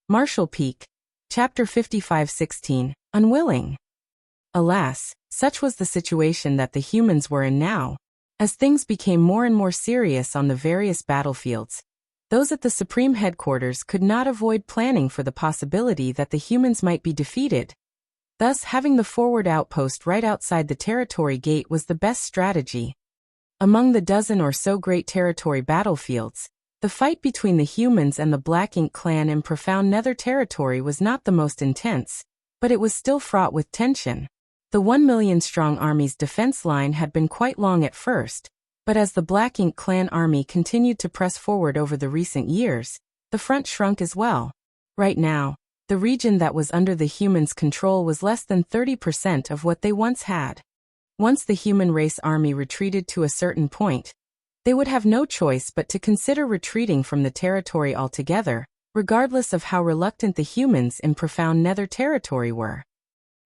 Marshall Peak. Chapter 55:16, Unwilling. Alas, such was the situation that the humans were in now. As things became more and more serious on the various battlefields, those at the Supreme Headquarters could not avoid planning for the possibility that the humans might be defeated. Thus, having the forward outpost right outside the territory gate was the best strategy. Among the dozen or so great territory battlefields, the fight between the humans and the Black Ink clan in Profound Nether territory was not the most intense, but it was still fraught with tension. The 1 million-strong army's defense line had been quite long at first, but as the Black Ink clan army continued to press forward over the recent years, the front shrunk as well. Right now, the region that was under the humans' control was less than 30% of what they once had. Once the human race army retreated to a certain point, they would have no choice but to consider retreating from the territory altogether, regardless of how reluctant the humans in Profound Nether territory were.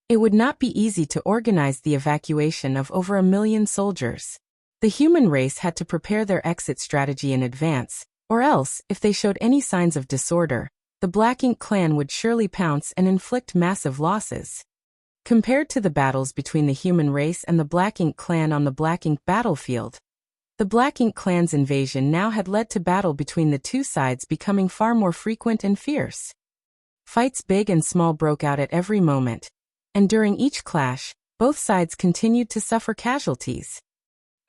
It would not be easy to organize the evacuation of over 1 million soldiers. The human race had to prepare their exit strategy in advance, or else, if they showed any signs of disorder, the Black Ink clan would surely pounce and inflict massive losses. Compared to the battles between the human race and the Black Ink clan on the Black Ink battlefield, the Black Ink clan's invasion now had led to battle between the two sides becoming far more frequent and fierce. Fights big and small broke out at every moment, and during each clash, both sides continued to suffer casualties.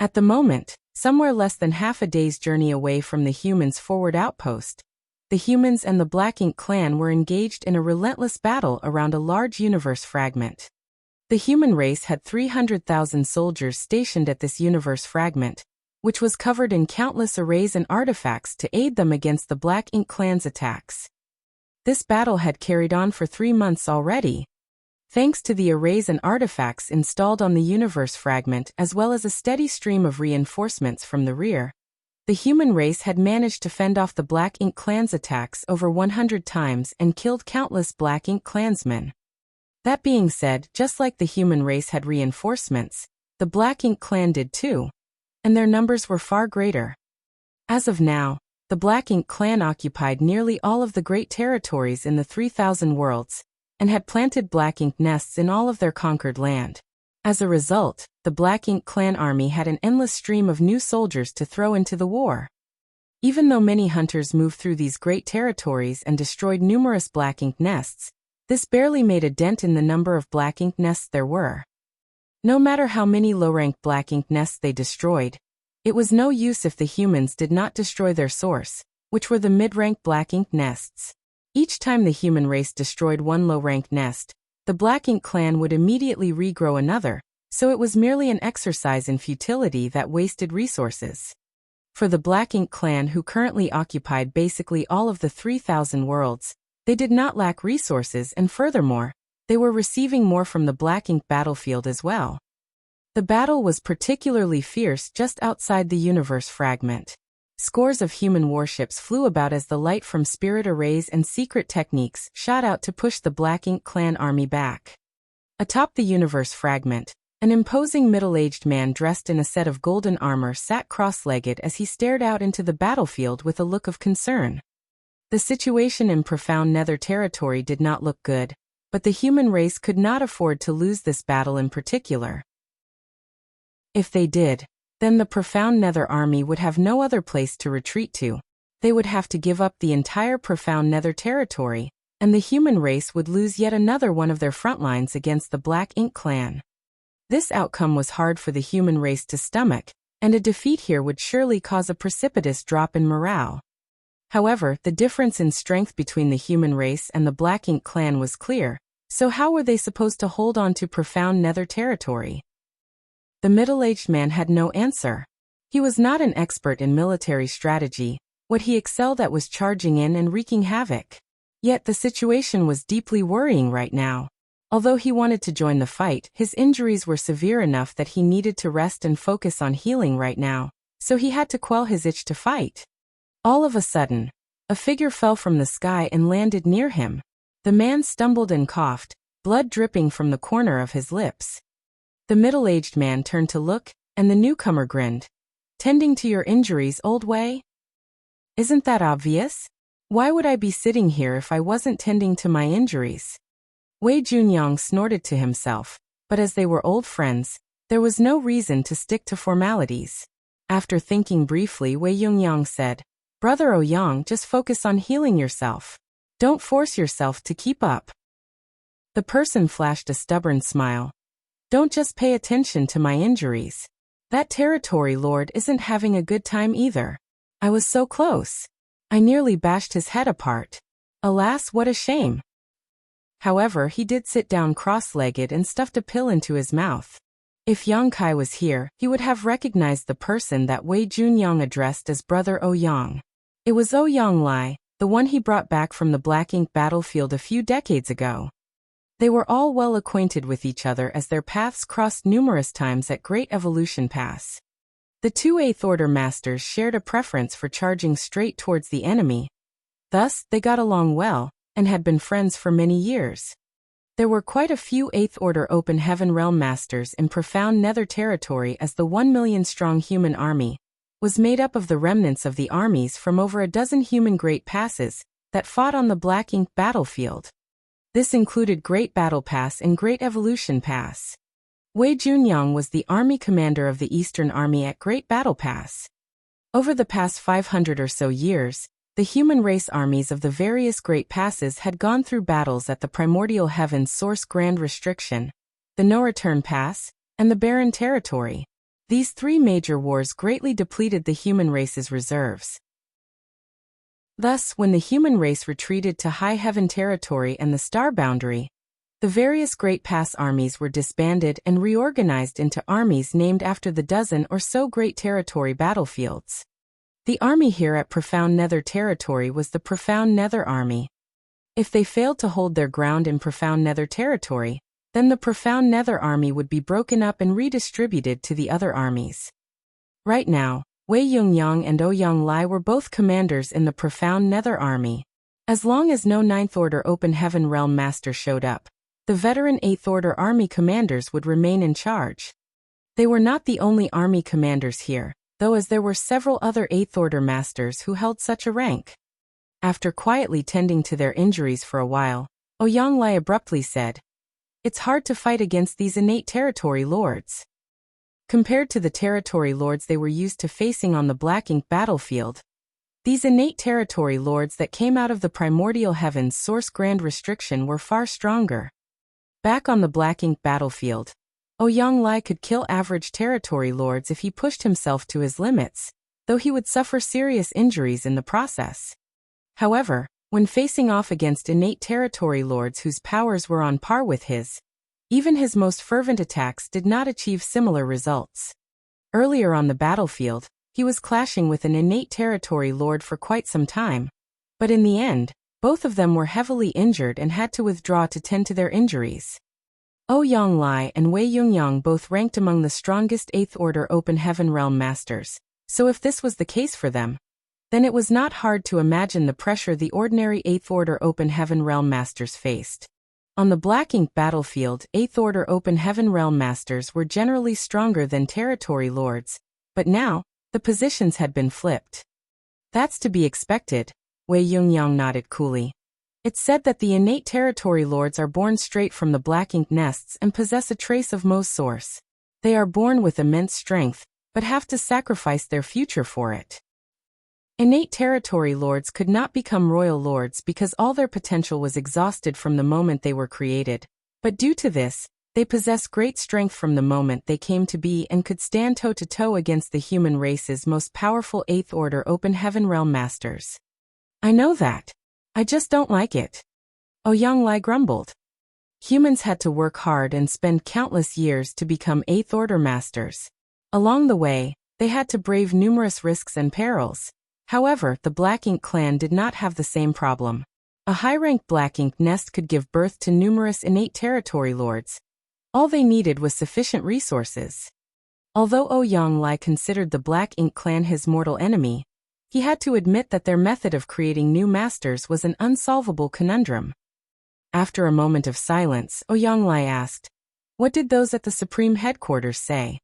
At the moment, somewhere less than half a day's journey away from the humans' forward outpost, the humans and the Black Ink clan were engaged in a relentless battle around a large universe fragment. The human race had 300,000 soldiers stationed at this universe fragment, which was covered in countless arrays and artifacts to aid them against the Black Ink clan's attacks. This battle had carried on for 3 months already. Thanks to the arrays and artifacts installed on the universe fragment as well as a steady stream of reinforcements from the rear, the human race had managed to fend off the Black Ink clan's attacks over 100 times and killed countless Black Ink clansmen. That being said, just like the human race had reinforcements, the Black Ink clan did too, and their numbers were far greater. As of now, the Black Ink clan occupied nearly all of the great territories in the 3,000 worlds, and had planted Black Ink nests in all of their conquered land. As a result, the Black Ink clan army had an endless stream of new soldiers to throw into the war. Even though many hunters moved through these great territories and destroyed numerous Black Ink nests, this barely made a dent in the number of Black Ink nests there were. No matter how many low-rank Black Ink nests they destroyed, it was no use if the humans did not destroy their source, which were the mid-rank Black Ink nests. Each time the human race destroyed one low-rank nest, the Black Ink clan would immediately regrow another, so it was merely an exercise in futility that wasted resources. For the Black Ink clan, who currently occupied basically all of the 3,000 worlds, they did not lack resources, and furthermore, they were receiving more from the Black Ink battlefield as well. The battle was particularly fierce just outside the universe fragment. Scores of human warships flew about as the light from spirit arrays and secret techniques shot out to push the Black Ink clan army back. Atop the universe fragment, an imposing middle-aged man dressed in a set of golden armor sat cross-legged as he stared out into the battlefield with a look of concern. The situation in Profound Nether territory did not look good, but the human race could not afford to lose this battle in particular. If they did, then the Profound Nether army would have no other place to retreat to. They would have to give up the entire Profound Nether territory, and the human race would lose yet another one of their front lines against the Black Ink clan. This outcome was hard for the human race to stomach, and a defeat here would surely cause a precipitous drop in morale. However, the difference in strength between the human race and the Black Ink clan was clear, so how were they supposed to hold on to Profound Nether territory? The middle-aged man had no answer. He was not an expert in military strategy. What he excelled at was charging in and wreaking havoc. Yet the situation was deeply worrying right now. Although he wanted to join the fight, his injuries were severe enough that he needed to rest and focus on healing right now, so he had to quell his itch to fight. All of a sudden, a figure fell from the sky and landed near him. The man stumbled and coughed, blood dripping from the corner of his lips. The middle-aged man turned to look, and the newcomer grinned. "Tending to your injuries, old way? Isn't that obvious?" Why would I be sitting here if I wasn't tending to my injuries? Wei Junyang snorted to himself, but as they were old friends, there was no reason to stick to formalities. After thinking briefly, Wei Yungyang said, Brother Ouyang, just focus on healing yourself. Don't force yourself to keep up. The person flashed a stubborn smile. Don't just pay attention to my injuries. That territory lord isn't having a good time either. I was so close. I nearly bashed his head apart. Alas, what a shame. However, he did sit down cross-legged and stuffed a pill into his mouth. If Yang Kai was here, he would have recognized the person that Wei Junyang addressed as Brother Ouyang. It was Ouyang Lai, the one he brought back from the Black Ink battlefield a few decades ago. They were all well acquainted with each other as their paths crossed numerous times at Great Evolution Pass. The two 8th Order Masters shared a preference for charging straight towards the enemy. Thus, they got along well, and had been friends for many years. There were quite a few 8th Order Open Heaven Realm Masters in profound Nether territory, as the 1 million-strong human army was made up of the remnants of the armies from over a dozen human Great Passes that fought on the Black Ink battlefield. This included Great Battle Pass and Great Evolution Pass. Wei Junyang was the army commander of the Eastern Army at Great Battle Pass. Over the past 500 or so years, the human race armies of the various Great Passes had gone through battles at the Primordial Heavens Source Grand Restriction, the No Return Pass, and the Barren Territory. These three major wars greatly depleted the human race's reserves. Thus, when the human race retreated to High Heaven Territory and the Star Boundary, the various Great Pass armies were disbanded and reorganized into armies named after the dozen or so Great Territory battlefields. The army here at Profound Nether Territory was the Profound Nether Army. If they failed to hold their ground in Profound Nether Territory, then the Profound Nether Army would be broken up and redistributed to the other armies. Right now, Wei Yungyang and Ouyang Lai were both commanders in the Profound Nether Army. As long as no 9th Order Open Heaven Realm Master showed up, the veteran 8th Order Army commanders would remain in charge. They were not the only army commanders here, though, as there were several other 8th Order Masters who held such a rank. After quietly tending to their injuries for a while, Ouyang Lai abruptly said, It's hard to fight against these innate territory lords. Compared to the territory lords they were used to facing on the Black Ink battlefield, these innate territory lords that came out of the Primordial Heavens Source Grand Restriction were far stronger. Back on the Black Ink battlefield, Ouyang Lai could kill average territory lords if he pushed himself to his limits, though he would suffer serious injuries in the process. However, when facing off against innate territory lords whose powers were on par with his, even his most fervent attacks did not achieve similar results. Earlier on the battlefield, he was clashing with an innate territory lord for quite some time, but in the end, both of them were heavily injured and had to withdraw to tend to their injuries. Ouyang Lai and Wei Yungyang both ranked among the strongest 8th Order Open Heaven Realm Masters, so if this was the case for them, then it was not hard to imagine the pressure the ordinary 8th Order Open Heaven Realm Masters faced. On the Black Ink battlefield, 8th Order Open Heaven Realm Masters were generally stronger than territory lords, but now, the positions had been flipped. That's to be expected, Wei Yungyang nodded coolly. It's said that the innate territory lords are born straight from the Black Ink nests and possess a trace of Mo's source. They are born with immense strength, but have to sacrifice their future for it. Innate territory lords could not become royal lords because all their potential was exhausted from the moment they were created, but due to this, they possess great strength from the moment they came to be and could stand toe-to-toe against the human race's most powerful 8th Order Open Heaven Realm Masters. I know that. I just don't like it. Ouyang Lai grumbled. Humans had to work hard and spend countless years to become 8th Order Masters. Along the way, they had to brave numerous risks and perils. However, the Black Ink clan did not have the same problem. A high-ranked Black Ink nest could give birth to numerous innate territory lords. All they needed was sufficient resources. Although Ouyang Lai considered the Black Ink clan his mortal enemy, he had to admit that their method of creating new masters was an unsolvable conundrum. After a moment of silence, Ouyang Lai asked, "What did those at the Supreme Headquarters say?"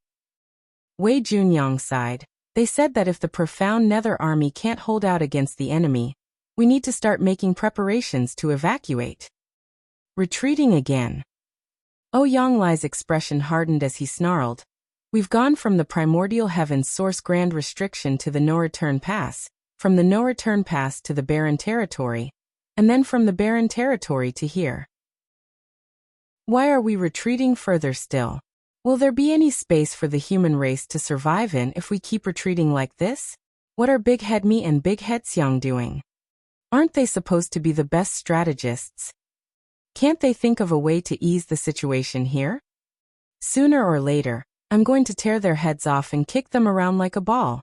Wei Junyang sighed. They said that if the Profound Nether Army can't hold out against the enemy, We need to start making preparations to evacuate. Retreating again. Yonglai's expression hardened as he snarled. We've gone from the primordial heaven's source grand restriction to the no-return pass, from the no-return pass to the barren territory, and then from the barren territory to here. Why are we retreating further still? Will there be any space for the human race to survive in if we keep retreating like this? What are Big Head Me and Big Head Xiang doing? Aren't they supposed to be the best strategists? Can't they think of a way to ease the situation here? Sooner or later, I'm going to tear their heads off and kick them around like a ball.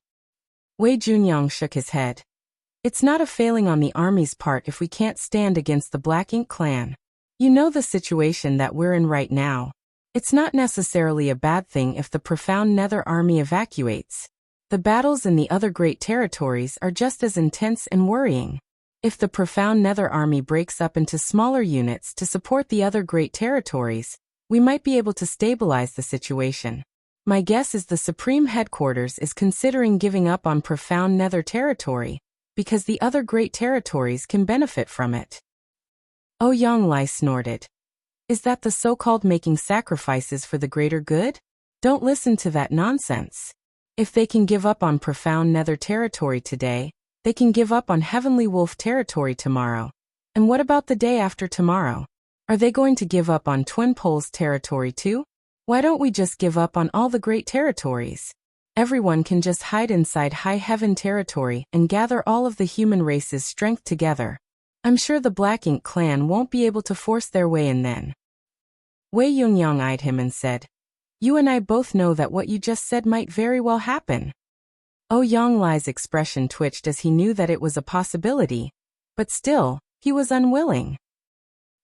Wei Junyang shook his head. It's not a failing on the army's part if we can't stand against the Black Ink clan. You know the situation that we're in right now. It's not necessarily a bad thing if the profound Nether army evacuates. The battles in the other great territories are just as intense and worrying. If the profound Nether army breaks up into smaller units to support the other great territories, we might be able to stabilize the situation. My guess is the Supreme Headquarters is considering giving up on profound Nether territory, because the other great territories can benefit from it. Yonglai snorted. Is that the so-called making sacrifices for the greater good? Don't listen to that nonsense. If they can give up on profound Nether territory today, they can give up on Heavenly Wolf territory tomorrow. And what about the day after tomorrow? Are they going to give up on Twin Poles territory too? Why don't we just give up on all the great territories? Everyone can just hide inside High Heaven territory and gather all of the human race's strength together. I'm sure the Black Ink clan won't be able to force their way in then. Wei Yungyang eyed him and said, You and I both know that what you just said might very well happen. Yonglai's expression twitched as he knew that it was a possibility, but still, he was unwilling.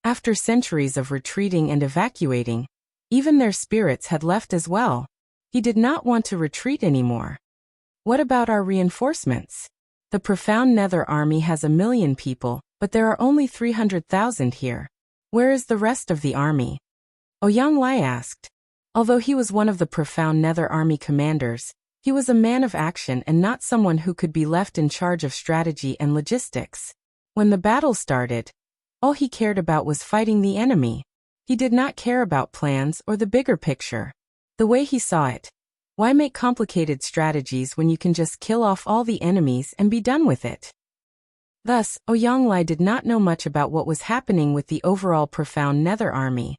After centuries of retreating and evacuating, even their spirits had left as well. He did not want to retreat anymore. What about our reinforcements? The profound Nether army has 1 million people, but there are only 300,000 here. Where is the rest of the army? Yonglai asked. Although he was one of the profound Nether army commanders, he was a man of action and not someone who could be left in charge of strategy and logistics. When the battle started, all he cared about was fighting the enemy. He did not care about plans or the bigger picture. The way he saw it, why make complicated strategies when you can just kill off all the enemies and be done with it? Thus, Yonglai did not know much about what was happening with the overall profound Nether army.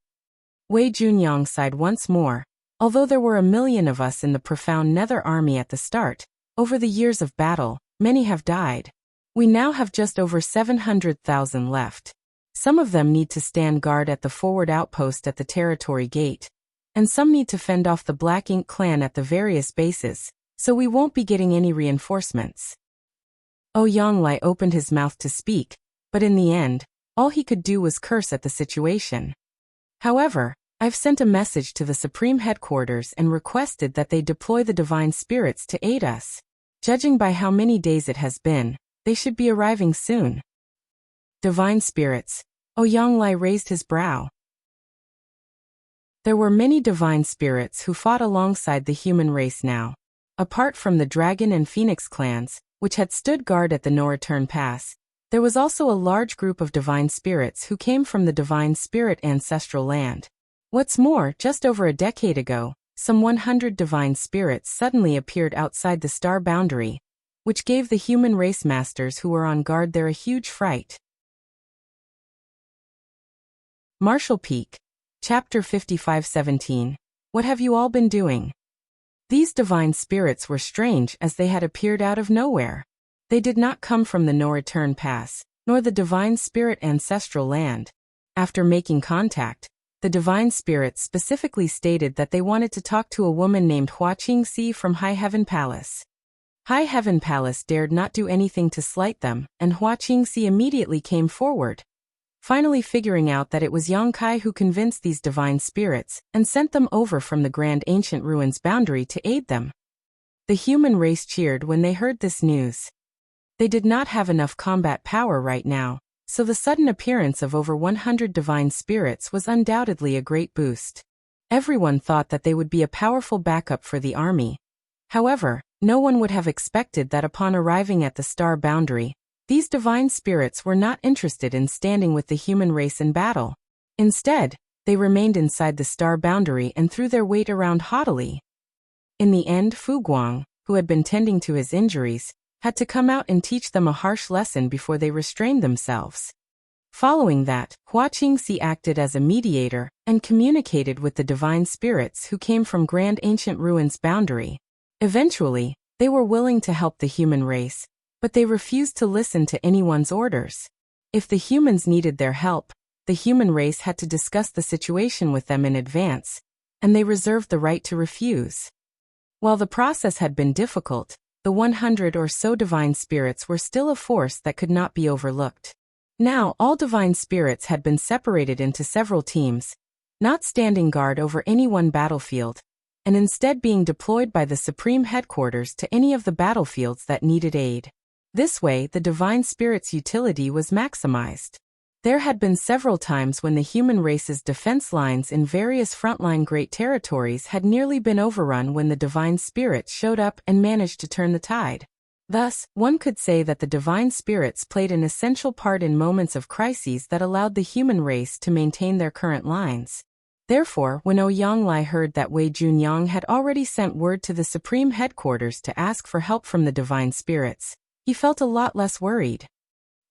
Wei Junyang sighed once more. Although there were 1 million of us in the profound Nether army at the start, over the years of battle, many have died. We now have just over 700,000 left. Some of them need to stand guard at the forward outpost at the territory gate, and some need to fend off the Black Ink clan at the various bases, so we won't be getting any reinforcements. Yonglai opened his mouth to speak, but in the end, all he could do was curse at the situation. However, I've sent a message to the Supreme Headquarters and requested that they deploy the Divine Spirits to aid us. Judging by how many days it has been, they should be arriving soon. Divine Spirits. Yonglai raised his brow. There were many Divine Spirits who fought alongside the human race now. Apart from the Dragon and Phoenix clans, which had stood guard at the No-Return Pass, there was also a large group of Divine Spirits who came from the Divine Spirit ancestral land. What's more, just over a decade ago, some 100 Divine Spirits suddenly appeared outside the star boundary, which gave the human race masters who were on guard there a huge fright. Marshall Peak. Chapter 55:17. What have you all been doing? These Divine Spirits were strange as they had appeared out of nowhere. They did not come from the No-Return Pass, nor the Divine Spirit ancestral land. After making contact, the Divine Spirits specifically stated that they wanted to talk to a woman named Hua Qingxi from High Heaven Palace. High Heaven Palace dared not do anything to slight them, and Hua Qingxi immediately came forward, finally figuring out that it was Yang Kai who convinced these Divine Spirits and sent them over from the Grand Ancient Ruins boundary to aid them. The human race cheered when they heard this news. They did not have enough combat power right now, so the sudden appearance of over 100 Divine Spirits was undoubtedly a great boost. Everyone thought that they would be a powerful backup for the army. However, no one would have expected that upon arriving at the star boundary, These divine spirits were not interested in standing with the human race in battle. Instead, they remained inside the star boundary and threw their weight around haughtily. In the end, Fu Guang, who had been tending to his injuries, had to come out and teach them a harsh lesson before they restrained themselves. Following that, Hua Qingxi acted as a mediator and communicated with the divine spirits who came from Grand Ancient Ruins boundary. Eventually, they were willing to help the human race, but they refused to listen to anyone's orders. If the humans needed their help, the human race had to discuss the situation with them in advance, and they reserved the right to refuse. While the process had been difficult, the 100 or so divine spirits were still a force that could not be overlooked. Now, all divine spirits had been separated into several teams, not standing guard over any one battlefield, and instead being deployed by the Supreme Headquarters to any of the battlefields that needed aid. This way, the divine spirit's utility was maximized. There had been several times when the human race's defense lines in various frontline great territories had nearly been overrun when the divine spirits showed up and managed to turn the tide. Thus, one could say that the divine spirits played an essential part in moments of crises that allowed the human race to maintain their current lines. Therefore, when Ouyang Lai heard that Wei Junyang had already sent word to the Supreme Headquarters to ask for help from the divine spirits, he felt a lot less worried.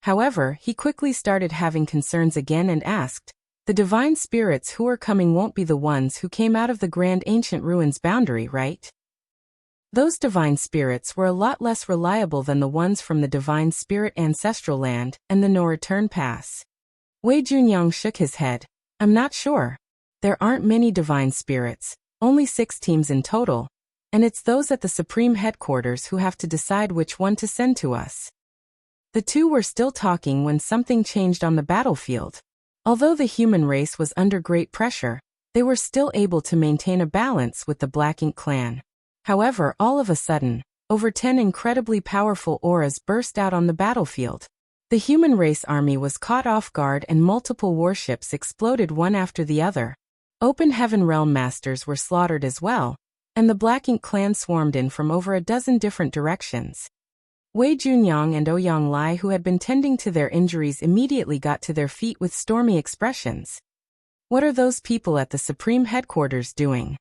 However, he quickly started having concerns again and asked, "The divine spirits who are coming won't be the ones who came out of the Grand Ancient Ruins boundary, right?" Those divine spirits were a lot less reliable than the ones from the divine spirit ancestral land and the No Return Pass. Wei Junyang shook his head. "I'm not sure. There aren't many divine spirits, only 6 teams in total, and it's those at the Supreme Headquarters who have to decide which one to send to us." The two were still talking when something changed on the battlefield. Although the human race was under great pressure, they were still able to maintain a balance with the Black Ink clan. However, all of a sudden, over 10 incredibly powerful auras burst out on the battlefield. The human race army was caught off guard and multiple warships exploded one after the other. Open Heaven Realm Masters were slaughtered as well, and the Black Ink clan swarmed in from over a dozen different directions. Wei Junyang and Ouyang Lai, who had been tending to their injuries, immediately got to their feet with stormy expressions. "What are those people at the Supreme Headquarters doing?"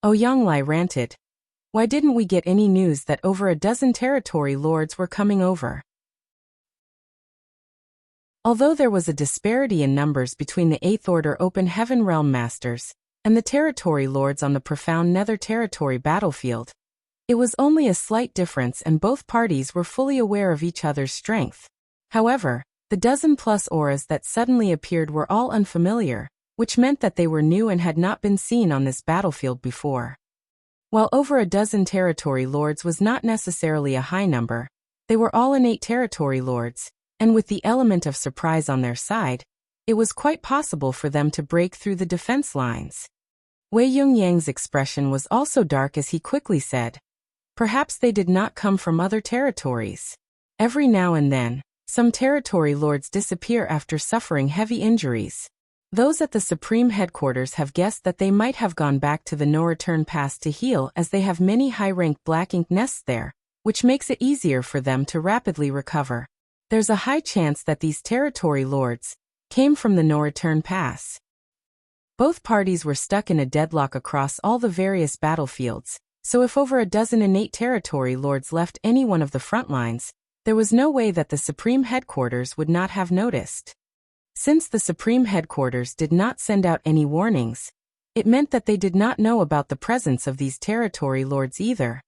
Ouyang Lai ranted. "Why didn't we get any news that over a dozen territory lords were coming over?" Although there was a disparity in numbers between the 8th Order Open Heaven Realm Masters and the territory lords on the Profound Nether Territory battlefield, it was only a slight difference and both parties were fully aware of each other's strength. However, the dozen-plus auras that suddenly appeared were all unfamiliar, which meant that they were new and had not been seen on this battlefield before. While over a dozen territory lords was not necessarily a high number, they were all innate territory lords, and with the element of surprise on their side, it was quite possible for them to break through the defense lines. Wei Yungyang's expression was also dark as he quickly said, "Perhaps they did not come from other territories. Every now and then, some territory lords disappear after suffering heavy injuries. Those at the Supreme Headquarters have guessed that they might have gone back to the No Return Pass to heal, as they have many high-ranked Black Ink nests there, which makes it easier for them to rapidly recover. There's a high chance that these territory lords came from the No Return Pass." Both parties were stuck in a deadlock across all the various battlefields, so if over a dozen innate territory lords left any one of the front lines, there was no way that the Supreme Headquarters would not have noticed. Since the Supreme Headquarters did not send out any warnings, it meant that they did not know about the presence of these territory lords either.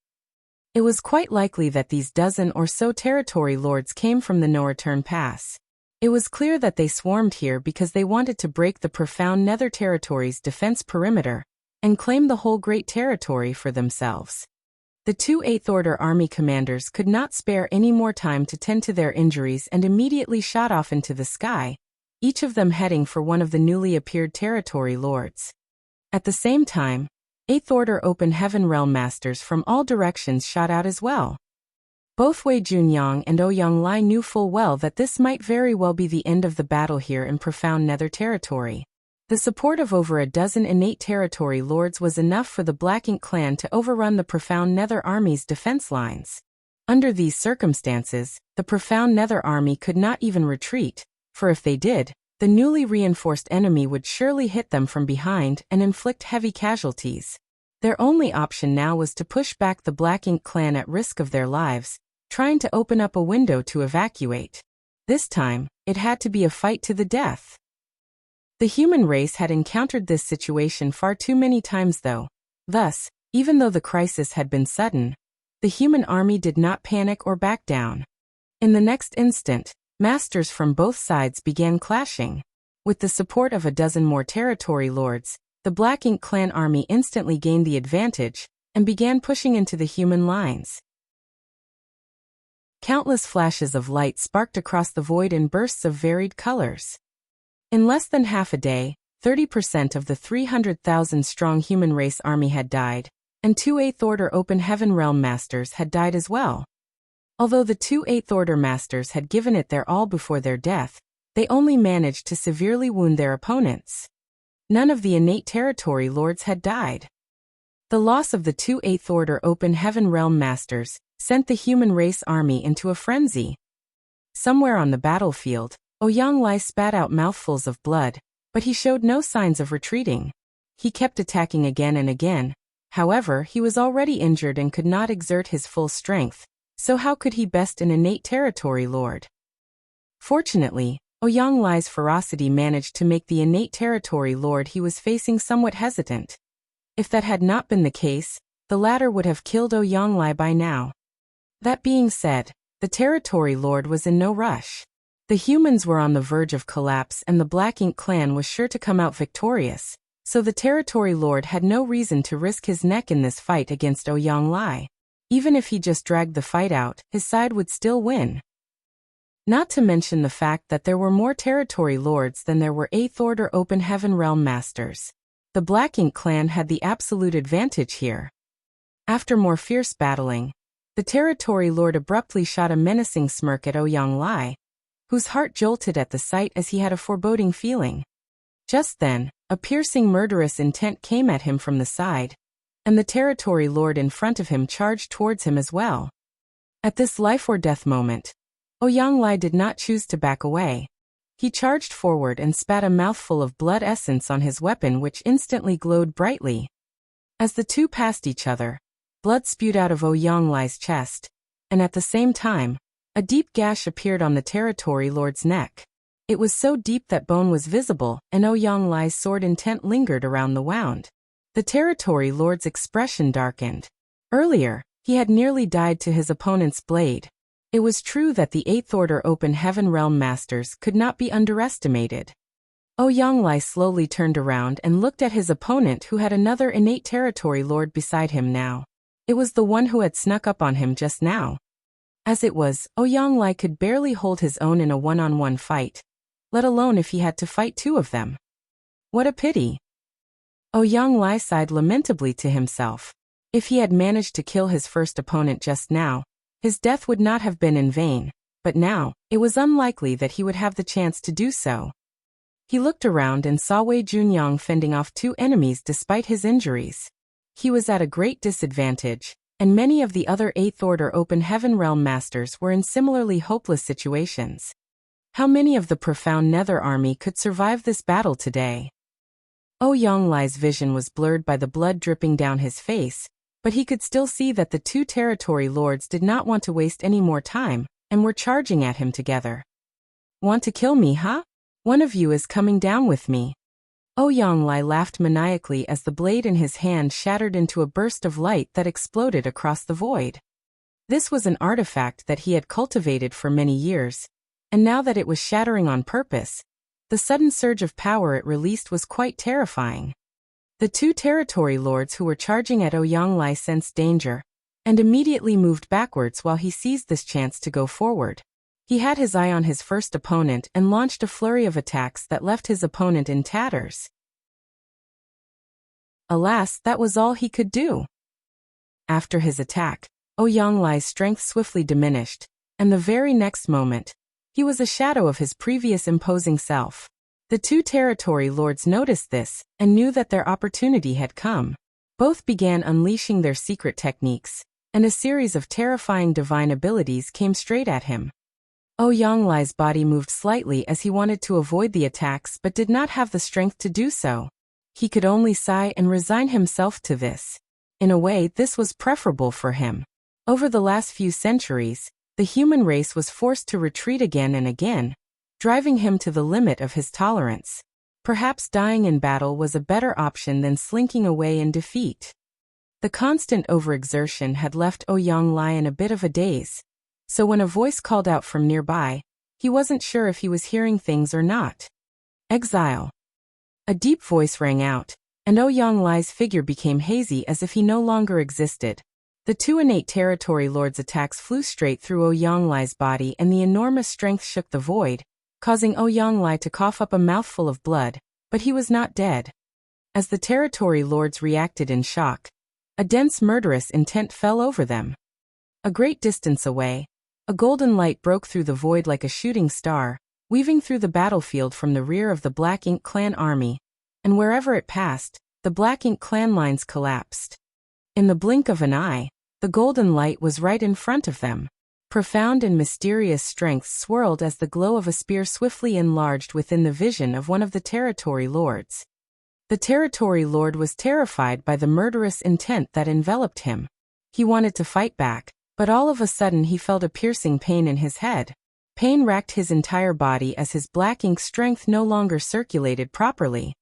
It was quite likely that these dozen or so territory lords came from the No Return Pass. It was clear that they swarmed here because they wanted to break the Profound Nether Territory's defense perimeter and claim the whole Great Territory for themselves. The 2 8th Order Army commanders could not spare any more time to tend to their injuries and immediately shot off into the sky, each of them heading for one of the newly appeared territory lords. At the same time, 8th Order Open Heaven Realm Masters from all directions shot out as well. Both Wei Junyang and Ouyang Lai knew full well that this might very well be the end of the battle here in Profound Nether Territory. The support of over a dozen innate territory lords was enough for the Black Ink clan to overrun the Profound Nether Army's defense lines. Under these circumstances, the profound Nether army could not even retreat, for if they did, the newly reinforced enemy would surely hit them from behind and inflict heavy casualties. Their only option now was to push back the Black Ink clan at risk of their lives, trying to open up a window to evacuate. This time, it had to be a fight to the death. The human race had encountered this situation far too many times though. Thus, even though the crisis had been sudden, the human army did not panic or back down. In the next instant, masters from both sides began clashing. With the support of a dozen more territory lords, the Black Ink clan army instantly gained the advantage and began pushing into the human lines. Countless flashes of light sparked across the void in bursts of varied colors. In less than half a day, 30% of the 300,000-strong human race army had died, and 2 8th Order Open Heaven Realm Masters had died as well. Although the 2 8th Order Masters had given it their all before their death, they only managed to severely wound their opponents. None of the innate territory lords had died. The loss of the 2 8th Order Open Heaven Realm Masters sent the human race army into a frenzy. Somewhere on the battlefield, Ouyang Lai spat out mouthfuls of blood, but he showed no signs of retreating. He kept attacking again and again. However, he was already injured and could not exert his full strength, so how could he best an innate territory lord? Fortunately, Ouyang Lai's ferocity managed to make the innate territory lord he was facing somewhat hesitant. If that had not been the case, the latter would have killed Ouyang Lai by now. That being said, the territory lord was in no rush. The humans were on the verge of collapse and the Black Ink clan was sure to come out victorious, so the territory lord had no reason to risk his neck in this fight against Ouyang Lai. Even if he just dragged the fight out, his side would still win. Not to mention the fact that there were more territory lords than there were 8th Order Open Heaven Realm Masters. The Black Ink clan had the absolute advantage here. After more fierce battling, the territory lord abruptly shot a menacing smirk at Ouyang Lai, whose heart jolted at the sight as he had a foreboding feeling. Just then, a piercing murderous intent came at him from the side, and the territory lord in front of him charged towards him as well. At this life or death moment, Ouyang Lai did not choose to back away. He charged forward and spat a mouthful of blood essence on his weapon, which instantly glowed brightly. As the two passed each other, blood spewed out of Ouyang Lai's chest, and at the same time, a deep gash appeared on the territory lord's neck. It was so deep that bone was visible, and Ouyang Lai's sword intent lingered around the wound. The territory lord's expression darkened. Earlier, he had nearly died to his opponent's blade. It was true that the 8th Order Open Heaven Realm Masters could not be underestimated. Ouyang Lai slowly turned around and looked at his opponent, who had another innate territory lord beside him now. It was the one who had snuck up on him just now. As it was, Ouyang Lai could barely hold his own in a one-on-one fight, let alone if he had to fight two of them. What a pity. Ouyang Lai sighed lamentably to himself. If he had managed to kill his first opponent just now, his death would not have been in vain, but now, it was unlikely that he would have the chance to do so. He looked around and saw Wei Junyang fending off two enemies despite his injuries. He was at a great disadvantage, and many of the other 8th Order Open Heaven Realm Masters were in similarly hopeless situations. How many of the profound Nether army could survive this battle today? Ouyang Lai's vision was blurred by the blood dripping down his face, but he could still see that the two territory lords did not want to waste any more time, and were charging at him together. Want to kill me, huh? One of you is coming down with me. Ouyang Lai laughed maniacally as the blade in his hand shattered into a burst of light that exploded across the void. This was an artifact that he had cultivated for many years, and now that it was shattering on purpose, the sudden surge of power it released was quite terrifying. The two territory lords who were charging at Ouyang Lai sensed danger, and immediately moved backwards while he seized this chance to go forward. He had his eye on his first opponent and launched a flurry of attacks that left his opponent in tatters. Alas, that was all he could do. After his attack, Ouyang Lai's strength swiftly diminished, and the very next moment, he was a shadow of his previous imposing self. The two territory lords noticed this, and knew that their opportunity had come. Both began unleashing their secret techniques, and a series of terrifying divine abilities came straight at him. Ouyang body moved slightly as he wanted to avoid the attacks but did not have the strength to do so. He could only sigh and resign himself to this. In a way, this was preferable for him. Over the last few centuries, the human race was forced to retreat again and again, driving him to the limit of his tolerance. Perhaps dying in battle was a better option than slinking away in defeat. The constant overexertion had left Ouyang in a bit of a daze, so when a voice called out from nearby, he wasn't sure if he was hearing things or not. Exile. A deep voice rang out, and Ouyang figure became hazy as if he no longer existed. The two innate territory lords' attacks flew straight through Ouyang body, and the enormous strength shook the void, causing Ouyang to cough up a mouthful of blood, but he was not dead. As the territory lords reacted in shock, a dense murderous intent fell over them. A great distance away, a golden light broke through the void like a shooting star, weaving through the battlefield from the rear of the Black Ink clan army, and wherever it passed, the Black Ink clan lines collapsed. In the blink of an eye, the golden light was right in front of them. Profound and mysterious strength swirled as the glow of a spear swiftly enlarged within the vision of one of the territory lords. The territory lord was terrified by the murderous intent that enveloped him. He wanted to fight back, but all of a sudden he felt a piercing pain in his head. Pain racked his entire body as his Black Ink strength no longer circulated properly.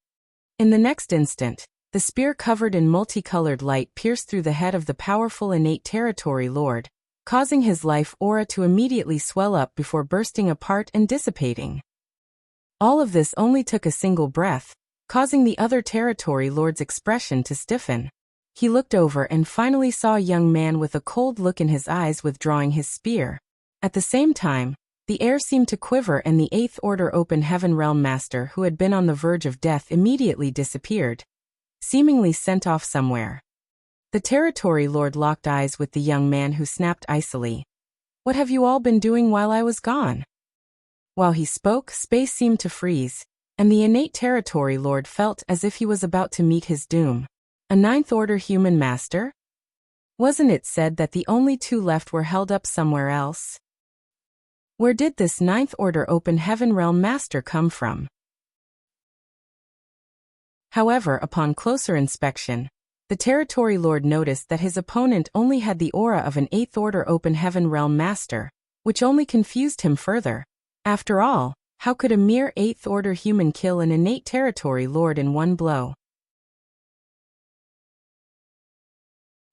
In the next instant, the spear covered in multicolored light pierced through the head of the powerful innate territory lord, causing his life aura to immediately swell up before bursting apart and dissipating. All of this only took a single breath, causing the other territory lord's expression to stiffen. He looked over and finally saw a young man with a cold look in his eyes withdrawing his spear. At the same time, the air seemed to quiver and the Eighth Order Open Heaven Realm Master who had been on the verge of death immediately disappeared, seemingly sent off somewhere. The territory lord locked eyes with the young man who snapped icily. "What have you all been doing while I was gone?" While he spoke, space seemed to freeze, and the innate territory lord felt as if he was about to meet his doom. A Ninth Order human master? Wasn't it said that the only two left were held up somewhere else? Where did this Ninth Order Open Heaven Realm Master come from? However, upon closer inspection, the territory lord noticed that his opponent only had the aura of an Eighth Order Open Heaven Realm Master, which only confused him further. After all, how could a mere Eighth Order human kill an innate territory lord in one blow?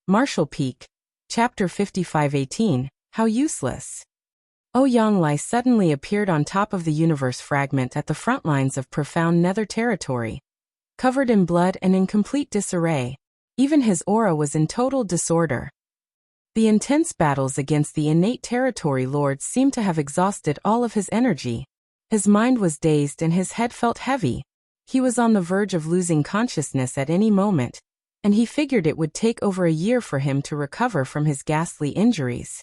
Martial Peak. Chapter 55:18, How Useless. Ouyang suddenly appeared on top of the universe fragment at the front lines of profound nether territory. Covered in blood and in complete disarray, even his aura was in total disorder. The intense battles against the innate territory lords seemed to have exhausted all of his energy. His mind was dazed and his head felt heavy. He was on the verge of losing consciousness at any moment, and he figured it would take over a year for him to recover from his ghastly injuries.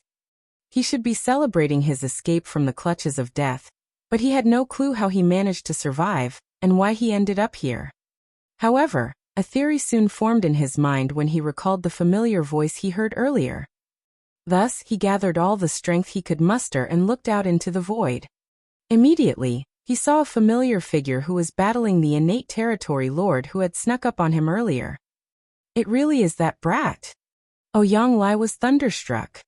He should be celebrating his escape from the clutches of death, but he had no clue how he managed to survive, and why he ended up here. However, a theory soon formed in his mind when he recalled the familiar voice he heard earlier. Thus, he gathered all the strength he could muster and looked out into the void. Immediately, he saw a familiar figure who was battling the innate territory lord who had snuck up on him earlier. It really is that brat. Ouyang was thunderstruck.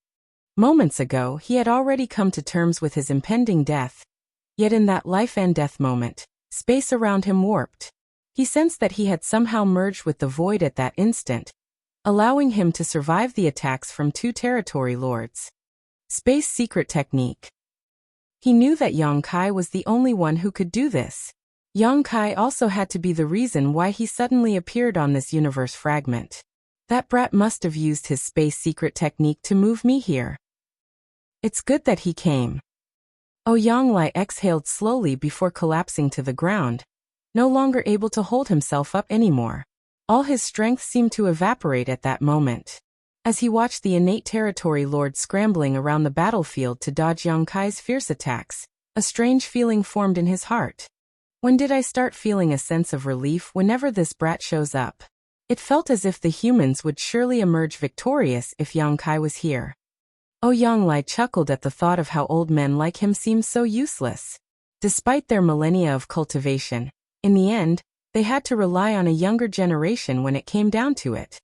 Moments ago, he had already come to terms with his impending death. Yet in that life and death moment, space around him warped. He sensed that he had somehow merged with the void at that instant, allowing him to survive the attacks from two territory lords. Space secret technique. He knew that Yang Kai was the only one who could do this. Yang Kai also had to be the reason why he suddenly appeared on this universe fragment. That brat must have used his space secret technique to move me here. It's good that he came. Ouyang exhaled slowly before collapsing to the ground, no longer able to hold himself up anymore. All his strength seemed to evaporate at that moment. As he watched the innate territory lord scrambling around the battlefield to dodge Yang Kai's fierce attacks, a strange feeling formed in his heart. When did I start feeling a sense of relief whenever this brat shows up? It felt as if the humans would surely emerge victorious if Yang Kai was here. Ouyang Lai chuckled at the thought of how old men like him seemed so useless. Despite their millennia of cultivation, in the end, they had to rely on a younger generation when it came down to it.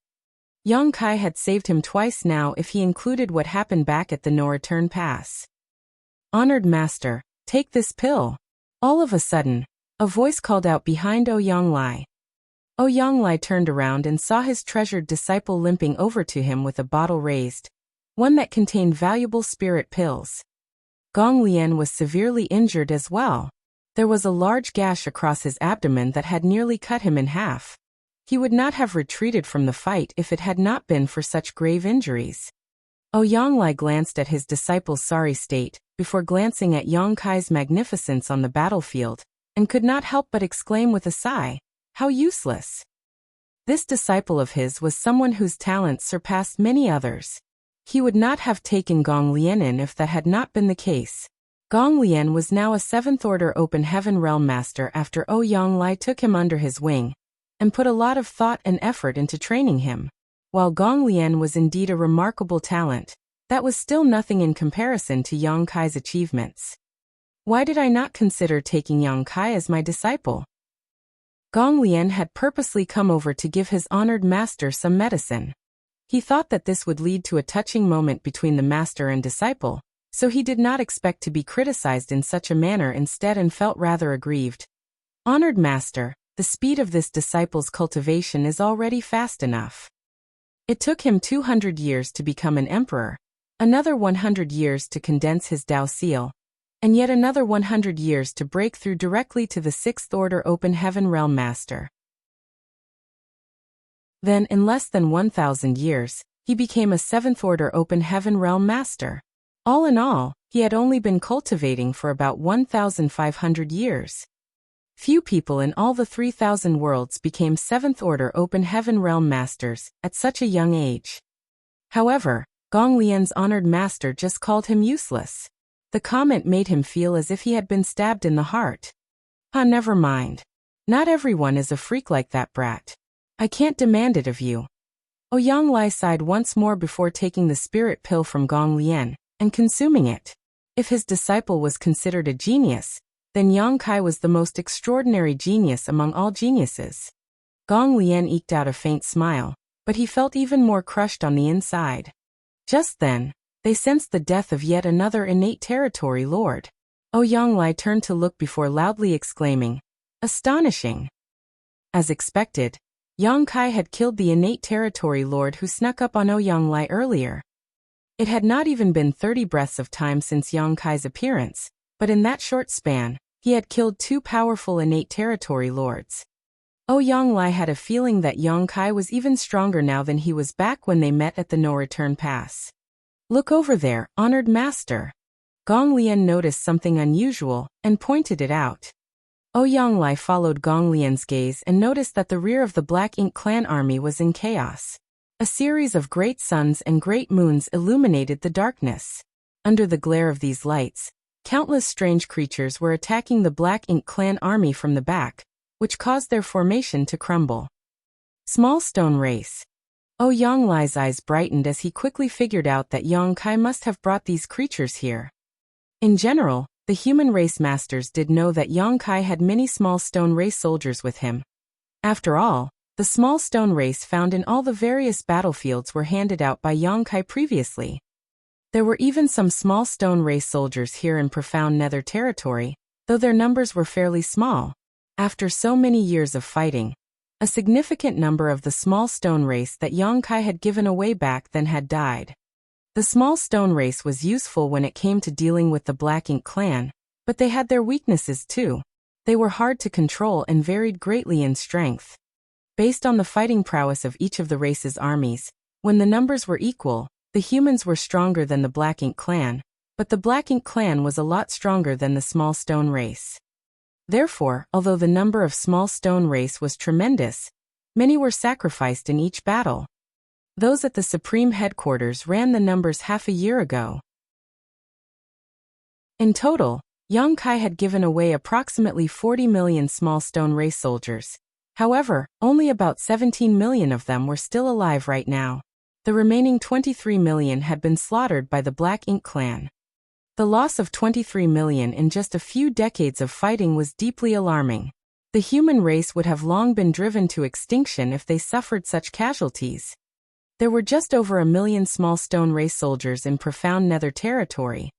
Yang Kai had saved him twice now if he included what happened back at the no-return pass. Honored master, take this pill. All of a sudden, a voice called out behind Ouyang Lai. Ouyang Lai turned around and saw his treasured disciple limping over to him with a bottle raised, one that contained valuable spirit pills. Gong Lian was severely injured as well. There was a large gash across his abdomen that had nearly cut him in half. He would not have retreated from the fight if it had not been for such grave injuries. Ouyang Lai glanced at his disciple's sorry state, before glancing at Yang Kai's magnificence on the battlefield, and could not help but exclaim with a sigh, "How useless!" This disciple of his was someone whose talents surpassed many others. He would not have taken Gong Lian in if that had not been the case. Gong Lian was now a 7th Order Open Heaven Realm Master after Ouyang Lai took him under his wing, and put a lot of thought and effort into training him. While Gong Lian was indeed a remarkable talent, that was still nothing in comparison to Yang Kai's achievements. Why did I not consider taking Yang Kai as my disciple? Gong Lian had purposely come over to give his honored master some medicine. He thought that this would lead to a touching moment between the master and disciple, so he did not expect to be criticized in such a manner instead and felt rather aggrieved. Honored master, the speed of this disciple's cultivation is already fast enough. It took him 200 years to become an emperor, another 100 years to condense his Tao seal, and yet another 100 years to break through directly to the 6th Order Open Heaven Realm Master. Then, in less than 1,000 years, he became a 7th Order Open Heaven Realm Master. All in all, he had only been cultivating for about 1,500 years. Few people in all the 3,000 worlds became 7th Order Open Heaven Realm Masters at such a young age. However, Gong Lian's honored master just called him useless. The comment made him feel as if he had been stabbed in the heart. Never mind. Not everyone is a freak like that brat. I can't demand it of you. Ouyang Lai sighed once more before taking the spirit pill from Gong Lian and consuming it. If his disciple was considered a genius, then Yang Kai was the most extraordinary genius among all geniuses. Gong Lian eked out a faint smile, but he felt even more crushed on the inside. Just then, they sensed the death of yet another innate territory lord. Ouyang Lai turned to look before loudly exclaiming, "Astonishing!" As expected, Yang Kai had killed the innate territory lord who snuck up on Ouyang Lai earlier. It had not even been 30 breaths of time since Yang Kai's appearance, but in that short span, he had killed 2 powerful innate territory lords. Ouyang Lai had a feeling that Yang Kai was even stronger now than he was back when they met at the no-return pass. "Look over there, honored master." Gong Lian noticed something unusual and pointed it out. Ouyang Lai followed Gong Lian's gaze and noticed that the rear of the Black Ink clan army was in chaos. A series of great suns and great moons illuminated the darkness. Under the glare of these lights, countless strange creatures were attacking the Black Ink clan army from the back, which caused their formation to crumble. Small stone race. Ouyang Lai's eyes brightened as he quickly figured out that Yang Kai must have brought these creatures here. In general, the human race masters did know that Yang Kai had many small stone race soldiers with him. After all, the small stone race found in all the various battlefields were handed out by Yang Kai previously. There were even some small stone race soldiers here in profound nether territory, though their numbers were fairly small. After so many years of fighting, a significant number of the small stone race that Yang Kai had given away back then had died. The small stone race was useful when it came to dealing with the Black Ink clan, but they had their weaknesses too. They were hard to control and varied greatly in strength. Based on the fighting prowess of each of the race's armies, when the numbers were equal, the humans were stronger than the Black Ink clan, but the Black Ink clan was a lot stronger than the small stone race. Therefore, although the number of small stone race was tremendous, many were sacrificed in each battle. Those at the Supreme Headquarters ran the numbers half a year ago. In total, Yang Kai had given away approximately 40 million small stone race soldiers. However, only about 17 million of them were still alive right now. The remaining 23 million had been slaughtered by the Black Ink clan. The loss of 23 million in just a few decades of fighting was deeply alarming. The human race would have long been driven to extinction if they suffered such casualties. There were just over 1 million small stone race soldiers in profound Nether territory.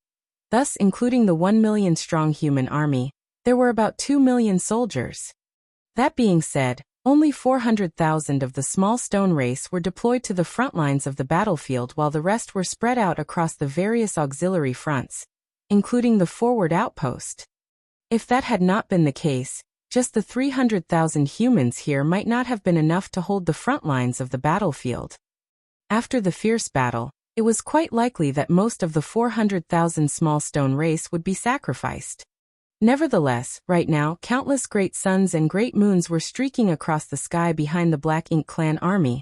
Thus, including the 1 million strong human army, there were about 2 million soldiers. That being said, only 400,000 of the small stone race were deployed to the front lines of the battlefield while the rest were spread out across the various auxiliary fronts, including the forward outpost. If that had not been the case, just the 300,000 humans here might not have been enough to hold the front lines of the battlefield. After the fierce battle, it was quite likely that most of the 400,000 small stone race would be sacrificed. Nevertheless, right now, countless great suns and great moons were streaking across the sky behind the Black Ink clan army,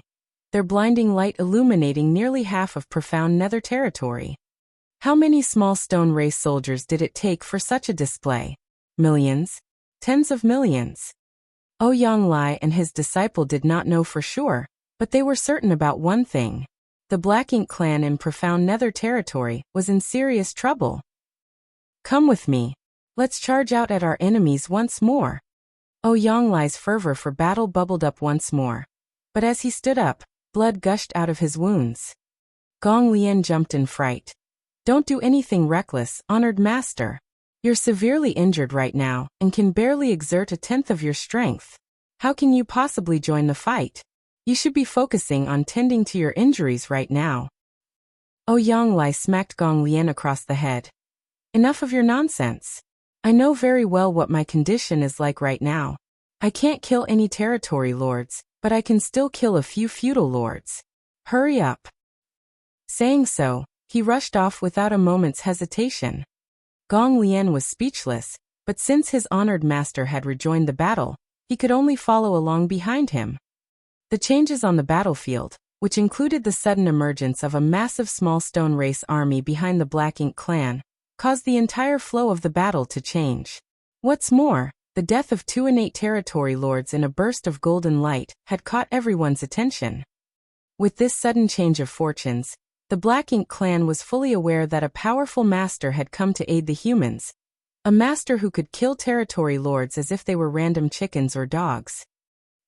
their blinding light illuminating nearly half of profound Nether territory. How many small stone race soldiers did it take for such a display? Millions? Tens of millions? Ouyang Lai and his disciple did not know for sure, but they were certain about one thing. The Black Ink clan in profound Nether territory was in serious trouble. Come with me. Let's charge out at our enemies once more. Ouyang Lai's fervor for battle bubbled up once more. But as he stood up, blood gushed out of his wounds. Gong Lian jumped in fright. Don't do anything reckless, honored master. You're severely injured right now, and can barely exert 1/10 of your strength. How can you possibly join the fight? You should be focusing on tending to your injuries right now. Ouyang Lai smacked Gong Lian across the head. Enough of your nonsense. I know very well what my condition is like right now. I can't kill any territory lords, but I can still kill a few feudal lords. Hurry up. Saying so, he rushed off without a moment's hesitation. Gong Lian was speechless, but since his honored master had rejoined the battle, he could only follow along behind him. The changes on the battlefield, which included the sudden emergence of a massive small stone race army behind the Black Ink clan, caused the entire flow of the battle to change. What's more, the death of 2 innate territory lords in a burst of golden light had caught everyone's attention. With this sudden change of fortunes, the Black Ink clan was fully aware that a powerful master had come to aid the humans, a master who could kill territory lords as if they were random chickens or dogs.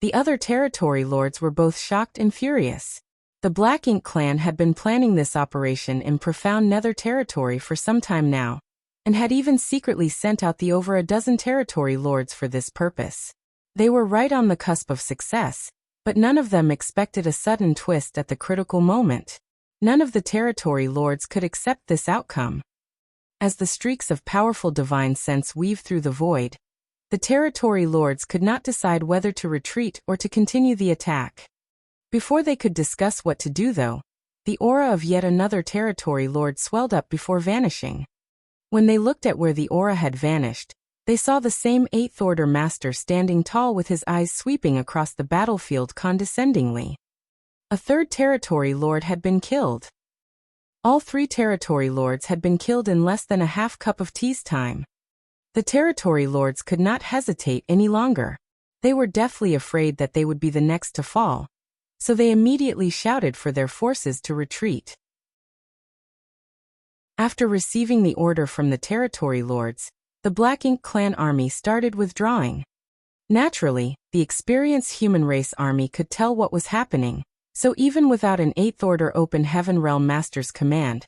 The other territory lords were both shocked and furious. The Black Ink clan had been planning this operation in profound Nether territory for some time now, and had even secretly sent out the over a dozen territory lords for this purpose. They were right on the cusp of success, but none of them expected a sudden twist at the critical moment. None of the territory lords could accept this outcome. As the streaks of powerful divine sense weave through the void, the territory lords could not decide whether to retreat or to continue the attack. Before they could discuss what to do though, the aura of yet another territory lord swelled up before vanishing. When they looked at where the aura had vanished, they saw the same 8th Order master standing tall with his eyes sweeping across the battlefield condescendingly. A 3rd territory lord had been killed. All 3 territory lords had been killed in less than a half cup of tea's time. The territory lords could not hesitate any longer. They were deathly afraid that they would be the next to fall, so they immediately shouted for their forces to retreat. After receiving the order from the territory lords, the Black Ink clan army started withdrawing. Naturally, the experienced human race army could tell what was happening, so even without an 8th Order Open Heaven Realm Master's command,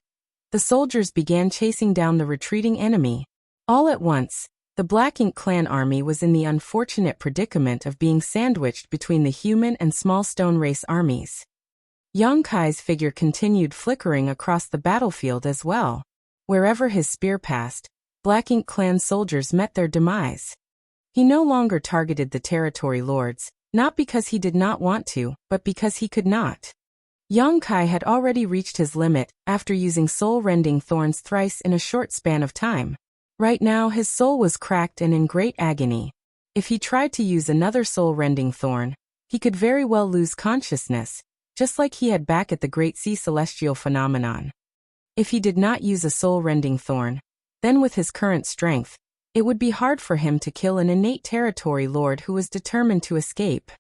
the soldiers began chasing down the retreating enemy. All at once, the Black Ink clan army was in the unfortunate predicament of being sandwiched between the human and small stone race armies. Yang Kai's figure continued flickering across the battlefield as well. Wherever his spear passed, Black Ink clan soldiers met their demise. He no longer targeted the territory lords, not because he did not want to, but because he could not. Yang Kai had already reached his limit after using soul-rending thorns thrice in a short span of time. Right now his soul was cracked and in great agony. If he tried to use another soul-rending thorn, he could very well lose consciousness, just like he had back at the Great Sea Celestial Phenomenon. If he did not use a soul-rending thorn, then with his current strength, It would be hard for him to kill an innate territory lord who was determined to escape.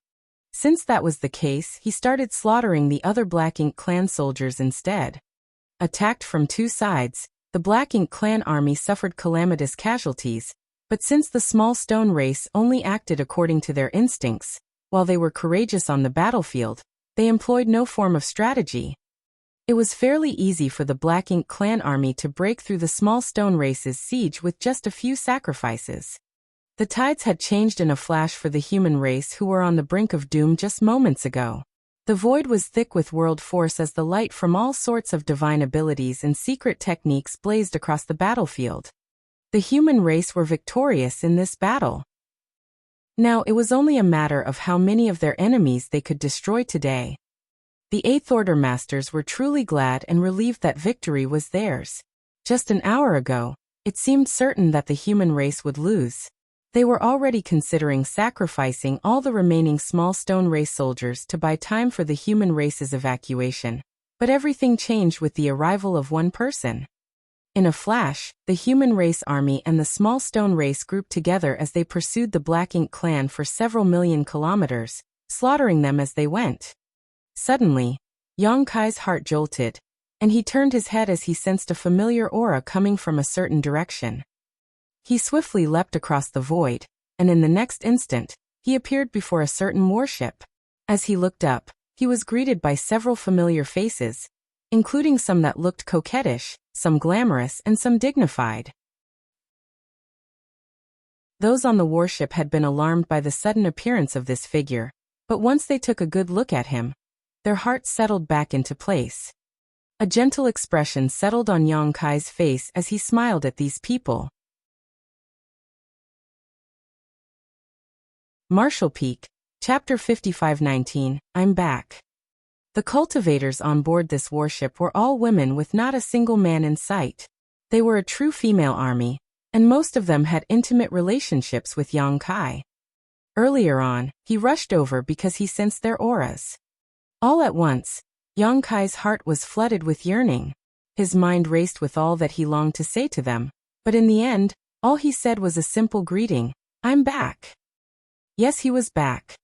Since that was the case, he started slaughtering the other Black Ink clan soldiers instead. Attacked from two sides, the Black Ink clan army suffered calamitous casualties, but since the small stone race only acted according to their instincts, while they were courageous on the battlefield, they employed no form of strategy. It was fairly easy for the Black Ink clan army to break through the small stone race's siege with just a few sacrifices. The tides had changed in a flash for the human race who were on the brink of doom just moments ago. The void was thick with world force as the light from all sorts of divine abilities and secret techniques blazed across the battlefield. The human race were victorious in this battle. Now it was only a matter of how many of their enemies they could destroy today. The Eighth Order Masters were truly glad and relieved that victory was theirs. Just an hour ago, it seemed certain that the human race would lose. They were already considering sacrificing all the remaining small stone race soldiers to buy time for the human race's evacuation. But everything changed with the arrival of one person. In a flash, the human race army and the small stone race grouped together as they pursued the Black Ink clan for several million kilometers, slaughtering them as they went. Suddenly, Yang Kai's heart jolted, and he turned his head as he sensed a familiar aura coming from a certain direction. He swiftly leapt across the void, and in the next instant, he appeared before a certain warship. As he looked up, he was greeted by several familiar faces, including some that looked coquettish, some glamorous, and some dignified. Those on the warship had been alarmed by the sudden appearance of this figure, but once they took a good look at him, their hearts settled back into place. A gentle expression settled on Yang Kai's face as he smiled at these people. Marshall Peak, Chapter 55-19, I'm back. The cultivators on board this warship were all women with not a single man in sight. They were a true female army, and most of them had intimate relationships with Yang Kai. Earlier on, he rushed over because he sensed their auras. All at once, Yang Kai's heart was flooded with yearning. His mind raced with all that he longed to say to them, but in the end, all he said was a simple greeting, I'm back. Yes, he was back.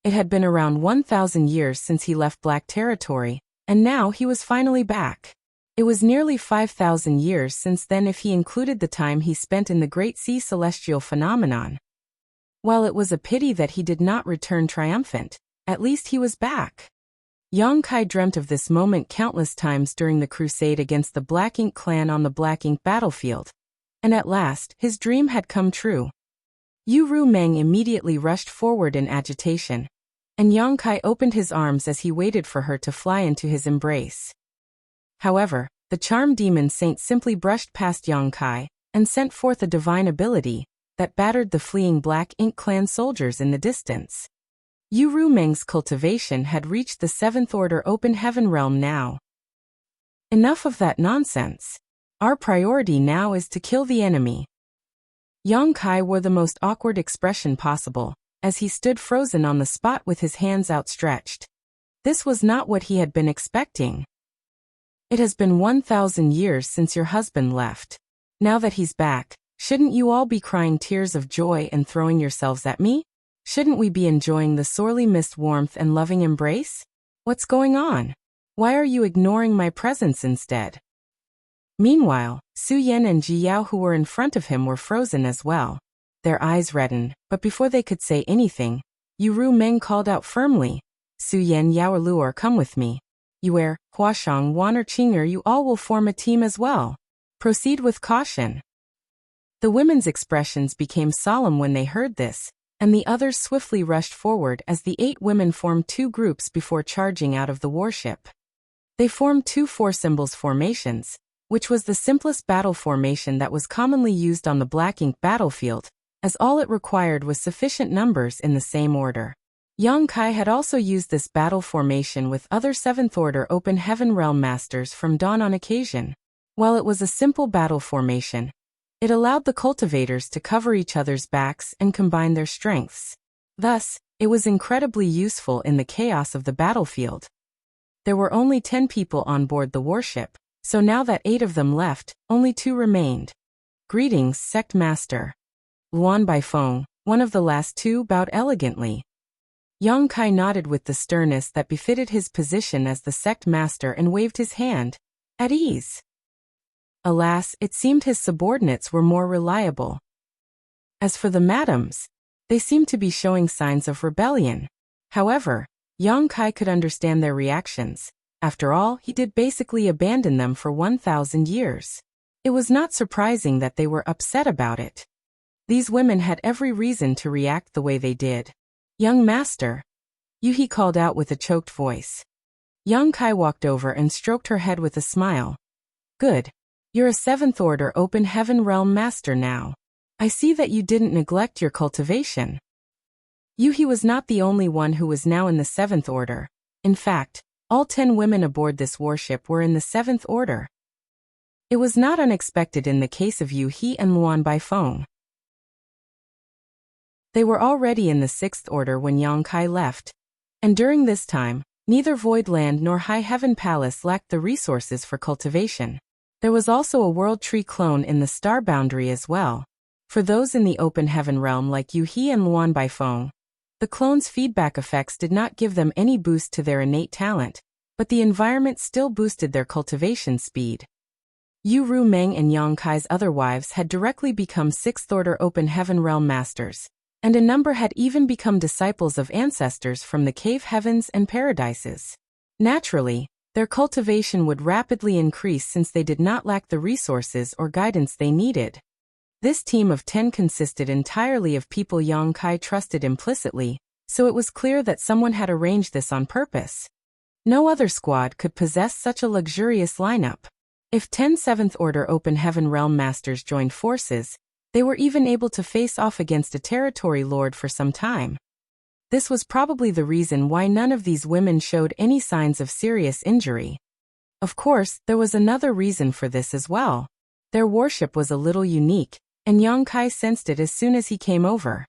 It had been around 1,000 years since he left Black Territory, and now he was finally back. It was nearly 5,000 years since then if he included the time he spent in the Great Sea Celestial Phenomenon. While it was a pity that he did not return triumphant, at least he was back. Yang Kai dreamt of this moment countless times during the crusade against the Black Ink clan on the Black Ink battlefield, and at last, his dream had come true. Yu Ru Meng immediately rushed forward in agitation, and Yang Kai opened his arms as he waited for her to fly into his embrace. However, the charm demon saint simply brushed past Yang Kai and sent forth a divine ability that battered the fleeing Black Ink clan soldiers in the distance. Yu Ru Meng's cultivation had reached the Seventh Order Open Heaven realm now. Enough of that nonsense. Our priority now is to kill the enemy. Yang Kai wore the most awkward expression possible, as he stood frozen on the spot with his hands outstretched. This was not what he had been expecting. It has been 1,000 years since your husband left. Now that he's back, shouldn't you all be crying tears of joy and throwing yourselves at me? Shouldn't we be enjoying the sorely missed warmth and loving embrace? What's going on? Why are you ignoring my presence instead? Meanwhile, Su Yan and Ji Yao who were in front of him were frozen as well. Their eyes reddened, but before they could say anything, Yu Ru Meng called out firmly, Su Yan Yao Luor, come with me. Yuer, Huashang Wan or Qinger, you all will form a team as well. Proceed with caution. The women's expressions became solemn when they heard this, and the others swiftly rushed forward as the 8 women formed 2 groups before charging out of the warship. They formed 2 four-symbols formations, which was the simplest battle formation that was commonly used on the Black Ink battlefield, as all it required was sufficient numbers in the same order. Yang Kai had also used this battle formation with other 7th Order Open Heaven Realm Masters from dawn on occasion. While it was a simple battle formation, it allowed the cultivators to cover each other's backs and combine their strengths. Thus, it was incredibly useful in the chaos of the battlefield. There were only 10 people on board the warship, so now that 8 of them left, only 2 remained. Greetings, Sect Master. Luan Baifeng, one of the last two, bowed elegantly. Yang Kai nodded with the sternness that befitted his position as the sect master and waved his hand, at ease. Alas, it seemed his subordinates were more reliable. As for the madams, they seemed to be showing signs of rebellion. However, Yang Kai could understand their reactions. After all, he did basically abandon them for 1,000 years. It was not surprising that they were upset about it. These women had every reason to react the way they did. "Young master," Yuhi called out with a choked voice. Yang Kai walked over and stroked her head with a smile. "Good. You're a 7th Order Open Heaven Realm Master now. I see that you didn't neglect your cultivation." Yuhi was not the only one who was now in the 7th Order. In fact, all 10 women aboard this warship were in the 7th Order. It was not unexpected in the case of Yuhi and Luan Baifeng. They were already in the 6th Order when Yang Kai left, and during this time, neither Void Land nor High Heaven Palace lacked the resources for cultivation. There was also a World Tree clone in the Star Boundary as well. For those in the Open Heaven realm like Yuhi and Luan Baifeng, the clones' feedback effects did not give them any boost to their innate talent, but the environment still boosted their cultivation speed. Yu Ru Meng and Yang Kai's other wives had directly become 6th Order Open Heaven Realm Masters, and a number had even become disciples of ancestors from the cave heavens and paradises. Naturally, their cultivation would rapidly increase since they did not lack the resources or guidance they needed. This team of 10 consisted entirely of people Yang Kai trusted implicitly, so it was clear that someone had arranged this on purpose. No other squad could possess such a luxurious lineup. If 10 7th Order Open Heaven Realm Masters joined forces, they were even able to face off against a territory lord for some time. This was probably the reason why none of these women showed any signs of serious injury. Of course, there was another reason for this as well. Their warship was a little unique, and Yang Kai sensed it as soon as he came over.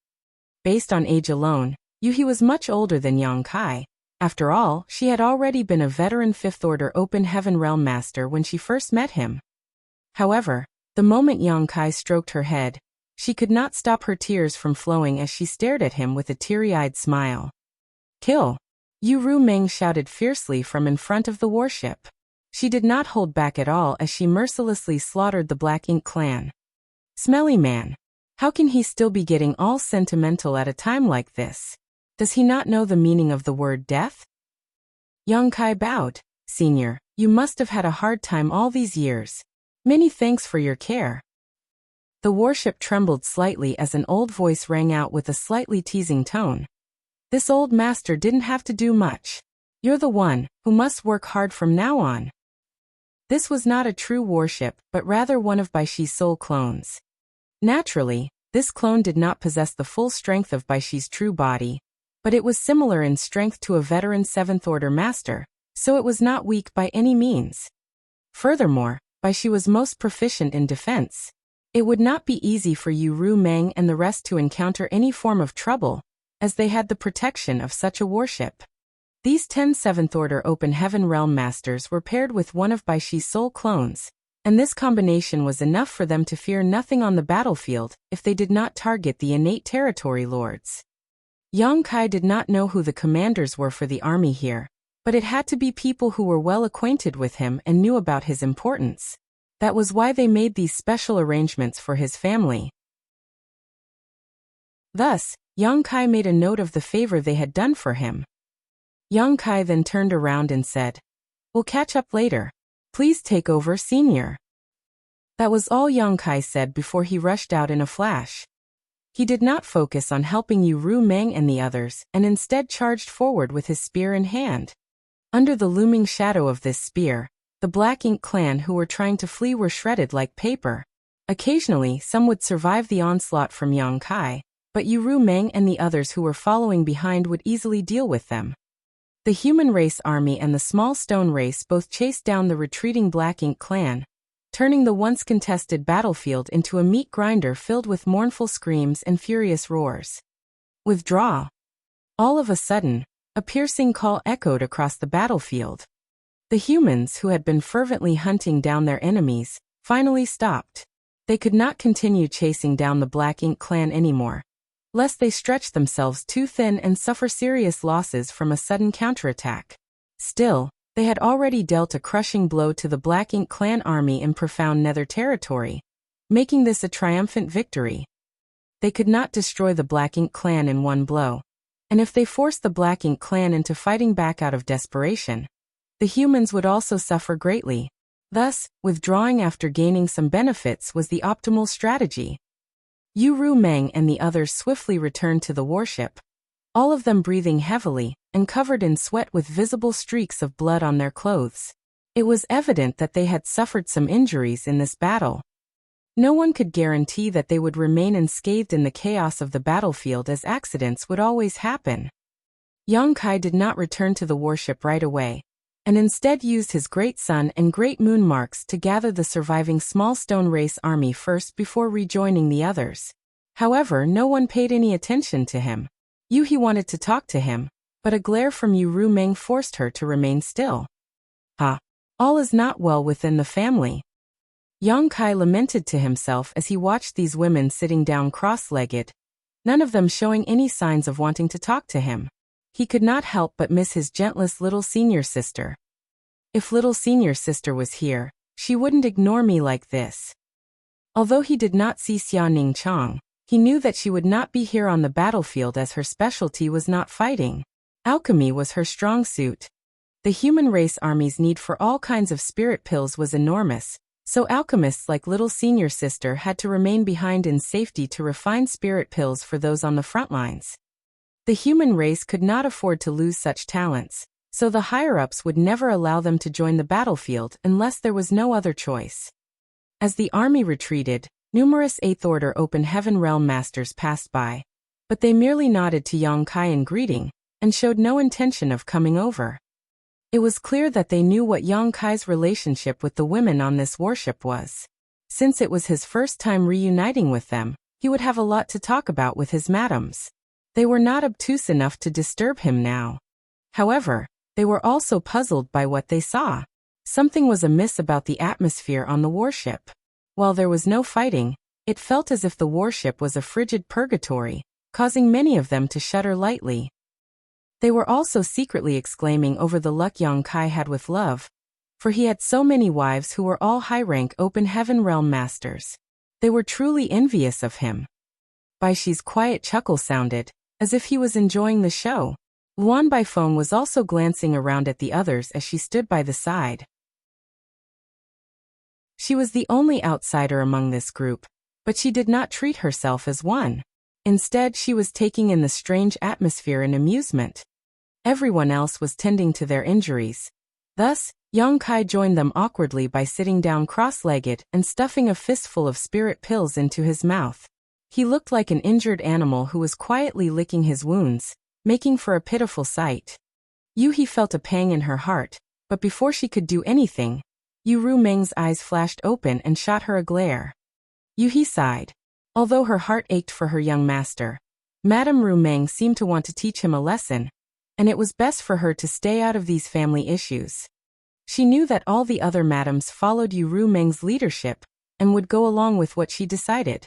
Based on age alone, Yuhi was much older than Yang Kai. After all, she had already been a veteran 5th Order Open Heaven Realm Master when she first met him. However, the moment Yang Kai stroked her head, she could not stop her tears from flowing as she stared at him with a teary-eyed smile. "Kill!" Yu Ru Meng shouted fiercely from in front of the warship. She did not hold back at all as she mercilessly slaughtered the Black Ink clan. Smelly man. How can he still be getting all sentimental at a time like this? Does he not know the meaning of the word death? Yang Kai bowed. "Senior, you must have had a hard time all these years. Many thanks for your care." The warship trembled slightly as an old voice rang out with a slightly teasing tone. "This old master didn't have to do much. You're the one who must work hard from now on." This was not a true warship, but rather one of Baishi's soul clones. Naturally, this clone did not possess the full strength of Baishi's true body, but it was similar in strength to a veteran 7th Order Master, so it was not weak by any means. Furthermore, Baishi was most proficient in defense. It would not be easy for Yu Ru Meng and the rest to encounter any form of trouble, as they had the protection of such a warship. These 10 7th Order Open Heaven Realm Masters were paired with one of Baishi's soul clones, and this combination was enough for them to fear nothing on the battlefield if they did not target the innate territory lords. Yang Kai did not know who the commanders were for the army here, but it had to be people who were well acquainted with him and knew about his importance. That was why they made these special arrangements for his family. Thus, Yang Kai made a note of the favor they had done for him. Yang Kai then turned around and said, "We'll catch up later. Please take over, senior." That was all Yang Kai said before he rushed out in a flash. He did not focus on helping Yu Ru Meng and the others, and instead charged forward with his spear in hand. Under the looming shadow of this spear, the Black Ink clan who were trying to flee were shredded like paper. Occasionally, some would survive the onslaught from Yang Kai, but Yu Ru Meng and the others who were following behind would easily deal with them. The human race army and the small stone race both chased down the retreating Black Ink clan, turning the once contested battlefield into a meat grinder filled with mournful screams and furious roars. "Withdraw!" All of a sudden, a piercing call echoed across the battlefield. The humans who had been fervently hunting down their enemies finally stopped. They could not continue chasing down the Black Ink clan anymore, lest they stretch themselves too thin and suffer serious losses from a sudden counterattack. Still, they had already dealt a crushing blow to the Black Ink clan army in profound Nether territory, making this a triumphant victory. They could not destroy the Black Ink clan in one blow, and if they forced the Black Ink clan into fighting back out of desperation, the humans would also suffer greatly. Thus, withdrawing after gaining some benefits was the optimal strategy. Yu Rumeng and the others swiftly returned to the warship, all of them breathing heavily and covered in sweat with visible streaks of blood on their clothes. It was evident that they had suffered some injuries in this battle. No one could guarantee that they would remain unscathed in the chaos of the battlefield, as accidents would always happen. Yang Kai did not return to the warship right away, and instead used his Great Sun and Great Moon marks to gather the surviving small stone race army first before rejoining the others. However, no one paid any attention to him. He wanted to talk to him, but a glare from Yu Rumeng forced her to remain still. All is not well within the family. Yang Kai lamented to himself as he watched these women sitting down cross-legged, none of them showing any signs of wanting to talk to him. He could not help but miss his gentlest little senior sister. If little senior sister was here, she wouldn't ignore me like this. Although he did not see Xia Ning Chang, he knew that she would not be here on the battlefield, as her specialty was not fighting. Alchemy was her strong suit. The human race army's need for all kinds of spirit pills was enormous, so alchemists like little senior sister had to remain behind in safety to refine spirit pills for those on the front lines. The human race could not afford to lose such talents, so the higher-ups would never allow them to join the battlefield unless there was no other choice. As the army retreated, numerous 8th Order Open Heaven Realm Masters passed by, but they merely nodded to Yang Kai in greeting, and showed no intention of coming over. It was clear that they knew what Yang Kai's relationship with the women on this warship was. Since it was his first time reuniting with them, he would have a lot to talk about with his madams. They were not obtuse enough to disturb him now. However, they were also puzzled by what they saw. Something was amiss about the atmosphere on the warship. While there was no fighting, it felt as if the warship was a frigid purgatory, causing many of them to shudder lightly. They were also secretly exclaiming over the luck Yang Kai had with love, for he had so many wives who were all high-rank Open Heaven Realm Masters. They were truly envious of him. Bai Shi's quiet chuckle sounded, as if he was enjoying the show. Luan Baifeng was also glancing around at the others as she stood by the side. She was the only outsider among this group, but she did not treat herself as one. Instead, she was taking in the strange atmosphere in amusement. Everyone else was tending to their injuries. Thus, Yang Kai joined them awkwardly by sitting down cross-legged and stuffing a fistful of spirit pills into his mouth. He looked like an injured animal who was quietly licking his wounds, making for a pitiful sight. He felt a pang in her heart, but before she could do anything, Yu Rumeng's eyes flashed open and shot her a glare. He sighed. Although her heart ached for her young master, Madame Rumeng seemed to want to teach him a lesson, and it was best for her to stay out of these family issues. She knew that all the other madams followed Yu Rumeng's leadership and would go along with what she decided.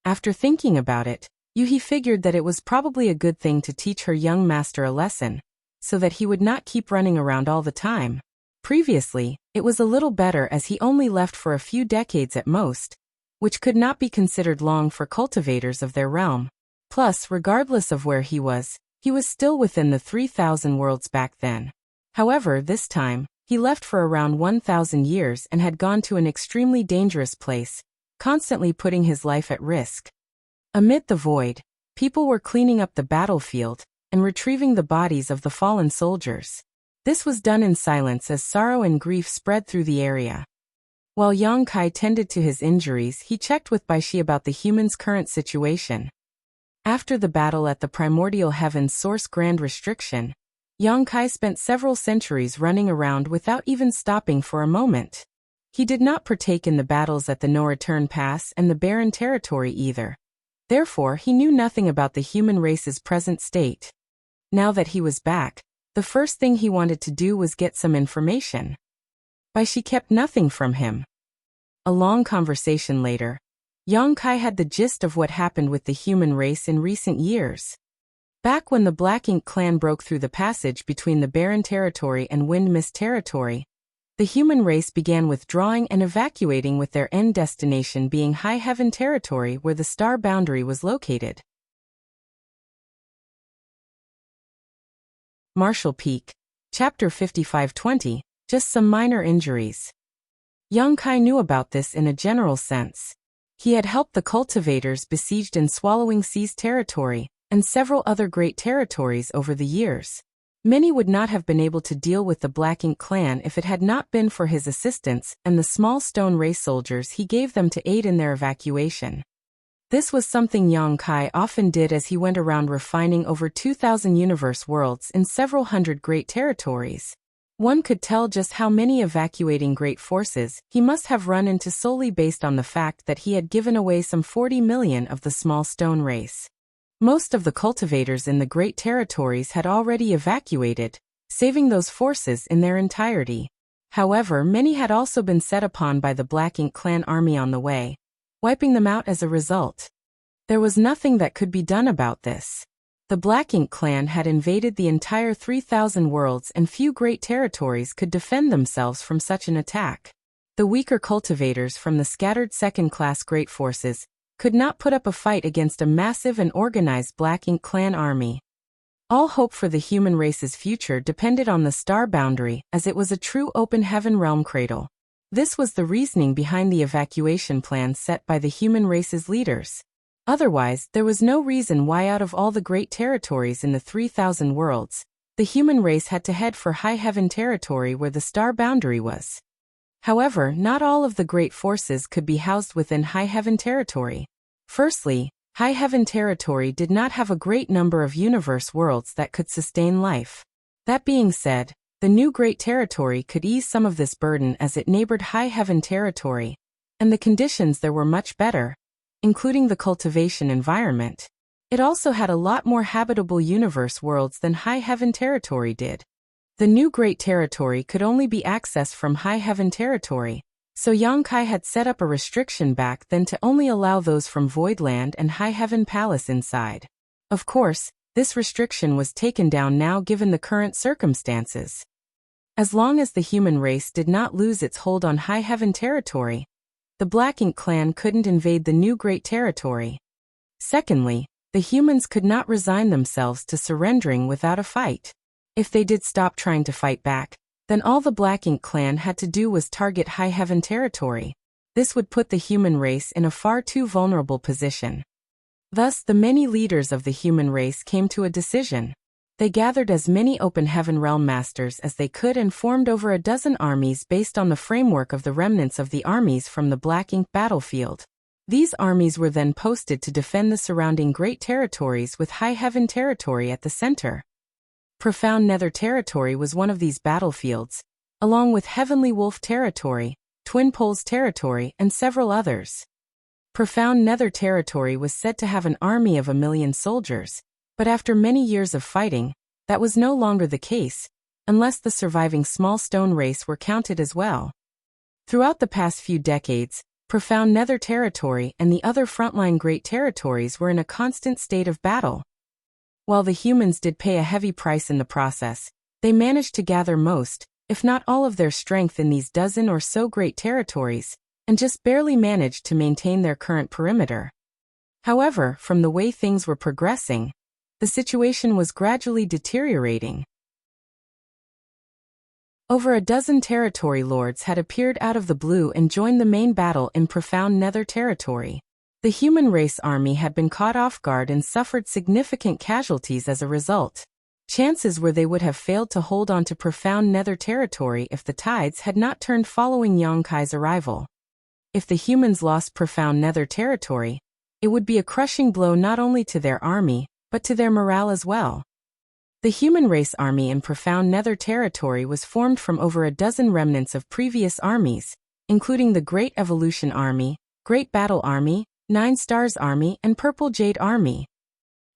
After thinking about it, He figured that it was probably a good thing to teach her young master a lesson, so that he would not keep running around all the time. Previously, it was a little better as he only left for a few decades at most, which could not be considered long for cultivators of their realm. Plus, regardless of where he was still within the 3,000 worlds back then. However, this time, he left for around 1,000 years and had gone to an extremely dangerous place, constantly putting his life at risk. Amid the void, people were cleaning up the battlefield and retrieving the bodies of the fallen soldiers. This was done in silence as sorrow and grief spread through the area. While Yang Kai tended to his injuries, he checked with Bai Shi about the humans' current situation. After the battle at the Primordial Heaven's Source Grand Restriction, Yang Kai spent several centuries running around without even stopping for a moment. He did not partake in the battles at the No Return Pass and the Barren Territory either. Therefore, he knew nothing about the human race's present state. Now that he was back, the first thing he wanted to do was get some information. Bai Shi kept nothing from him. A long conversation later, Yang Kai had the gist of what happened with the human race in recent years. Back when the Black Ink clan broke through the passage between the Barren Territory and Wind Mist Territory, the human race began withdrawing and evacuating, with their end destination being High Heaven Territory, where the star boundary was located. Marshall Peak. Chapter 5520, Just Some Minor Injuries. Yang Kai knew about this in a general sense. He had helped the cultivators besieged in Swallowing Sea's territory, and several other great territories over the years. Many would not have been able to deal with the Black Ink clan if it had not been for his assistance and the small stone race soldiers he gave them to aid in their evacuation. This was something Yang Kai often did as he went around refining over 2,000 universe worlds in several hundred great territories. One could tell just how many evacuating great forces he must have run into solely based on the fact that he had given away some 40 million of the small stone race. Most of the cultivators in the great territories had already evacuated, saving those forces in their entirety. However, many had also been set upon by the Black Ink clan army on the way, wiping them out as a result. There was nothing that could be done about this. The Black Ink clan had invaded the entire 3,000 worlds, and few great territories could defend themselves from such an attack. The weaker cultivators from the scattered second-class great forces could not put up a fight against a massive and organized Black Ink clan army. All hope for the human race's future depended on the star boundary, as it was a true open heaven realm cradle. This was the reasoning behind the evacuation plan set by the human race's leaders. Otherwise, there was no reason why out of all the great territories in the 3,000 worlds, the human race had to head for High Heaven Territory where the star boundary was. However, not all of the great forces could be housed within High Heaven Territory. Firstly, High Heaven Territory did not have a great number of universe worlds that could sustain life. That being said, the new Great Territory could ease some of this burden as it neighbored High Heaven Territory, and the conditions there were much better, including the cultivation environment. It also had a lot more habitable universe worlds than High Heaven Territory did. The new Great Territory could only be accessed from High Heaven Territory, so Yang Kai had set up a restriction back then to only allow those from Voidland and High Heaven Palace inside. Of course, this restriction was taken down now given the current circumstances. As long as the human race did not lose its hold on High Heaven Territory, the Black Ink clan couldn't invade the new Great Territory. Secondly, the humans could not resign themselves to surrendering without a fight. If they did stop trying to fight back, then all the Black Ink clan had to do was target High Heaven Territory. This would put the human race in a far too vulnerable position. Thus, the many leaders of the human race came to a decision. They gathered as many Open Heaven Realm Masters as they could and formed over a dozen armies based on the framework of the remnants of the armies from the Black Ink battlefield. These armies were then posted to defend the surrounding great territories with High Heaven Territory at the center. Profound Nether Territory was one of these battlefields, along with Heavenly Wolf Territory, Twin Poles Territory, and several others. Profound Nether Territory was said to have an army of 1 million soldiers, but after many years of fighting, that was no longer the case, unless the surviving small stone race were counted as well. Throughout the past few decades, Profound Nether Territory and the other frontline great territories were in a constant state of battle. While the humans did pay a heavy price in the process, they managed to gather most, if not all of their strength in these dozen or so great territories, and just barely managed to maintain their current perimeter. However, from the way things were progressing, the situation was gradually deteriorating. Over a dozen territory lords had appeared out of the blue and joined the main battle in Profound Nether Territory. The human race army had been caught off guard and suffered significant casualties as a result. Chances were they would have failed to hold on to Profound Nether Territory if the tides had not turned following Yang Kai's arrival. If the humans lost Profound Nether Territory, it would be a crushing blow not only to their army, but to their morale as well. The human race army in Profound Nether Territory was formed from over a dozen remnants of previous armies, including the Great Evolution Army, Great Battle Army, 9 Stars Army, and Purple Jade Army.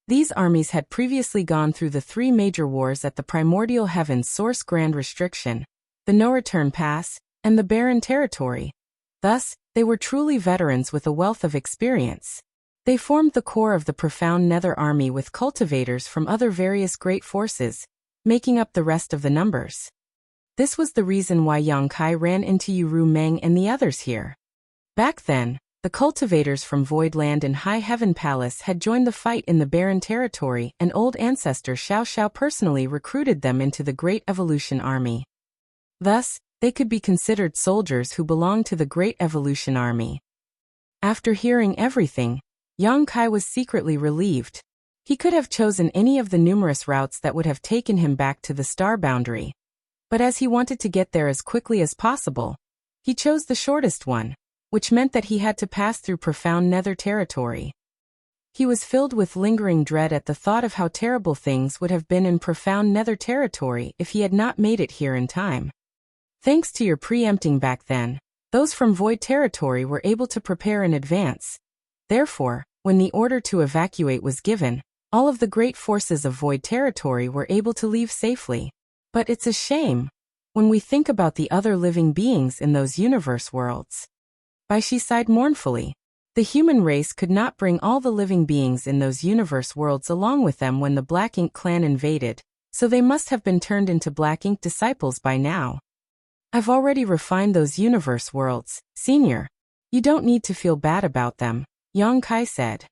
These armies had previously gone through the 3 major wars at the Primordial Heavens Source Grand Restriction, the No Return Pass, and the Barren Territory. Thus, They were truly veterans with a wealth of experience. They formed the core of the profound Nether Army with cultivators from other various great forces, making up the rest of the numbers. This was the reason why Yang Kai ran into Yu Meng and the others here. Back then, the cultivators from Voidland and High Heaven Palace had joined the fight in the barren territory, and old ancestor Xiao Xiao personally recruited them into the Great Evolution Army. Thus, they could be considered soldiers who belonged to the Great Evolution Army. After hearing everything, Yang Kai was secretly relieved. He could have chosen any of the numerous routes that would have taken him back to the star boundary. But as he wanted to get there as quickly as possible, he chose the shortest one, which meant that he had to pass through profound Nether territory. He was filled with lingering dread at the thought of how terrible things would have been in profound Nether territory if he had not made it here in time. Thanks to your preempting back then, those from Void territory were able to prepare in advance. Therefore, when the order to evacuate was given, all of the great forces of Void territory were able to leave safely. But it's a shame when we think about the other living beings in those universe worlds. She sighed mournfully. The human race could not bring all the living beings in those universe worlds along with them when the Black Ink clan invaded, so they must have been turned into Black Ink disciples by now. I've already refined those universe worlds, Senior. You don't need to feel bad about them, Yang Kai said.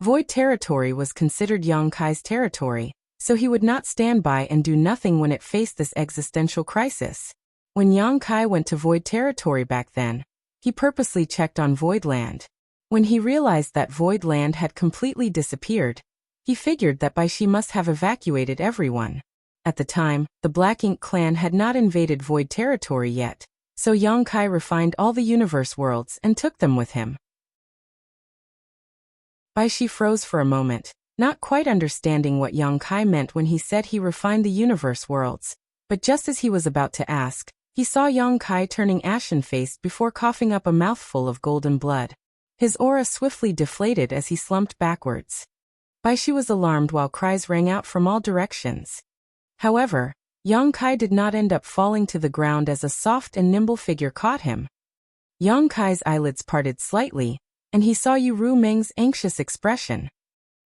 Void territory was considered Yang Kai's territory, so he would not stand by and do nothing when it faced this existential crisis. When Yang Kai went to Void territory back then, he purposely checked on Voidland. When he realized that Voidland had completely disappeared, he figured that she must have evacuated everyone. At the time, the Black Ink clan had not invaded Void territory yet, so Yang Kai refined all the universe worlds and took them with him. She froze for a moment, not quite understanding what Yang Kai meant when he said he refined the universe worlds, but just as he was about to ask, he saw Yang Kai turning ashen-faced before coughing up a mouthful of golden blood. His aura swiftly deflated as he slumped backwards. She was alarmed while cries rang out from all directions. However, Yang Kai did not end up falling to the ground as a soft and nimble figure caught him. Yang Kai's eyelids parted slightly, and he saw Yu Meng's anxious expression.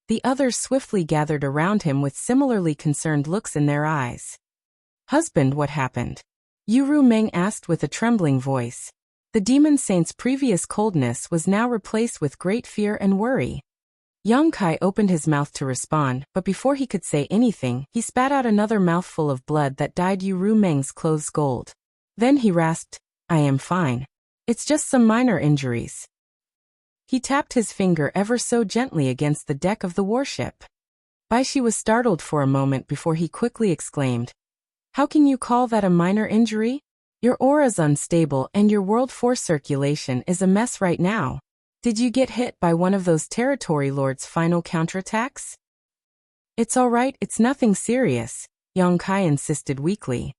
The others swiftly gathered around him with similarly concerned looks in their eyes. "Husband, what happened?" Yu Meng asked with a trembling voice. The demon saint's previous coldness was now replaced with great fear and worry. Yang Kai opened his mouth to respond, but before he could say anything, he spat out another mouthful of blood that dyed Yu Meng's clothes gold. Then he rasped, "I am fine. It's just some minor injuries." He tapped his finger ever so gently against the deck of the warship. She was startled for a moment before he quickly exclaimed, "How can you call that a minor injury? Your aura's unstable and your world force circulation is a mess right now. Did you get hit by one of those territory lords' final counterattacks?" "It's all right, it's nothing serious," Yang Kai insisted weakly.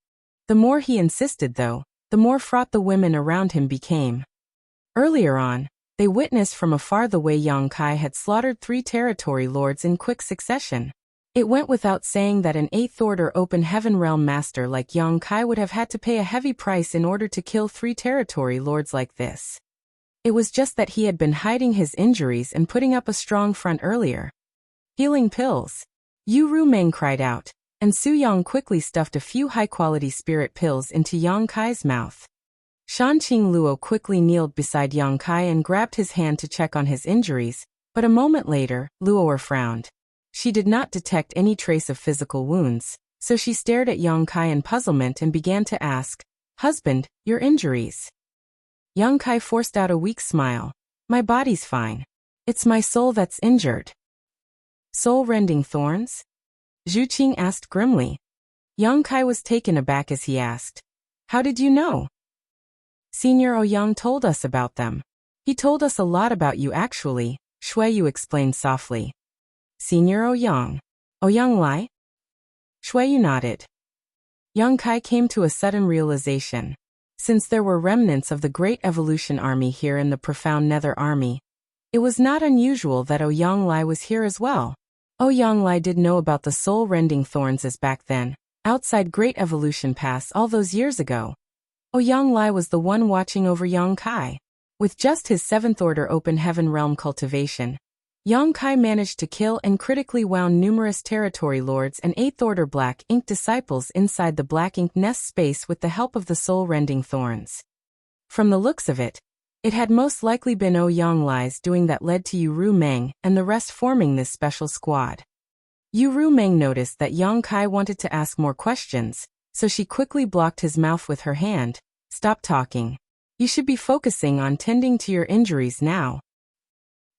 The more he insisted though, the more fraught the women around him became. Earlier on, they witnessed from afar the way Yang Kai had slaughtered 3 territory lords in quick succession. It went without saying that an 8th Order Open Heaven Realm Master like Yang Kai would have had to pay a heavy price in order to kill 3 territory lords like this. It was just that he had been hiding his injuries and putting up a strong front earlier. "Healing pills!" Yu Meng cried out, and Su Yang quickly stuffed a few high-quality spirit pills into Yang Kai's mouth. Shanqing Luo quickly kneeled beside Yang Kai and grabbed his hand to check on his injuries, but a moment later, Luo frowned. She did not detect any trace of physical wounds, so she stared at Yang Kai in puzzlement and began to ask, "Husband, your injuries?" Yang Kai forced out a weak smile. "My body's fine. It's my soul that's injured." "Soul-rending thorns?" Zhu Qing asked grimly. Yang Kai was taken aback as he asked, "How did you know?" "Senior Ouyang told us about them. He told us a lot about you actually," Shui Yu explained softly. "Senior Ouyang? Ouyang Lai?" Shui Yu nodded. Yang Kai came to a sudden realization. Since there were remnants of the Great Evolution Army here in the profound Nether Army, it was not unusual that Ouyang Lai was here as well. Ouyang Lai did know about the soul-rending thorns as back then, outside Great Evolution Pass all those years ago. Ouyang Lai was the one watching over Yang Kai. With just his 7th Order Open Heaven Realm cultivation, Yang Kai managed to kill and critically wound numerous Territory Lords and 8th Order Black Ink disciples inside the Black Ink nest space with the help of the soul-rending thorns. From the looks of it, it had most likely been Yang Lai's doing that led to Yu Meng and the rest forming this special squad. Yu Meng noticed that Yang Kai wanted to ask more questions, so she quickly blocked his mouth with her hand. "Stop talking. You should be focusing on tending to your injuries now."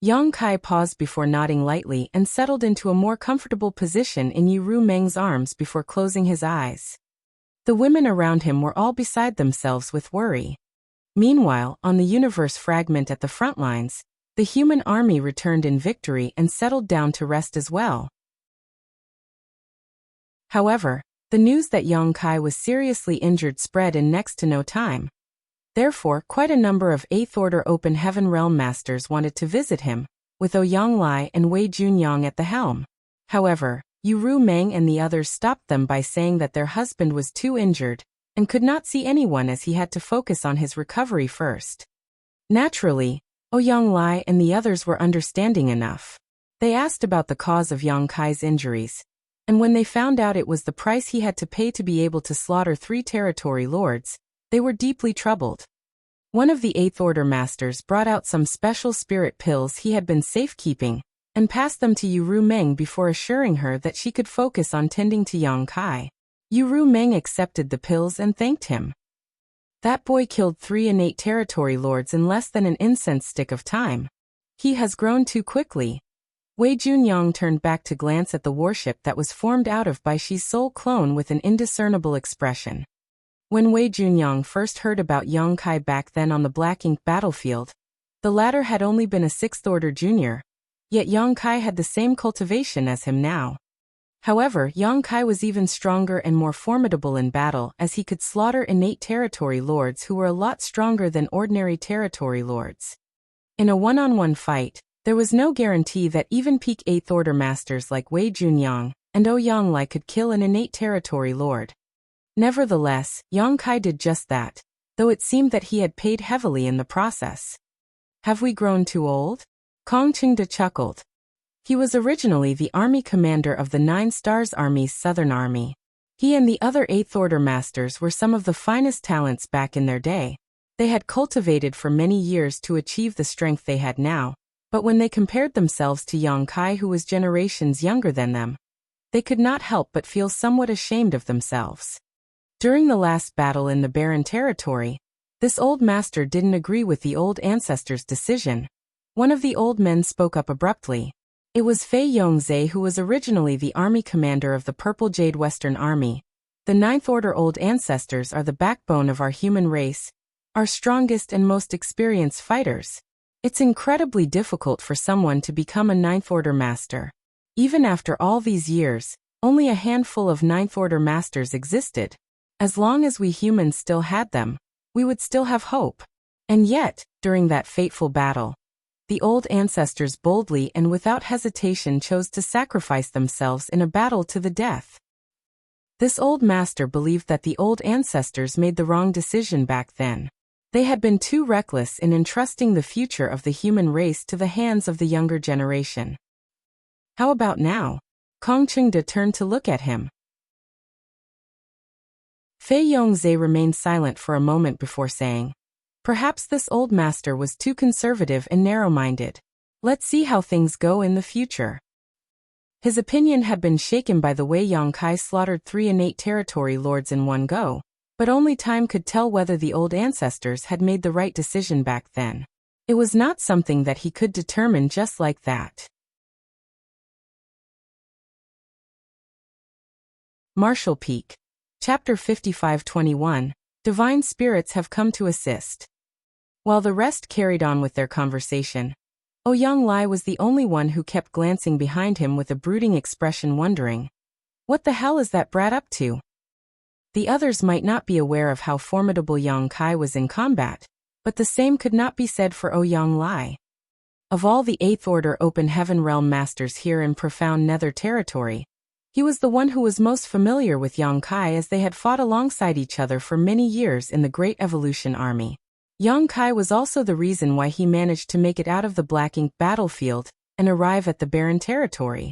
Yang Kai paused before nodding lightly and settled into a more comfortable position in Yu Meng's arms before closing his eyes. The women around him were all beside themselves with worry. Meanwhile, on the universe fragment at the front lines, the human army returned in victory and settled down to rest as well. However, the news that Yang Kai was seriously injured spread in next to no time. Therefore, quite a number of 8th Order Open Heaven Realm Masters wanted to visit him, with Yang Lai and Wei Junyang at the helm. However, Yu Meng and the others stopped them by saying that their husband was too injured and could not see anyone as he had to focus on his recovery first. Naturally, Yang Lai and the others were understanding enough. They asked about the cause of Yang Kai's injuries, and when they found out it was the price he had to pay to be able to slaughter 3 Territory Lords, they were deeply troubled. One of the 8th Order Masters brought out some special spirit pills he had been safekeeping, and passed them to Yu Meng before assuring her that she could focus on tending to Yang Kai. Yu Meng accepted the pills and thanked him. That boy killed 3 innate Territory Lords in less than an incense stick of time. He has grown too quickly. Wei Junyang turned back to glance at the warship that was formed out of Bai Shi's soul clone with an indiscernible expression. When Wei Junyang first heard about Yang Kai back then on the Black Ink battlefield, the latter had only been a 6th Order junior, yet Yang Kai had the same cultivation as him now. However, Yang Kai was even stronger and more formidable in battle as he could slaughter innate Territory Lords who were a lot stronger than ordinary Territory Lords. In a one-on-one fight, there was no guarantee that even peak 8th Order Masters like Wei Junyang and Yang Lai could kill an innate Territory Lord. Nevertheless, Yang Kai did just that, though it seemed that he had paid heavily in the process. "Have we grown too old?" Kong Chengde chuckled. He was originally the army commander of the 9 Stars Army's Southern Army. He and the other 8th Order Masters were some of the finest talents back in their day. They had cultivated for many years to achieve the strength they had now, but when they compared themselves to Yang Kai, who was generations younger than them, they could not help but feel somewhat ashamed of themselves. During the last battle in the Barren Territory, this old master didn't agree with the old ancestor's decision. One of the old men spoke up abruptly. It was Fei Yongzhe, who was originally the army commander of the Purple Jade Western Army. "The 9th Order old ancestors are the backbone of our human race, our strongest and most experienced fighters. It's incredibly difficult for someone to become a 9th Order master. Even after all these years, only a handful of 9th Order masters existed. As long as we humans still had them, we would still have hope. And yet, during that fateful battle, the old ancestors boldly and without hesitation chose to sacrifice themselves in a battle to the death. This old master believed that the old ancestors made the wrong decision back then. They had been too reckless in entrusting the future of the human race to the hands of the younger generation. How about now?" Kong Chengde turned to look at him. Fei Yongzhe remained silent for a moment before saying, "Perhaps this old master was too conservative and narrow-minded. Let's see how things go in the future." His opinion had been shaken by the way Yang Kai slaughtered 3 innate Territory Lords in one go, but only time could tell whether the old ancestors had made the right decision back then. It was not something that he could determine just like that. Marshall Peak. Chapter 55-21, Divine Spirits have come to assist. While the rest carried on with their conversation, Yang Lai was the only one who kept glancing behind him with a brooding expression, wondering, "What the hell is that brat up to?" The others might not be aware of how formidable Yang Kai was in combat, but the same could not be said for Yang Lai. Of all the 8th Order Open Heaven Realm Masters here in Profound Nether Territory, he was the one who was most familiar with Yang Kai, as they had fought alongside each other for many years in the Great Evolution Army. Yang Kai was also the reason why he managed to make it out of the Black Ink battlefield and arrive at the barren territory.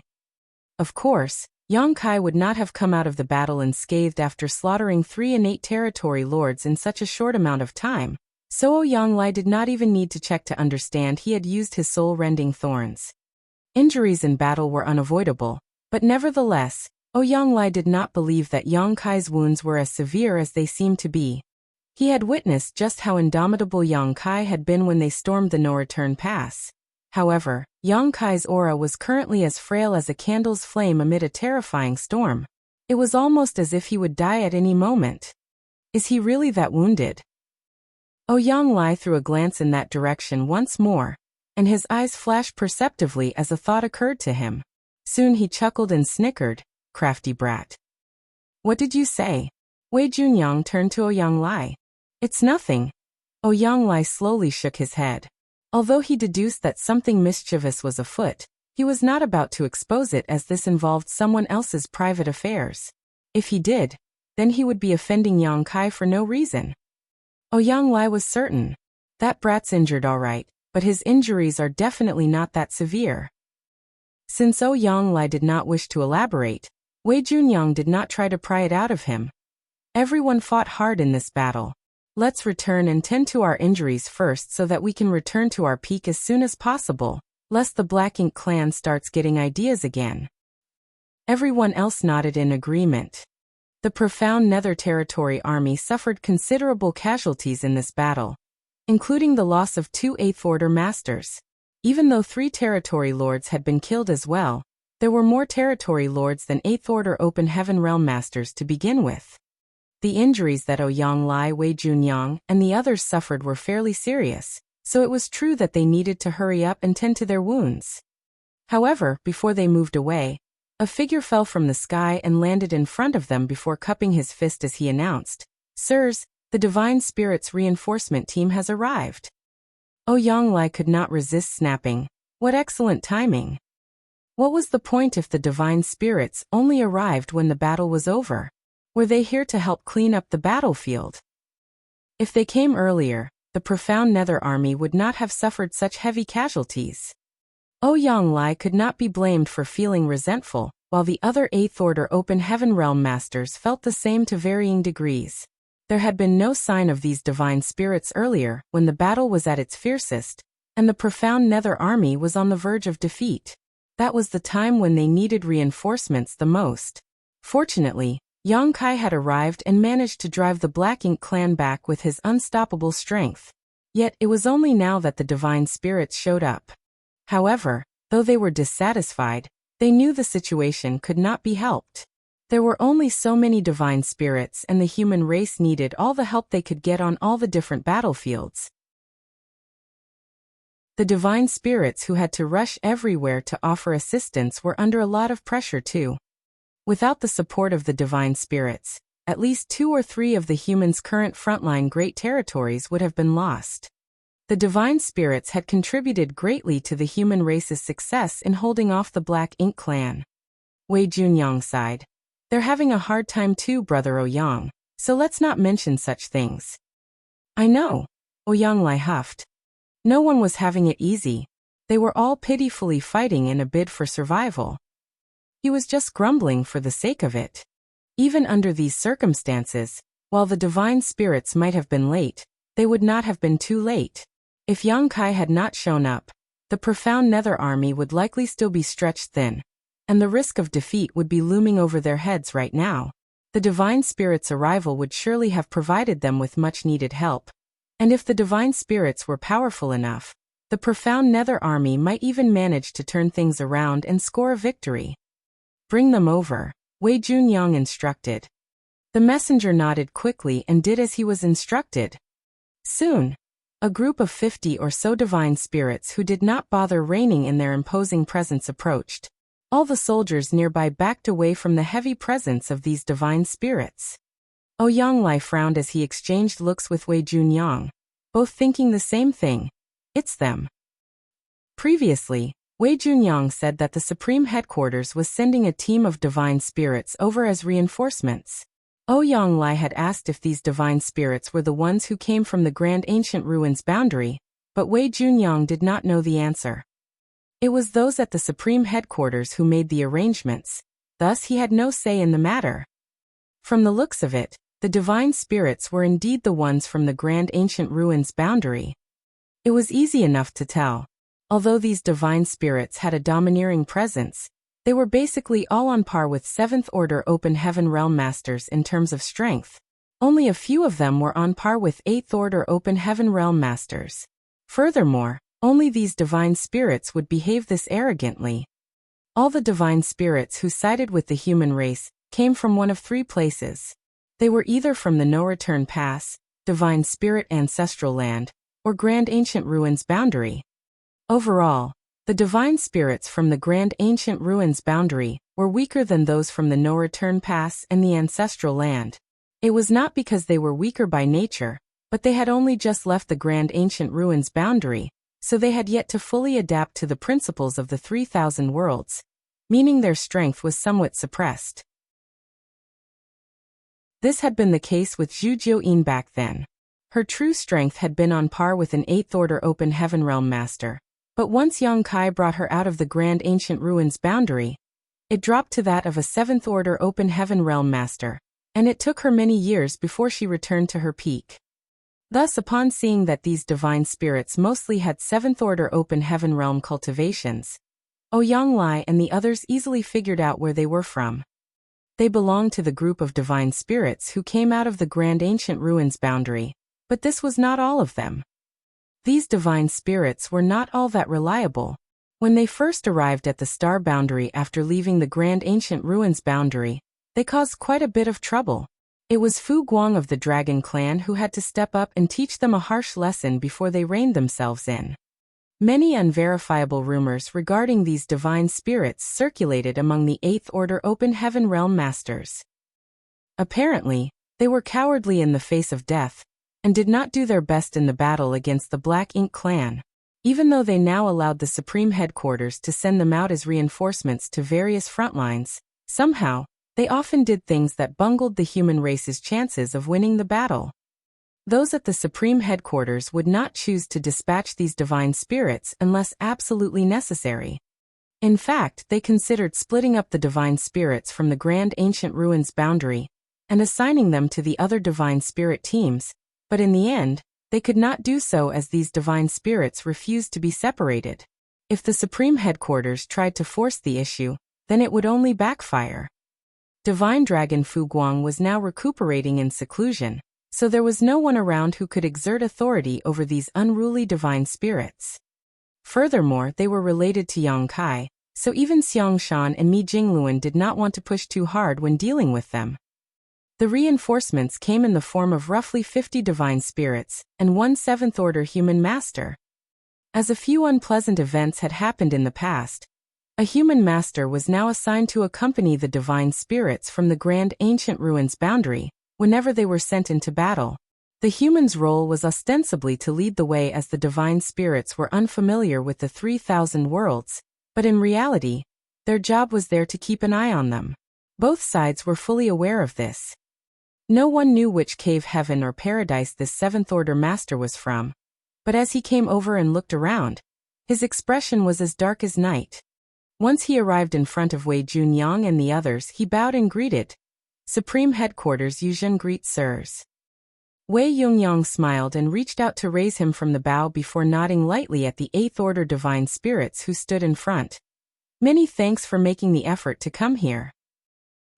Of course, Yang Kai would not have come out of the battle unscathed after slaughtering 3 innate territory lords in such a short amount of time, so Ouyang Lai did not even need to check to understand he had used his soul-rending thorns. Injuries in battle were unavoidable, but nevertheless, Ouyang Lai did not believe that Yang Kai's wounds were as severe as they seemed to be. He had witnessed just how indomitable Yang Kai had been when they stormed the no-return pass. However, Yang Kai's aura was currently as frail as a candle's flame amid a terrifying storm. It was almost as if he would die at any moment. Is he really that wounded? Ouyang Lai threw a glance in that direction once more, and his eyes flashed perceptively as a thought occurred to him. Soon he chuckled and snickered, crafty brat. What did you say? Wei Junyang turned to Ouyang Lai. It's nothing. Ouyang Lai slowly shook his head. Although he deduced that something mischievous was afoot, he was not about to expose it as this involved someone else's private affairs. If he did, then he would be offending Yang Kai for no reason. Ouyang Lai was certain. That brat's injured all right, but his injuries are definitely not that severe. Since Ouyang Lai did not wish to elaborate, Wei Junyang did not try to pry it out of him. Everyone fought hard in this battle. Let's return and tend to our injuries first so that we can return to our peak as soon as possible, lest the Black Ink clan starts getting ideas again. Everyone else nodded in agreement. The profound Nether Territory army suffered considerable casualties in this battle, including the loss of 2 8th Order masters. Even though 3 territory lords had been killed as well, there were more territory lords than 8th Order Open Heaven Realm masters to begin with. The injuries that Ouyang Lai, Wei Junyang, and the others suffered were fairly serious, so it was true that they needed to hurry up and tend to their wounds. However, before they moved away, a figure fell from the sky and landed in front of them before cupping his fist as he announced, "Sirs, the Divine Spirit's reinforcement team has arrived." Ouyang Lai could not resist snapping. What excellent timing! What was the point if the Divine Spirits only arrived when the battle was over? Were they here to help clean up the battlefield? If they came earlier, the profound Nether army would not have suffered such heavy casualties. Ouyang Lai could not be blamed for feeling resentful, while the other 8th Order Open Heaven Realm masters felt the same to varying degrees. There had been no sign of these divine spirits earlier when the battle was at its fiercest, and the profound Nether army was on the verge of defeat. That was the time when they needed reinforcements the most. Fortunately, Yang Kai had arrived and managed to drive the Black Ink clan back with his unstoppable strength. Yet it was only now that the divine spirits showed up. However, though they were dissatisfied, they knew the situation could not be helped. There were only so many divine spirits and the human race needed all the help they could get on all the different battlefields. The divine spirits who had to rush everywhere to offer assistance were under a lot of pressure too. Without the support of the divine spirits, at least 2 or 3 of the humans' current frontline great territories would have been lost. The divine spirits had contributed greatly to the human race's success in holding off the Black Ink clan. Wei Junyang sighed. They're having a hard time too, Brother Ouyang, so let's not mention such things. I know, Ouyang Lai huffed. No one was having it easy. They were all pitifully fighting in a bid for survival. He was just grumbling for the sake of it. Even under these circumstances, while the divine spirits might have been late, they would not have been too late. If Yang Kai had not shown up, the profound Nether army would likely still be stretched thin, and the risk of defeat would be looming over their heads right now. The divine spirits' arrival would surely have provided them with much-needed help. And if the divine spirits were powerful enough, the profound Nether army might even manage to turn things around and score a victory. Bring them over, Wei Junyang instructed. The messenger nodded quickly and did as he was instructed. Soon, a group of 50 or so divine spirits who did not bother reigning in their imposing presence approached. All the soldiers nearby backed away from the heavy presence of these divine spirits. Ouyang Lai frowned as he exchanged looks with Wei Junyang, both thinking the same thing. It's them. Previously, Wei Junyang said that the Supreme Headquarters was sending a team of divine spirits over as reinforcements. Ouyang Lai had asked if these divine spirits were the ones who came from the Grand Ancient Ruins boundary, but Wei Junyang did not know the answer. It was those at the Supreme Headquarters who made the arrangements, thus he had no say in the matter. From the looks of it, the divine spirits were indeed the ones from the Grand Ancient Ruins boundary. It was easy enough to tell. Although these divine spirits had a domineering presence, they were basically all on par with 7th Order Open Heaven Realm Masters in terms of strength. Only a few of them were on par with 8th Order Open Heaven Realm Masters. Furthermore, only these divine spirits would behave this arrogantly. All the divine spirits who sided with the human race came from one of three places. They were either from the No Return Pass, Divine Spirit Ancestral Land, or Grand Ancient Ruins boundary. Overall, the divine spirits from the Grand Ancient Ruins boundary were weaker than those from the No Return Pass and the Ancestral Land. It was not because they were weaker by nature, but they had only just left the Grand Ancient Ruins boundary, so they had yet to fully adapt to the principles of the 3,000 worlds, meaning their strength was somewhat suppressed. This had been the case with Zhu Jiuyin back then. Her true strength had been on par with an 8th Order Open Heaven Realm Master. But once Yang Kai brought her out of the Grand Ancient Ruins boundary, it dropped to that of a 7th Order Open Heaven Realm Master, and it took her many years before she returned to her peak. Thus, upon seeing that these divine spirits mostly had 7th Order Open Heaven Realm cultivations, Ouyang Lai and the others easily figured out where they were from. They belonged to the group of divine spirits who came out of the Grand Ancient Ruins boundary, but this was not all of them. These divine spirits were not all that reliable. When they first arrived at the Star Boundary after leaving the Grand Ancient Ruins boundary, they caused quite a bit of trouble. It was Fu Guang of the Dragon Clan who had to step up and teach them a harsh lesson before they reined themselves in. Many unverifiable rumors regarding these divine spirits circulated among the 8th Order Open Heaven Realm Masters. Apparently, they were cowardly in the face of death, and did not do their best in the battle against the Black Ink clan. Even though they now allowed the Supreme Headquarters to send them out as reinforcements to various front lines, somehow, they often did things that bungled the human race's chances of winning the battle. Those at the Supreme Headquarters would not choose to dispatch these divine spirits unless absolutely necessary. In fact, they considered splitting up the divine spirits from the Grand Ancient Ruins boundary and assigning them to the other divine spirit teams, but in the end, they could not do so as these divine spirits refused to be separated. If the Supreme Headquarters tried to force the issue, then it would only backfire. Divine Dragon Fu Guang was now recuperating in seclusion, so there was no one around who could exert authority over these unruly divine spirits. Furthermore, they were related to Yang Kai, so even Xiang Shan and Mi Jingluan did not want to push too hard when dealing with them. The reinforcements came in the form of roughly 50 divine spirits and one 7th Order human master. As a few unpleasant events had happened in the past, a human master was now assigned to accompany the divine spirits from the Grand Ancient Ruins boundary whenever they were sent into battle. The human's role was ostensibly to lead the way as the divine spirits were unfamiliar with the 3,000 worlds, but in reality, their job was there to keep an eye on them. Both sides were fully aware of this. No one knew which cave, heaven or paradise this 7th Order master was from, but as he came over and looked around, his expression was as dark as night. Once he arrived in front of Wei Junyang and the others, he bowed and greeted, "Supreme Headquarters Yuzhen greets sirs." Wei Yungyang smiled and reached out to raise him from the bow before nodding lightly at the 8th Order divine spirits who stood in front. "Many thanks for making the effort to come here."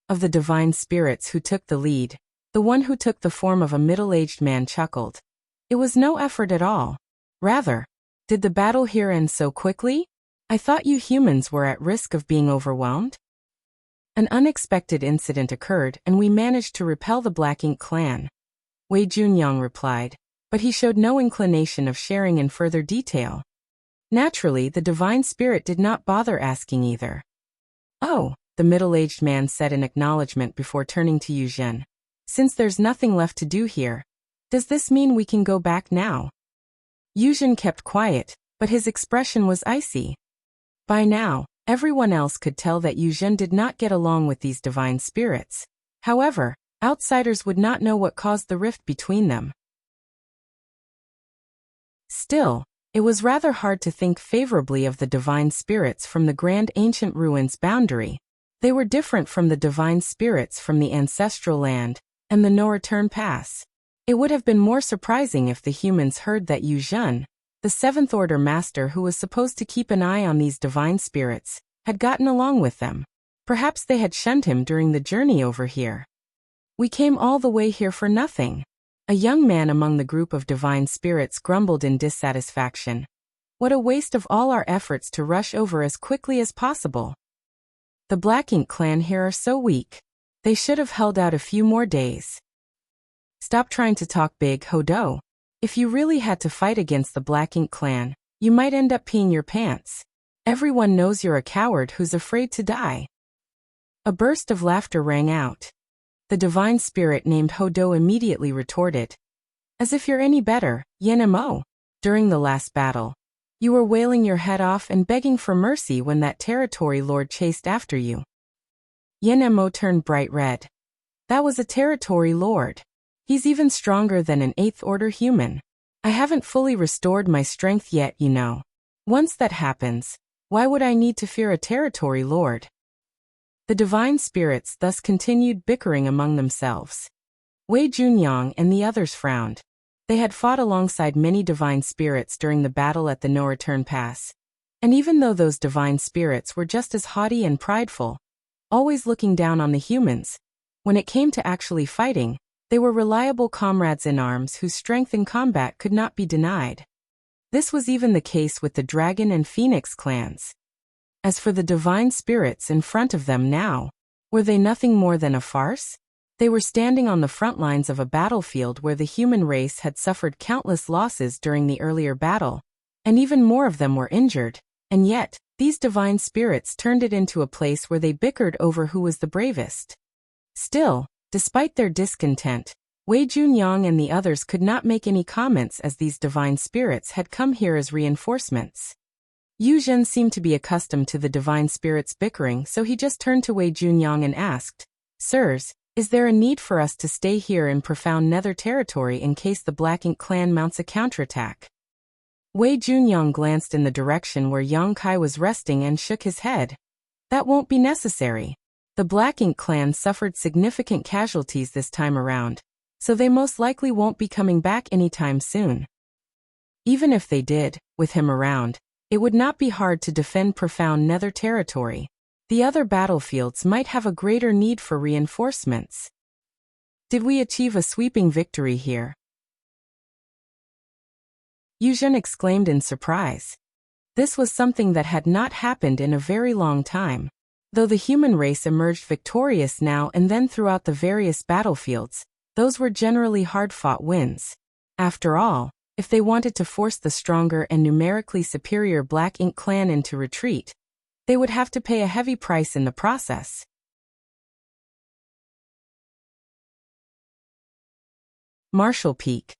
Of the divine spirits who took the lead, the one who took the form of a middle-aged man chuckled. "It was no effort at all. Rather, did the battle here end so quickly? I thought you humans were at risk of being overwhelmed." "An unexpected incident occurred and we managed to repel the Black Ink clan," Wei Junyang replied, but he showed no inclination of sharing in further detail. Naturally, the divine spirit did not bother asking either. "Oh," the middle-aged man said in acknowledgement before turning to Yuzhen. "Since there's nothing left to do here, does this mean we can go back now?" Yuzhen kept quiet, but his expression was icy. By now, everyone else could tell that Yuzhen did not get along with these divine spirits. However, Outsiders would not know what caused the rift between them. Still, it was rather hard to think favorably of the divine spirits from the grand ancient ruins boundary. They were different from the divine spirits from the ancestral land and the no-return pass. It would have been more surprising if the humans heard that Yu Zhen, the Seventh Order Master who was supposed to keep an eye on these divine spirits, had gotten along with them. Perhaps they had shunned him during the journey over here. We came all the way here for nothing. A young man among the group of divine spirits grumbled in dissatisfaction. What a waste of all our efforts to rush over as quickly as possible. The Black Ink clan here are so weak. They should have held out a few more days. Stop trying to talk big, Hodo. If you really had to fight against the Black Ink clan, you might end up peeing your pants. Everyone knows you're a coward who's afraid to die. A burst of laughter rang out. The divine spirit named Hodo immediately retorted. As if you're any better, Yen-mo. During the last battle, you were wailing your head off and begging for mercy when that territory lord chased after you. Yen-mo turned bright red. That was a territory lord. He's even stronger than an 8th order human. I haven't fully restored my strength yet, you know. Once that happens, why would I need to fear a territory lord? The divine spirits thus continued bickering among themselves. Wei Junyang and the others frowned. They had fought alongside many divine spirits during the battle at the no-return pass. And even though those divine spirits were just as haughty and prideful, always looking down on the humans, when it came to actually fighting, they were reliable comrades in arms whose strength in combat could not be denied. This was even the case with the Dragon and Phoenix clans. As for the divine spirits in front of them now, were they nothing more than a farce? They were standing on the front lines of a battlefield where the human race had suffered countless losses during the earlier battle, and even more of them were injured, and yet, these divine spirits turned it into a place where they bickered over who was the bravest. Still, despite their discontent, Wei Junyang and the others could not make any comments as these divine spirits had come here as reinforcements. Yu Zhen seemed to be accustomed to the divine spirits bickering, so he just turned to Wei Junyang and asked, Sirs, is there a need for us to stay here in profound nether territory in case the Black Ink clan mounts a counterattack? Wei Junyang glanced in the direction where Yang Kai was resting and shook his head. That won't be necessary. The Black Ink clan suffered significant casualties this time around, so they most likely won't be coming back anytime soon. Even if they did, with him around, it would not be hard to defend profound nether territory. The other battlefields might have a greater need for reinforcements. Did we achieve a sweeping victory here? Yu Zhen exclaimed in surprise. This was something that had not happened in a very long time. Though the human race emerged victorious now and then throughout the various battlefields, those were generally hard-fought wins. After all, if they wanted to force the stronger and numerically superior Black Ink clan into retreat, they would have to pay a heavy price in the process. Marshall Peak.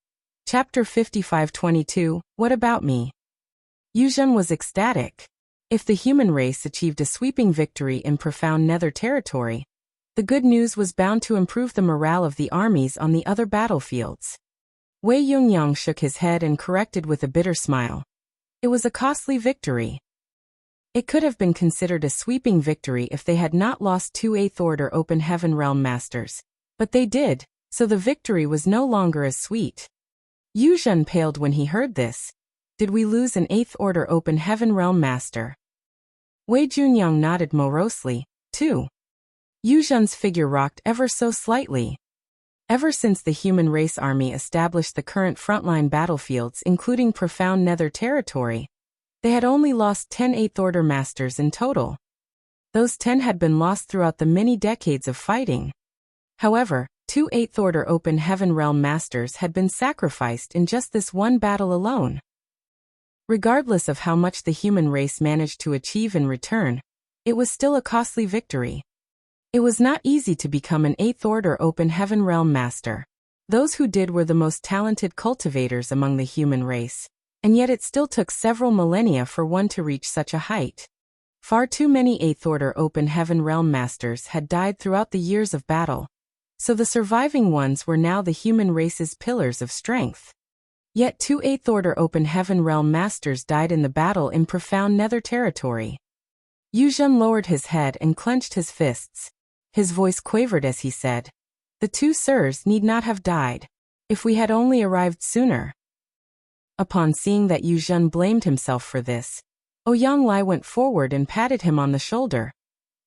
Chapter 5522, What About Me? Yu Zhen was ecstatic. If the human race achieved a sweeping victory in profound nether territory, the good news was bound to improve the morale of the armies on the other battlefields. Wei Yungyang shook his head and corrected with a bitter smile. It was a costly victory. It could have been considered a sweeping victory if they had not lost 2 8th Order Open Heaven Realm Masters, but they did, so the victory was no longer as sweet. Yu Zhen paled when he heard this. Did we lose an 8th Order Open Heaven Realm Master? Wei Junyang nodded morosely, too. Yu Zhen's figure rocked ever so slightly. Ever since the human race army established the current frontline battlefields including profound nether territory, they had only lost 10 8th Order Masters in total. Those 10 had been lost throughout the many decades of fighting. However, 2 8th Order Open Heaven Realm Masters had been sacrificed in just this one battle alone. Regardless of how much the human race managed to achieve in return, it was still a costly victory. It was not easy to become an 8th Order Open Heaven Realm Master. Those who did were the most talented cultivators among the human race, and yet it still took several millennia for one to reach such a height. Far too many 8th Order Open Heaven Realm Masters had died throughout the years of battle, So the surviving ones were now the human race's pillars of strength. Yet 2 Eighth Order Open Heaven Realm Masters died in the battle in profound nether territory. Yu Zhen lowered his head and clenched his fists. His voice quavered as he said, "The 2 sirs need not have died. If we had only arrived sooner." Upon seeing that Yu Zhen blamed himself for this, Ouyang Lai went forward and patted him on the shoulder.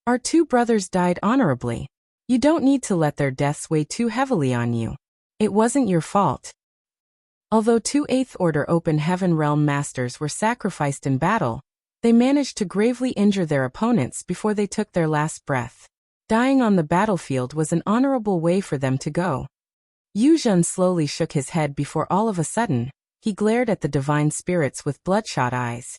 "Our 2 brothers died honorably. You don't need to let their deaths weigh too heavily on you. It wasn't your fault." Although 2 Eighth Order Open Heaven Realm Masters were sacrificed in battle, they managed to gravely injure their opponents before they took their last breath. Dying on the battlefield was an honorable way for them to go. Yu Zhen slowly shook his head before all of a sudden, he glared at the divine spirits with bloodshot eyes.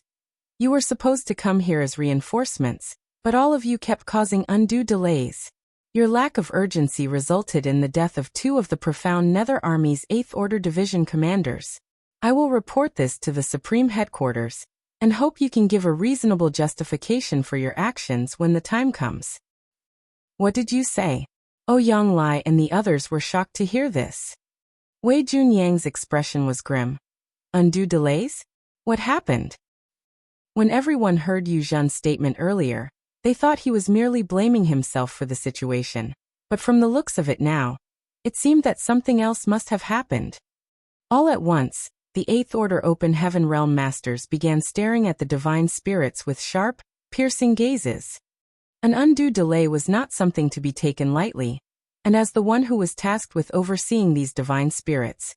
"You were supposed to come here as reinforcements, but all of you kept causing undue delays. Your lack of urgency resulted in the death of 2 of the profound Nether Army's 8th Order Division commanders. I will report this to the Supreme Headquarters, and hope you can give a reasonable justification for your actions when the time comes." "What did you say?" Ouyang Lai and the others were shocked to hear this. Wei Junyang's expression was grim. "Undue delays? What happened?" When everyone heard Yu Zhen's statement earlier, they thought he was merely blaming himself for the situation, but from the looks of it now, it seemed that something else must have happened. All at once, the 8th Order Open Heaven Realm Masters began staring at the divine spirits with sharp, piercing gazes. An undue delay was not something to be taken lightly, and as the one who was tasked with overseeing these divine spirits,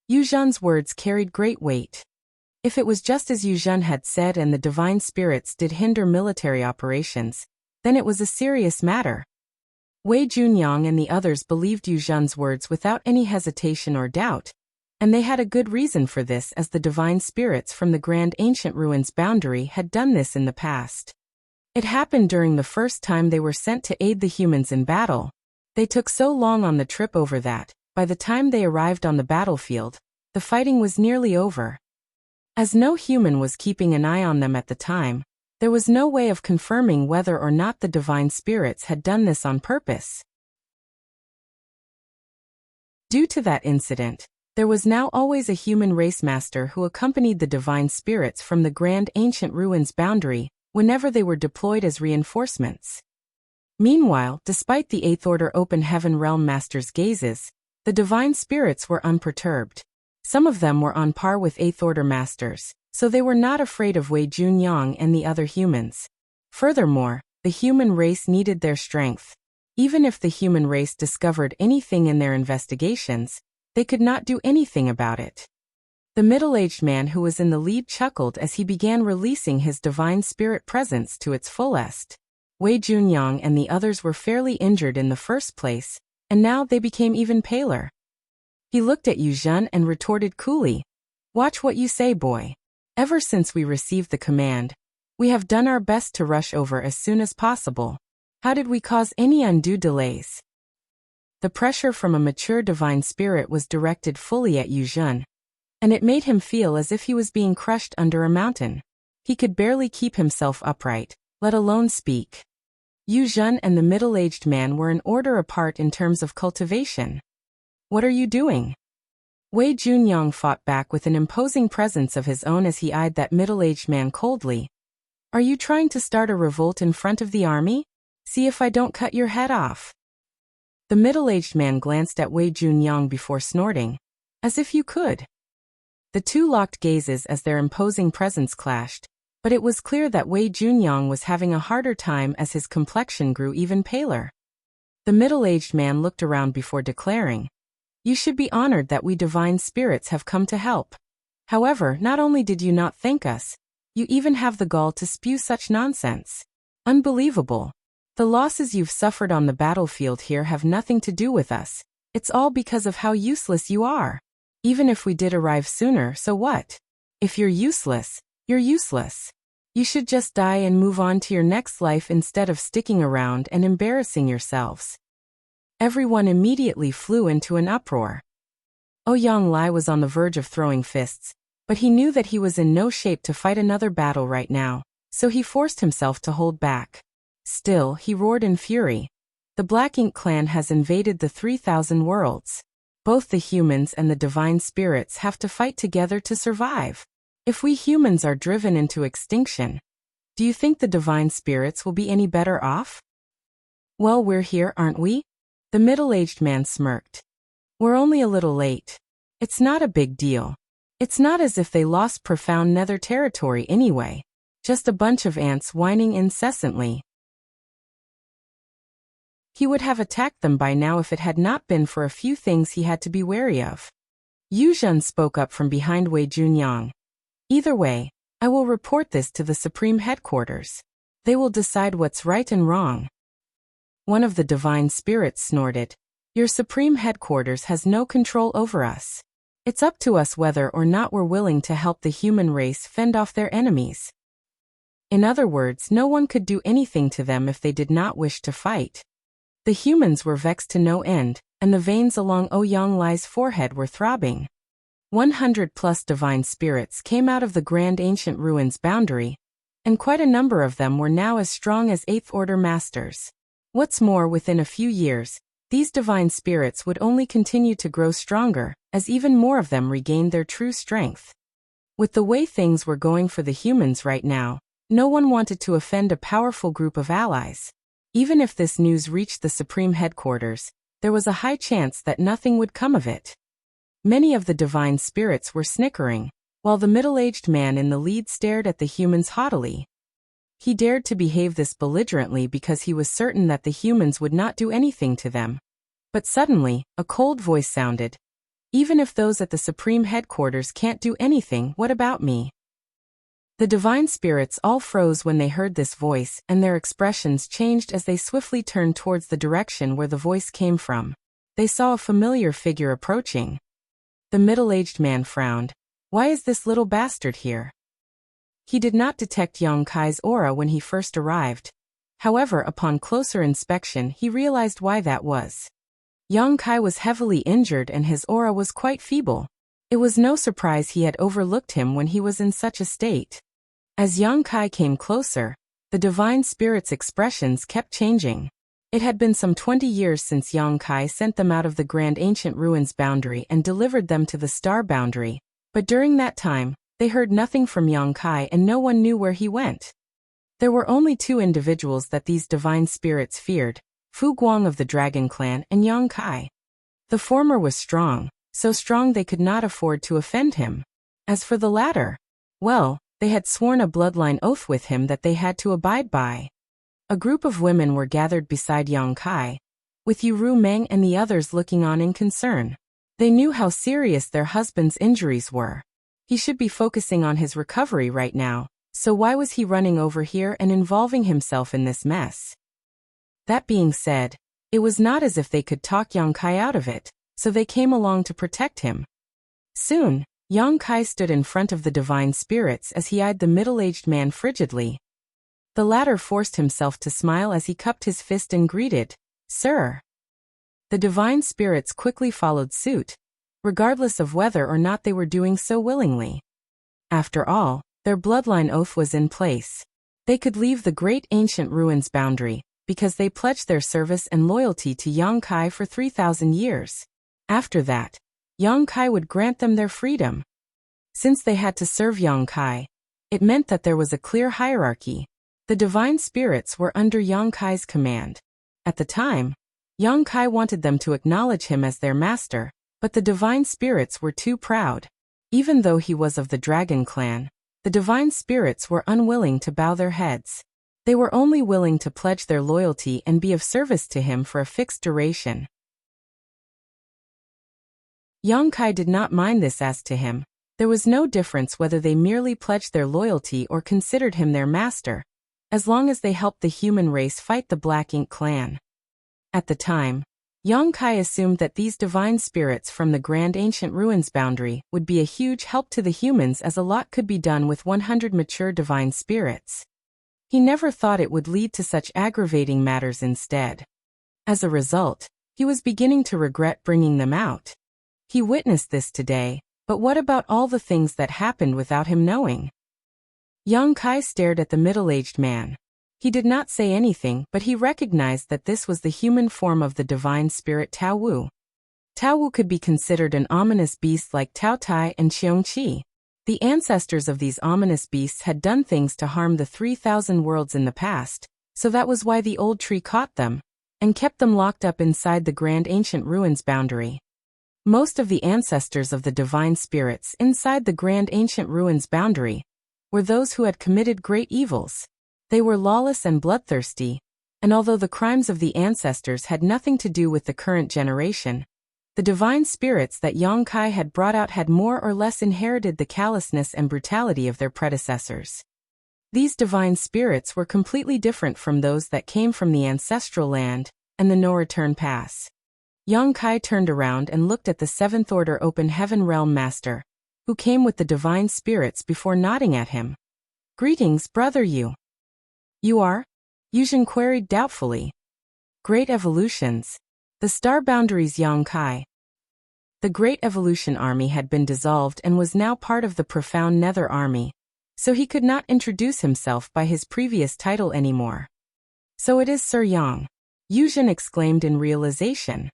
Yu Zhen's words carried great weight. If it was just as Yu Zhen had said and the divine spirits did hinder military operations, then it was a serious matter. Wei Junyang and the others believed Yu Zhen's words without any hesitation or doubt, and they had a good reason for this, as the divine spirits from the Grand Ancient Ruins boundary had done this in the past. It happened during the first time they were sent to aid the humans in battle. They took so long on the trip over that, by the time they arrived on the battlefield, the fighting was nearly over. As no human was keeping an eye on them at the time, there was no way of confirming whether or not the divine spirits had done this on purpose. Due to that incident, there was now always a human race master who accompanied the divine spirits from the Grand Ancient Ruins boundary whenever they were deployed as reinforcements. Meanwhile, despite the 8th Order Open Heaven Realm Masters' gazes, the divine spirits were unperturbed. Some of them were on par with 8th Order Masters, so they were not afraid of Wei Junyang and the other humans. Furthermore, the human race needed their strength. Even if the human race discovered anything in their investigations, they could not do anything about it. The middle-aged man who was in the lead chuckled as he began releasing his divine spirit presence to its fullest. Wei Junyang and the others were fairly injured in the first place, and now they became even paler. He looked at Yu Zhen and retorted coolly, "Watch what you say, boy. Ever since we received the command, we have done our best to rush over as soon as possible. How did we cause any undue delays?" The pressure from a mature divine spirit was directed fully at Yu Zhen, and it made him feel as if he was being crushed under a mountain. He could barely keep himself upright, let alone speak. Yu Zhen and the middle-aged man were an order apart in terms of cultivation. "What are you doing?" Wei Junyang fought back with an imposing presence of his own as he eyed that middle-aged man coldly. "Are you trying to start a revolt in front of the army? See if I don't cut your head off." The middle-aged man glanced at Wei Junyang before snorting, "As if you could." The two locked gazes as their imposing presence clashed, but it was clear that Wei Junyang was having a harder time as his complexion grew even paler. The middle-aged man looked around before declaring, "You should be honored that we divine spirits have come to help. However, not only did you not thank us, you even have the gall to spew such nonsense. Unbelievable. The losses you've suffered on the battlefield here have nothing to do with us. It's all because of how useless you are. Even if we did arrive sooner, so what? If you're useless, you're useless. You should just die and move on to your next life instead of sticking around and embarrassing yourselves." Everyone immediately flew into an uproar. Ouyang Lai was on the verge of throwing fists, but he knew that he was in no shape to fight another battle right now, so he forced himself to hold back. Still, he roared in fury. The Black Ink clan has invaded the 3,000 worlds. Both the humans and the divine spirits have to fight together to survive. If we humans are driven into extinction, do you think the divine spirits will be any better off? Well, we're here, aren't we? The middle-aged man smirked. We're only a little late. It's not a big deal. It's not as if they lost profound nether territory anyway. Just a bunch of ants whining incessantly. He would have attacked them by now if it had not been for a few things he had to be wary of. Yu Zhen spoke up from behind Wei Junyang. Either way, I will report this to the Supreme Headquarters. They will decide what's right and wrong. One of the divine spirits snorted. Your Supreme Headquarters has no control over us. It's up to us whether or not we're willing to help the human race fend off their enemies. In other words, no one could do anything to them if they did not wish to fight. The humans were vexed to no end, and the veins along Ouyang Lai's forehead were throbbing. 100+ divine spirits came out of the Grand Ancient Ruins boundary, and quite a number of them were now as strong as 8th Order Masters. What's more, within a few years, these divine spirits would only continue to grow stronger, as even more of them regained their true strength. With the way things were going for the humans right now, no one wanted to offend a powerful group of allies. Even if this news reached the Supreme Headquarters, there was a high chance that nothing would come of it. Many of the divine spirits were snickering, while the middle-aged man in the lead stared at the humans haughtily. He dared to behave this belligerently because he was certain that the humans would not do anything to them. But suddenly, a cold voice sounded. Even if those at the Supreme Headquarters can't do anything, what about me? The divine spirits all froze when they heard this voice, and their expressions changed as they swiftly turned towards the direction where the voice came from. They saw a familiar figure approaching. The middle-aged man frowned. Why is this little bastard here? He did not detect Yang Kai's aura when he first arrived. However, upon closer inspection, he realized why that was. Yang Kai was heavily injured and his aura was quite feeble. It was no surprise he had overlooked him when he was in such a state. As Yang Kai came closer, the divine spirit's expressions kept changing. It had been some 20 years since Yang Kai sent them out of the Grand Ancient Ruins boundary and delivered them to the Star boundary, but during that time, they heard nothing from Yang Kai and no one knew where he went. There were only two individuals that these divine spirits feared, Fu Guang of the Dragon Clan and Yang Kai. The former was strong, so strong they could not afford to offend him. As for the latter, well, they had sworn a bloodline oath with him that they had to abide by. A group of women were gathered beside Yang Kai, with Yu Meng and the others looking on in concern. They knew how serious their husband's injuries were. He should be focusing on his recovery right now, so why was he running over here and involving himself in this mess? That being said, it was not as if they could talk Yang Kai out of it, so they came along to protect him. Soon, Yang Kai stood in front of the divine spirits as he eyed the middle-aged man frigidly. The latter forced himself to smile as he cupped his fist and greeted, "Sir." The divine spirits quickly followed suit, regardless of whether or not they were doing so willingly. After all, their bloodline oath was in place. They could leave the Great Ancient Ruins boundary, because they pledged their service and loyalty to Yang Kai for 3,000 years. After that, Yang Kai would grant them their freedom. Since they had to serve Yang Kai, it meant that there was a clear hierarchy. The divine spirits were under Yang Kai's command. At the time, Yang Kai wanted them to acknowledge him as their master, but the divine spirits were too proud. Even though he was of the Dragon Clan, the divine spirits were unwilling to bow their heads. They were only willing to pledge their loyalty and be of service to him for a fixed duration. Yang Kai did not mind this as to him. There was no difference whether they merely pledged their loyalty or considered him their master, as long as they helped the human race fight the Black Ink clan. At the time, Yang Kai assumed that these divine spirits from the Grand Ancient Ruins boundary would be a huge help to the humans, as a lot could be done with 100 mature divine spirits. He never thought it would lead to such aggravating matters instead. As a result, he was beginning to regret bringing them out. He witnessed this today, but what about all the things that happened without him knowing? Yang Kai stared at the middle-aged man. He did not say anything, but he recognized that this was the human form of the divine spirit Tao Wu. Tao Wu could be considered an ominous beast like Tao Tai and Qiong Qi. The ancestors of these ominous beasts had done things to harm the 3,000 worlds in the past, so that was why the old tree caught them and kept them locked up inside the grand ancient ruins boundary. Most of the ancestors of the divine spirits inside the grand ancient ruins boundary were those who had committed great evils. They were lawless and bloodthirsty, and although the crimes of the ancestors had nothing to do with the current generation, the divine spirits that Yang Kai had brought out had more or less inherited the callousness and brutality of their predecessors. These divine spirits were completely different from those that came from the ancestral land and the no-return pass. Yang Kai turned around and looked at the Seventh Order Open Heaven Realm Master, who came with the divine spirits before nodding at him. "Greetings, brother Yu." "You are?" Yuzhen queried doubtfully. "Great evolutions. The star boundaries." Yang Kai. The Great Evolution Army had been dissolved and was now part of the Profound Nether Army, so he could not introduce himself by his previous title anymore. "So it is Sir Yang," Yuzhen exclaimed in realization.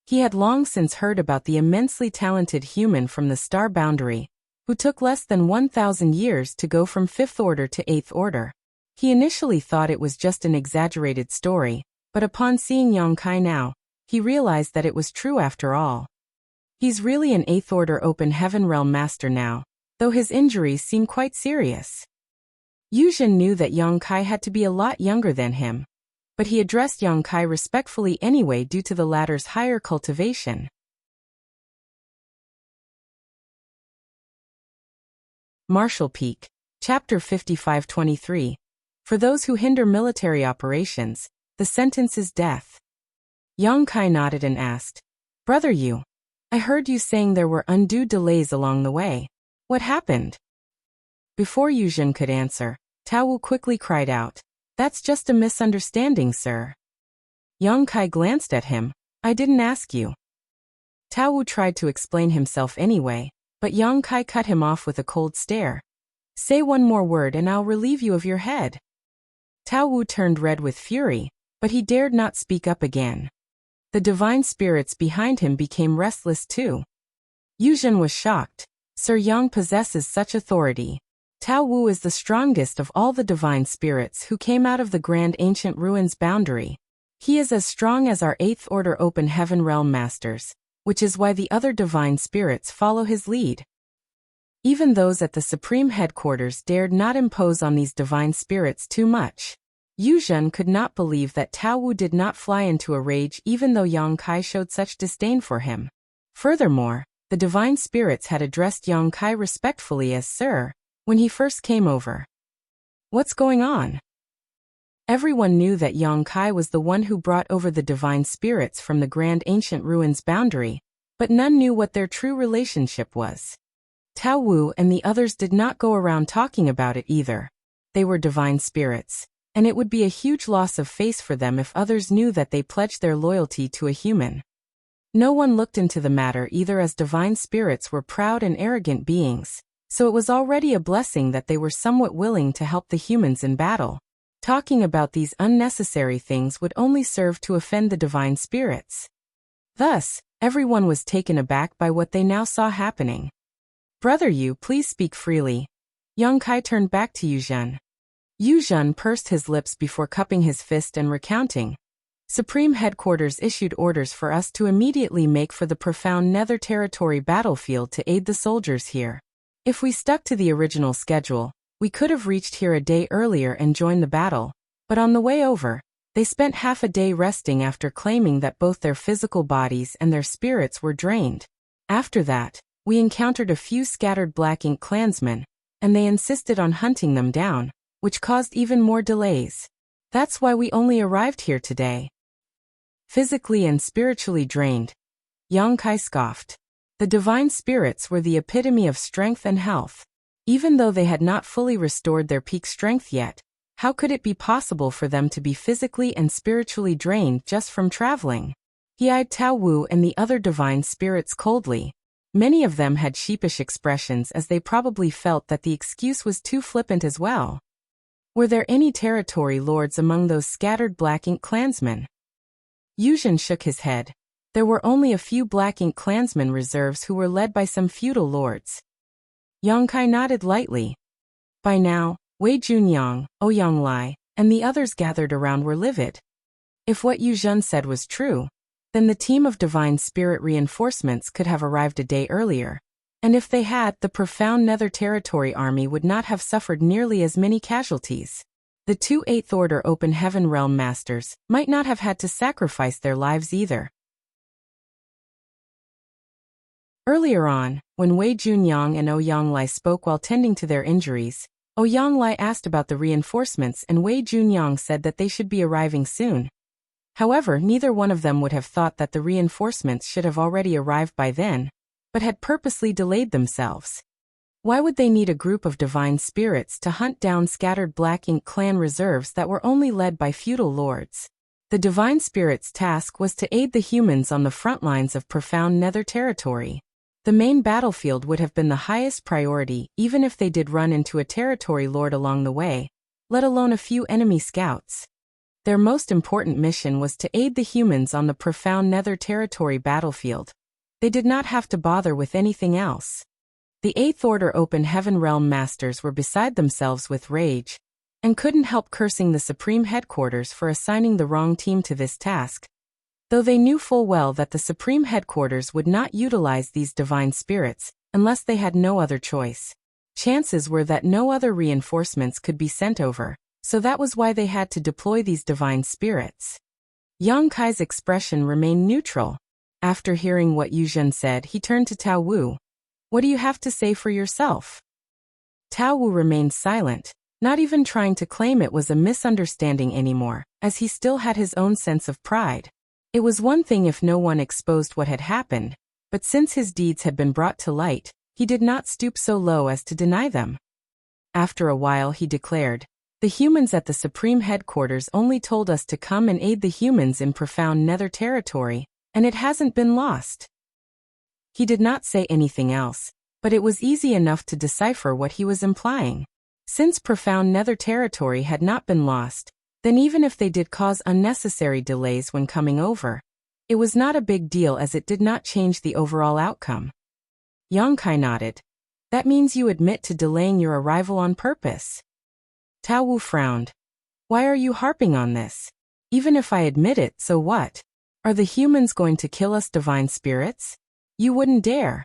He had long since heard about the immensely talented human from the star boundary, who took less than 1,000 years to go from 5th Order to 8th Order. He initially thought it was just an exaggerated story, but upon seeing Yang Kai now, he realized that it was true after all. He's really an 8th Order Open Heaven Realm Master now, though his injuries seem quite serious. Yuzhen knew that Yang Kai had to be a lot younger than him, but he addressed Yang Kai respectfully anyway due to the latter's higher cultivation. Marshall Peak, Chapter 55-23. For those who hinder military operations, the sentence is death. Yang Kai nodded and asked, "Brother Yu, I heard you saying there were undue delays along the way. What happened?" Before Yuzhen could answer, Tao Wu quickly cried out, "That's just a misunderstanding, sir." Yang Kai glanced at him. "I didn't ask you." Tao Wu tried to explain himself anyway, but Yang Kai cut him off with a cold stare. "Say one more word and I'll relieve you of your head." Tao Wu turned red with fury, but he dared not speak up again. The divine spirits behind him became restless too. Yuzhen was shocked. Sir Yang possesses such authority. Tao Wu is the strongest of all the divine spirits who came out of the grand ancient ruins boundary. He is as strong as our 8th Order Open Heaven Realm Masters, which is why the other divine spirits follow his lead. Even those at the Supreme Headquarters dared not impose on these divine spirits too much. Yuzhen could not believe that Tao Wu did not fly into a rage even though Yang Kai showed such disdain for him. Furthermore, the divine spirits had addressed Yang Kai respectfully as Sir when he first came over. What's going on? Everyone knew that Yang Kai was the one who brought over the divine spirits from the grand ancient ruins boundary, but none knew what their true relationship was. Tao Wu and the others did not go around talking about it either. They were divine spirits, and it would be a huge loss of face for them if others knew that they pledged their loyalty to a human. No one looked into the matter either, as divine spirits were proud and arrogant beings, so it was already a blessing that they were somewhat willing to help the humans in battle. Talking about these unnecessary things would only serve to offend the divine spirits. Thus, everyone was taken aback by what they now saw happening. "Brother Yu, please speak freely." Yang Kai turned back to Yuzhen. Yuzhen pursed his lips before cupping his fist and recounting. "Supreme Headquarters issued orders for us to immediately make for the Profound Nether Territory battlefield to aid the soldiers here. If we stuck to the original schedule, we could have reached here a day earlier and joined the battle, but on the way over, they spent half a day resting after claiming that both their physical bodies and their spirits were drained. After that, we encountered a few scattered Black Ink clansmen, and they insisted on hunting them down, which caused even more delays. That's why we only arrived here today." Physically and spiritually drained, Yang Kai scoffed. The divine spirits were the epitome of strength and health. Even though they had not fully restored their peak strength yet, how could it be possible for them to be physically and spiritually drained just from traveling? He eyed Tao Wu and the other divine spirits coldly. Many of them had sheepish expressions, as they probably felt that the excuse was too flippant as well. Were there any territory lords among those scattered Black Ink clansmen? Yuzhen shook his head. There were only a few Black Ink clansmen reserves who were led by some feudal lords. Yongkai nodded lightly. By now, Wei Junyang, Ouyang Lai, and the others gathered around were livid. If what Yuzhen said was true, then the team of divine spirit reinforcements could have arrived a day earlier. And if they had, the profound Nether Territory army would not have suffered nearly as many casualties. The two 8th Order Open Heaven Realm Masters might not have had to sacrifice their lives either. Earlier on, when Wei Junyang and Ouyang Lai spoke while tending to their injuries, Ouyang Lai asked about the reinforcements and Wei Junyang said that they should be arriving soon. However, neither one of them would have thought that the reinforcements should have already arrived by then, but had purposely delayed themselves. Why would they need a group of divine spirits to hunt down scattered Black Ink clan reserves that were only led by feudal lords? The divine spirits' task was to aid the humans on the front lines of profound Nether Territory. The main battlefield would have been the highest priority even if they did run into a territory lord along the way, let alone a few enemy scouts. Their most important mission was to aid the humans on the profound Nether Territory battlefield. They did not have to bother with anything else. The 8th Order Open Heaven Realm Masters were beside themselves with rage, and couldn't help cursing the Supreme Headquarters for assigning the wrong team to this task. Though they knew full well that the Supreme Headquarters would not utilize these divine spirits unless they had no other choice. Chances were that no other reinforcements could be sent over, so that was why they had to deploy these divine spirits. Yang Kai's expression remained neutral. After hearing what Yuzhen said, he turned to Tao Wu. What do you have to say for yourself? Tao Wu remained silent, not even trying to claim it was a misunderstanding anymore, as he still had his own sense of pride. It was one thing if no one exposed what had happened, but since his deeds had been brought to light, he did not stoop so low as to deny them. After a while he declared, "The humans at the Supreme Headquarters only told us to come and aid the humans in profound Nether Territory, and it hasn't been lost." He did not say anything else, but it was easy enough to decipher what he was implying. Since profound Nether Territory had not been lost, then even if they did cause unnecessary delays when coming over, it was not a big deal as it did not change the overall outcome. Yongkai nodded. That means you admit to delaying your arrival on purpose. Tao Wu frowned. Why are you harping on this? Even if I admit it, so what? Are the humans going to kill us divine spirits? You wouldn't dare.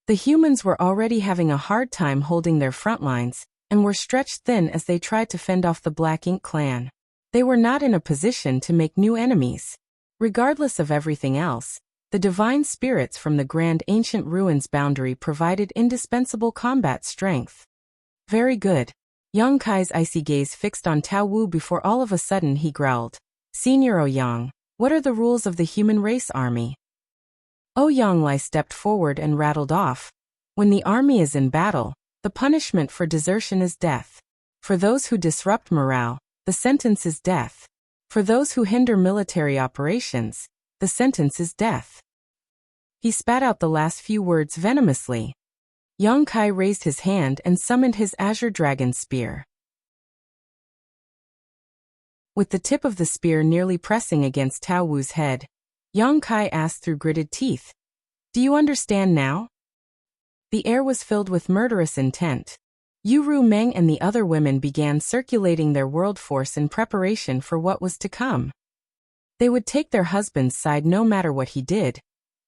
The humans were already having a hard time holding their front lines, and were stretched thin as they tried to fend off the Black Ink clan. They were not in a position to make new enemies. Regardless of everything else, the divine spirits from the Grand Ancient Ruins boundary provided indispensable combat strength. Very good. Yang Kai's icy gaze fixed on Tao Wu before all of a sudden he growled. Senior Ouyang, what are the rules of the human race army? Ouyang Lai stepped forward and rattled off. When the army is in battle, the punishment for desertion is death. For those who disrupt morale, the sentence is death. For those who hinder military operations, the sentence is death. He spat out the last few words venomously. Yang Kai raised his hand and summoned his Azure Dragon Spear. With the tip of the spear nearly pressing against Tao Wu's head, Yang Kai asked through gritted teeth, "Do you understand now?" The air was filled with murderous intent. Yu Meng and the other women began circulating their world force in preparation for what was to come. They would take their husband's side no matter what he did,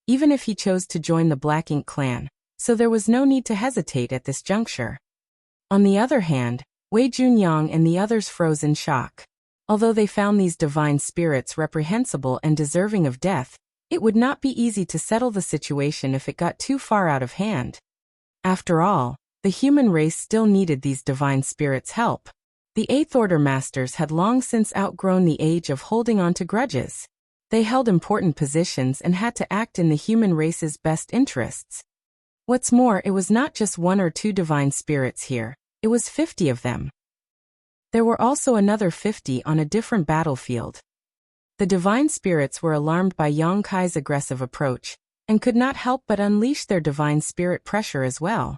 even if he chose to join the Black Ink clan, so there was no need to hesitate at this juncture. On the other hand, Wei Junyang and the others froze in shock. Although they found these divine spirits reprehensible and deserving of death, it would not be easy to settle the situation if it got too far out of hand. After all, the human race still needed these divine spirits' help. The 8th Order Masters had long since outgrown the age of holding on to grudges. They held important positions and had to act in the human race's best interests. What's more, it was not just one or two divine spirits here, it was 50 of them. There were also another 50 on a different battlefield. The divine spirits were alarmed by Yang Kai's aggressive approach, and could not help but unleash their divine spirit pressure as well.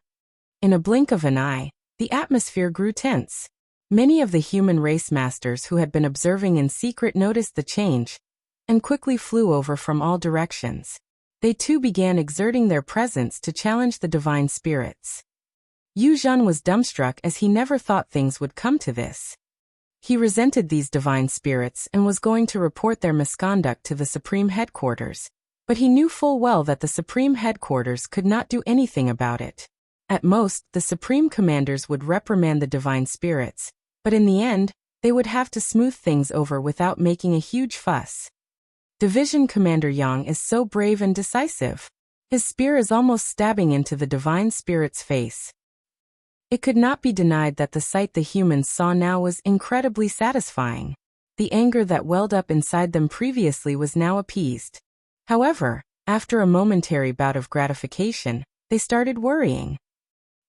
In a blink of an eye, the atmosphere grew tense. Many of the human race masters who had been observing in secret noticed the change and quickly flew over from all directions. They too began exerting their presence to challenge the divine spirits. Yu Zhen was dumbstruck as he never thought things would come to this. He resented these divine spirits and was going to report their misconduct to the Supreme Headquarters, but he knew full well that the Supreme Headquarters could not do anything about it. At most, the Supreme Commanders would reprimand the divine spirits, but in the end, they would have to smooth things over without making a huge fuss. Division Commander Yang is so brave and decisive. His spear is almost stabbing into the divine spirit's face. It could not be denied that the sight the humans saw now was incredibly satisfying. The anger that welled up inside them previously was now appeased. However, after a momentary bout of gratification, they started worrying.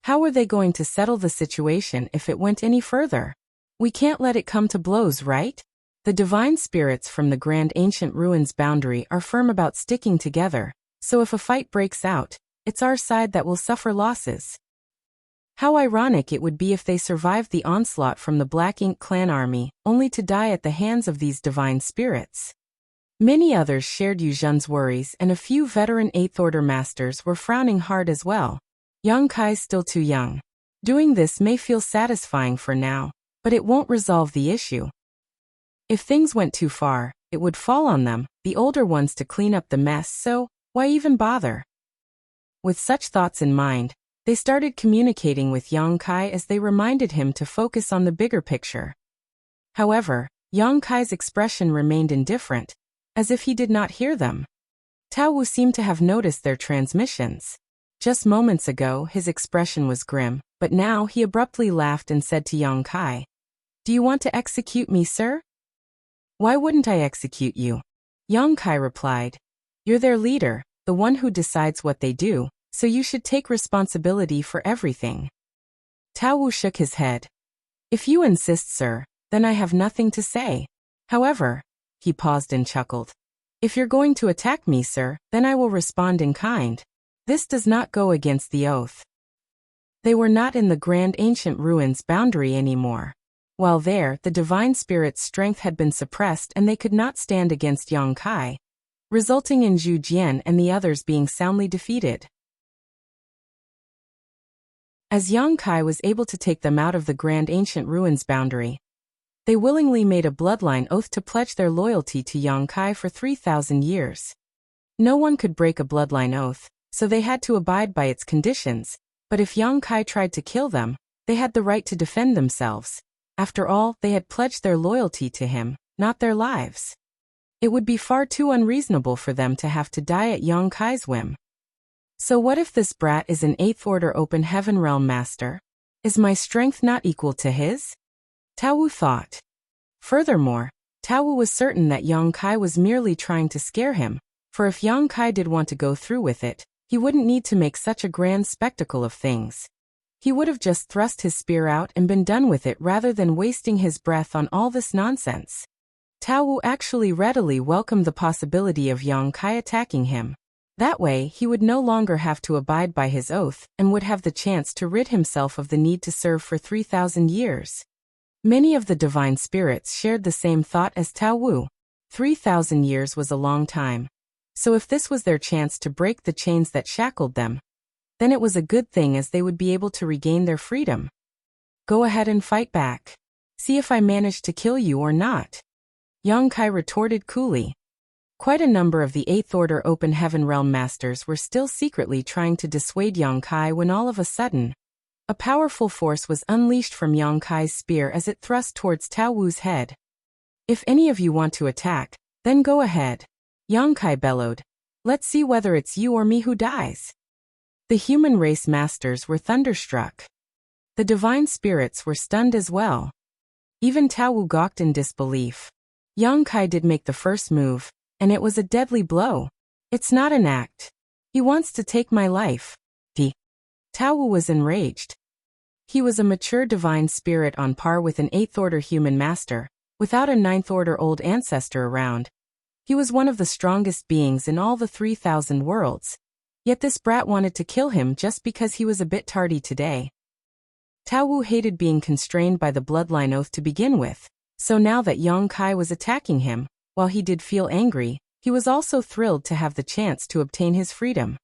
How were they going to settle the situation if it went any further? We can't let it come to blows, right? The divine spirits from the Grand Ancient Ruins boundary are firm about sticking together, so if a fight breaks out, it's our side that will suffer losses. How ironic it would be if they survived the onslaught from the Black Ink clan army, only to die at the hands of these divine spirits. Many others shared Yu Zhen's worries, and a few veteran 8th Order masters were frowning hard as well. Yang Kai's still too young. Doing this may feel satisfying for now, but it won't resolve the issue. If things went too far, it would fall on them, the older ones, to clean up the mess, so why even bother? With such thoughts in mind, they started communicating with Yang Kai as they reminded him to focus on the bigger picture. However, Yang Kai's expression remained indifferent, as if he did not hear them. Tao Wu seemed to have noticed their transmissions. Just moments ago his expression was grim, but now he abruptly laughed and said to Yang Kai, "Do you want to execute me, sir?" "Why wouldn't I execute you?" Yang Kai replied. "You're their leader, the one who decides what they do, so you should take responsibility for everything." Tao Wu shook his head. "If you insist, sir, then I have nothing to say. However," he paused and chuckled, "if you're going to attack me, sir, then I will respond in kind. This does not go against the oath." They were not in the Grand Ancient Ruins boundary anymore. While there, the divine spirit's strength had been suppressed and they could not stand against Yang Kai, resulting in Zhu Jian and the others being soundly defeated. As Yang Kai was able to take them out of the Grand Ancient Ruins boundary, they willingly made a bloodline oath to pledge their loyalty to Yang Kai for 3,000 years. No one could break a bloodline oath, so they had to abide by its conditions, but if Yang Kai tried to kill them, they had the right to defend themselves. After all, they had pledged their loyalty to him, not their lives. It would be far too unreasonable for them to have to die at Yang Kai's whim. So what if this brat is an 8th Order Open Heaven Realm Master? Is my strength not equal to his? Tao Wu thought. Furthermore, Tao Wu was certain that Yang Kai was merely trying to scare him, for if Yang Kai did want to go through with it, he wouldn't need to make such a grand spectacle of things. He would have just thrust his spear out and been done with it rather than wasting his breath on all this nonsense. Tao Wu actually readily welcomed the possibility of Yang Kai attacking him. That way, he would no longer have to abide by his oath and would have the chance to rid himself of the need to serve for 3,000 years. Many of the divine spirits shared the same thought as Tao Wu. 3,000 years was a long time. So if this was their chance to break the chains that shackled them, then it was a good thing, as they would be able to regain their freedom. "Go ahead and fight back. See if I manage to kill you or not," Yang Kai retorted coolly. Quite a number of the 8th Order Open Heaven Realm Masters were still secretly trying to dissuade Yang Kai when all of a sudden, a powerful force was unleashed from Yang Kai's spear as it thrust towards Tao Wu's head. "If any of you want to attack, then go ahead," Yang Kai bellowed. "Let's see whether it's you or me who dies." The human race masters were thunderstruck. The divine spirits were stunned as well. Even Tao Wu gawked in disbelief. Yang Kai did make the first move, and it was a deadly blow. "It's not an act. He wants to take my life." Tao Wu was enraged. He was a mature divine spirit on par with an 8th Order human master, without a 9th Order old ancestor around. He was one of the strongest beings in all the 3,000 worlds. Yet this brat wanted to kill him just because he was a bit tardy today. Tao Wu hated being constrained by the bloodline oath to begin with, so now that Yang Kai was attacking him, while he did feel angry, he was also thrilled to have the chance to obtain his freedom.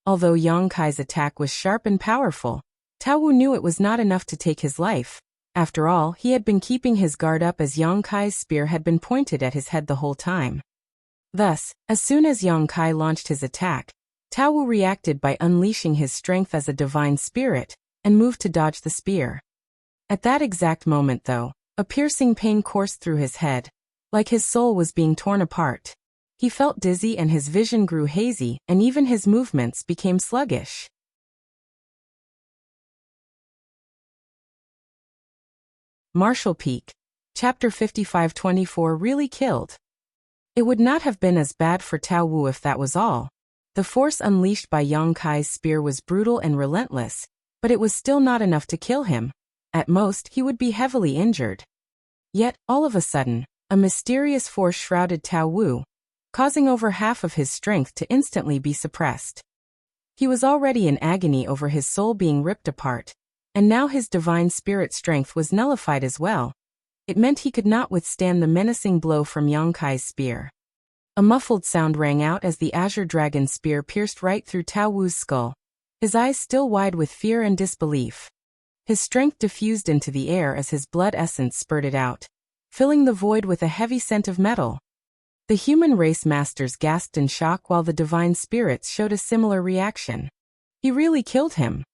Although Yang Kai's attack was sharp and powerful, Tao Wu knew it was not enough to take his life. After all, he had been keeping his guard up as Yang Kai's spear had been pointed at his head the whole time. Thus, as soon as Yang Kai launched his attack, Tao Wu reacted by unleashing his strength as a divine spirit, and moved to dodge the spear. At that exact moment though, a piercing pain coursed through his head, like his soul was being torn apart. He felt dizzy and his vision grew hazy, and even his movements became sluggish. Martial Peak. Chapter 55-24 really killed. It would not have been as bad for Tao Wu if that was all. The force unleashed by Yang Kai's spear was brutal and relentless, but it was still not enough to kill him. At most, he would be heavily injured. Yet, all of a sudden, a mysterious force shrouded Tao Wu, causing over half of his strength to instantly be suppressed. He was already in agony over his soul being ripped apart, and now his divine spirit strength was nullified as well. It meant he could not withstand the menacing blow from Yang Kai's spear. A muffled sound rang out as the azure dragon spear pierced right through Tao Wu's skull, his eyes still wide with fear and disbelief. His strength diffused into the air as his blood essence spurted out, filling the void with a heavy scent of metal. The human race masters gasped in shock while the divine spirits showed a similar reaction. He really killed him.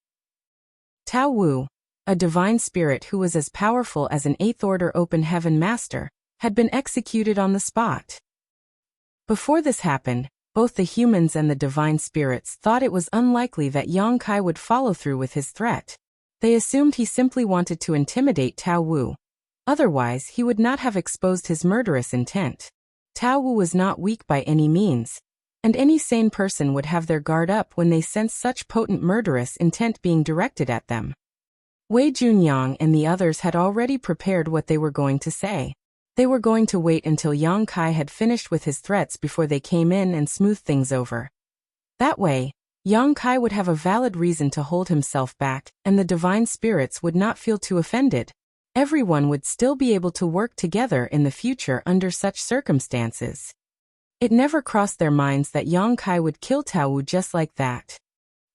Tao Wu, a divine spirit who was as powerful as an 8th Order Open Heaven Master, had been executed on the spot. Before this happened, both the humans and the divine spirits thought it was unlikely that Yang Kai would follow through with his threat. They assumed he simply wanted to intimidate Tao Wu. Otherwise, he would not have exposed his murderous intent. Tao Wu was not weak by any means, and any sane person would have their guard up when they sensed such potent murderous intent being directed at them. Wei Junyang and the others had already prepared what they were going to say. They were going to wait until Yang Kai had finished with his threats before they came in and smoothed things over. That way, Yang Kai would have a valid reason to hold himself back, and the divine spirits would not feel too offended. Everyone would still be able to work together in the future under such circumstances. It never crossed their minds that Yang Kai would kill Tao Wu just like that.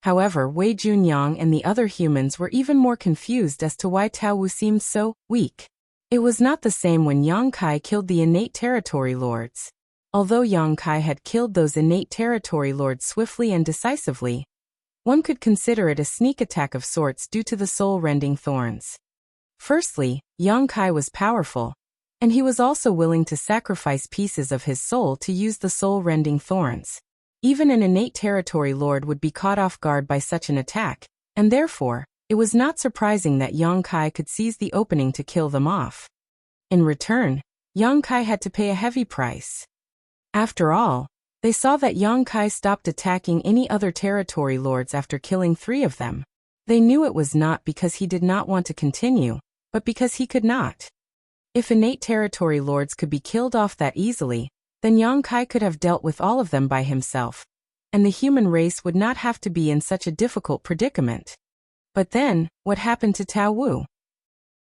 However, Wei Junyang and the other humans were even more confused as to why Tao Wu seemed so weak. It was not the same when Yang Kai killed the innate territory lords. Although Yang Kai had killed those innate territory lords swiftly and decisively, one could consider it a sneak attack of sorts due to the soul-rending thorns. Firstly, Yang Kai was powerful, and he was also willing to sacrifice pieces of his soul to use the soul-rending thorns. Even an innate territory lord would be caught off guard by such an attack, and therefore, it was not surprising that Yang Kai could seize the opening to kill them off. In return, Yang Kai had to pay a heavy price. After all, they saw that Yang Kai stopped attacking any other territory lords after killing 3 of them. They knew it was not because he did not want to continue, but because he could not. If innate territory lords could be killed off that easily, then Yang Kai could have dealt with all of them by himself, and the human race would not have to be in such a difficult predicament. But then, what happened to Tao Wu?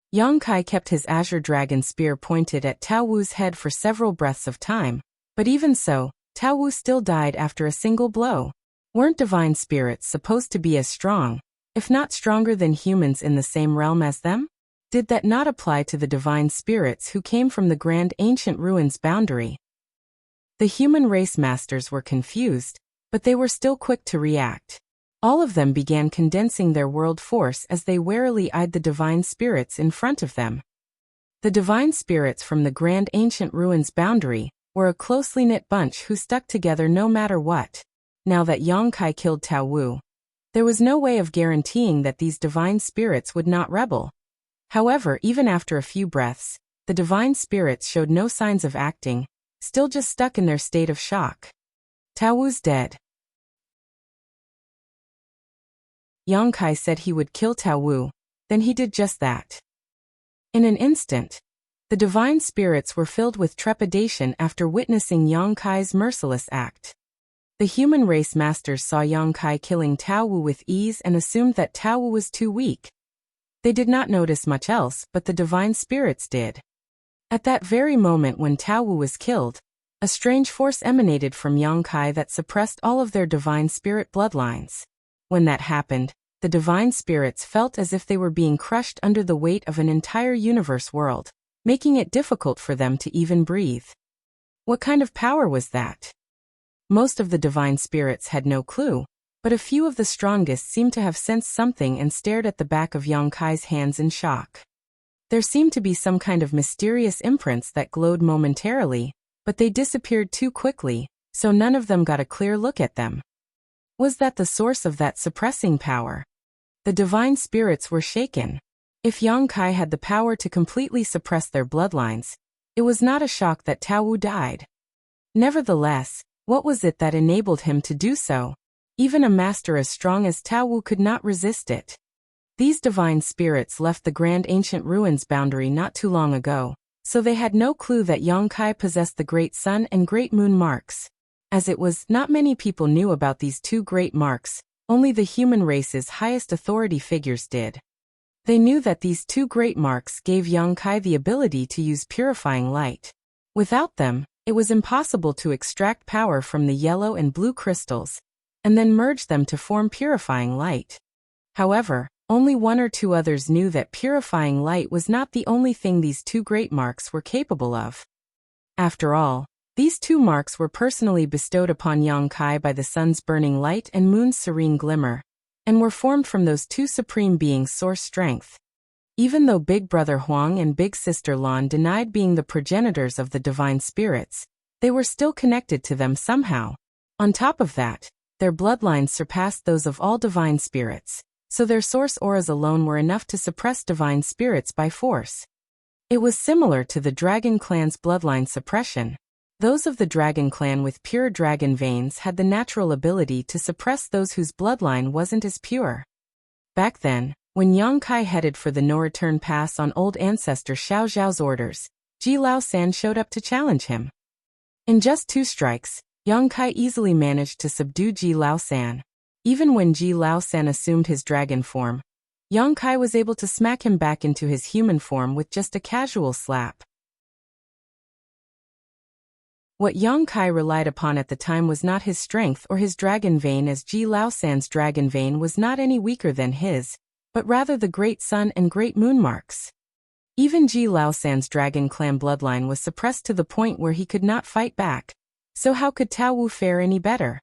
Yang Kai kept his azure dragon spear pointed at Tao Wu's head for several breaths of time, but even so, Tao Wu still died after a single blow. Weren't divine spirits supposed to be as strong, if not stronger than humans in the same realm as them? Did that not apply to the divine spirits who came from the grand ancient ruins boundary? The human race masters were confused, but they were still quick to react. All of them began condensing their world force as they warily eyed the divine spirits in front of them. The divine spirits from the grand ancient ruins boundary were a closely knit bunch who stuck together no matter what. Now that Yang Kai killed Tao Wu, there was no way of guaranteeing that these divine spirits would not rebel. However, even after a few breaths, the divine spirits showed no signs of acting, still just stuck in their state of shock. Tao Wu's dead. Yang Kai said he would kill Tao Wu, then he did just that. In an instant, the divine spirits were filled with trepidation after witnessing Yang Kai's merciless act. The human race masters saw Yang Kai killing Tao Wu with ease and assumed that Tao Wu was too weak. They did not notice much else, but the divine spirits did. At that very moment when Tao Wu was killed, a strange force emanated from Yongkai that suppressed all of their divine spirit bloodlines. When that happened, the divine spirits felt as if they were being crushed under the weight of an entire universe world, making it difficult for them to even breathe. What kind of power was that? Most of the divine spirits had no clue, but a few of the strongest seemed to have sensed something and stared at the back of Yongkai's hands in shock. There seemed to be some kind of mysterious imprints that glowed momentarily, but they disappeared too quickly, so none of them got a clear look at them. Was that the source of that suppressing power? The divine spirits were shaken. If Yongkai had the power to completely suppress their bloodlines, it was not a shock that Tao Wu died. Nevertheless, what was it that enabled him to do so? Even a master as strong as Tao Wu could not resist it. These divine spirits left the Grand Ancient Ruins boundary not too long ago, so they had no clue that Yongkai possessed the Great Sun and Great Moon marks. As it was, not many people knew about these two great marks, only the human race's highest authority figures did. They knew that these two great marks gave Yongkai the ability to use purifying light. Without them, it was impossible to extract power from the yellow and blue crystals, and then merge them to form purifying light. However, only one or two others knew that purifying light was not the only thing these two great marks were capable of. After all, these two marks were personally bestowed upon Yongkai by the sun's burning light and moon's serene glimmer, and were formed from those two supreme beings' source strength. Even though Big Brother Huang and Big Sister Lan denied being the progenitors of the divine spirits, they were still connected to them somehow. On top of that, their bloodlines surpassed those of all divine spirits, so their source auras alone were enough to suppress divine spirits by force. It was similar to the Dragon Clan's bloodline suppression. Those of the Dragon Clan with pure dragon veins had the natural ability to suppress those whose bloodline wasn't as pure. Back then, when Yongkai headed for the no-return pass on old ancestor Xiao Zhao's orders, Ji Lao San showed up to challenge him. In just 2 strikes, Yongkai easily managed to subdue Ji Lao San. Even when Ji Lao San assumed his dragon form, Yongkai was able to smack him back into his human form with just a casual slap. What Yongkai relied upon at the time was not his strength or his dragon vein, as Ji Lao San's dragon vein was not any weaker than his, but rather the Great Sun and Great Moon marks. Even Ji Lao San's Dragon Clan bloodline was suppressed to the point where he could not fight back, so how could Tao Wu fare any better?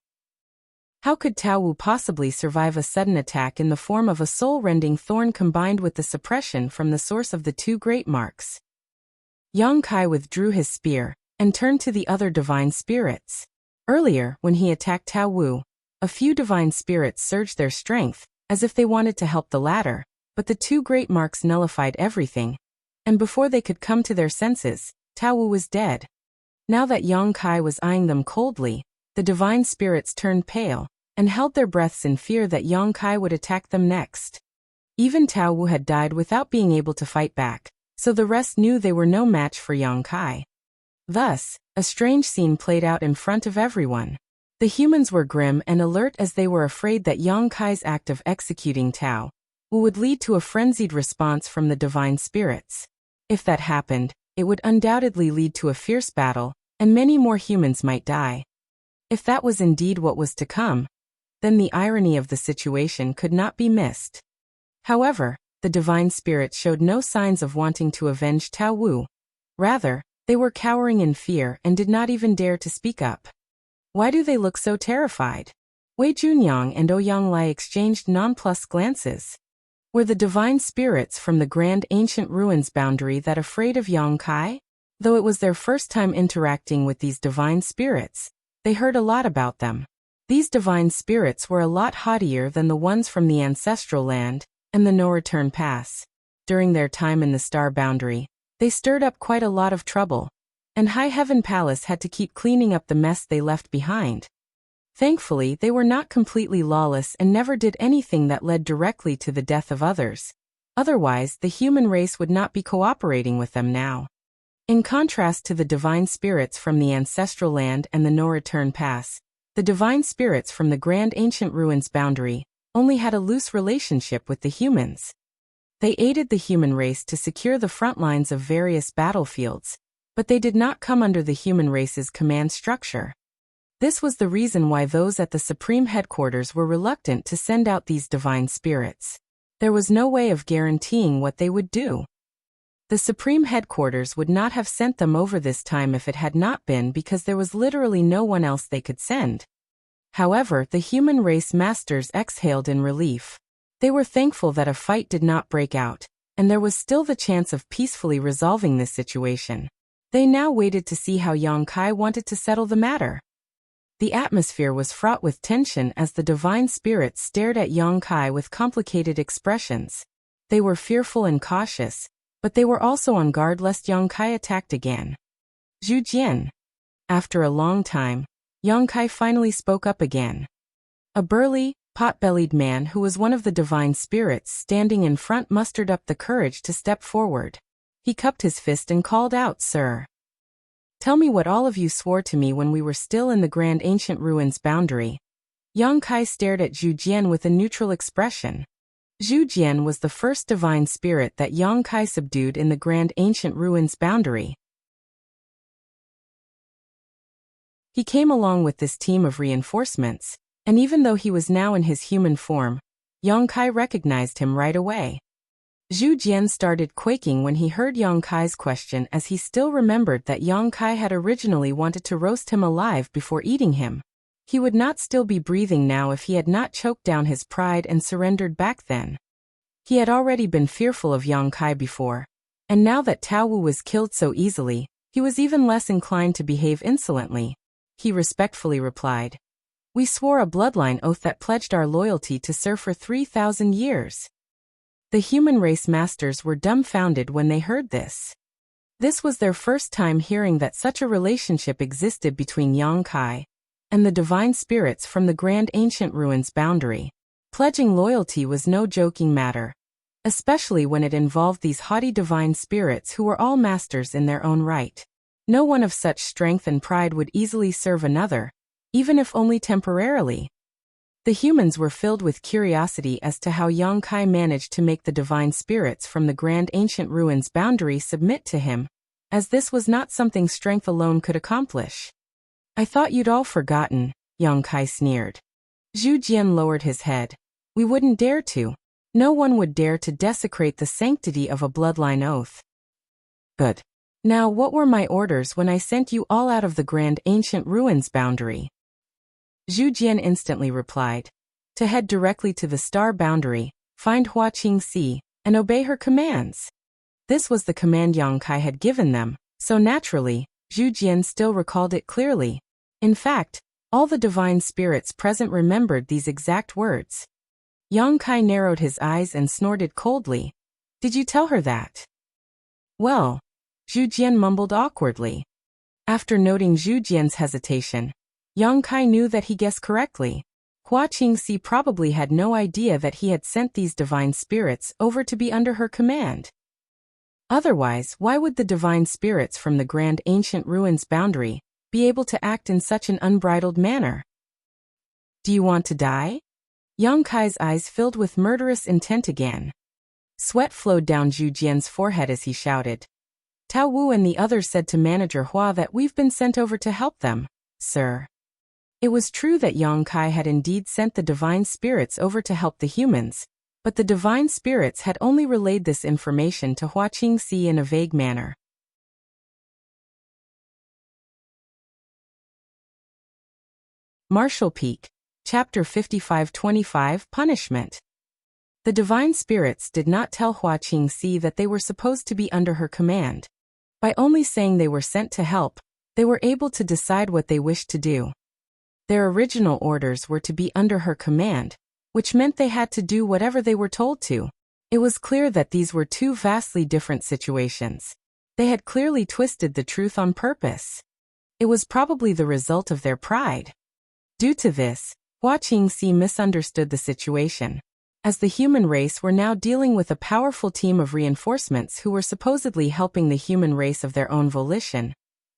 How could Tao Wu possibly survive a sudden attack in the form of a soul-rending thorn combined with the suppression from the source of the two great marks? Yongkai withdrew his spear and turned to the other divine spirits. Earlier, when he attacked Tao Wu, a few divine spirits surged their strength, as if they wanted to help the latter, but the two great marks nullified everything, and before they could come to their senses, Tao Wu was dead. Now that Yongkai was eyeing them coldly, the divine spirits turned pale, and held their breaths in fear that Yongkai would attack them next. Even Tao Wu had died without being able to fight back, so the rest knew they were no match for Yongkai. Thus, a strange scene played out in front of everyone. The humans were grim and alert as they were afraid that Yongkai's act of executing Tao Wu would lead to a frenzied response from the divine spirits. If that happened, it would undoubtedly lead to a fierce battle, and many more humans might die. If that was indeed what was to come, then the irony of the situation could not be missed. However, the divine spirits showed no signs of wanting to avenge Tao Wu. Rather, they were cowering in fear and did not even dare to speak up. Why do they look so terrified? Wei Junyang and Ouyang Lai exchanged nonplussed glances. Were the divine spirits from the Grand Ancient Ruins boundary that afraid of Yongkai? Though it was their first time interacting with these divine spirits, they heard a lot about them. These divine spirits were a lot haughtier than the ones from the ancestral land and the no-return pass. During their time in the star boundary, they stirred up quite a lot of trouble, and High Heaven Palace had to keep cleaning up the mess they left behind. Thankfully, they were not completely lawless and never did anything that led directly to the death of others. Otherwise, the human race would not be cooperating with them now. In contrast to the divine spirits from the ancestral land and the no-return pass, the divine spirits from the Grand Ancient Ruins boundary only had a loose relationship with the humans. They aided the human race to secure the front lines of various battlefields, but they did not come under the human race's command structure. This was the reason why those at the Supreme Headquarters were reluctant to send out these divine spirits. There was no way of guaranteeing what they would do. The Supreme Headquarters would not have sent them over this time if it had not been because there was literally no one else they could send. However, the human race masters exhaled in relief. They were thankful that a fight did not break out, and there was still the chance of peacefully resolving this situation. They now waited to see how Yang Kai wanted to settle the matter. The atmosphere was fraught with tension as the divine spirits stared at Yang Kai with complicated expressions. They were fearful and cautious, but they were also on guard lest Yang Kai attacked again. Zhu Jian. After a long time, Yang Kai finally spoke up again. A burly, pot-bellied man who was one of the divine spirits standing in front mustered up the courage to step forward. He cupped his fist and called out, "Sir. Tell me what all of you swore to me when we were still in the Grand Ancient Ruins boundary." Yang Kai stared at Zhu Jian with a neutral expression. Zhu Jian was the first divine spirit that Yang Kai subdued in the Grand Ancient Ruins boundary. He came along with this team of reinforcements, and even though he was now in his human form, Yang Kai recognized him right away. Zhu Jian started quaking when he heard Yang Kai's question, as he still remembered that Yang Kai had originally wanted to roast him alive before eating him. He would not still be breathing now if he had not choked down his pride and surrendered back then. He had already been fearful of Yang Kai before, and now that Tao Wu was killed so easily, he was even less inclined to behave insolently. He respectfully replied, "We swore a bloodline oath that pledged our loyalty to Sir for 3,000 years. The human race masters were dumbfounded when they heard this. This was their first time hearing that such a relationship existed between Yang Kai and the divine spirits from the Grand Ancient Ruins boundary. Pledging loyalty was no joking matter, especially when it involved these haughty divine spirits who were all masters in their own right. No one of such strength and pride would easily serve another, even if only temporarily. The humans were filled with curiosity as to how Yang Kai managed to make the divine spirits from the Grand Ancient Ruins boundary submit to him, as this was not something strength alone could accomplish. "I thought you'd all forgotten," Yang Kai sneered. Zhu Jian lowered his head. "We wouldn't dare to. No one would dare to desecrate the sanctity of a bloodline oath." "Good. Now what were my orders when I sent you all out of the Grand Ancient Ruins boundary?" Zhu Jian instantly replied, "To head directly to the star boundary, find Hua Qingxi, and obey her commands." This was the command Yang Kai had given them, so naturally, Zhu Jian still recalled it clearly. In fact, all the divine spirits present remembered these exact words. Yang Kai narrowed his eyes and snorted coldly. "Did you tell her that?" "Well," Zhu Jian mumbled awkwardly. After noting Zhu Jian's hesitation, Yang Kai knew that he guessed correctly. Hua Qingxi probably had no idea that he had sent these divine spirits over to be under her command. Otherwise, why would the divine spirits from the Grand Ancient Ruins boundary be able to act in such an unbridled manner? "Do you want to die?" Yang Kai's eyes filled with murderous intent again. Sweat flowed down Zhu Jian's forehead as he shouted. "Tao Wu and the others said to Manager Hua that we've been sent over to help them, sir." It was true that Yang Kai had indeed sent the divine spirits over to help the humans, but the divine spirits had only relayed this information to Hua Qingxi in a vague manner. Martial Peak, Chapter 55-25, Punishment. The divine spirits did not tell Hua Qingxi that they were supposed to be under her command. By only saying they were sent to help, they were able to decide what they wished to do. Their original orders were to be under her command, which meant they had to do whatever they were told to. It was clear that these were two vastly different situations. They had clearly twisted the truth on purpose. It was probably the result of their pride. Due to this, Hua Qingxi misunderstood the situation. As the human race were now dealing with a powerful team of reinforcements who were supposedly helping the human race of their own volition,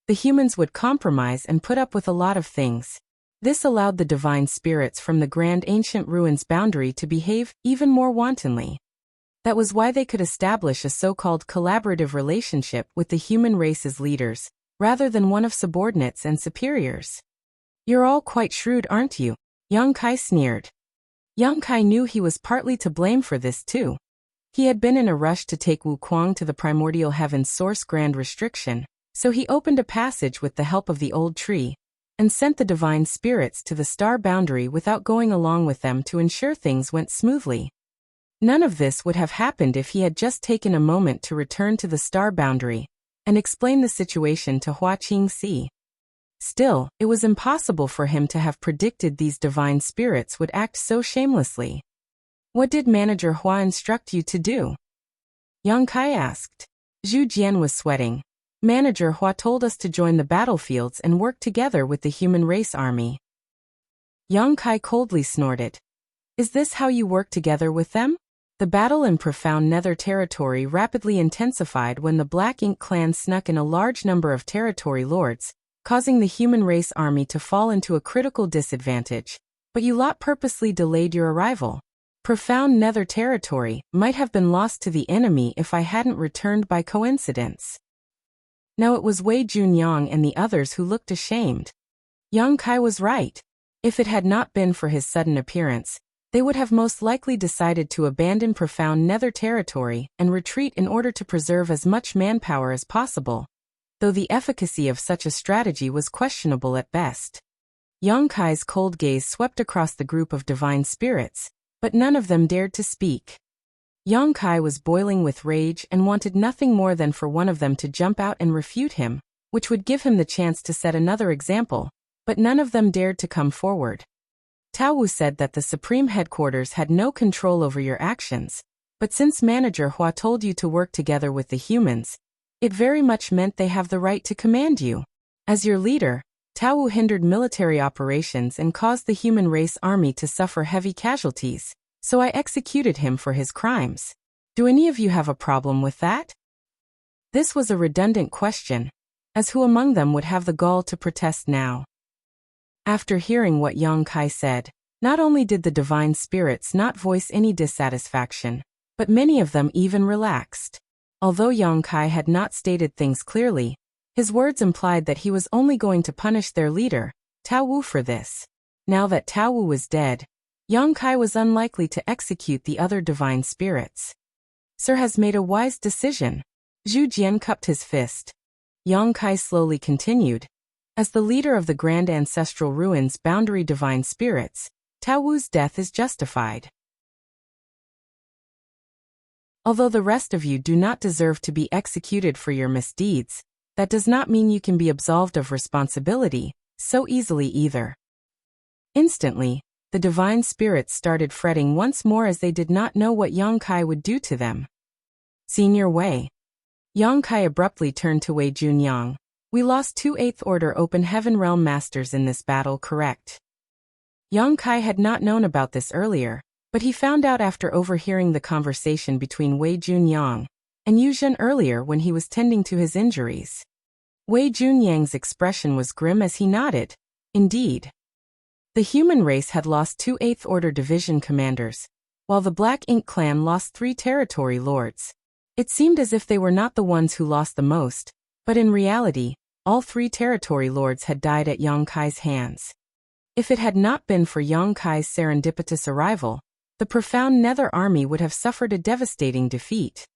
the humans would compromise and put up with a lot of things. This allowed the divine spirits from the Grand Ancient Ruins boundary to behave even more wantonly. That was why they could establish a so-called collaborative relationship with the human race's leaders, rather than one of subordinates and superiors. You're all quite shrewd, aren't you? Yang Kai sneered. Yang Kai knew he was partly to blame for this too. He had been in a rush to take Wu Kuang to the primordial heaven's source grand restriction, so he opened a passage with the help of the old tree, and sent the divine spirits to the star boundary without going along with them to ensure things went smoothly. None of this would have happened if he had just taken a moment to return to the star boundary and explain the situation to Hua Qingxi. Still, it was impossible for him to have predicted these divine spirits would act so shamelessly. What did Manager Hua instruct you to do? Yang Kai asked. Zhu Jian was sweating. Manager Hua told us to join the battlefields and work together with the human race army. Yang Kai coldly snorted. Is this how you work together with them? The battle in profound nether territory rapidly intensified when the Black Ink clan snuck in a large number of territory lords, causing the human race army to fall into a critical disadvantage. But you lot purposely delayed your arrival. Profound nether territory might have been lost to the enemy if I hadn't returned by coincidence. Now it was Wei Junyang and the others who looked ashamed. Yang Kai was right. If it had not been for his sudden appearance, they would have most likely decided to abandon profound nether territory and retreat in order to preserve as much manpower as possible, though the efficacy of such a strategy was questionable at best. Yang Kai's cold gaze swept across the group of divine spirits, but none of them dared to speak. Yang Kai was boiling with rage and wanted nothing more than for one of them to jump out and refute him, which would give him the chance to set another example, but none of them dared to come forward. Tao Wu said that the Supreme Headquarters had no control over your actions, but since Manager Hua told you to work together with the humans, it very much meant they have the right to command you. As your leader, Tao Wu hindered military operations and caused the human race army to suffer heavy casualties, so I executed him for his crimes. Do any of you have a problem with that? This was a redundant question, as who among them would have the gall to protest now? After hearing what Yang Kai said, not only did the divine spirits not voice any dissatisfaction, but many of them even relaxed. Although Yang Kai had not stated things clearly, his words implied that he was only going to punish their leader, Tao Wu, for this. Now that Tao Wu was dead, Yang Kai was unlikely to execute the other divine spirits. Sir has made a wise decision. Zhu Jian cupped his fist. Yang Kai slowly continued. As the leader of the Grand Ancestral Ruins Boundary Divine Spirits, Tao Wu's death is justified. Although the rest of you do not deserve to be executed for your misdeeds, that does not mean you can be absolved of responsibility so easily either. Instantly, the divine spirits started fretting once more as they did not know what Yang Kai would do to them. Senior Wei. Yang Kai abruptly turned to Wei Junyang. We lost 2 8th Order Open Heaven Realm Masters in this battle, correct? Yang Kai had not known about this earlier, but he found out after overhearing the conversation between Wei Junyang and Yu Zhen earlier when he was tending to his injuries. Wei Junyang's expression was grim as he nodded. Indeed. The human race had lost 2 8th Order Division commanders, while the Black Ink clan lost 3 territory lords. It seemed as if they were not the ones who lost the most, but in reality, all 3 territory lords had died at Yang Kai's hands. If it had not been for Yang Kai's serendipitous arrival, the profound Nether army would have suffered a devastating defeat.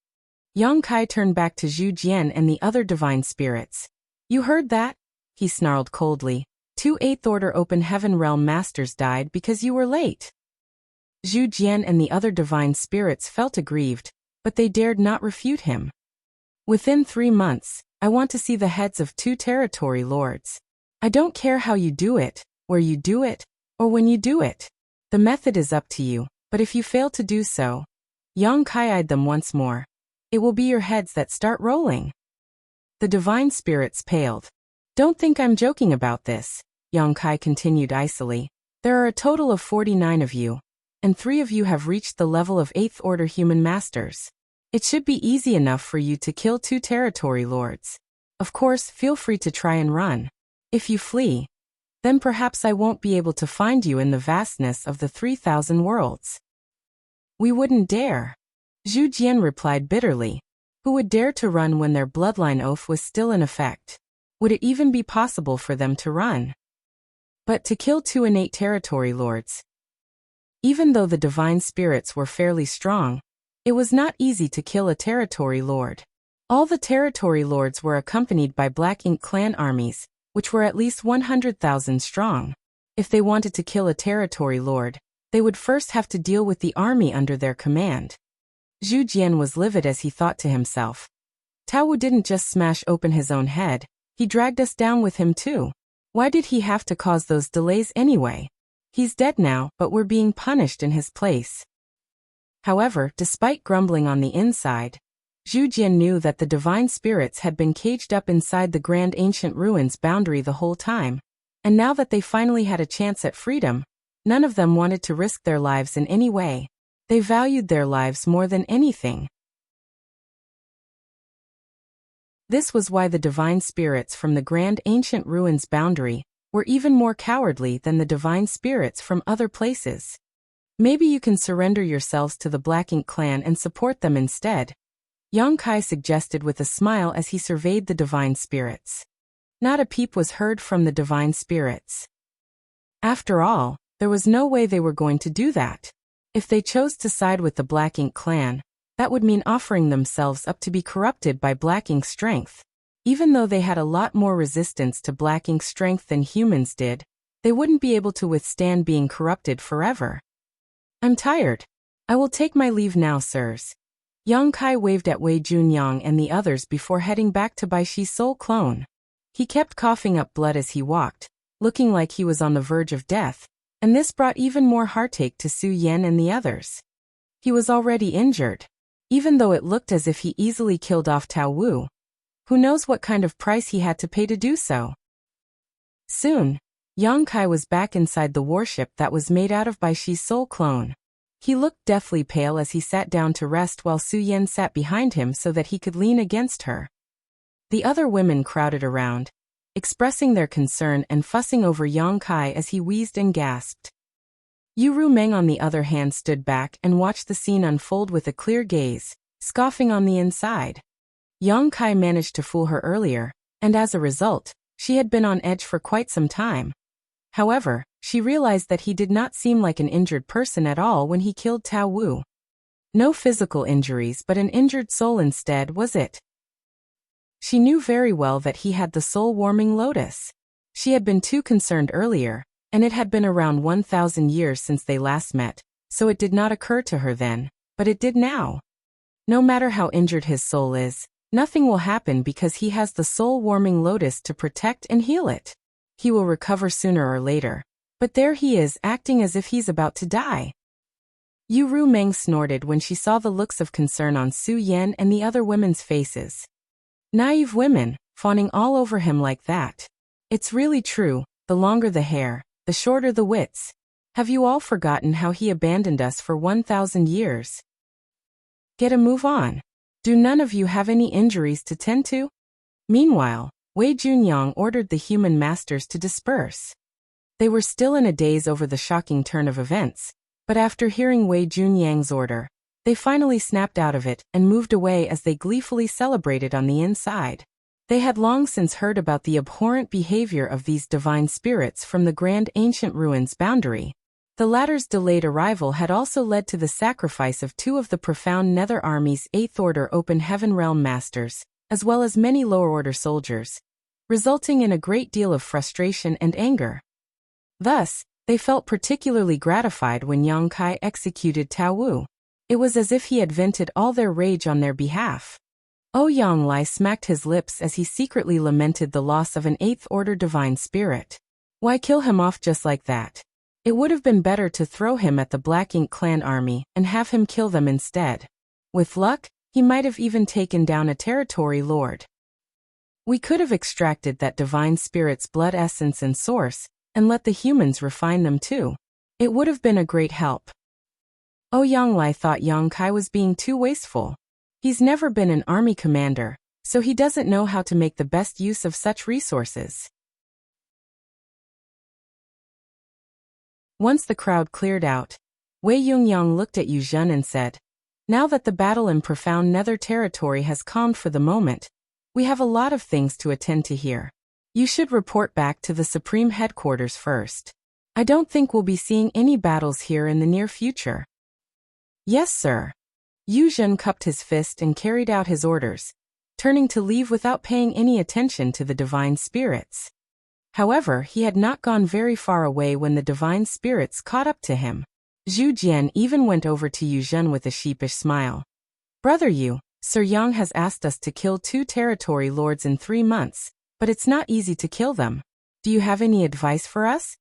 Yang Kai turned back to Zhu Jian and the other divine spirits. You heard that? He snarled coldly. 2 8th Order Open Heaven Realm Masters died because you were late. Zhu Jian and the other divine spirits felt aggrieved, but they dared not refute him. Within 3 months, I want to see the heads of 2 territory lords. I don't care how you do it, where you do it, or when you do it. The method is up to you, but if you fail to do so, Yang Kai eyed them once more. It will be your heads that start rolling. The divine spirits paled. Don't think I'm joking about this, Yang Kai continued icily. There are a total of 49 of you, and 3 of you have reached the level of 8th Order Human Masters. It should be easy enough for you to kill 2 territory lords. Of course, feel free to try and run. If you flee, then perhaps I won't be able to find you in the vastness of the 3,000 worlds. We wouldn't dare. Zhu Jian replied bitterly. Who would dare to run when their bloodline oath was still in effect? Would it even be possible for them to run? But to kill 2 innate territory lords. Even though the divine spirits were fairly strong, it was not easy to kill a territory lord. All the territory lords were accompanied by Black Ink clan armies, which were at least 100,000 strong. If they wanted to kill a territory lord, they would first have to deal with the army under their command. Zhu Jian was livid as he thought to himself. Tao Wu didn't just smash open his own head, he dragged us down with him too. Why did he have to cause those delays anyway? He's dead now, but we're being punished in his place. However, despite grumbling on the inside, Zhu Jian knew that the divine spirits had been caged up inside the grand ancient ruins boundary the whole time, and now that they finally had a chance at freedom, none of them wanted to risk their lives in any way. They valued their lives more than anything. This was why the divine spirits from the grand ancient ruins boundary were even more cowardly than the divine spirits from other places. Maybe you can surrender yourselves to the Black Ink clan and support them instead, Yang Kai suggested with a smile as he surveyed the divine spirits. Not a peep was heard from the divine spirits. After all, there was no way they were going to do that. If they chose to side with the Black Ink clan, that would mean offering themselves up to be corrupted by Black Ink's strength. Even though they had a lot more resistance to Black Ink's strength than humans did, they wouldn't be able to withstand being corrupted forever. I'm tired. I will take my leave now, sirs. Yang Kai waved at Wei Junyang and the others before heading back to Baishi's soul clone. He kept coughing up blood as he walked, looking like he was on the verge of death, and this brought even more heartache to Su Yan and the others. He was already injured. Even though it looked as if he easily killed off Tao Wu, who knows what kind of price he had to pay to do so. Soon, Yang Kai was back inside the warship that was made out of Baishi's soul clone. He looked deathly pale as he sat down to rest while Su Yan sat behind him so that he could lean against her. The other women crowded around, expressing their concern and fussing over Yang Kai as he wheezed and gasped. Yu Rumeng on the other hand stood back and watched the scene unfold with a clear gaze, scoffing on the inside. Yang Kai managed to fool her earlier, and as a result, she had been on edge for quite some time. However, she realized that he did not seem like an injured person at all when he killed Tao Wu. No physical injuries but an injured soul instead, was it? She knew very well that he had the soul-warming lotus. She had been too concerned earlier, and it had been around 1,000 years since they last met, so it did not occur to her then, but it did now. No matter how injured his soul is, nothing will happen because he has the soul-warming lotus to protect and heal it. He will recover sooner or later, but there he is acting as if he's about to die. Yu Rumeng snorted when she saw the looks of concern on Su Yan and the other women's faces. Naive women, fawning all over him like that. It's really true, the longer the hair, the shorter the wits. Have you all forgotten how he abandoned us for 1,000 years? Get a move on. Do none of you have any injuries to tend to? Meanwhile, Wei Junyang ordered the human masters to disperse. They were still in a daze over the shocking turn of events, but after hearing Wei Junyang's order, they finally snapped out of it and moved away as they gleefully celebrated on the inside. They had long since heard about the abhorrent behavior of these divine spirits from the grand ancient ruins boundary. The latter's delayed arrival had also led to the sacrifice of 2 of the profound Nether Army's 8th Order Open Heaven Realm Masters, as well as many lower-order soldiers, resulting in a great deal of frustration and anger. Thus, they felt particularly gratified when Yang Kai executed Tao Wu. It was as if he had vented all their rage on their behalf. Yang Lai smacked his lips as he secretly lamented the loss of an 8th Order divine spirit. Why kill him off just like that? It would have been better to throw him at the Black Ink clan army and have him kill them instead. With luck, he might have even taken down a territory lord. We could have extracted that divine spirit's blood essence and source, and let the humans refine them too. It would have been a great help. Yang Lai thought Yang Kai was being too wasteful. He's never been an army commander, so he doesn't know how to make the best use of such resources. Once the crowd cleared out, Wei Yungyang looked at Yu Zhen and said, Now that the battle in profound nether territory has calmed for the moment, we have a lot of things to attend to here. You should report back to the Supreme Headquarters first. I don't think we'll be seeing any battles here in the near future. Yes, sir. Yu Zhen cupped his fist and carried out his orders, turning to leave without paying any attention to the divine spirits. However, he had not gone very far away when the divine spirits caught up to him. Zhu Jian even went over to Yu Zhen with a sheepish smile. Brother Yu, Sir Yang has asked us to kill 2 territory lords in 3 months, but it's not easy to kill them. Do you have any advice for us?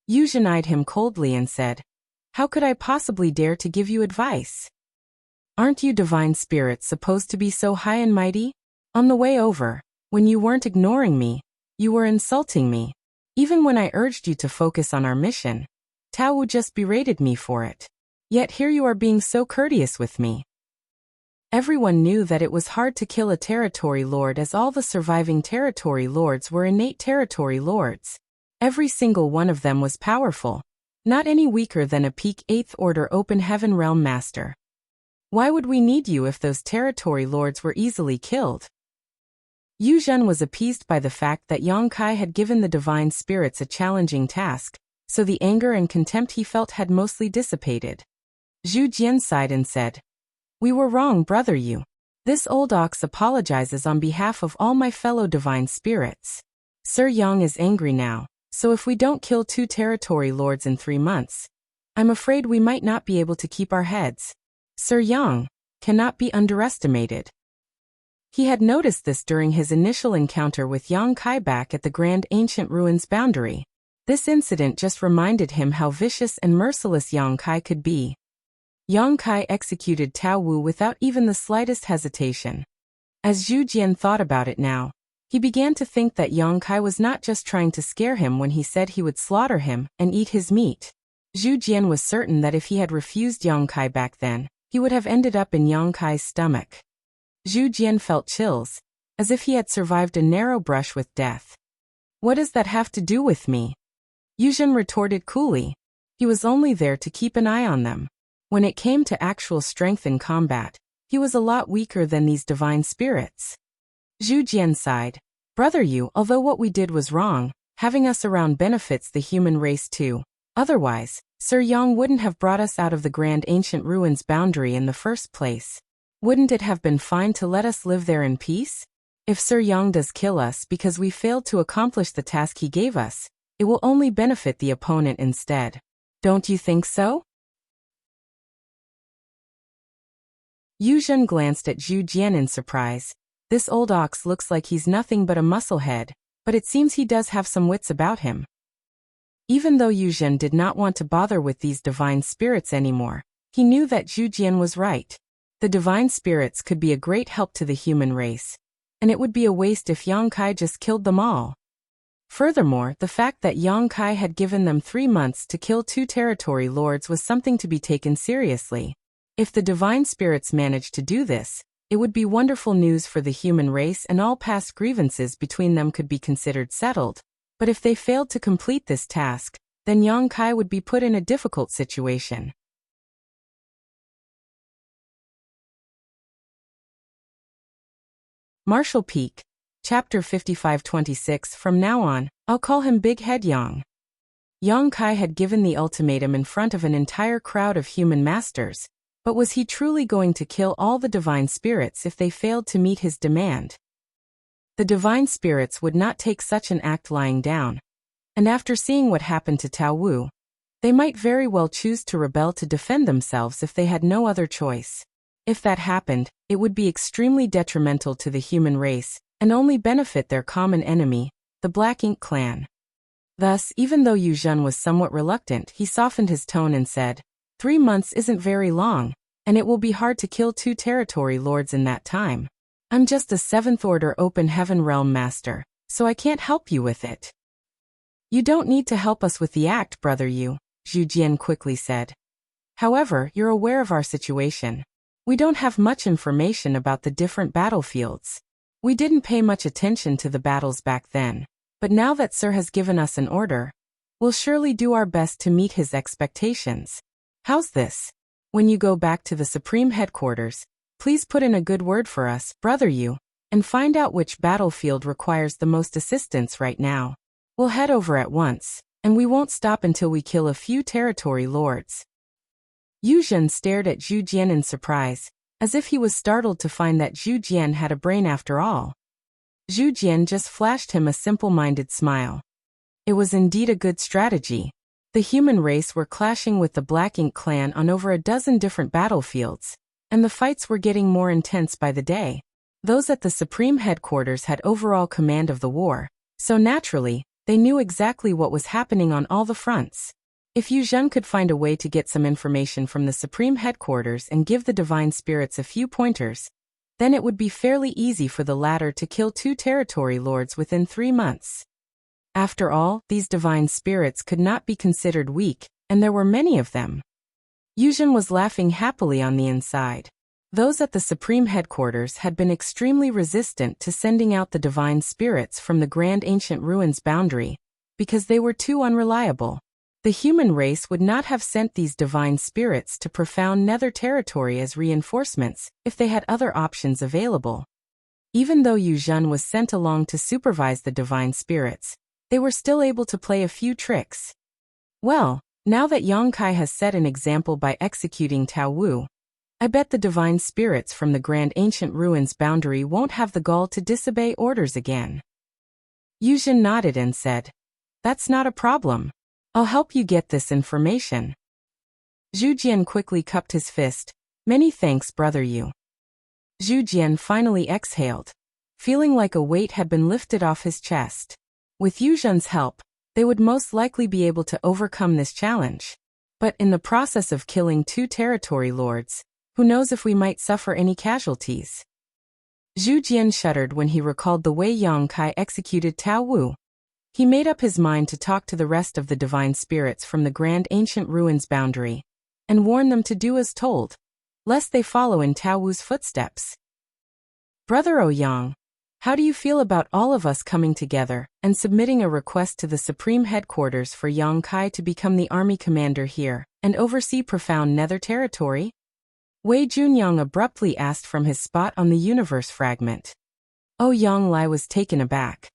Yu Zhen eyed him coldly and said, How could I possibly dare to give you advice? Aren't you divine spirits supposed to be so high and mighty? On the way over, when you weren't ignoring me, you were insulting me. Even when I urged you to focus on our mission, Tao Wu just berated me for it. Yet here you are being so courteous with me. Everyone knew that it was hard to kill a territory lord, as all the surviving territory lords were innate territory lords. Every single one of them was powerful, not any weaker than a peak 8th Order Open Heaven Realm Master. Why would we need you if those territory lords were easily killed? Yu Zhen was appeased by the fact that Yang Kai had given the divine spirits a challenging task, so the anger and contempt he felt had mostly dissipated. Zhu Jian sighed and said, We were wrong, brother Yu. This old ox apologizes on behalf of all my fellow divine spirits. Sir Yang is angry now, so if we don't kill 2 territory lords in 3 months, I'm afraid we might not be able to keep our heads. Sir Yang cannot be underestimated. He had noticed this during his initial encounter with Yang Kai back at the Grand Ancient Ruins boundary. This incident just reminded him how vicious and merciless Yang Kai could be. Yang Kai executed Tao Wu without even the slightest hesitation. As Zhu Jian thought about it now, he began to think that Yang Kai was not just trying to scare him when he said he would slaughter him and eat his meat. Zhu Jian was certain that if he had refused Yang Kai back then, he would have ended up in Yang Kai's stomach. Zhu Jian felt chills, as if he had survived a narrow brush with death. What does that have to do with me? Yu Zhen retorted coolly. He was only there to keep an eye on them. When it came to actual strength in combat, he was a lot weaker than these divine spirits. Zhu Jian sighed. Brother Yu, although what we did was wrong, having us around benefits the human race too. Otherwise, Sir Yang wouldn't have brought us out of the Grand Ancient Ruins boundary in the first place. Wouldn't it have been fine to let us live there in peace? If Sir Yang does kill us because we failed to accomplish the task he gave us, it will only benefit the opponent instead. Don't you think so? Yu Zhen glanced at Zhu Jian in surprise. This old ox looks like he's nothing but a musclehead, but it seems he does have some wits about him. Even though Yu Zhen did not want to bother with these divine spirits anymore, he knew that Zhu Jian was right. The divine spirits could be a great help to the human race, and it would be a waste if Yang Kai just killed them all. Furthermore, the fact that Yang Kai had given them 3 months to kill 2 territory lords was something to be taken seriously. If the divine spirits managed to do this, it would be wonderful news for the human race, and all past grievances between them could be considered settled. But if they failed to complete this task, then Yang Kai would be put in a difficult situation. Martial Peak, Chapter 5526. From now on, I'll call him Big Head Yang. Yang Kai had given the ultimatum in front of an entire crowd of human masters, but was he truly going to kill all the divine spirits if they failed to meet his demand? The divine spirits would not take such an act lying down, and after seeing what happened to Tao Wu, they might very well choose to rebel to defend themselves if they had no other choice. If that happened, it would be extremely detrimental to the human race, and only benefit their common enemy, the Black Ink clan. Thus, even though Yu Zhen was somewhat reluctant, he softened his tone and said, 3 months isn't very long, and it will be hard to kill 2 territory lords in that time. I'm just a 7th Order Open Heaven Realm Master, so I can't help you with it. You don't need to help us with the act, brother Yu, Zhu Jian quickly said. However, you're aware of our situation. We don't have much information about the different battlefields. We didn't pay much attention to the battles back then, but now that Sir has given us an order, we'll surely do our best to meet his expectations. How's this? When you go back to the Supreme Headquarters, please put in a good word for us, brother Yu, and find out which battlefield requires the most assistance right now. We'll head over at once, and we won't stop until we kill a few territory lords. Yu Zhen stared at Zhu Jian in surprise, as if he was startled to find that Zhu Jian had a brain after all. Zhu Jian just flashed him a simple-minded smile. It was indeed a good strategy. The human race were clashing with the Black Ink clan on over a dozen different battlefields, and the fights were getting more intense by the day. Those at the Supreme Headquarters had overall command of the war, so naturally, they knew exactly what was happening on all the fronts. If Yu Zhen could find a way to get some information from the Supreme Headquarters and give the Divine Spirits a few pointers, then it would be fairly easy for the latter to kill 2 territory lords within 3 months. After all, these Divine Spirits could not be considered weak, and there were many of them. Yu Zhen was laughing happily on the inside. Those at the Supreme Headquarters had been extremely resistant to sending out the Divine Spirits from the Grand Ancient Ruins boundary, because they were too unreliable. The human race would not have sent these Divine Spirits to profound Nether territory as reinforcements if they had other options available. Even though Yu Zhen was sent along to supervise the Divine Spirits, they were still able to play a few tricks. Well, now that Yang Kai has set an example by executing Tao Wu, I bet the Divine Spirits from the Grand Ancient Ruins boundary won't have the gall to disobey orders again. Yu Zhen nodded and said, "That's not a problem. I'll help you get this information." Zhu Jian quickly cupped his fist. "Many thanks, brother Yu." Zhu Jian finally exhaled, feeling like a weight had been lifted off his chest. With Yu Zhen's help, they would most likely be able to overcome this challenge. But in the process of killing 2 territory lords, who knows if we might suffer any casualties? Zhu Jian shuddered when he recalled the way Yang Kai executed Tao Wu. He made up his mind to talk to the rest of the Divine Spirits from the Grand Ancient Ruins boundary, and warn them to do as told, lest they follow in Tao Wu's footsteps. "Brother Ouyang, how do you feel about all of us coming together and submitting a request to the Supreme Headquarters for Yang Kai to become the army commander here and oversee profound Nether territory?" Wei Junyang abruptly asked from his spot on the universe fragment. Ouyang Lai was taken aback.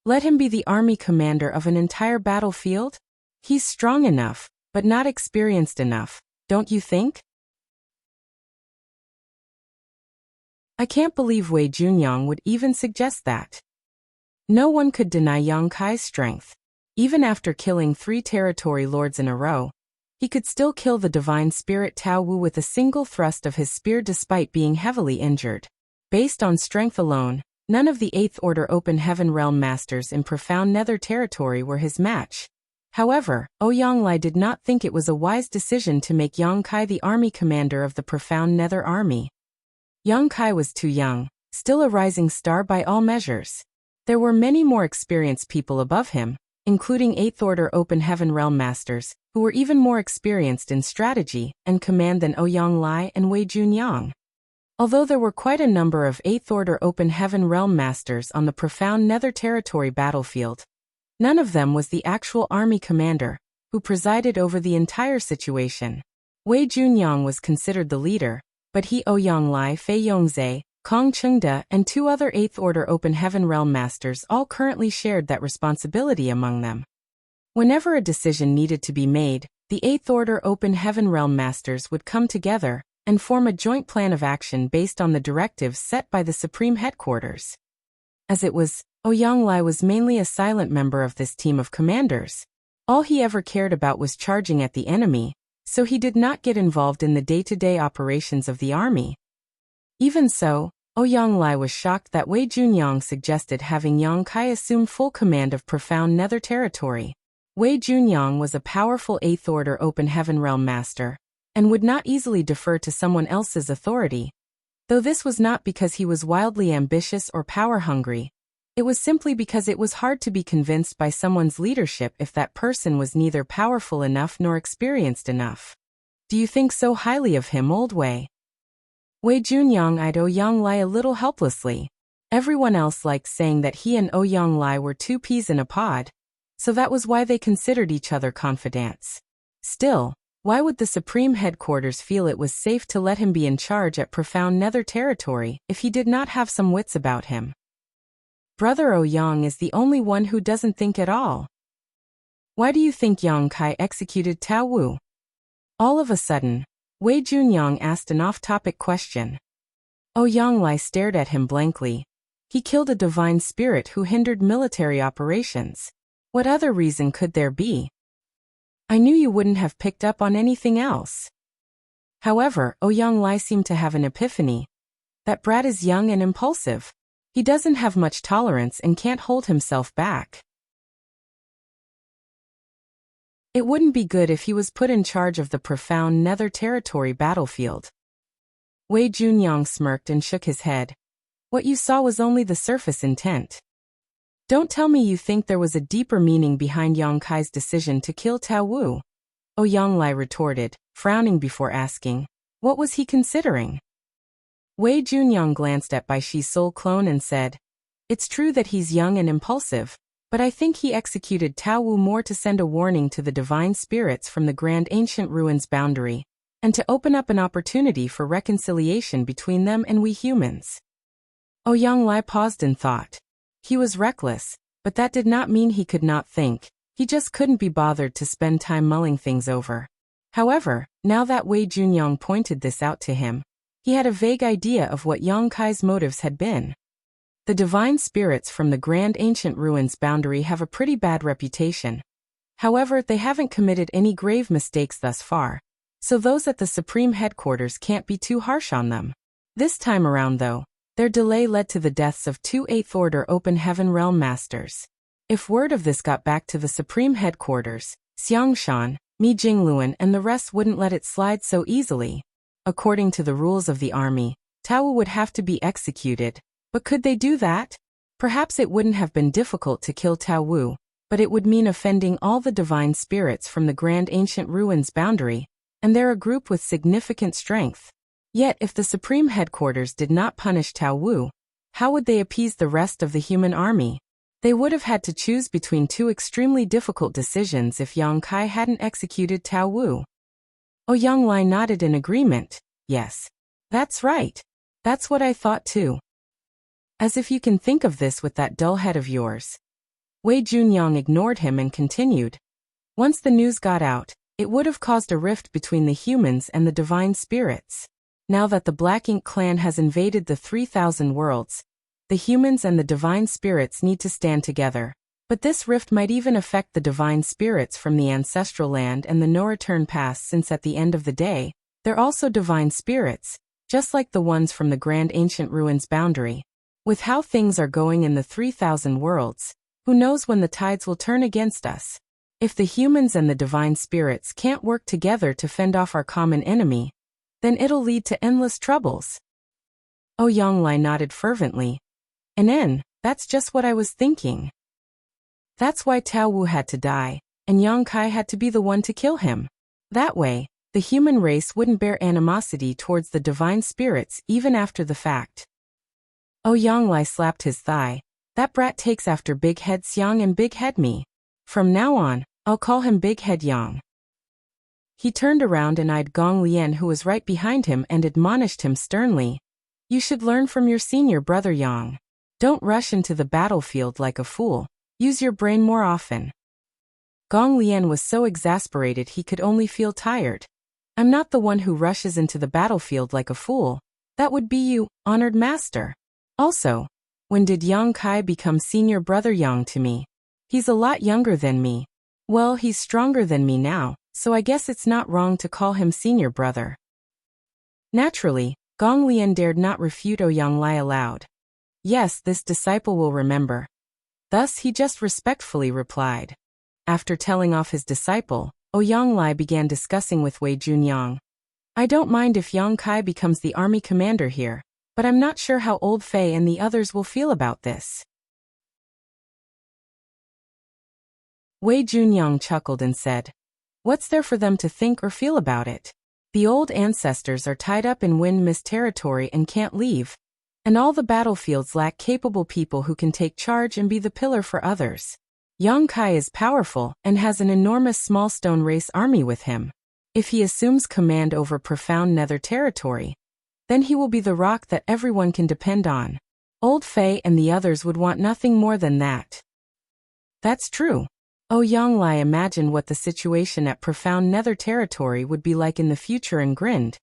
Let him be the army commander of an entire battlefield? He's strong enough, but not experienced enough, don't you think? I can't believe Wei Junyang would even suggest that. No one could deny Yang Kai's strength. Even after killing 3 territory lords in a row, he could still kill the Divine Spirit Tao Wu with a single thrust of his spear despite being heavily injured. Based on strength alone, none of the 8th Order Open Heaven Realm Masters in profound Nether territory were his match. However, Ouyang Lai did not think it was a wise decision to make Yang Kai the army commander of the profound Nether army. Yang Kai was too young, still a rising star by all measures. There were many more experienced people above him, including 8th Order Open Heaven Realm Masters, who were even more experienced in strategy and command than Ouyang Lai and Wei Junyang. Although there were quite a number of 8th Order Open Heaven Realm Masters on the profound Nether territory battlefield, none of them was the actual army commander, who presided over the entire situation. Wei Junyang was considered the leader, but he, Ouyang Lai, Fei Yongzhe, Kong Chengde, and 2 other 8th Order Open Heaven Realm Masters all currently shared that responsibility among them. Whenever a decision needed to be made, the 8th Order Open Heaven Realm Masters would come together and form a joint plan of action based on the directives set by the Supreme Headquarters. As it was, Ouyang Lai was mainly a silent member of this team of commanders. All he ever cared about was charging at the enemy, so he did not get involved in the day-to-day operations of the army. Even so, Ouyang Lai was shocked that Wei Junyang suggested having Yang Kai assume full command of profound Nether territory. Wei Junyang was a powerful 8th Order Open Heaven Realm Master, and would not easily defer to someone else's authority. Though this was not because he was wildly ambitious or power-hungry, it was simply because it was hard to be convinced by someone's leadership if that person was neither powerful enough nor experienced enough. Do you think so highly of him, old Wei? Wei Junyang eyed Ouyang Lai a little helplessly. Everyone else liked saying that he and Ouyang Lai were 2 peas in a pod, so that was why they considered each other confidants. Still, Why would the Supreme Headquarters feel it was safe to let him be in charge at profound Nether territory if he did not have some wits about him? Brother Ouyang is the only one who doesn't think at all. Why do you think Yang Kai executed Tao Wu? All of a sudden, Wei Junyang asked an off-topic question. Ouyang Lai stared at him blankly. He killed a divine spirit who hindered military operations. What other reason could there be? I knew you wouldn't have picked up on anything else. However, Ouyang Lai seemed to have an epiphany. That brat is young and impulsive. He doesn't have much tolerance and can't hold himself back. It wouldn't be good if he was put in charge of the profound Nether territory battlefield. Wei Junyang smirked and shook his head. What you saw was only the surface intent. Don't tell me you think there was a deeper meaning behind Yang Kai's decision to kill Tao Wu. Ouyang Lai retorted, frowning before asking. What was he considering? Wei Junyang glanced at Bai Shi's soul clone and said, It's true that he's young and impulsive, but I think he executed Tao Wu more to send a warning to the divine spirits from the Grand Ancient Ruins boundary, and to open up an opportunity for reconciliation between them and we humans. Ouyang Lai paused in thought. He was reckless, but that did not mean he could not think. He just couldn't be bothered to spend time mulling things over. However, now that Wei Junyang pointed this out to him, he had a vague idea of what Yang Kai's motives had been. The divine spirits from the Grand Ancient Ruins boundary have a pretty bad reputation. However, they haven't committed any grave mistakes thus far, so those at the Supreme Headquarters can't be too harsh on them. This time around though, their delay led to the deaths of 2 8th Order Open Heaven Realm Masters. If word of this got back to the Supreme Headquarters, Xiangshan, Mi Jingluan and the rest wouldn't let it slide so easily. According to the rules of the army, Tao Wu would have to be executed. But could they do that? Perhaps it wouldn't have been difficult to kill Tao Wu, but it would mean offending all the divine spirits from the Grand Ancient Ruins boundary, and they're a group with significant strength. Yet if the Supreme Headquarters did not punish Tao Wu, how would they appease the rest of the human army? They would have had to choose between two extremely difficult decisions if Yang Kai hadn't executed Tao Wu. Ouyang Lai nodded in agreement. Yes. That's right. That's what I thought too. As if you can think of this with that dull head of yours. Wei Junyang ignored him and continued. Once the news got out, it would have caused a rift between the humans and the divine spirits. Now that the Black Ink clan has invaded the 3,000 worlds, the humans and the divine spirits need to stand together. But this rift might even affect the divine spirits from the ancestral land and the no-return pass, since at the end of the day, they're also divine spirits, just like the ones from the Grand Ancient Ruins boundary. With how things are going in the 3,000 worlds, who knows when the tides will turn against us? If the humans and the divine spirits can't work together to fend off our common enemy, then it'll lead to endless troubles. Ouyang Lai nodded fervently. That's just what I was thinking. That's why Tao Wu had to die, and Yang Kai had to be the one to kill him. That way, the human race wouldn't bear animosity towards the divine spirits even after the fact. Ouyang Lai slapped his thigh. That brat takes after Big Head Xiang and Big Head me. From now on, I'll call him Big Head Yang. He turned around and eyed Gong Lian, who was right behind him, and admonished him sternly. You should learn from your senior brother Yang. Don't rush into the battlefield like a fool. Use your brain more often. Gong Lian was so exasperated he could only feel tired. I'm not the one who rushes into the battlefield like a fool. That would be you, honored master. Also, when did Yang Kai become senior brother Yang to me? He's a lot younger than me. Well, he's stronger than me now, so I guess it's not wrong to call him senior brother. Naturally, Gong Lian dared not refute Ouyang Lai aloud. Yes, this disciple will remember. Thus he just respectfully replied. After telling off his disciple, Ouyang Lai began discussing with Wei Junyang. I don't mind if Yang Kai becomes the army commander here, but I'm not sure how Old Fei and the others will feel about this. Wei Junyang chuckled and said, What's there for them to think or feel about it? The old ancestors are tied up in Wind Mist territory and can't leave, and all the battlefields lack capable people who can take charge and be the pillar for others. Yang Kai is powerful and has an enormous small stone race army with him. If he assumes command over profound nether territory, then he will be the rock that everyone can depend on. Old Fei and the others would want nothing more than that. That's true. Oh Yonglai imagined what the situation at profound nether territory would be like in the future and grinned.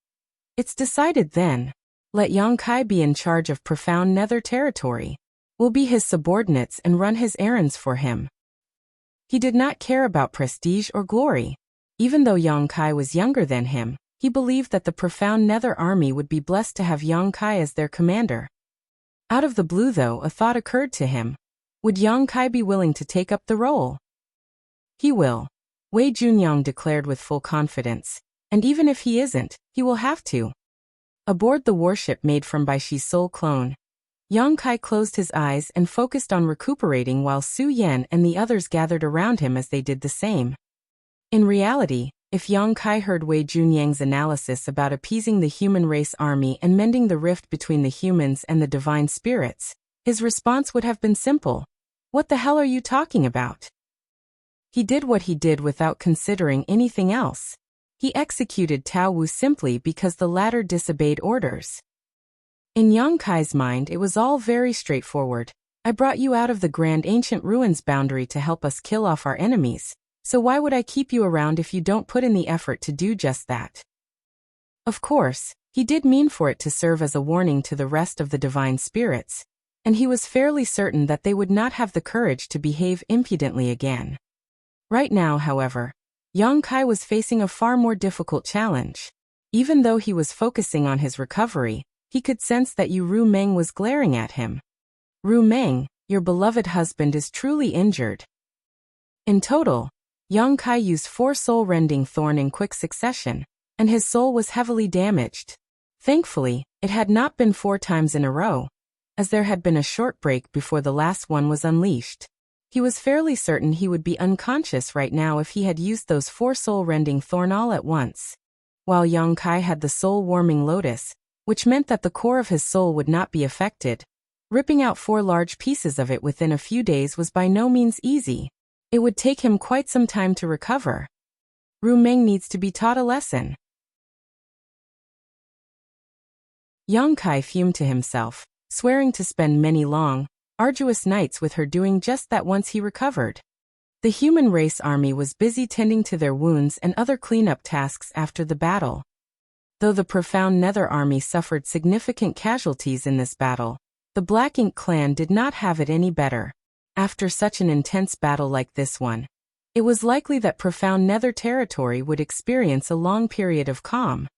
It's decided then. Let Yongkai be in charge of profound nether territory. We'll be his subordinates and run his errands for him. He did not care about prestige or glory. Even though Yongkai was younger than him, he believed that the profound nether army would be blessed to have Yongkai as their commander. Out of the blue though, a thought occurred to him. Would Yongkai be willing to take up the role? He will. Wei Junyang declared with full confidence. And even if he isn't, he will have to. Aboard the warship made from Baishi's soul clone, Yongkai closed his eyes and focused on recuperating while Su Yan and the others gathered around him as they did the same. In reality, if Yongkai heard Wei Junyang's analysis about appeasing the human race army and mending the rift between the humans and the divine spirits, his response would have been simple. What the hell are you talking about? He did what he did without considering anything else. He executed Tao Wu simply because the latter disobeyed orders. In Yongkai's mind it was all very straightforward. I brought you out of the grand ancient ruins boundary to help us kill off our enemies, so why would I keep you around if you don't put in the effort to do just that? Of course, he did mean for it to serve as a warning to the rest of the divine spirits, and he was fairly certain that they would not have the courage to behave impudently again. Right now, however, Yongkai was facing a far more difficult challenge. Even though he was focusing on his recovery, he could sense that Ru Meng was glaring at him. Ru Meng, your beloved husband is truly injured. In total, Yongkai used 4 soul-rending thorn in quick succession, and his soul was heavily damaged. Thankfully, it had not been 4 times in a row, as there had been a short break before the last one was unleashed. He was fairly certain he would be unconscious right now if he had used those 4 soul-rending thorn all at once. While Yongkai had the soul-warming lotus, which meant that the core of his soul would not be affected, ripping out 4 large pieces of it within a few days was by no means easy. It would take him quite some time to recover. Ru Meng needs to be taught a lesson. Yongkai fumed to himself, swearing to spend many long, arduous nights with her doing just that once he recovered. The human race army was busy tending to their wounds and other cleanup tasks after the battle. Though the profound Nether army suffered significant casualties in this battle, the Black Ink clan did not have it any better. After such an intense battle like this one, it was likely that profound Nether territory would experience a long period of calm.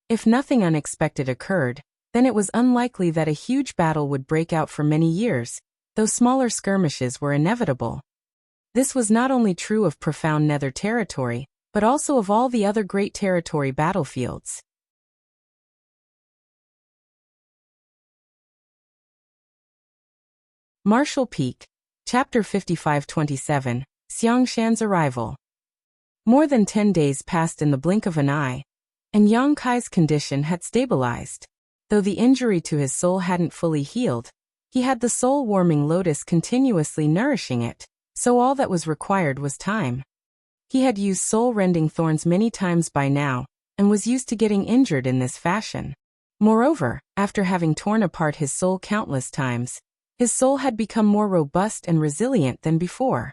If nothing unexpected occurred, then it was unlikely that a huge battle would break out for many years, though smaller skirmishes were inevitable. This was not only true of profound Nether territory, but also of all the other great territory battlefields. Martial Peak, Chapter 55-27, Xiangshan's Arrival. More than 10 days passed in the blink of an eye, and Yongkai's condition had stabilized. Though the injury to his soul hadn't fully healed, he had the soul-warming lotus continuously nourishing it, so all that was required was time. He had used soul-rending thorns many times by now, and was used to getting injured in this fashion. Moreover, after having torn apart his soul countless times, his soul had become more robust and resilient than before.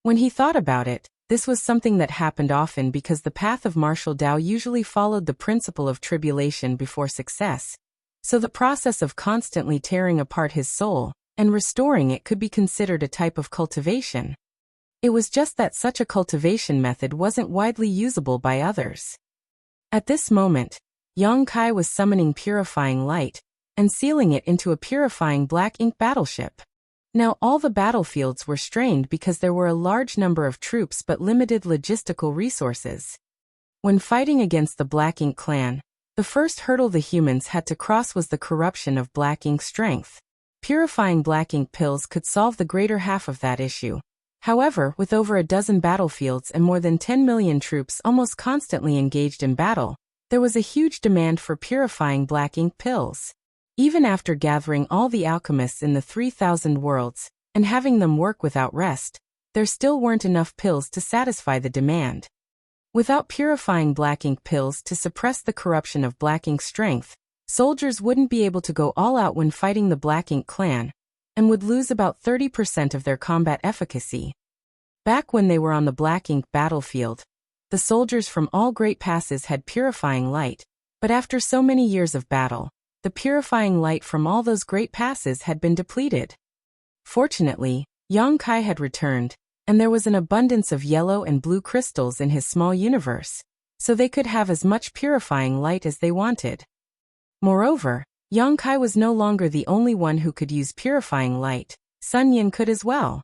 When he thought about it, this was something that happened often because the path of martial Tao usually followed the principle of tribulation before success, so the process of constantly tearing apart his soul and restoring it could be considered a type of cultivation. It was just that such a cultivation method wasn't widely usable by others. At this moment, Yongkai was summoning purifying light and sealing it into a purifying Black Ink battleship. Now all the battlefields were strained because there were a large number of troops but limited logistical resources. When fighting against the Black Ink clan, the first hurdle the humans had to cross was the corruption of Black Ink strength. Purifying Black Ink pills could solve the greater half of that issue. However, with over a dozen battlefields and more than 10 million troops almost constantly engaged in battle, there was a huge demand for purifying Black Ink pills. Even after gathering all the alchemists in the 3,000 worlds and having them work without rest, there still weren't enough pills to satisfy the demand. Without purifying black ink pills to suppress the corruption of black ink strength, soldiers wouldn't be able to go all out when fighting the Black Ink clan, and would lose about 30% of their combat efficacy. Back when they were on the Black Ink battlefield, the soldiers from all great passes had purifying light, but after so many years of battle, the purifying light from all those great passes had been depleted. Fortunately, Yang Kai had returned, and there was an abundance of yellow and blue crystals in his small universe, so they could have as much purifying light as they wanted. Moreover, Yang Kai was no longer the only one who could use purifying light. Sun Yin could as well.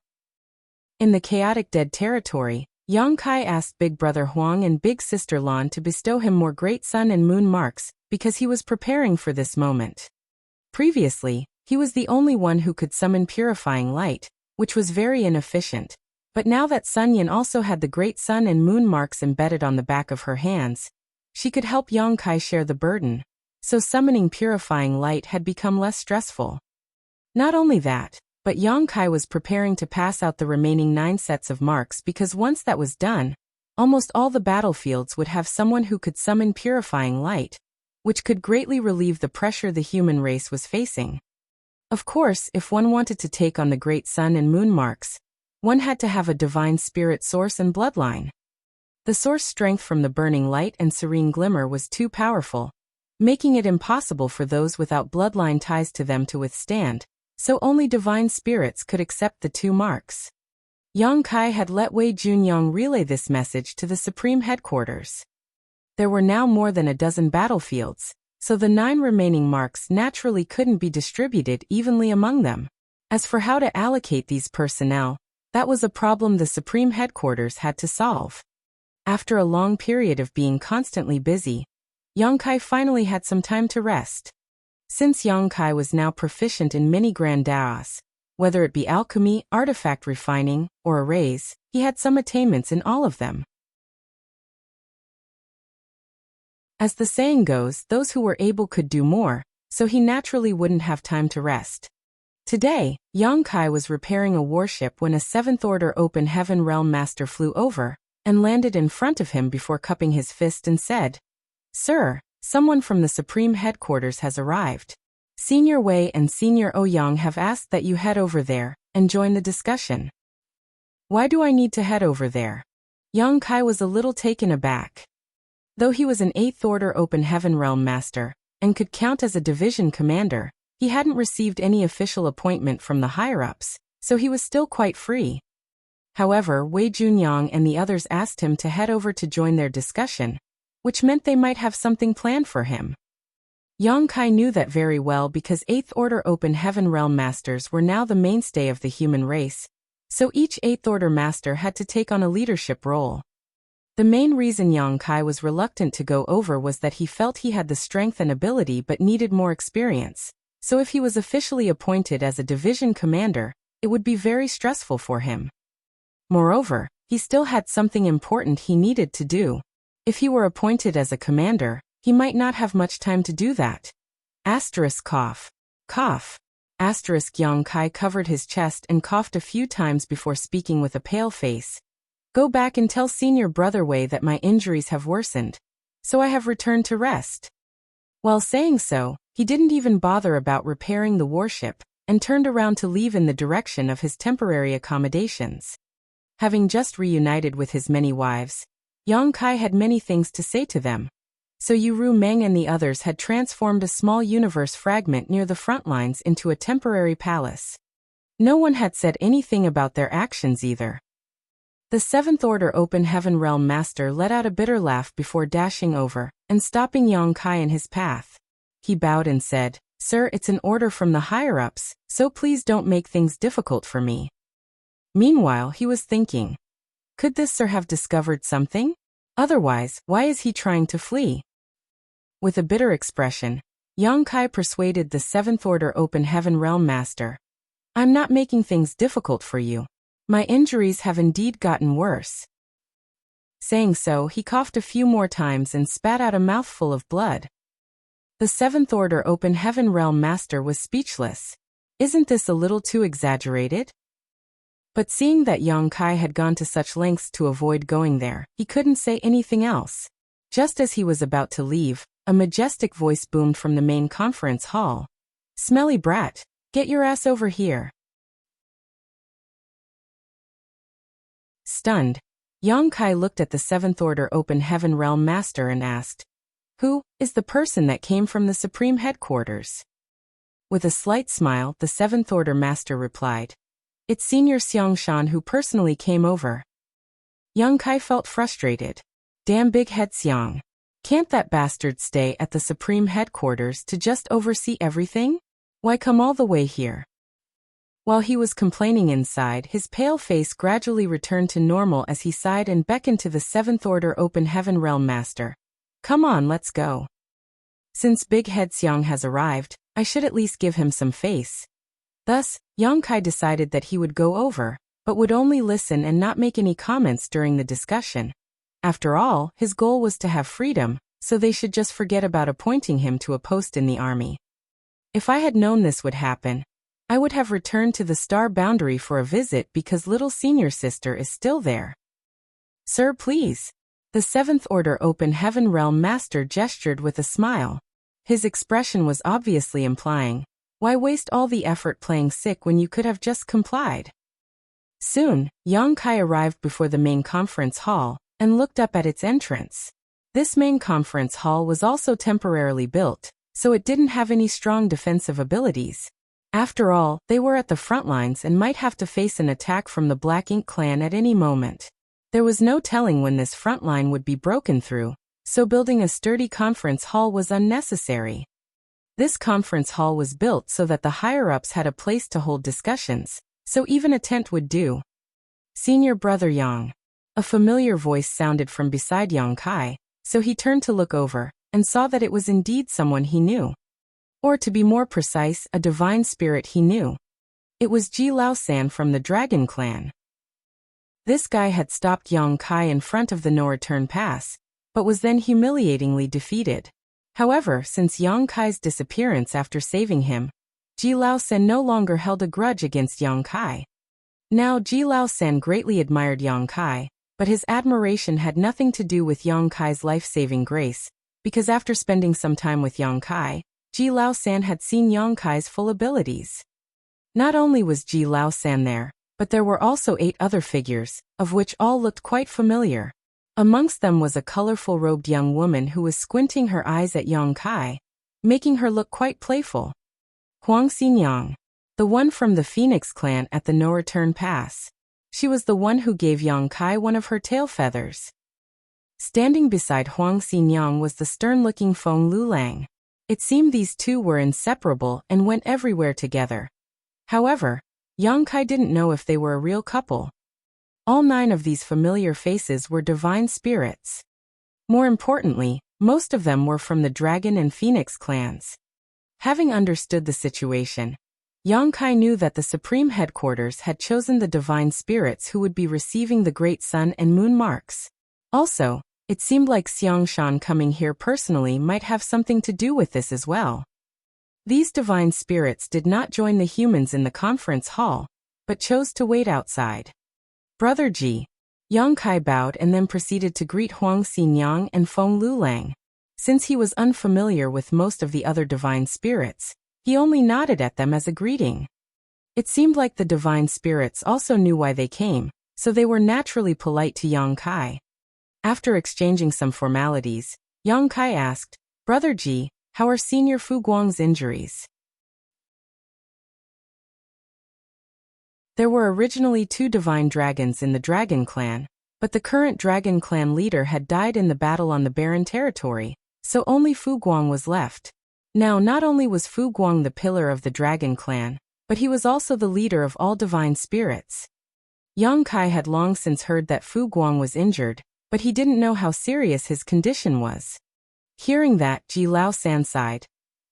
In the chaotic dead territory, Yang Kai asked Big Brother Huang and Big Sister Lan to bestow him more great sun and moon marks, because he was preparing for this moment. Previously, he was the only one who could summon purifying light, which was very inefficient. But now that Sun Yin also had the great sun and moon marks embedded on the back of her hands, she could help Yang Kai share the burden, so summoning purifying light had become less stressful. Not only that, but Yang Kai was preparing to pass out the remaining 9 sets of marks because once that was done, almost all the battlefields would have someone who could summon purifying light, which could greatly relieve the pressure the human race was facing. Of course, if one wanted to take on the great sun and moon marks, one had to have a divine spirit source and bloodline. The source strength from the burning light and serene glimmer was too powerful, making it impossible for those without bloodline ties to them to withstand, so only divine spirits could accept the 2 marks. Yang Kai had let Wei Junyang relay this message to the Supreme Headquarters. There were now more than a dozen battlefields, so the 9 remaining marks naturally couldn't be distributed evenly among them. As for how to allocate these personnel, that was a problem the Supreme Headquarters had to solve. After a long period of being constantly busy, Yang Kai finally had some time to rest. Since Yang Kai was now proficient in many grand daos, whether it be alchemy, artifact refining, or arrays, he had some attainments in all of them. As the saying goes, those who were able could do more, so he naturally wouldn't have time to rest. Today, Yang Kai was repairing a warship when a 7th Order Open Heaven Realm Master flew over and landed in front of him before cupping his fist and said, "Sir, someone from the Supreme Headquarters has arrived. Senior Wei and Senior Ouyang have asked that you head over there and join the discussion." "Why do I need to head over there?" Yang Kai was a little taken aback. Though he was an 8th Order Open Heaven Realm Master and could count as a division commander, he hadn't received any official appointment from the higher-ups, so he was still quite free. However, Wei Junyang and the others asked him to head over to join their discussion, which meant they might have something planned for him. Yang Kai knew that very well because 8th Order Open Heaven Realm Masters were now the mainstay of the human race, so each 8th Order Master had to take on a leadership role. The main reason Yang Kai was reluctant to go over was that he felt he had the strength and ability but needed more experience. So if he was officially appointed as a division commander, it would be very stressful for him. Moreover, he still had something important he needed to do. If he were appointed as a commander, he might not have much time to do that. Cough. Cough. Yang Kai covered his chest and coughed a few times before speaking with a pale face. "Go back and tell Senior Brother Wei that my injuries have worsened, so I have returned to rest." While saying so, he didn't even bother about repairing the warship, and turned around to leave in the direction of his temporary accommodations. Having just reunited with his many wives, Yang Kai had many things to say to them. So Yuru Meng and the others had transformed a small universe fragment near the front lines into a temporary palace. No one had said anything about their actions either. The 7th Order Open Heaven Realm Master let out a bitter laugh before dashing over and stopping Yang Kai in his path. He bowed and said, "Sir, it's an order from the higher-ups, so please don't make things difficult for me." Meanwhile, he was thinking, could this sir have discovered something? Otherwise, why is he trying to flee? With a bitter expression, Yang Kai persuaded the 7th Order Open Heaven Realm Master, "I'm not making things difficult for you. My injuries have indeed gotten worse." Saying so, he coughed a few more times and spat out a mouthful of blood. The 7th Order Open Heaven Realm Master was speechless. Isn't this a little too exaggerated? But seeing that Yang Kai had gone to such lengths to avoid going there, he couldn't say anything else. Just as he was about to leave, a majestic voice boomed from the main conference hall. "Smelly brat, get your ass over here." Stunned, Yang Kai looked at the Seventh Order Open Heaven Realm Master and asked, "Who is the person that came from the Supreme Headquarters?" With a slight smile, the Seventh Order Master replied, "It's Senior Xiangshan who personally came over." Yang Kai felt frustrated. Damn big head Xiang. Can't that bastard stay at the Supreme Headquarters to just oversee everything? Why come all the way here? While he was complaining inside, his pale face gradually returned to normal as he sighed and beckoned to the Seventh Order Open Heaven Realm Master. "Come on, let's go. Since Big Head Xiang has arrived, I should at least give him some face." Thus, Yang Kai decided that he would go over, but would only listen and not make any comments during the discussion. After all, his goal was to have freedom, so they should just forget about appointing him to a post in the army. If I had known this would happen, I would have returned to the star boundary for a visit because little senior sister is still there. "Sir, please." The Seventh Order Open Heaven Realm Master gestured with a smile. His expression was obviously implying, why waste all the effort playing sick when you could have just complied? Soon, Yang Kai arrived before the main conference hall and looked up at its entrance. This main conference hall was also temporarily built, so it didn't have any strong defensive abilities. After all, they were at the front lines and might have to face an attack from the Black Ink clan at any moment. There was no telling when this front line would be broken through, so building a sturdy conference hall was unnecessary. This conference hall was built so that the higher-ups had a place to hold discussions, so even a tent would do. "Senior Brother Yang." A familiar voice sounded from beside Yang Kai, so he turned to look over, and saw that it was indeed someone he knew. Or to be more precise, a divine spirit he knew. It was Ji Lao-san from the Dragon Clan. This guy had stopped Yang Kai in front of the no-return pass, but was then humiliatingly defeated. However, since Yang Kai's disappearance after saving him, Ji Lao-san no longer held a grudge against Yang Kai. Now Ji Lao-san greatly admired Yang Kai, but his admiration had nothing to do with Yang Kai's life-saving grace, because after spending some time with Yang Kai, Ji Lao-san had seen Yang Kai's full abilities. Not only was Ji Lao-san there, but there were also 8 other figures, of which all looked quite familiar. Amongst them was a colorful robed young woman who was squinting her eyes at Yang Kai, making her look quite playful. Huang Xinyang, the one from the Phoenix clan at the no-return pass. She was the one who gave Yang Kai one of her tail feathers. Standing beside Huang Xinyang was the stern-looking Feng Lulang. It seemed these two were inseparable and went everywhere together. However, Yang Kai didn't know if they were a real couple. All 9 of these familiar faces were divine spirits. More importantly, most of them were from the Dragon and Phoenix clans. Having understood the situation, Yang Kai knew that the Supreme Headquarters had chosen the divine spirits who would be receiving the Great Sun and Moon marks. Also, it seemed like Xiangshan coming here personally might have something to do with this as well. These divine spirits did not join the humans in the conference hall, but chose to wait outside. "Brother Ji." Yang Kai bowed and then proceeded to greet Huang Xinyang and Feng Lulang. Since he was unfamiliar with most of the other divine spirits, he only nodded at them as a greeting. It seemed like the divine spirits also knew why they came, so they were naturally polite to Yang Kai. After exchanging some formalities, Yang Kai asked, "Brother Ji, how are Senior Fu Guang's injuries?" There were originally 2 divine dragons in the Dragon Clan, but the current Dragon Clan leader had died in the battle on the barren territory, so only Fu Guang was left. Now not only was Fu Guang the pillar of the Dragon Clan, but he was also the leader of all divine spirits. Yang Kai had long since heard that Fu Guang was injured, but he didn't know how serious his condition was. Hearing that, Ji Lao-san sighed.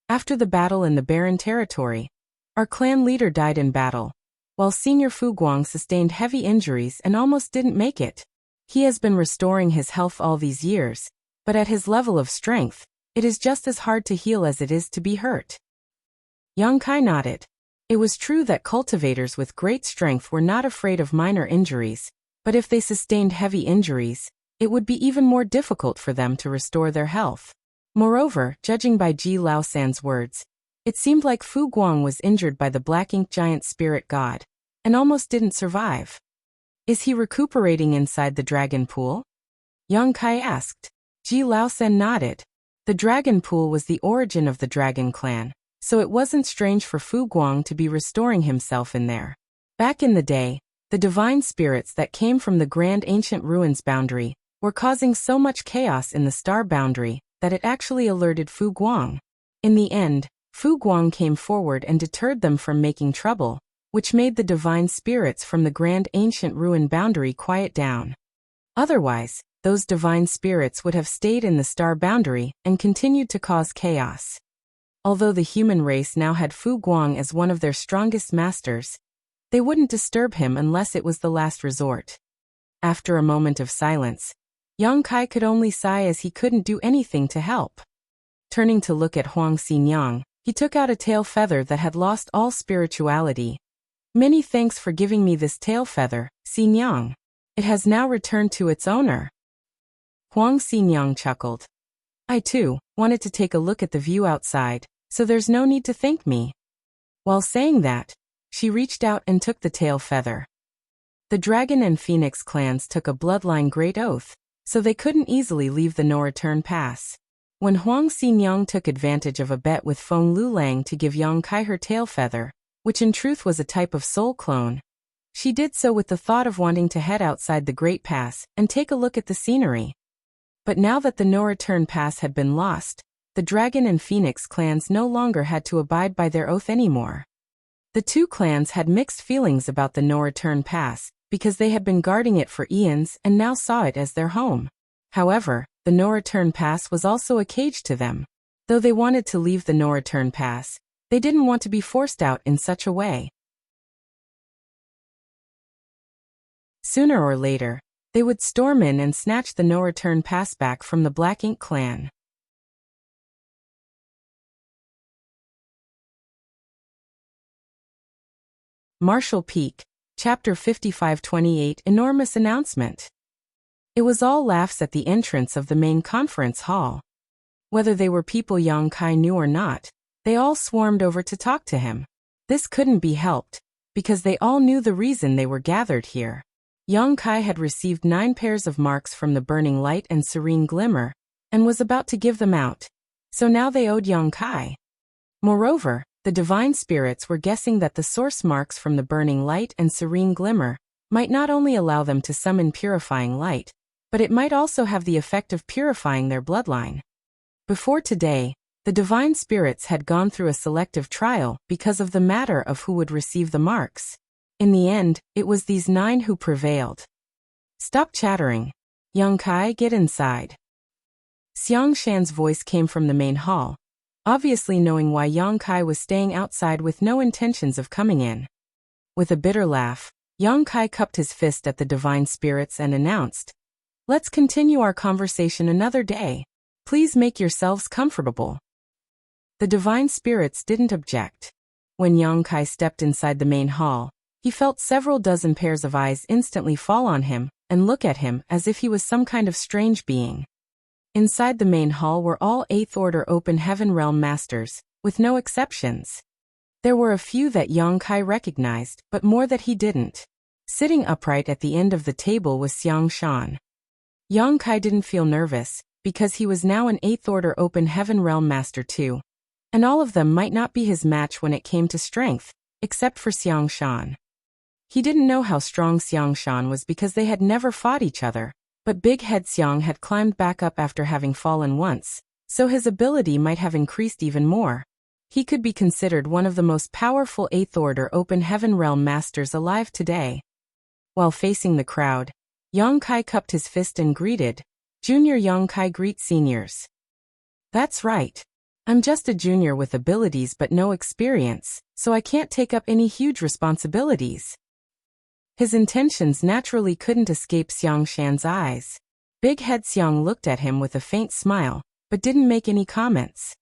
"After the battle in the barren territory, our clan leader died in battle, while Senior Fu Guang sustained heavy injuries and almost didn't make it. He has been restoring his health all these years, but at his level of strength, it is just as hard to heal as it is to be hurt." Yang Kai nodded. It was true that cultivators with great strength were not afraid of minor injuries, but if they sustained heavy injuries, it would be even more difficult for them to restore their health. Moreover, judging by Ji Laosan's words, it seemed like Fu Guang was injured by the black ink giant spirit god, and almost didn't survive. Is he recuperating inside the dragon pool? Yang Kai asked. Ji Laosan nodded. The dragon pool was the origin of the dragon clan, so it wasn't strange for Fu Guang to be restoring himself in there. Back in the day, the divine spirits that came from the grand ancient ruins boundary were causing so much chaos in the star boundary that it actually alerted Fu Guang. In the end, Fu Guang came forward and deterred them from making trouble, which made the divine spirits from the grand ancient ruin boundary quiet down. Otherwise, those divine spirits would have stayed in the star boundary and continued to cause chaos. Although the human race now had Fu Guang as one of their strongest masters, they wouldn't disturb him unless it was the last resort. After a moment of silence, Yang Kai could only sigh as he couldn't do anything to help. Turning to look at Huang Xinyang, he took out a tail feather that had lost all spirituality. Many thanks for giving me this tail feather, Xinyang. It has now returned to its owner. Huang Xinyang chuckled. I too wanted to take a look at the view outside, so there's no need to thank me. While saying that, she reached out and took the tail feather. The dragon and phoenix clans took a bloodline great oath, so they couldn't easily leave the no-return pass. When Huang Xinyang took advantage of a bet with Feng Lulang to give Yang Kai her tail feather, which in truth was a type of soul clone, she did so with the thought of wanting to head outside the Great Pass and take a look at the scenery. But now that the no-return pass had been lost, the dragon and phoenix clans no longer had to abide by their oath anymore. The two clans had mixed feelings about the no-return pass, because they had been guarding it for eons and now saw it as their home. However, the no-return pass was also a cage to them. Though they wanted to leave the no-return pass, they didn't want to be forced out in such a way. Sooner or later, they would storm in and snatch the no-return pass back from the Black Ink clan. Marshall Peak, Chapter 55-28 Enormous Announcement. It was all laughs at the entrance of the main conference hall. Whether they were people Yang Kai knew or not, they all swarmed over to talk to him. This couldn't be helped, because they all knew the reason they were gathered here. Yang Kai had received 9 pairs of marks from the Burning Light and Serene Glimmer, and was about to give them out, so now they owed Yang Kai. Moreover, the divine spirits were guessing that the source marks from the Burning Light and Serene Glimmer might not only allow them to summon purifying light, but it might also have the effect of purifying their bloodline. Before today, the divine spirits had gone through a selective trial because of the matter of who would receive the marks. In the end, it was these 9 who prevailed. Stop chattering. Yang Kai, get inside. Xiang Shan's voice came from the main hall, obviously knowing why Yang Kai was staying outside with no intentions of coming in. With a bitter laugh, Yang Kai cupped his fist at the divine spirits and announced, "Let's continue our conversation another day. Please make yourselves comfortable." The divine spirits didn't object. When Yang Kai stepped inside the main hall, he felt several dozen pairs of eyes instantly fall on him and look at him as if he was some kind of strange being. Inside the main hall were all 8th Order Open Heaven Realm Masters, with no exceptions. There were a few that Yang Kai recognized, but more that he didn't. Sitting upright at the end of the table was Xiang Shan. Yang Kai didn't feel nervous, because he was now an 8th Order Open Heaven Realm Master too, and all of them might not be his match when it came to strength, except for Xiang Shan. He didn't know how strong Xiang Shan was because they had never fought each other, but Big Head Xiang had climbed back up after having fallen once, so his ability might have increased even more. He could be considered one of the most powerful 8th Order Open Heaven Realm Masters alive today. While facing the crowd, Yang Kai cupped his fist and greeted, "Junior Yang Kai greet seniors." "That's right. I'm just a junior with abilities but no experience, so I can't take up any huge responsibilities." His intentions naturally couldn't escape Xiang Shan's eyes. Big Head Xiang looked at him with a faint smile, but didn't make any comments.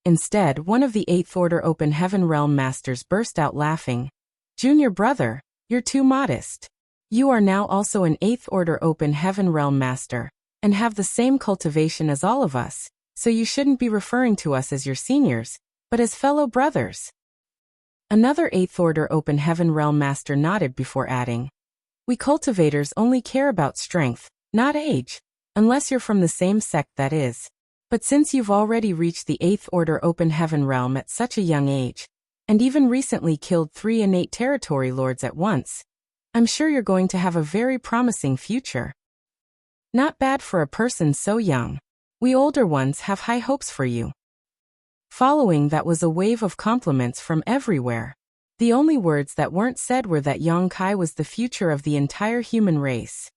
Instead, one of the 8th Order Open Heaven Realm Masters burst out laughing. "Junior brother, you're too modest. You are now also an 8th Order Open Heaven Realm Master, and have the same cultivation as all of us, so you shouldn't be referring to us as your seniors, but as fellow brothers." Another 8th Order Open Heaven Realm Master nodded before adding, "We cultivators only care about strength, not age, unless you're from the same sect, that is. But since you've already reached the 8th Order Open Heaven Realm at such a young age, and even recently killed 3 innate territory lords at once, I'm sure you're going to have a very promising future. Not bad for a person so young. We older ones have high hopes for you." Following that was a wave of compliments from everywhere. The only words that weren't said were that Yang Kai was the future of the entire human race.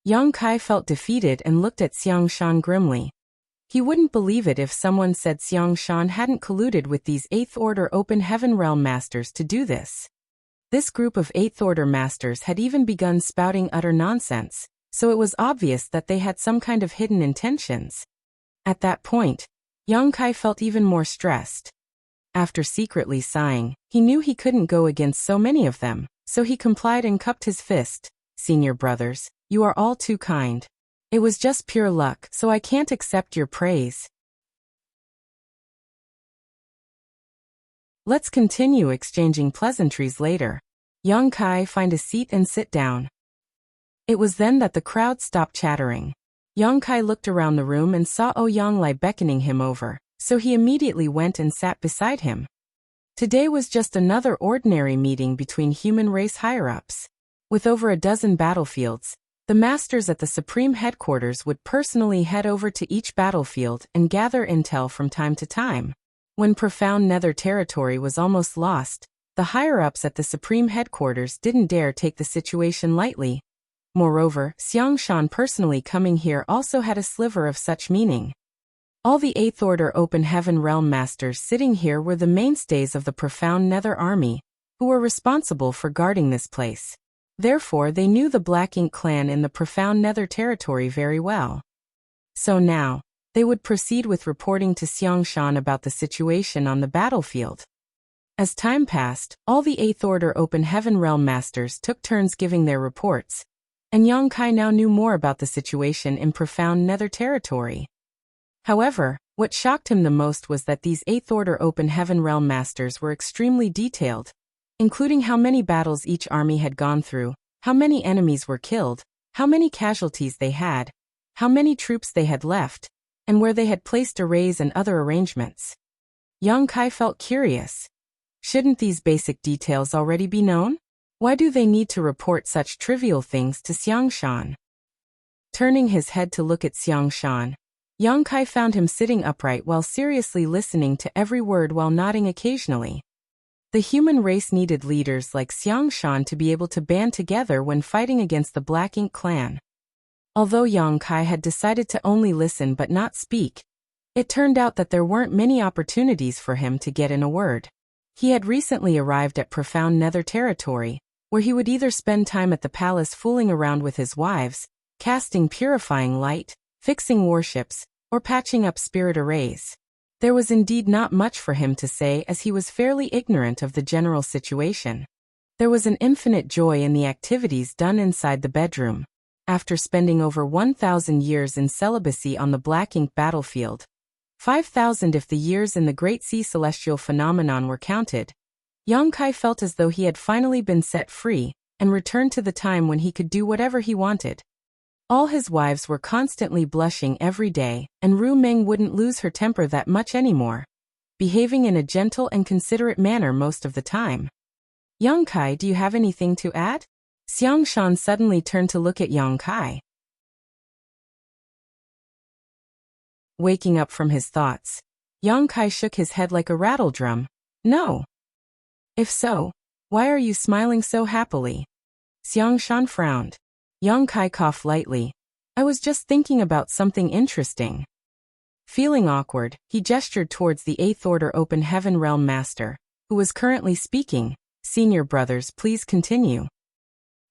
Yang Kai felt defeated and looked at Xiang Shan grimly. He wouldn't believe it if someone said Xiang Shan hadn't colluded with these 8th Order Open Heaven Realm Masters to do this. This group of 8th Order Masters had even begun spouting utter nonsense, so it was obvious that they had some kind of hidden intentions. At that point, Yang Kai felt even more stressed. After secretly sighing, he knew he couldn't go against so many of them, so he complied and cupped his fist. "Senior brothers, you are all too kind. It was just pure luck, so I can't accept your praise. Let's continue exchanging pleasantries later." Yang Kai, find a seat and sit down. It was then that the crowd stopped chattering. Yang Kai looked around the room and saw Ouyang Lai beckoning him over, so he immediately went and sat beside him. Today was just another ordinary meeting between human race higher-ups. With over a dozen battlefields, the masters at the Supreme Headquarters would personally head over to each battlefield and gather intel from time to time. When profound Nether territory was almost lost, the higher-ups at the Supreme Headquarters didn't dare take the situation lightly. Moreover, Xiang Shan personally coming here also had a sliver of such meaning. All the 8th Order Open Heaven Realm Masters sitting here were the mainstays of the profound Nether army, who were responsible for guarding this place. Therefore, they knew the Black Ink clan in the profound Nether territory very well. So now, they would proceed with reporting to Xiang Shan about the situation on the battlefield. As time passed, all the 8th Order Open Heaven Realm Masters took turns giving their reports, and Yang Kai now knew more about the situation in profound Nether territory. However, what shocked him the most was that these 8th Order Open Heaven Realm Masters were extremely detailed, including how many battles each army had gone through, how many enemies were killed, how many casualties they had, how many troops they had left, and where they had placed arrays and other arrangements. Yang Kai felt curious. Shouldn't these basic details already be known? Why do they need to report such trivial things to Xiang Shan? Turning his head to look at Xiang Shan, Yang Kai found him sitting upright while seriously listening to every word while nodding occasionally. The human race needed leaders like Xiang Shan to be able to band together when fighting against the Black Ink clan. Although Yang Kai had decided to only listen but not speak, it turned out that there weren't many opportunities for him to get in a word. He had recently arrived at profound Nether territory, where he would either spend time at the palace fooling around with his wives, casting purifying light, fixing warships, or patching up spirit arrays. There was indeed not much for him to say as he was fairly ignorant of the general situation. There was an infinite joy in the activities done inside the bedroom. After spending over 1,000 years in celibacy on the Black Ink battlefield, 5,000 if the years in the Great Sea Celestial Phenomenon were counted, Yang Kai felt as though he had finally been set free and returned to the time when he could do whatever he wanted. All his wives were constantly blushing every day, and Ru Meng wouldn't lose her temper that much anymore, behaving in a gentle and considerate manner most of the time. Yang Kai, do you have anything to add? Xiang Shan suddenly turned to look at Yang Kai. Waking up from his thoughts, Yang Kai shook his head like a rattledrum. No. If so, why are you smiling so happily? Xiang Shan frowned. Yang Kai coughed lightly. I was just thinking about something interesting. Feeling awkward, he gestured towards the 8th Order Open Heaven Realm Master, who was currently speaking. Senior brothers, please continue.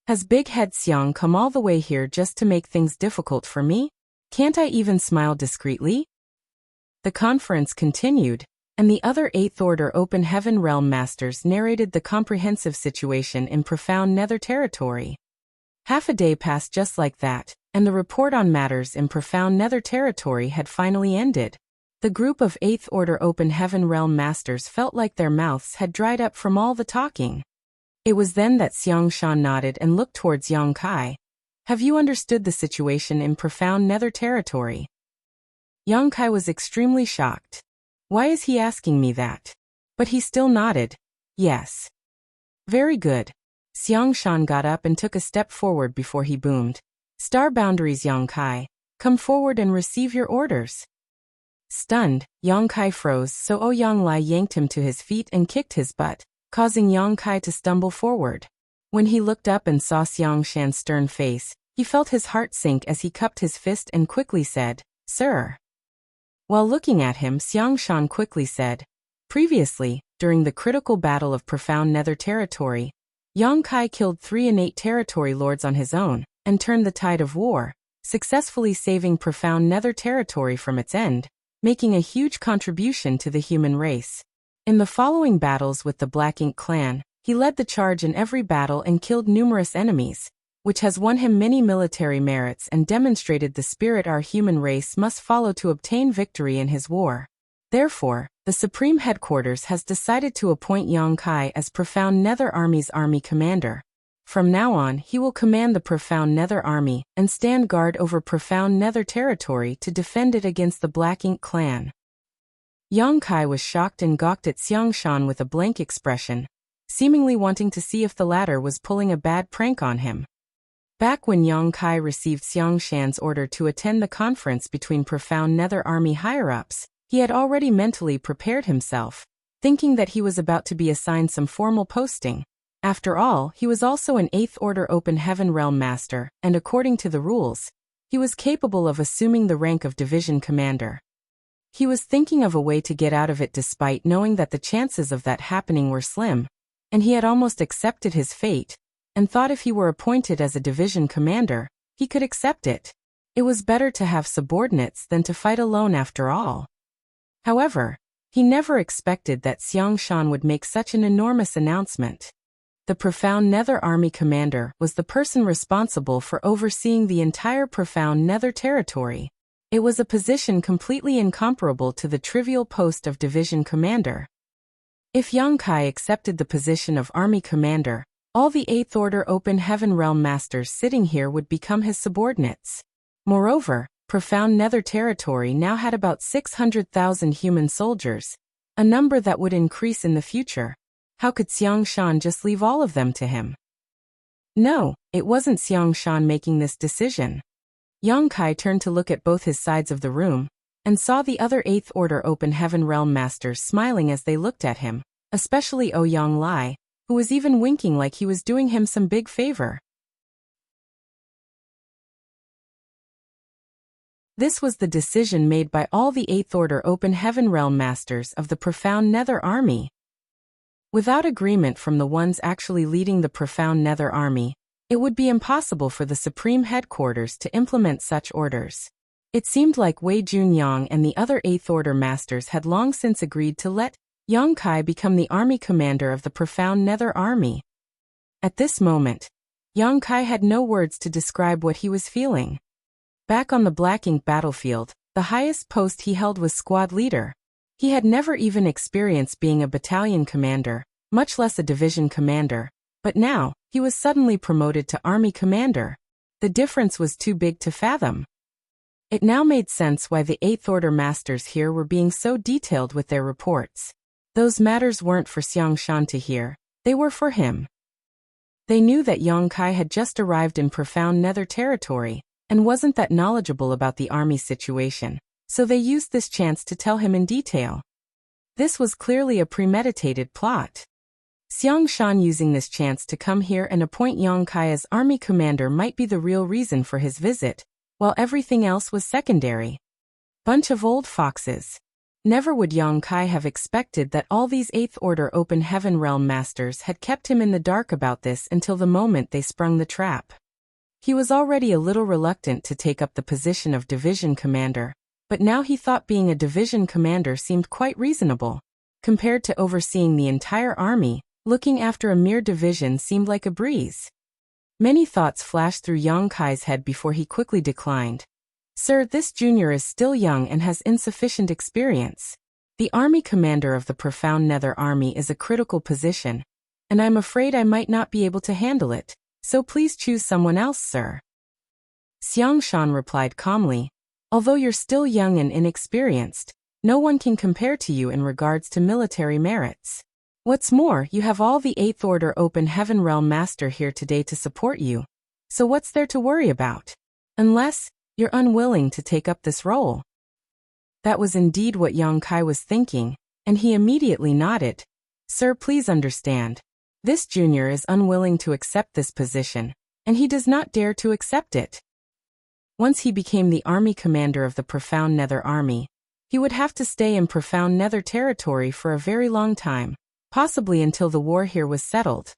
Has Big Head Xiang come all the way here just to make things difficult for me? Can't I even smile discreetly? The conference continued. and the other 8th Order Open Heaven Realm Masters narrated the comprehensive situation in profound Nether territory. Half a day passed just like that, and the report on matters in profound Nether territory had finally ended. The group of 8th Order Open Heaven Realm Masters felt like their mouths had dried up from all the talking. It was then that Xiang Shan nodded and looked towards Yang Kai. Have you understood the situation in profound Nether territory? Yang Kai was extremely shocked. Why is he asking me that? But he still nodded. Yes. Very good. Xiang Shan got up and took a step forward before he boomed. Star Boundaries Yang Kai, come forward and receive your orders. Stunned, Yang Kai froze, so Ouyang Lai yanked him to his feet and kicked his butt, causing Yang Kai to stumble forward. When he looked up and saw Xiang Shan's stern face, he felt his heart sink as he cupped his fist and quickly said, Sir. While looking at him, Xiang Shan quickly said, Previously, during the critical battle of profound Nether territory, Yang Kai killed 3 innate territory lords on his own, and turned the tide of war, successfully saving profound Nether territory from its end, making a huge contribution to the human race. In the following battles with the Black Ink clan, he led the charge in every battle and killed numerous enemies, which has won him many military merits and demonstrated the spirit our human race must follow to obtain victory in his war. Therefore, the Supreme Headquarters has decided to appoint Yang Kai as Profound Nether Army's army commander. From now on, he will command the Profound Nether Army and stand guard over Profound Nether territory to defend it against the Black Ink clan. Yang Kai was shocked and gawked at Xiang Shan with a blank expression, seemingly wanting to see if the latter was pulling a bad prank on him. Back when Yang Kai received Xiang Shan's order to attend the conference between Profound Nether Army higher-ups, he had already mentally prepared himself, thinking that he was about to be assigned some formal posting. After all, he was also an 8th Order Open Heaven Realm Master, and according to the rules, he was capable of assuming the rank of Division Commander. He was thinking of a way to get out of it despite knowing that the chances of that happening were slim, and he had almost accepted his fate, and thought if he were appointed as a Division Commander, he could accept it. It was better to have subordinates than to fight alone after all. However, he never expected that Xiang Shan would make such an enormous announcement. The Profound Nether Army Commander was the person responsible for overseeing the entire Profound Nether territory. It was a position completely incomparable to the trivial post of Division Commander. If Yang Kai accepted the position of Army Commander, all the 8th Order Open Heaven Realm Masters sitting here would become his subordinates. Moreover, Profound Nether territory now had about 600,000 human soldiers, a number that would increase in the future. How could Xiang Shan just leave all of them to him? No, it wasn't Xiang Shan making this decision. Yang Kai turned to look at both his sides of the room, and saw the other 8th Order Open Heaven Realm Masters smiling as they looked at him, especially Ouyang Lai, who was even winking like he was doing him some big favor. This was the decision made by all the 8th Order Open Heaven Realm Masters of the Profound Nether Army. Without agreement from the ones actually leading the Profound Nether Army, it would be impossible for the Supreme Headquarters to implement such orders. It seemed like Wei Junyang and the other 8th Order Masters had long since agreed to let Yang Kai become the army commander of the Profound Nether Army. At this moment, Yang Kai had no words to describe what he was feeling. Back on the Black Ink battlefield, the highest post he held was squad leader. He had never even experienced being a battalion commander, much less a division commander, but now, he was suddenly promoted to army commander. The difference was too big to fathom. It now made sense why the 8th Order Masters here were being so detailed with their reports. Those matters weren't for Xiang Shan to hear, they were for him. They knew that Yang Kai had just arrived in Profound Nether territory, and wasn't that knowledgeable about the army situation, so they used this chance to tell him in detail. This was clearly a premeditated plot. Xiang Shan using this chance to come here and appoint Yang Kai as army commander might be the real reason for his visit, while everything else was secondary. Bunch of old foxes. Never would Yang Kai have expected that all these 8th Order Open Heaven Realm Masters had kept him in the dark about this until the moment they sprung the trap. He was already a little reluctant to take up the position of division commander, but now he thought being a division commander seemed quite reasonable. Compared to overseeing the entire army, looking after a mere division seemed like a breeze. Many thoughts flashed through Yang Kai's head before he quickly declined. Sir, this junior is still young and has insufficient experience. The army commander of the Profound Nether Army is a critical position, and I'm afraid I might not be able to handle it, so please choose someone else, sir. Xiang Shan replied calmly, although you're still young and inexperienced, no one can compare to you in regards to military merits. What's more, you have all the 8th Order Open Heaven Realm Master here today to support you, so what's there to worry about? Unless you're unwilling to take up this role. That was indeed what Yang Kai was thinking, and he immediately nodded. Sir, please understand. This junior is unwilling to accept this position, and he does not dare to accept it. Once he became the army commander of the Profound Nether Army, he would have to stay in Profound Nether territory for a very long time, possibly until the war here was settled.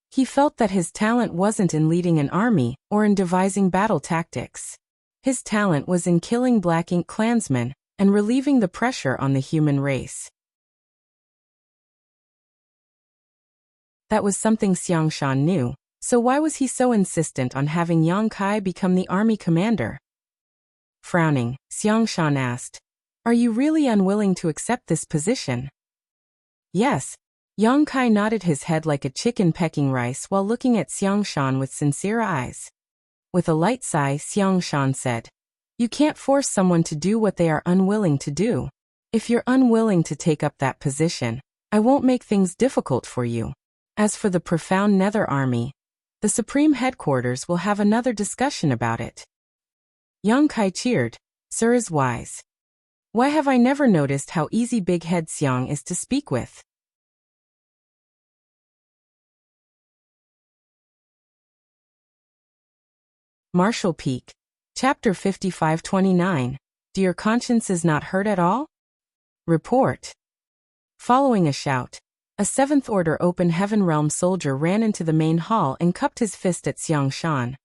He felt that his talent wasn't in leading an army or in devising battle tactics. His talent was in killing Black Ink clansmen and relieving the pressure on the human race. That was something Xiang Shan knew, so why was he so insistent on having Yang Kai become the army commander? Frowning, Xiang Shan asked, "Are you really unwilling to accept this position?" Yes. Yang Kai nodded his head like a chicken pecking rice while looking at Xiang Shan with sincere eyes. With a light sigh, Xiang Shan said, "You can't force someone to do what they are unwilling to do. If you're unwilling to take up that position, I won't make things difficult for you. As for the Profound Nether Army, the Supreme Headquarters will have another discussion about it." Yang Kai cheered. Sir is wise. Why have I never noticed how easy Big Head Xiang is to speak with? Marshall Peak. Chapter 55-29. Do your consciences not hurt at all? Report. Following a shout, a 7th Order Open Heaven Realm soldier ran into the main hall and cupped his fist at Xiang Shan.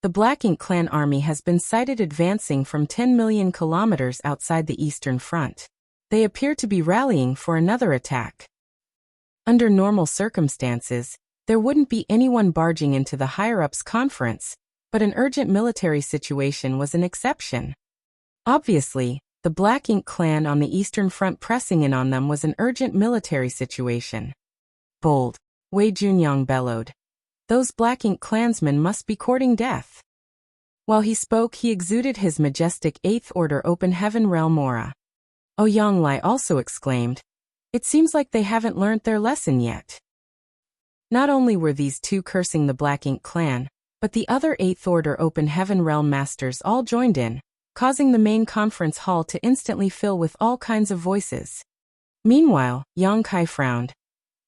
The Black Ink clan army has been sighted advancing from 10 million kilometers outside the Eastern Front. They appear to be rallying for another attack. Under normal circumstances, there wouldn't be anyone barging into the higher-ups conference, but an urgent military situation was an exception. Obviously, the Black Ink clan on the Eastern Front pressing in on them was an urgent military situation. Bold, Wei Junyang bellowed. Those Black Ink clansmen must be courting death. While he spoke, he exuded his majestic 8th Order Open Heaven Realm aura. Ouyang Lai also exclaimed, "It seems like they haven't learnt their lesson yet." Not only were these two cursing the Black Ink clan, but the other 8th Order Open Heaven Realm Masters all joined in, causing the main conference hall to instantly fill with all kinds of voices. Meanwhile, Yang Kai frowned.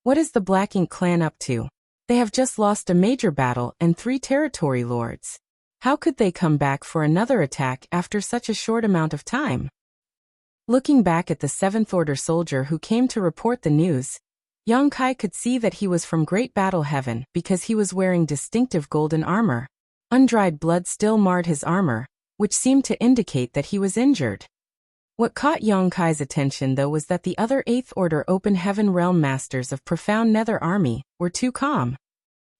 What is the Black Ink clan up to? They have just lost a major battle and 3 territory lords. How could they come back for another attack after such a short amount of time? Looking back at the 7th Order soldier who came to report the news, Yang Kai could see that he was from Great Battle Heaven because he was wearing distinctive golden armor. Undried blood still marred his armor, which seemed to indicate that he was injured. What caught Yang Kai's attention though was that the other 8th Order Open Heaven Realm Masters of Profound Nether Army were too calm.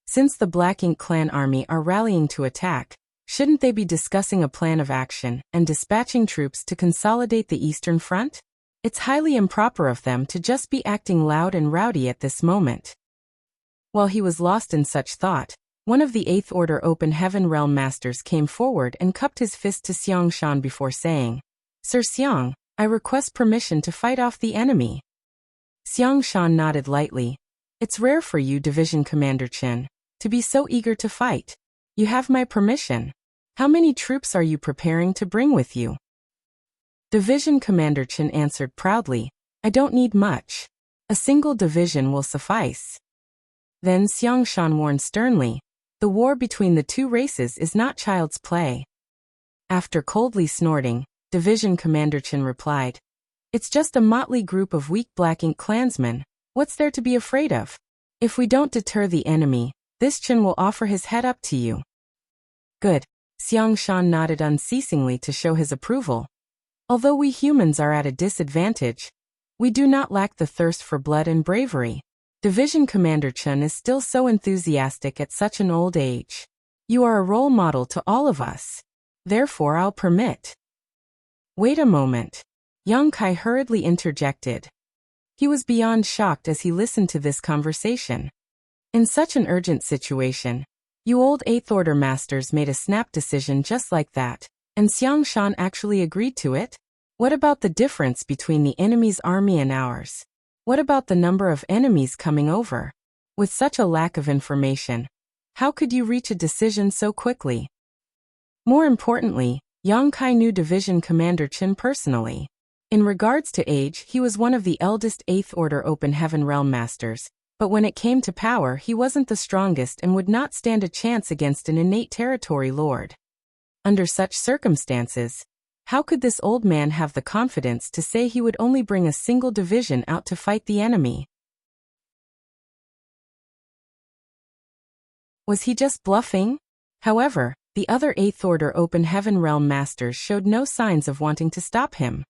Since the Black Ink clan army are rallying to attack, shouldn't they be discussing a plan of action and dispatching troops to consolidate the Eastern Front? It's highly improper of them to just be acting loud and rowdy at this moment. While he was lost in such thought, one of the 8th Order Open Heaven Realm Masters came forward and cupped his fist to Xiang Shan before saying, "Sir Xiang, I request permission to fight off the enemy." Xiang Shan nodded lightly. "It's rare for you, Division Commander Chen, to be so eager to fight. You have my permission. How many troops are you preparing to bring with you?" Division Commander Chen answered proudly, "I don't need much. A single division will suffice." Then Xiang Shan warned sternly, "The war between the two races is not child's play." After coldly snorting, Division Commander Chen replied, "It's just a motley group of weak Black Ink clansmen. What's there to be afraid of? If we don't deter the enemy, this Chen will offer his head up to you." Good. Xiang Shan nodded unceasingly to show his approval. Although we humans are at a disadvantage, We do not lack the thirst for blood and bravery. Division Commander Chen is still so enthusiastic at such an old age. You are a role model to all of us. Therefore I'll permit. Wait a moment. Yang Kai hurriedly interjected. He was beyond shocked as he listened to this conversation. In such an urgent situation, you old 8th Order masters made a snap decision just like that, and Xiang Shan actually agreed to it? What about the difference between the enemy's army and ours? What about the number of enemies coming over? With such a lack of information, how could you reach a decision so quickly? More importantly, Yang Kai knew Division Commander Chen personally. In regards to age, he was one of the eldest 8th Order Open Heaven Realm Masters, but when it came to power he wasn't the strongest and would not stand a chance against an innate territory lord. Under such circumstances, how could this old man have the confidence to say he would only bring a single division out to fight the enemy? Was he just bluffing? However, the other 8th Order Open Heaven Realm Masters showed no signs of wanting to stop him.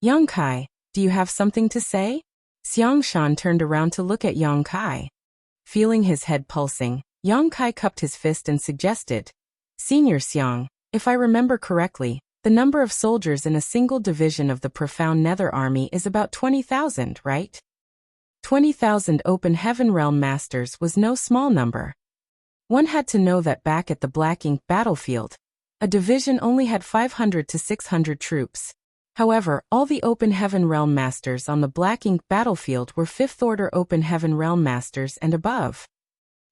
Yang Kai, do you have something to say? Xiang Shan turned around to look at Yang Kai. Feeling his head pulsing, Yang Kai cupped his fist and suggested, Senior Xiang, if I remember correctly, the number of soldiers in a single division of the Profound Nether Army is about 20,000, right? 20,000 Open Heaven Realm Masters was no small number. One had to know that back at the Black Ink battlefield, a division only had 500 to 600 troops. However, all the Open Heaven Realm Masters on the Black Ink battlefield were 5th Order Open Heaven Realm Masters and above.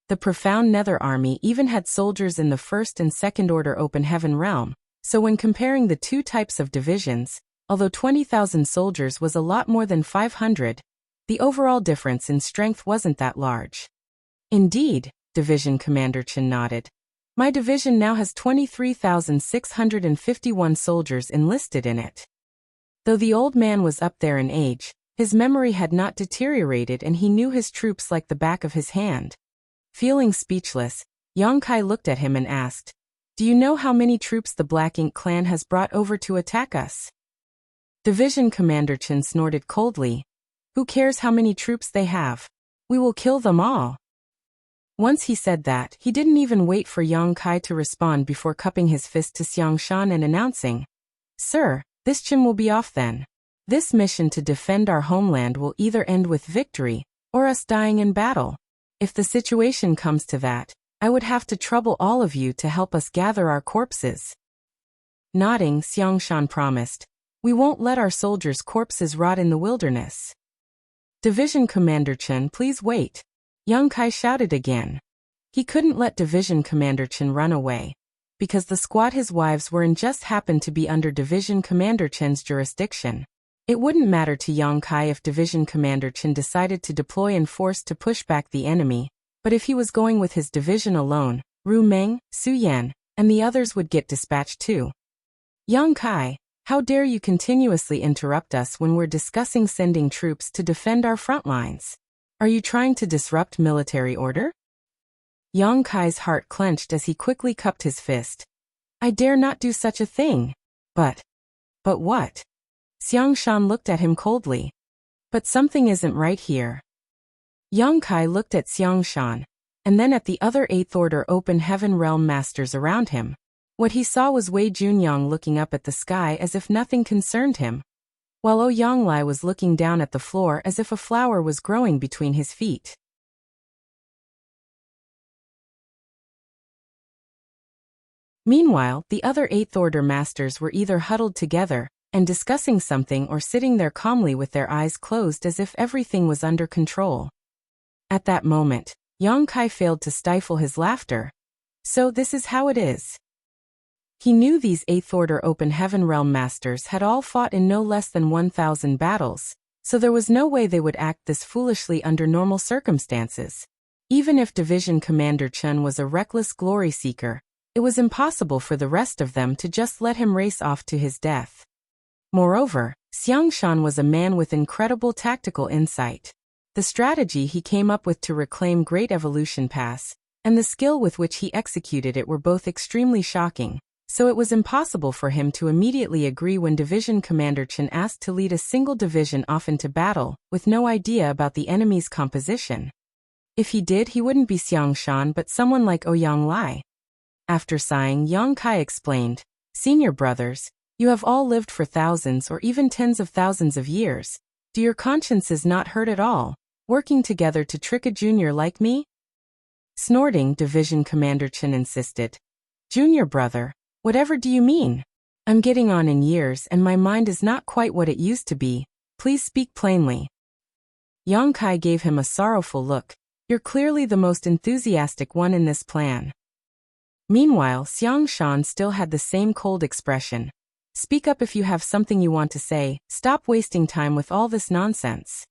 The Profound Nether Army even had soldiers in the 1st and 2nd Order Open Heaven Realm, so when comparing the two types of divisions, although 20,000 soldiers was a lot more than 500, the overall difference in strength wasn't that large. Indeed, Division Commander Chen nodded. My division now has 23,651 soldiers enlisted in it. Though the old man was up there in age, his memory had not deteriorated and he knew his troops like the back of his hand. Feeling speechless, Yang Kai looked at him and asked, Do you know how many troops the Black Ink clan has brought over to attack us? Division Commander Chen snorted coldly. Who cares how many troops they have? We will kill them all. Once he said that, he didn't even wait for Yang Kai to respond before cupping his fist to Xiang Shan and announcing, Sir, this Chen will be off then. This mission to defend our homeland will either end with victory, or us dying in battle. If the situation comes to that, I would have to trouble all of you to help us gather our corpses. Nodding, Xiang Shan promised, We won't let our soldiers' corpses rot in the wilderness. Division Commander Chen, please wait. Yang Kai shouted again. He couldn't let Division Commander Chen run away, because the squad his wives were in just happened to be under Division Commander Chen's jurisdiction. It wouldn't matter to Yang Kai if Division Commander Chen decided to deploy in force to push back the enemy, but if he was going with his division alone, Ru Meng, Su Yan, and the others would get dispatched too. Yang Kai, how dare you continuously interrupt us when we're discussing sending troops to defend our front lines? Are you trying to disrupt military order? Yang Kai's heart clenched as he quickly cupped his fist. I dare not do such a thing. But what? Xiang Shan looked at him coldly. But something isn't right here. Yang Kai looked at Xiang Shan, and then at the other 8th Order Open Heaven Realm Masters around him. What he saw was Wei Junyang looking up at the sky as if nothing concerned him, while Ouyang Lai was looking down at the floor as if a flower was growing between his feet. Meanwhile, the other 8th Order Masters were either huddled together and discussing something or sitting there calmly with their eyes closed as if everything was under control. At that moment, Yang Kai failed to stifle his laughter. So this is how it is. He knew these 8th Order Open Heaven Realm Masters had all fought in no less than 1,000 battles, so there was no way they would act this foolishly under normal circumstances. Even if Division Commander Chen was a reckless glory seeker, it was impossible for the rest of them to just let him race off to his death. Moreover, Xiang Shan was a man with incredible tactical insight. The strategy he came up with to reclaim Great Evolution Pass, and the skill with which he executed it were both extremely shocking, so it was impossible for him to immediately agree when Division Commander Chen asked to lead a single division off into battle, with no idea about the enemy's composition. If he did, he wouldn't be Xiang Shan but someone like Ouyang Lai. After sighing, Yang Kai explained, "Senior brothers, you have all lived for thousands or even tens of thousands of years. Do your consciences not hurt at all, working together to trick a junior like me?" Snorting, Division Commander Chen insisted, "Junior brother, whatever do you mean? I'm getting on in years and my mind is not quite what it used to be. Please speak plainly." Yang Kai gave him a sorrowful look. "You're clearly the most enthusiastic one in this plan." Meanwhile, Xiang Shan still had the same cold expression. "Speak up if you have something you want to say. Stop wasting time with all this nonsense."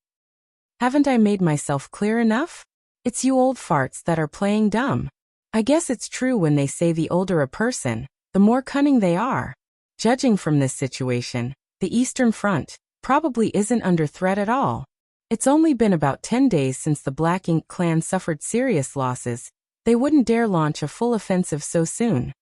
"Haven't I made myself clear enough? It's you old farts that are playing dumb. I guess it's true when they say the older a person, the more cunning they are. Judging from this situation, the Eastern Front probably isn't under threat at all. It's only been about 10 days since the Black Ink clan suffered serious losses. They wouldn't dare launch a full offensive so soon."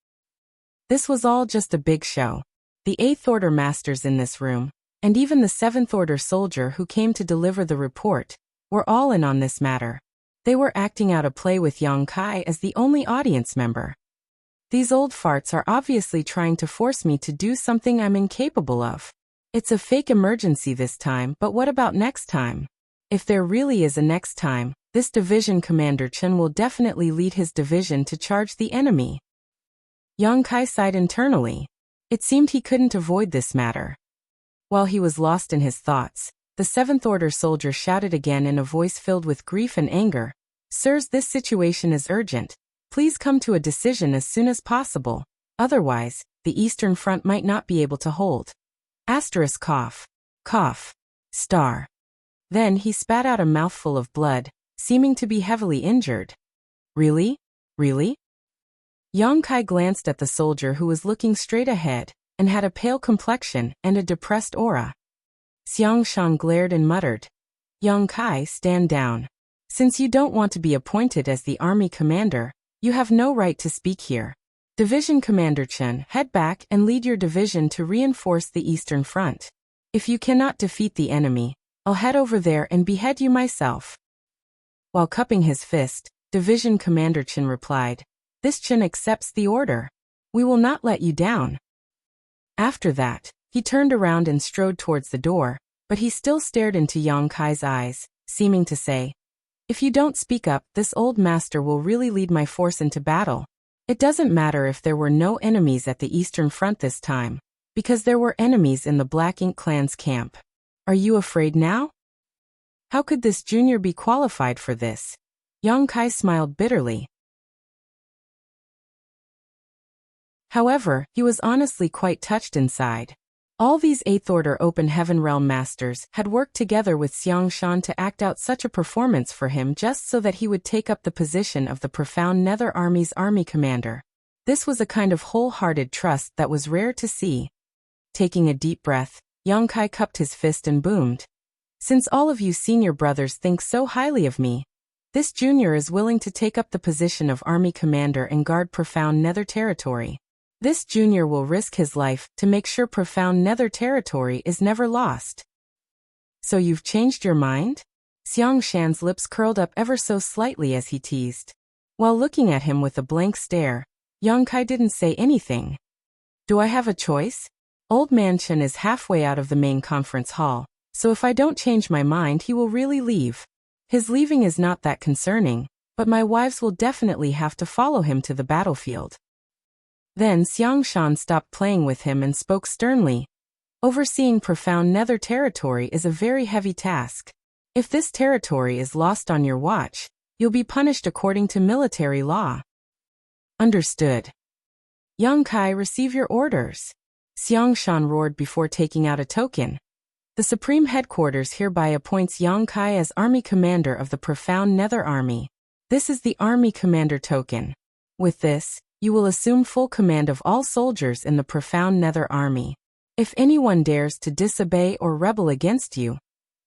This was all just a big show. The 8th Order masters in this room, and even the 7th Order soldier who came to deliver the report, were all in on this matter. They were acting out a play with Yang Kai as the only audience member. "These old farts are obviously trying to force me to do something I'm incapable of. It's a fake emergency this time, but what about next time? If there really is a next time, this Division Commander Chen will definitely lead his division to charge the enemy." Yang Kai sighed internally. It seemed he couldn't avoid this matter. While he was lost in his thoughts, the 7th Order soldier shouted again in a voice filled with grief and anger, "Sirs, this situation is urgent. Please come to a decision as soon as possible. Otherwise, the Eastern Front might not be able to hold." Asterisk cough. Cough. Star. Then he spat out a mouthful of blood, seeming to be heavily injured. "Really? Really?" Yang Kai glanced at the soldier who was looking straight ahead, and had a pale complexion and a depressed aura. Xiang Shan glared and muttered, "Yang Kai, stand down. Since you don't want to be appointed as the army commander, you have no right to speak here. Division Commander Chen, head back and lead your division to reinforce the Eastern Front. If you cannot defeat the enemy, I'll head over there and behead you myself." While cupping his fist, Division Commander Chen replied, "This Chen accepts the order. We will not let you down." After that, he turned around and strode towards the door, but he still stared into Yang Kai's eyes, seeming to say, "If you don't speak up, this old master will really lead my force into battle. It doesn't matter if there were no enemies at the Eastern Front this time, because there were enemies in the Black Ink clan's camp. Are you afraid now? How could this junior be qualified for this?" Yang Kai smiled bitterly. However, he was honestly quite touched inside. All these 8th Order Open Heaven Realm Masters had worked together with Xiang Shan to act out such a performance for him just so that he would take up the position of the Profound Nether Army's army commander. This was a kind of wholehearted trust that was rare to see. Taking a deep breath, Yang Kai cupped his fist and boomed, "Since all of you senior brothers think so highly of me, this junior is willing to take up the position of army commander and guard Profound Nether territory. This junior will risk his life to make sure Profound Nether territory is never lost." "So you've changed your mind?" Xiang Shan's lips curled up ever so slightly as he teased. While looking at him with a blank stare, Yang Kai didn't say anything. "Do I have a choice? Old Man Chen is halfway out of the main conference hall, so if I don't change my mind he will really leave. His leaving is not that concerning, but my wives will definitely have to follow him to the battlefield." Then Xiang Shan stopped playing with him and spoke sternly. "Overseeing Profound Nether territory is a very heavy task. If this territory is lost on your watch, you'll be punished according to military law." "Understood. Yang Kai, receive your orders." Xiang Shan roared before taking out a token. "The Supreme Headquarters hereby appoints Yang Kai as Army Commander of the Profound Nether Army. This is the Army Commander token. With this, you will assume full command of all soldiers in the Profound Nether Army. If anyone dares to disobey or rebel against you,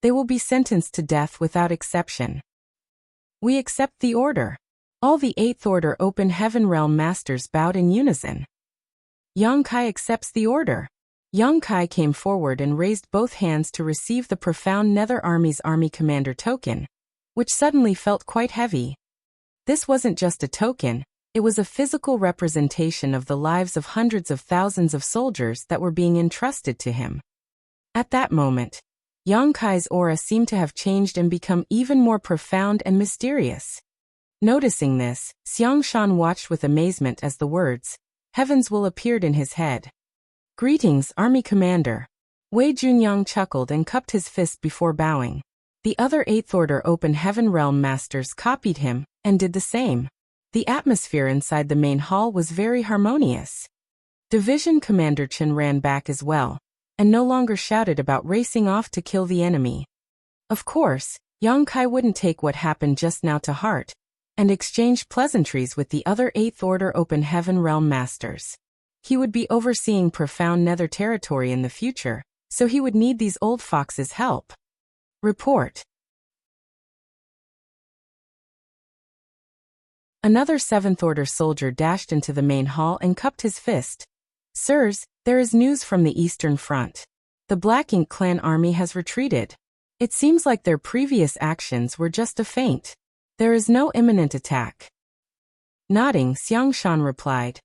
they will be sentenced to death without exception." "We accept the order." All the 8th Order Open Heaven Realm Masters bowed in unison. Yang Kai accepts the order. Yang Kai came forward and raised both hands to receive the profound Nether Army's army commander token, which suddenly felt quite heavy. This wasn't just a token, it was a physical representation of the lives of hundreds of thousands of soldiers that were being entrusted to him. At that moment, Yang Kai's aura seemed to have changed and become even more profound and mysterious. Noticing this, Xiang Shan watched with amazement as the words, "Heavens will" appeared in his head. "Greetings, Army Commander." Wei Junyang chuckled and cupped his fist before bowing. The other 8th Order Open Heaven Realm Masters copied him, and did the same. The atmosphere inside the main hall was very harmonious. Division Commander Chen ran back as well, and no longer shouted about racing off to kill the enemy. Of course, Yang Kai wouldn't take what happened just now to heart, and exchanged pleasantries with the other 8th Order Open Heaven Realm Masters. He would be overseeing profound Nether territory in the future, so he would need these old foxes' help. Report. Another 7th Order soldier dashed into the main hall and cupped his fist. "Sirs, there is news from the Eastern Front. The Black Ink clan army has retreated. It seems like their previous actions were just a feint. There is no imminent attack." Nodding, Xiang Shan replied,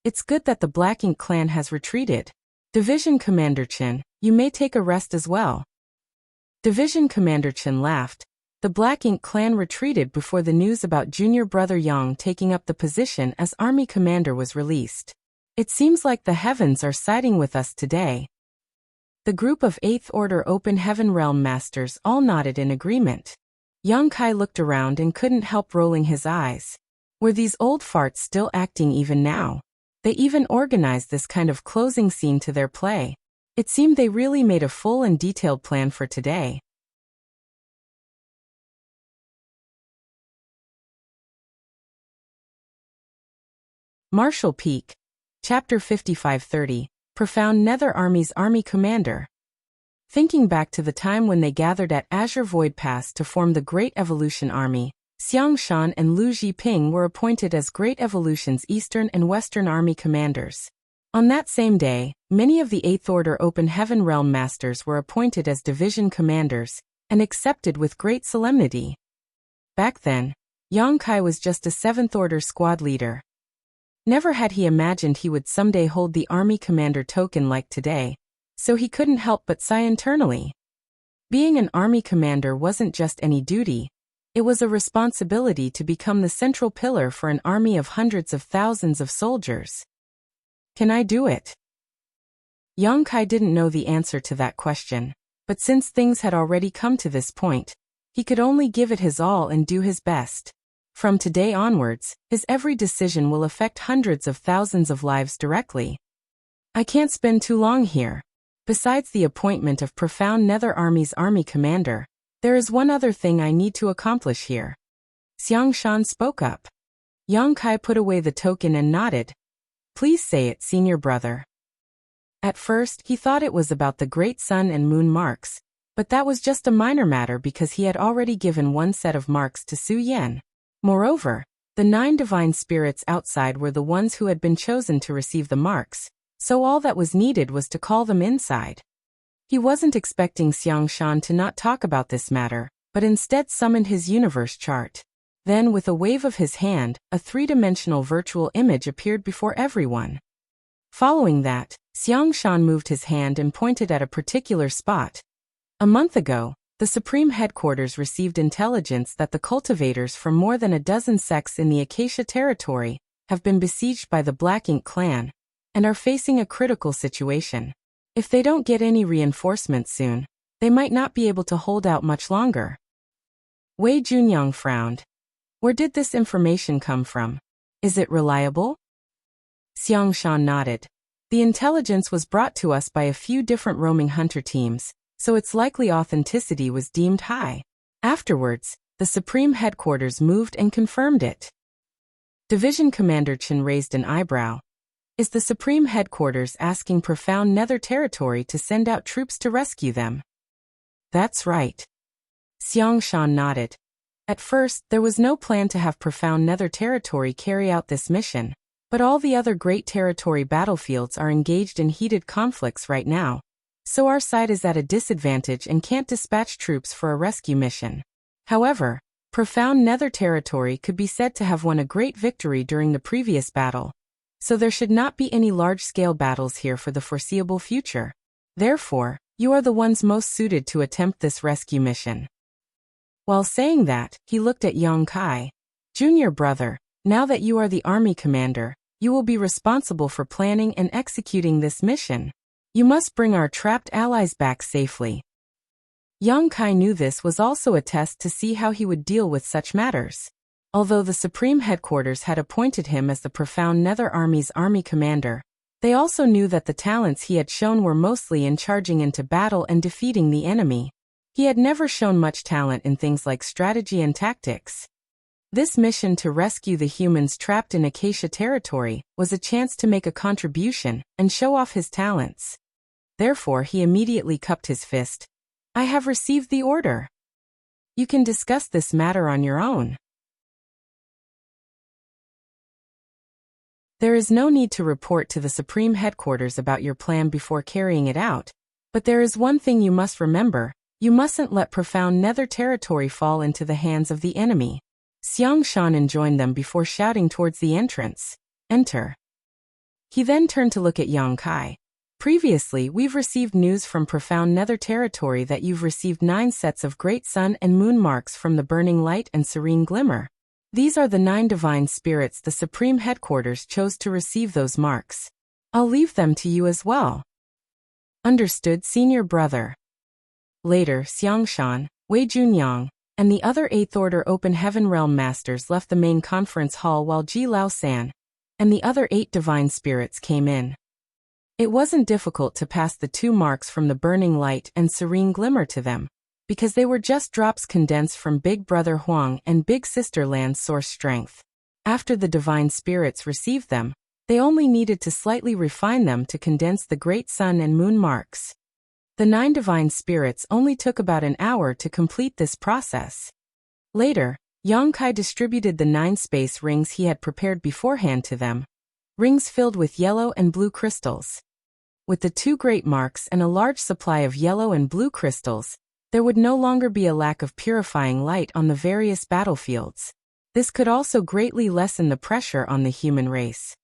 "It's good that the Black Ink clan has retreated. Division Commander Chen, you may take a rest as well." Division Commander Chen laughed. The Black Ink clan retreated before the news about junior brother Yang taking up the position as army commander was released. It seems like the heavens are siding with us today. The group of 8th Order Open Heaven Realm Masters all nodded in agreement. Yang Kai looked around and couldn't help rolling his eyes. Were these old farts still acting even now? They even organized this kind of closing scene to their play. It seemed they really made a full and detailed plan for today. Marshall Peak. Chapter 5530. Profound Nether Army's Army Commander. Thinking back to the time when they gathered at Azure Void Pass to form the Great Evolution Army, Xiang Shan and Lu Zhiping were appointed as Great Evolution's Eastern and Western Army commanders. On that same day, many of the 8th Order Open Heaven Realm Masters were appointed as division commanders, and accepted with great solemnity. Back then, Yang Kai was just a 7th Order squad leader. Never had he imagined he would someday hold the army commander token like today, so he couldn't help but sigh internally. Being an army commander wasn't just any duty, it was a responsibility to become the central pillar for an army of hundreds of thousands of soldiers. Can I do it? Yang Kai didn't know the answer to that question, but since things had already come to this point, he could only give it his all and do his best. From today onwards, his every decision will affect hundreds of thousands of lives directly. I can't spend too long here. Besides the appointment of Profound Nether Army's army commander, there is one other thing I need to accomplish here. Xiang Shan spoke up. Yang Kai put away the token and nodded. Please say it, senior brother. At first, he thought it was about the great sun and moon marks, but that was just a minor matter because he had already given one set of marks to Su Yan. Moreover, the 9 divine spirits outside were the ones who had been chosen to receive the marks, so all that was needed was to call them inside. He wasn't expecting Xiang Shan to not talk about this matter, but instead summoned his universe chart. Then, with a wave of his hand, a 3-dimensional virtual image appeared before everyone. Following that, Xiang Shan moved his hand and pointed at a particular spot. A month ago, the Supreme Headquarters received intelligence that the cultivators from more than a dozen sects in the Acacia territory have been besieged by the Black Ink clan, and are facing a critical situation. If they don't get any reinforcements soon, they might not be able to hold out much longer. Wei Junyang frowned. Where did this information come from? Is it reliable? Xiang Shan nodded. The intelligence was brought to us by a few different roaming hunter teams, so its likely authenticity was deemed high. Afterwards, the Supreme Headquarters moved and confirmed it. Division Commander Chen raised an eyebrow. Is the Supreme Headquarters asking Profound Nether territory to send out troops to rescue them? That's right. Xiang Shan nodded. At first, there was no plan to have Profound Nether territory carry out this mission, But all the other great territory battlefields are engaged in heated conflicts right now, so our side is at a disadvantage and can't dispatch troops for a rescue mission. However, Profound Nether Territory could be said to have won a great victory during the previous battle, so there should not be any large-scale battles here for the foreseeable future. Therefore, you are the ones most suited to attempt this rescue mission. While saying that, he looked at Yang Kai. Junior brother, now that you are the army commander, you will be responsible for planning and executing this mission. You must bring our trapped allies back safely. Yang Kai knew this was also a test to see how he would deal with such matters. Although the Supreme Headquarters had appointed him as the Profound Nether Army's army commander, they also knew that the talents he had shown were mostly in charging into battle and defeating the enemy. He had never shown much talent in things like strategy and tactics. This mission to rescue the humans trapped in Acacia territory was a chance to make a contribution and show off his talents. Therefore, he immediately cupped his fist. I have received the order. You can discuss this matter on your own. There is no need to report to the Supreme Headquarters about your plan before carrying it out, but there is one thing you must remember. You mustn't let Profound Nether Territory fall into the hands of the enemy. Xiang Shan joined them before shouting towards the entrance. Enter. He then turned to look at Yang Kai. Previously, we've received news from Profound Nether Territory that you've received 9 sets of Great Sun and Moon marks from the Burning Light and Serene Glimmer. These are the 9 divine spirits the Supreme Headquarters chose to receive those marks. I'll leave them to you as well. Understood, senior brother. Later, Xiang Shan, Wei Junyang, and the other 8th Order Open Heaven Realm Masters left the main conference hall while Ji Lao San and the other 8 divine spirits came in. It wasn't difficult to pass the 2 marks from the Burning Light and Serene Glimmer to them, because they were just drops condensed from Big Brother Huang and Big Sister Lan's source strength. After the divine spirits received them, they only needed to slightly refine them to condense the Great Sun and Moon marks. The 9 divine spirits only took about an hour to complete this process. Later, Yang Kai distributed the 9 space rings he had prepared beforehand to them. Rings filled with yellow and blue crystals. With the 2 great marks and a large supply of yellow and blue crystals, there would no longer be a lack of purifying light on the various battlefields. This could also greatly lessen the pressure on the human race.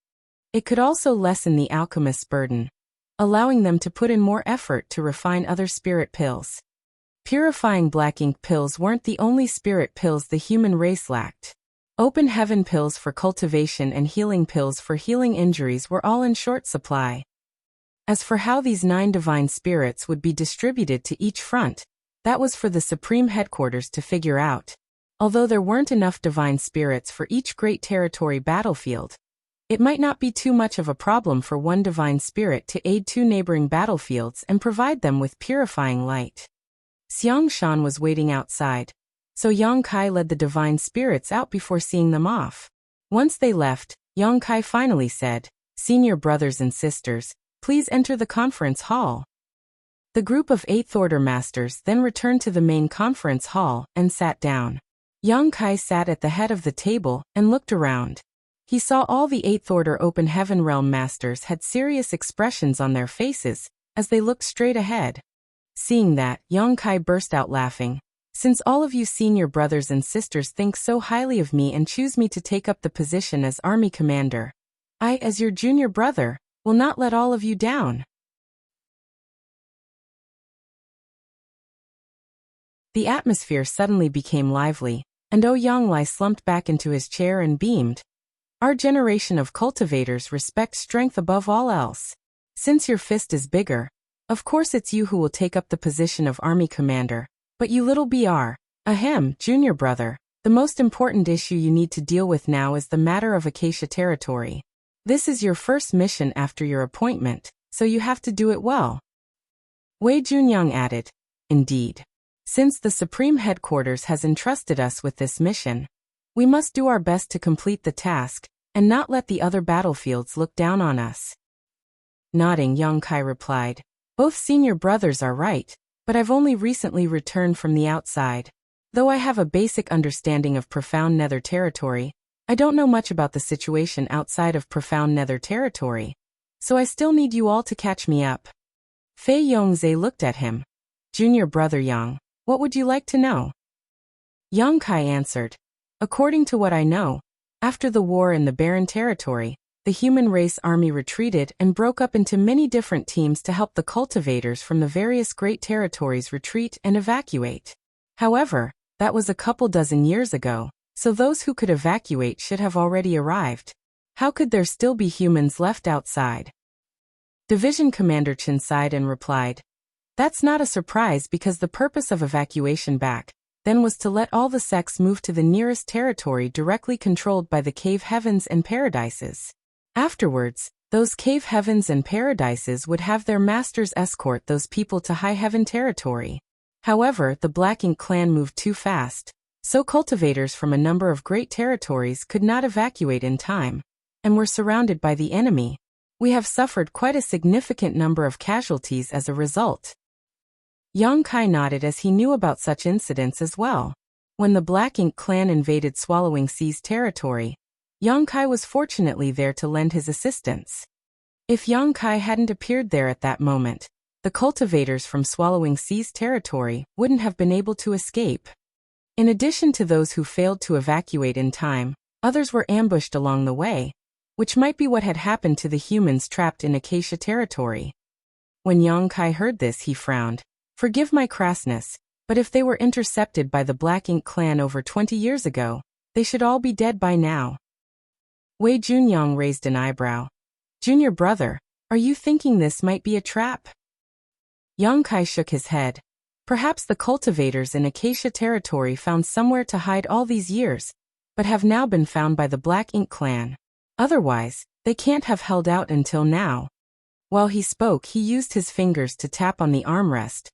It could also lessen the alchemist's burden, allowing them to put in more effort to refine other spirit pills. Purifying black ink pills weren't the only spirit pills the human race lacked. Open heaven pills for cultivation and healing pills for healing injuries were all in short supply. As for how these 9 divine spirits would be distributed to each front, that was for the Supreme Headquarters to figure out. Although there weren't enough divine spirits for each great territory battlefield, it might not be too much of a problem for one divine spirit to aid 2 neighboring battlefields and provide them with purifying light. Xiang Shan was waiting outside, so Yang Kai led the divine spirits out before seeing them off. Once they left, Yang Kai finally said, "Senior brothers and sisters, please enter the conference hall." The group of 8th Order Masters then returned to the main conference hall and sat down. Yang Kai sat at the head of the table and looked around. He saw all the 8th Order Open Heaven Realm Masters had serious expressions on their faces as they looked straight ahead. Seeing that, Yang Kai burst out laughing. "Since all of you senior brothers and sisters think so highly of me and choose me to take up the position as army commander, I, as your junior brother, will not let all of you down." The atmosphere suddenly became lively, and Ouyang Lai slumped back into his chair and beamed. "Our generation of cultivators respect strength above all else. Since your fist is bigger, of course it's you who will take up the position of army commander, but you little br. Ahem, junior brother, the most important issue you need to deal with now is the matter of Acacia territory. This is your first mission after your appointment, so you have to do it well." Wei Junyang added, "Indeed. Since the Supreme Headquarters has entrusted us with this mission, we must do our best to complete the task, and not let the other battlefields look down on us." Nodding, Yang Kai replied, "Both senior brothers are right, but I've only recently returned from the outside. Though I have a basic understanding of Profound Nether Territory, I don't know much about the situation outside of profound nether territory, so I still need you all to catch me up. Fei Yongzhe looked at him. Junior brother Yang, what would you like to know? Yang Kai answered. According to what I know, after the war in the barren territory, the human race army retreated and broke up into many different teams to help the cultivators from the various great territories retreat and evacuate. However, that was a couple dozen years ago, so those who could evacuate should have already arrived. How could there still be humans left outside? Division Commander Chen sighed and replied, that's not a surprise because the purpose of evacuation back then was to let all the sects move to the nearest territory directly controlled by the cave heavens and paradises. Afterwards, those cave heavens and paradises would have their masters escort those people to high heaven territory. However, the Black Ink clan moved too fast, so cultivators from a number of great territories could not evacuate in time, and were surrounded by the enemy. We have suffered quite a significant number of casualties as a result. Yang Kai nodded as he knew about such incidents as well. When the Black Ink clan invaded Swallowing Sea's territory, Yang Kai was fortunately there to lend his assistance. If Yang Kai hadn't appeared there at that moment, the cultivators from Swallowing Sea's territory wouldn't have been able to escape. In addition to those who failed to evacuate in time, others were ambushed along the way, which might be what had happened to the humans trapped in Acacia territory. When Yang Kai heard this, he frowned. Forgive my crassness, but if they were intercepted by the Black Ink clan over 20 years ago, they should all be dead by now. Wei Junyang raised an eyebrow. Junior brother, are you thinking this might be a trap? Yang Kai shook his head. Perhaps the cultivators in Acacia territory found somewhere to hide all these years, but have now been found by the Black Ink clan. Otherwise, they can't have held out until now. While he spoke, he used his fingers to tap on the armrest.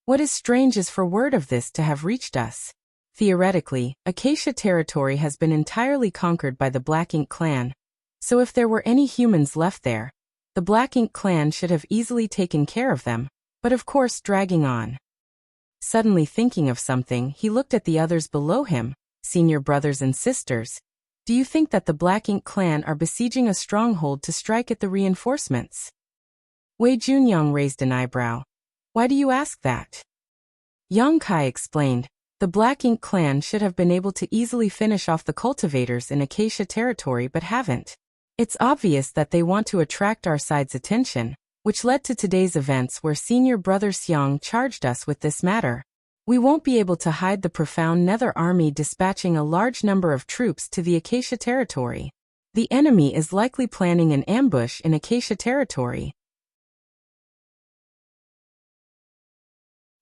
What is strange is for word of this to have reached us. Theoretically, Acacia territory has been entirely conquered by the Black Ink clan, so if there were any humans left there, the Black Ink clan should have easily taken care of them, but of course dragging on. Suddenly thinking of something, he looked at the others below him. Senior brothers and sisters, do you think that the Black Ink clan are besieging a stronghold to strike at the reinforcements? Wei Junyang raised an eyebrow. Why do you ask that? Yang Kai explained, the Black Ink clan should have been able to easily finish off the cultivators in Acacia territory but haven't. It's obvious that they want to attract our side's attention, which led to today's events where Senior Brother Xiang charged us with this matter. We won't be able to hide the profound Nether army dispatching a large number of troops to the Acacia territory. The enemy is likely planning an ambush in Acacia territory.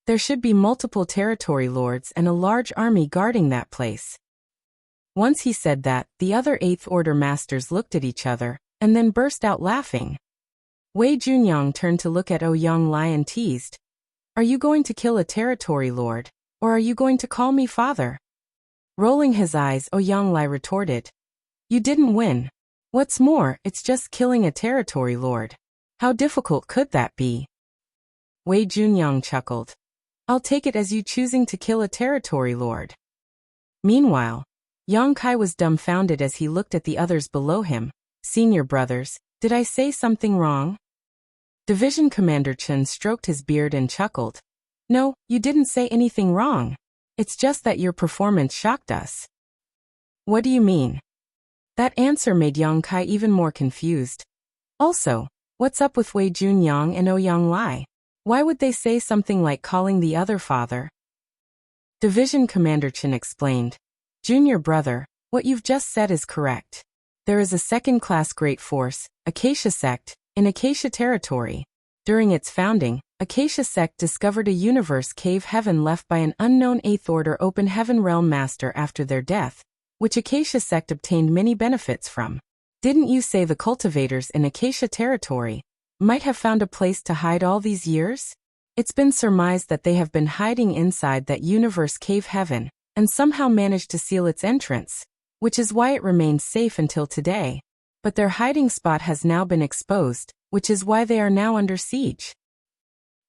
There should be multiple territory lords and a large army guarding that place. Once he said that, the other 8th Order masters looked at each other, and then burst out laughing. Wei Junyang turned to look at Ouyang Lai and teased. Are you going to kill a territory lord, or are you going to call me father? Rolling his eyes, Ouyang Lai retorted. You didn't win. What's more, it's just killing a territory lord. How difficult could that be? Wei Junyang chuckled. I'll take it as you choosing to kill a territory lord. Meanwhile, Yang Kai was dumbfounded as he looked at the others below him. Senior brothers, did I say something wrong? Division Commander Chen stroked his beard and chuckled. No, you didn't say anything wrong. It's just that your performance shocked us. What do you mean? That answer made Yang Kai even more confused. Also, what's up with Wei Junyang and Ouyang Lai? Why would they say something like calling the other father? Division Commander Chen explained. Junior brother, what you've just said is correct. There is a second-class great force, Acacia sect, in Acacia territory. During its founding, Acacia sect discovered a universe cave heaven left by an unknown 8th Order open heaven realm master after their death, which Acacia sect obtained many benefits from. Didn't you say the cultivators in Acacia territory might have found a place to hide all these years? It's been surmised that they have been hiding inside that universe cave heaven, and somehow managed to seal its entrance, which is why it remains safe until today. But their hiding spot has now been exposed, which is why they are now under siege.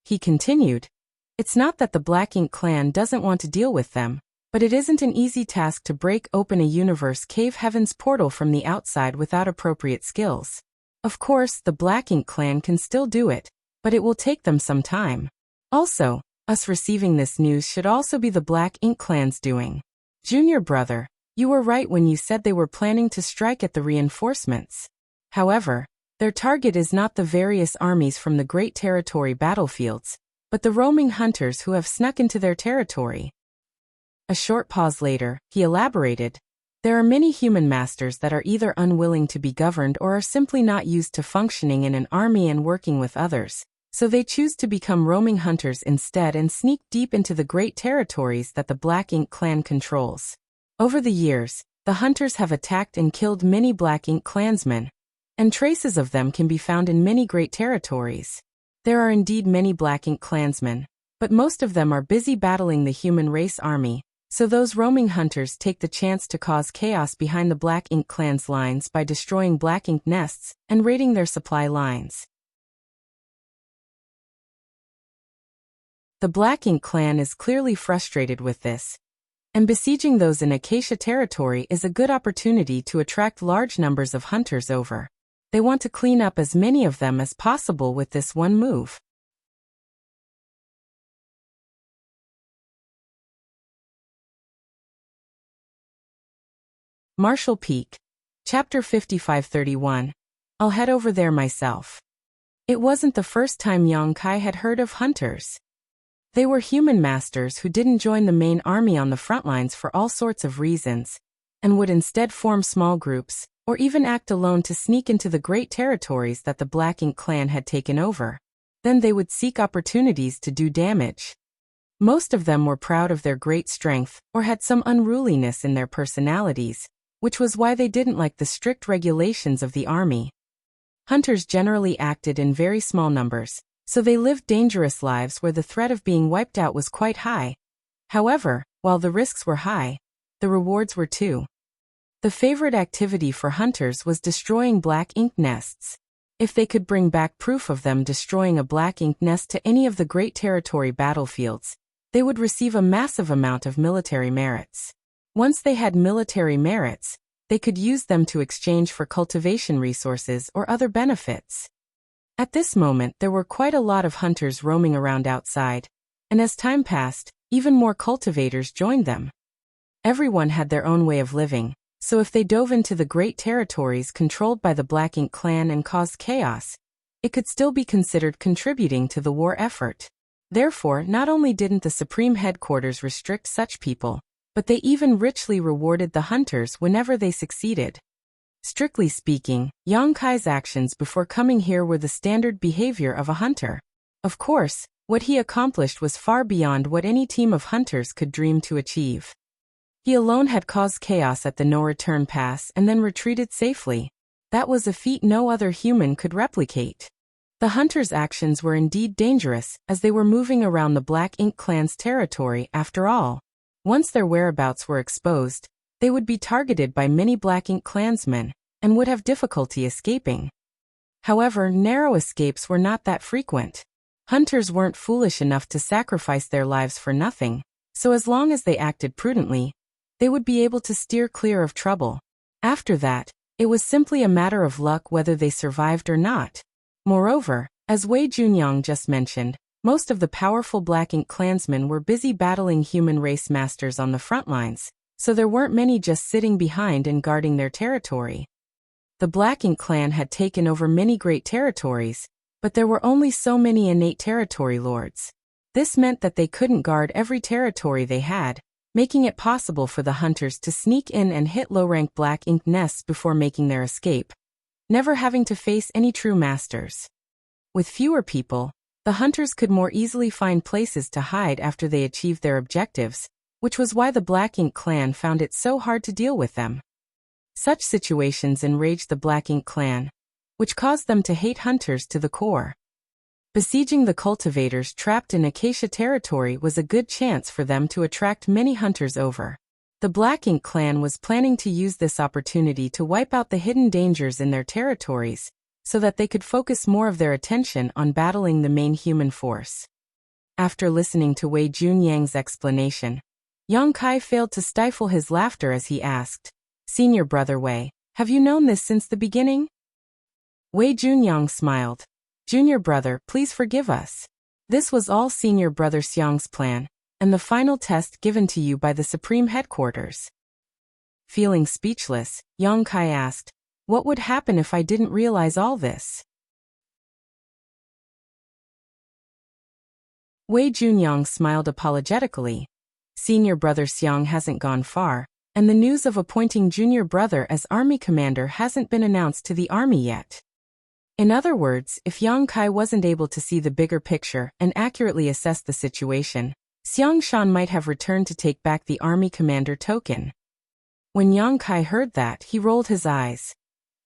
He continued, it's not that the Black Ink clan doesn't want to deal with them, But it isn't an easy task to break open a universe cave heaven's portal from the outside without appropriate skills. Of course, the Black Ink clan can still do it, but it will take them some time. Also, us receiving this news should also be the Black Ink clan's doing. Junior brother, you were right when you said they were planning to strike at the reinforcements. However, their target is not the various armies from the Great Territory battlefields, but the roaming hunters who have snuck into their territory. A short pause later, he elaborated. There are many human masters that are either unwilling to be governed or are simply not used to functioning in an army and working with others, so they choose to become roaming hunters instead and sneak deep into the great territories that the Black Ink clan controls. Over the years, the hunters have attacked and killed many Black Ink clansmen, and traces of them can be found in many great territories. There are indeed many Black Ink clansmen, but most of them are busy battling the human race army, so those roaming hunters take the chance to cause chaos behind the Black Ink clan's lines by destroying Black Ink nests and raiding their supply lines. The Black Ink clan is clearly frustrated with this, and besieging those in Acacia territory is a good opportunity to attract large numbers of hunters over. They want to clean up as many of them as possible with this one move. Marshall Peak. Chapter 5531. I'll head over there myself. It wasn't the first time Yang Kai had heard of hunters. They were human masters who didn't join the main army on the front lines for all sorts of reasons, and would instead form small groups, or even act alone to sneak into the great territories that the Black Ink clan had taken over. Then they would seek opportunities to do damage. Most of them were proud of their great strength, or had some unruliness in their personalities, which was why they didn't like the strict regulations of the army. Hunters generally acted in very small numbers, so they lived dangerous lives where the threat of being wiped out was quite high. However, while the risks were high, the rewards were too. The favorite activity for hunters was destroying Black Ink nests. If they could bring back proof of them destroying a Black Ink nest to any of the Great Territory battlefields, they would receive a massive amount of military merits. Once they had military merits, they could use them to exchange for cultivation resources or other benefits. At this moment there were quite a lot of hunters roaming around outside, and as time passed, even more cultivators joined them. Everyone had their own way of living, so if they dove into the great territories controlled by the Black Ink clan and caused chaos, it could still be considered contributing to the war effort. Therefore, not only didn't the Supreme Headquarters restrict such people, but they even richly rewarded the hunters whenever they succeeded. Strictly speaking, Yang Kai's actions before coming here were the standard behavior of a hunter. Of course, what he accomplished was far beyond what any team of hunters could dream to achieve. He alone had caused chaos at the no-return pass and then retreated safely. That was a feat no other human could replicate. The hunters' actions were indeed dangerous, as they were moving around the Black Ink clan's territory after all. Once their whereabouts were exposed, they would be targeted by many Black Ink clansmen, and would have difficulty escaping. However, narrow escapes were not that frequent. Hunters weren't foolish enough to sacrifice their lives for nothing, so as long as they acted prudently, they would be able to steer clear of trouble. After that, it was simply a matter of luck whether they survived or not. Moreover, as Wei Junyang just mentioned, most of the powerful Black Ink clansmen were busy battling human race masters on the front lines, so there weren't many just sitting behind and guarding their territory. The Black Ink clan had taken over many great territories, but there were only so many innate territory lords. This meant that they couldn't guard every territory they had, making it possible for the hunters to sneak in and hit low-rank Black Ink nests before making their escape, never having to face any true masters. With fewer people, the hunters could more easily find places to hide after they achieved their objectives, which was why the Black Ink clan found it so hard to deal with them. Such situations enraged the Black Ink clan, which caused them to hate hunters to the core. Besieging the cultivators trapped in Acacia territory was a good chance for them to attract many hunters over. The Black Ink clan was planning to use this opportunity to wipe out the hidden dangers in their territories, so that they could focus more of their attention on battling the main human force. After listening to Wei Junyang's explanation, Yang Kai failed to stifle his laughter as he asked, "Senior brother Wei, have you known this since the beginning?" Wei Junyang smiled. "Junior brother, please forgive us. This was all senior brother Xiang's plan, and the final test given to you by the Supreme Headquarters." Feeling speechless, Yang Kai asked, "What would happen if I didn't realize all this?" Wei Junyang smiled apologetically. Senior brother Xiang hasn't gone far, and the news of appointing junior brother as army commander hasn't been announced to the army yet. In other words, if Yang Kai wasn't able to see the bigger picture and accurately assess the situation, Xiang Shan might have returned to take back the army commander token. When Yang Kai heard that, he rolled his eyes.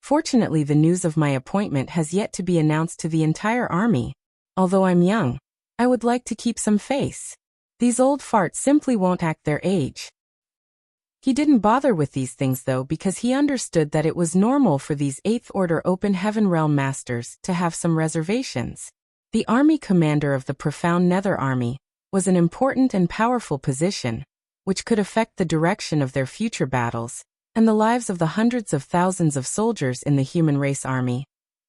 "Fortunately, the news of my appointment has yet to be announced to the entire army. Although I'm young, I would like to keep some face. These old farts simply won't act their age." He didn't bother with these things though because he understood that it was normal for these 8th Order Open Heaven Realm Masters to have some reservations. The army commander of the Profound Nether Army was an important and powerful position, which could affect the direction of their future battles and the lives of the hundreds of thousands of soldiers in the human race army.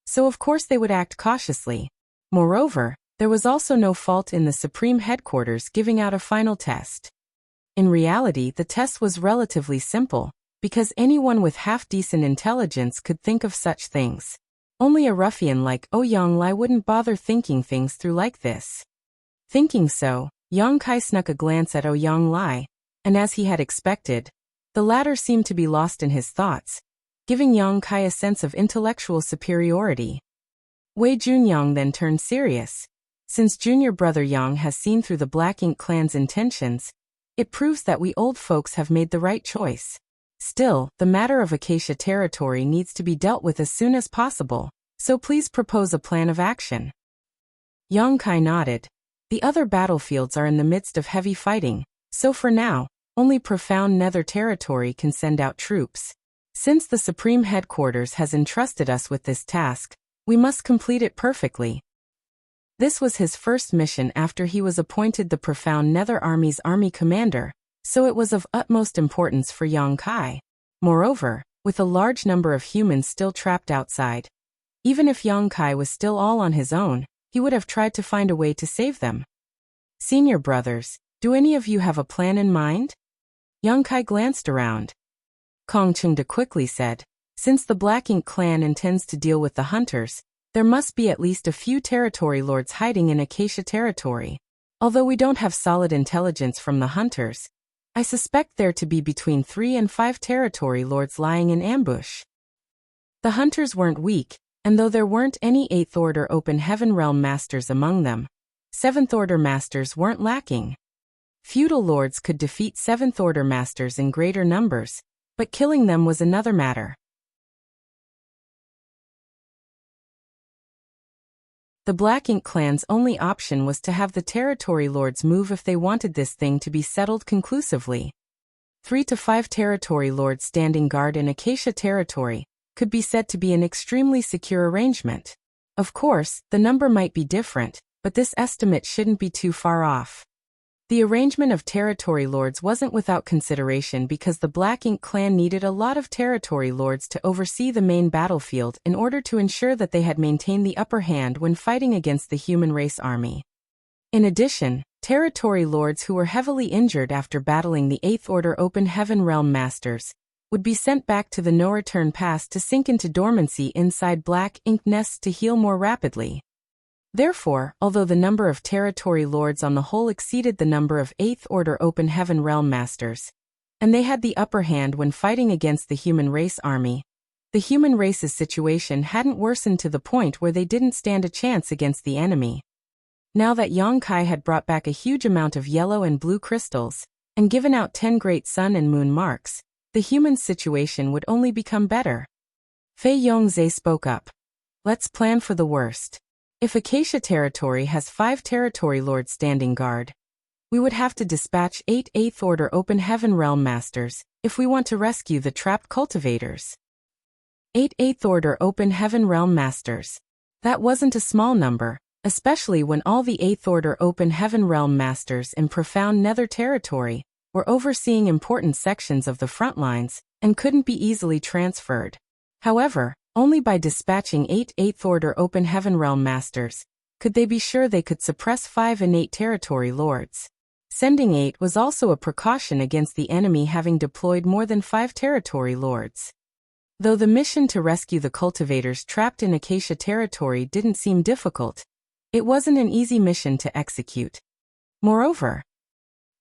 So of course they would act cautiously. Moreover, there was also no fault in the Supreme Headquarters giving out a final test. In reality, the test was relatively simple, because anyone with half-decent intelligence could think of such things. Only a ruffian like Yang Lai wouldn't bother thinking things through like this. Thinking so, Yang Kai snuck a glance at Yang Lai, and as he had expected, the latter seemed to be lost in his thoughts, giving Yang Kai a sense of intellectual superiority. Wei Junyang then turned serious. Since junior brother Yang has seen through the Black Ink clan's intentions, it proves that we old folks have made the right choice. Still, the matter of Acacia territory needs to be dealt with as soon as possible, so please propose a plan of action. Yang Kai nodded. The other battlefields are in the midst of heavy fighting, so for now, only Profound Nether territory can send out troops. Since the Supreme Headquarters has entrusted us with this task, we must complete it perfectly. This was his first mission after he was appointed the Profound Nether Army's army commander, so it was of utmost importance for Yang Kai. Moreover, with a large number of humans still trapped outside, even if Yang Kai was still all on his own, he would have tried to find a way to save them. "Senior brothers, do any of you have a plan in mind?" Yang Kai glanced around. Kong Chengde quickly said, "Since the Black Ink clan intends to deal with the hunters, there must be at least a few territory lords hiding in Acacia territory. Although we don't have solid intelligence from the hunters, I suspect there to be between 3 and 5 territory lords lying in ambush." The hunters weren't weak, and though there weren't any 8th Order Open Heaven Realm Masters among them, 7th Order Masters weren't lacking. Feudal lords could defeat 7th Order Masters in greater numbers, but killing them was another matter. The Black Ink clan's only option was to have the territory lords move if they wanted this thing to be settled conclusively. 3 to 5 territory lords standing guard in Acacia territory could be said to be an extremely secure arrangement. Of course, the number might be different, but this estimate shouldn't be too far off. The arrangement of territory lords wasn't without consideration because the Black Ink clan needed a lot of territory lords to oversee the main battlefield in order to ensure that they had maintained the upper hand when fighting against the human race army. In addition, territory lords who were heavily injured after battling the 8th Order Open Heaven Realm Masters would be sent back to the no-return past to sink into dormancy inside Black Ink nests to heal more rapidly. Therefore, although the number of territory lords on the whole exceeded the number of 8th Order Open Heaven Realm Masters, and they had the upper hand when fighting against the human race army, the human race's situation hadn't worsened to the point where they didn't stand a chance against the enemy. Now that Yang Kai had brought back a huge amount of yellow and blue crystals, and given out 10 great sun and moon marks, the human situation would only become better. Fei Yongzhe spoke up. "Let's plan for the worst. If Acacia territory has 5 territory lords standing guard, we would have to dispatch 8 8th Order Open Heaven Realm Masters if we want to rescue the trapped cultivators. 8 8th Order Open Heaven Realm Masters. That wasn't a small number, especially when all the 8th Order Open Heaven Realm Masters in Profound Nether territory were overseeing important sections of the front lines and couldn't be easily transferred. However, only by dispatching 8 Eighth Order Open Heaven Realm Masters could they be sure they could suppress 5 innate territory lords. Sending 8 was also a precaution against the enemy having deployed more than 5 territory lords. Though the mission to rescue the cultivators trapped in Acacia territory didn't seem difficult, it wasn't an easy mission to execute. Moreover,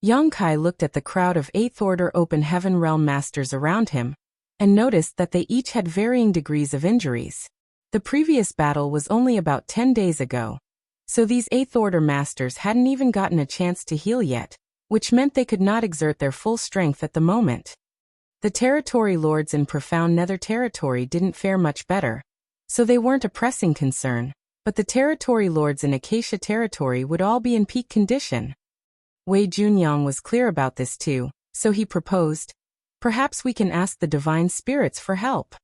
Yang Kai looked at the crowd of 8th Order Open Heaven Realm Masters around him and noticed that they each had varying degrees of injuries. The previous battle was only about 10 days ago, so these 8th Order Masters hadn't even gotten a chance to heal yet, which meant they could not exert their full strength at the moment. The territory lords in Profound Nether territory didn't fare much better, so they weren't a pressing concern, but the territory lords in Acacia territory would all be in peak condition. Wei Junyang was clear about this too, so he proposed, "Perhaps we can ask the divine spirits for help."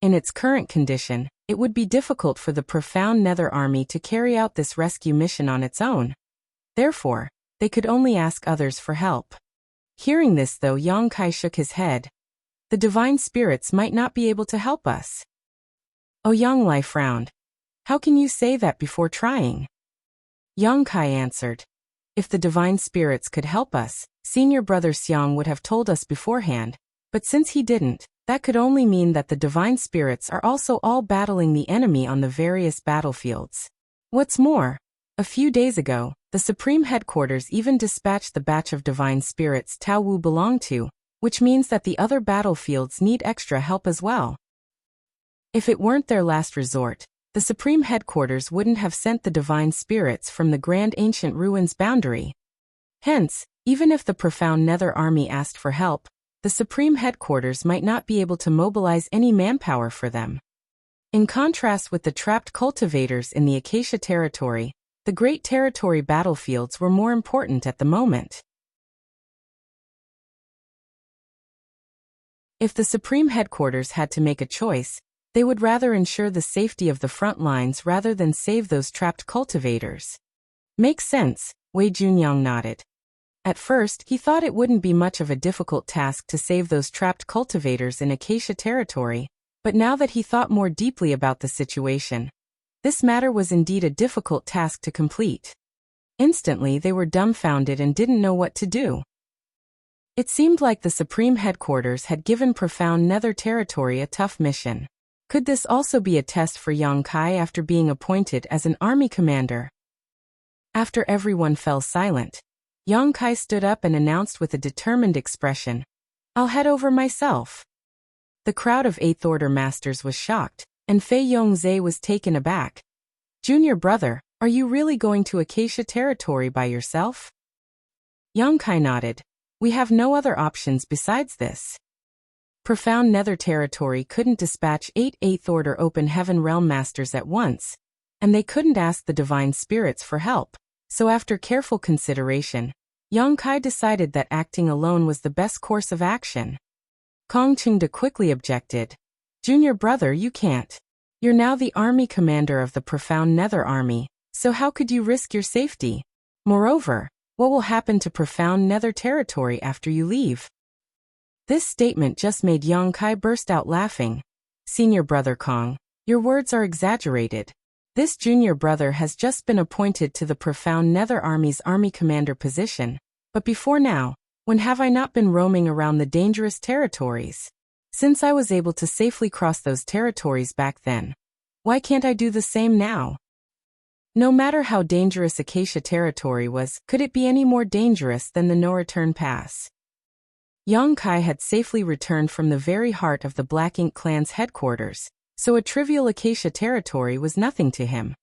In its current condition, it would be difficult for the Profound Nether army to carry out this rescue mission on its own. Therefore, they could only ask others for help. Hearing this though, Yang Kai shook his head. "The divine spirits might not be able to help us." Yang Lai frowned. "How can you say that before trying?" Yang Kai answered, "If the divine spirits could help us, senior brother Xiang would have told us beforehand, but since he didn't, that could only mean that the divine spirits are also all battling the enemy on the various battlefields. What's more, a few days ago, the Supreme Headquarters even dispatched the batch of divine spirits Tao Wu belonged to, which means that the other battlefields need extra help as well. If it weren't their last resort, the Supreme Headquarters wouldn't have sent the divine spirits from the Grand Ancient Ruins boundary. Hence, even if the Profound Nether army asked for help, the Supreme Headquarters might not be able to mobilize any manpower for them. In contrast with the trapped cultivators in the Acacia territory, the Great Territory battlefields were more important at the moment. If the Supreme Headquarters had to make a choice, they would rather ensure the safety of the front lines rather than save those trapped cultivators. Makes sense, Wei Junyang nodded. At first, he thought it wouldn't be much of a difficult task to save those trapped cultivators in Acacia territory, but now that he thought more deeply about the situation, this matter was indeed a difficult task to complete. Instantly they were dumbfounded and didn't know what to do. It seemed like the Supreme Headquarters had given Profound Nether territory a tough mission. Could this also be a test for Yang Kai after being appointed as an army commander? After everyone fell silent, Yang Kai stood up and announced with a determined expression, "I'll head over myself." The crowd of 8th Order Masters was shocked, and Fei Yongzhe was taken aback. "Junior brother, are you really going to Acacia territory by yourself?" Yang Kai nodded. "We have no other options besides this." Profound Nether territory couldn't dispatch 8 8th Order Open Heaven Realm Masters at once, and they couldn't ask the divine spirits for help, so after careful consideration, Yang Kai decided that acting alone was the best course of action. Kong Chengde quickly objected. "Junior brother, you can't. You're now the army commander of the Profound Nether army, so how could you risk your safety? Moreover, what will happen to Profound Nether territory after you leave?" This statement just made Yang Kai burst out laughing. "Senior brother Kong, your words are exaggerated. This junior brother has just been appointed to the Profound Nether army's army commander position, but before now, when have I not been roaming around the dangerous territories? Since I was able to safely cross those territories back then, why can't I do the same now?" No matter how dangerous Acacia territory was, could it be any more dangerous than the no-return pass? Yang Kai had safely returned from the very heart of the Black Ink clan's headquarters, so a trivial Acacia territory was nothing to him.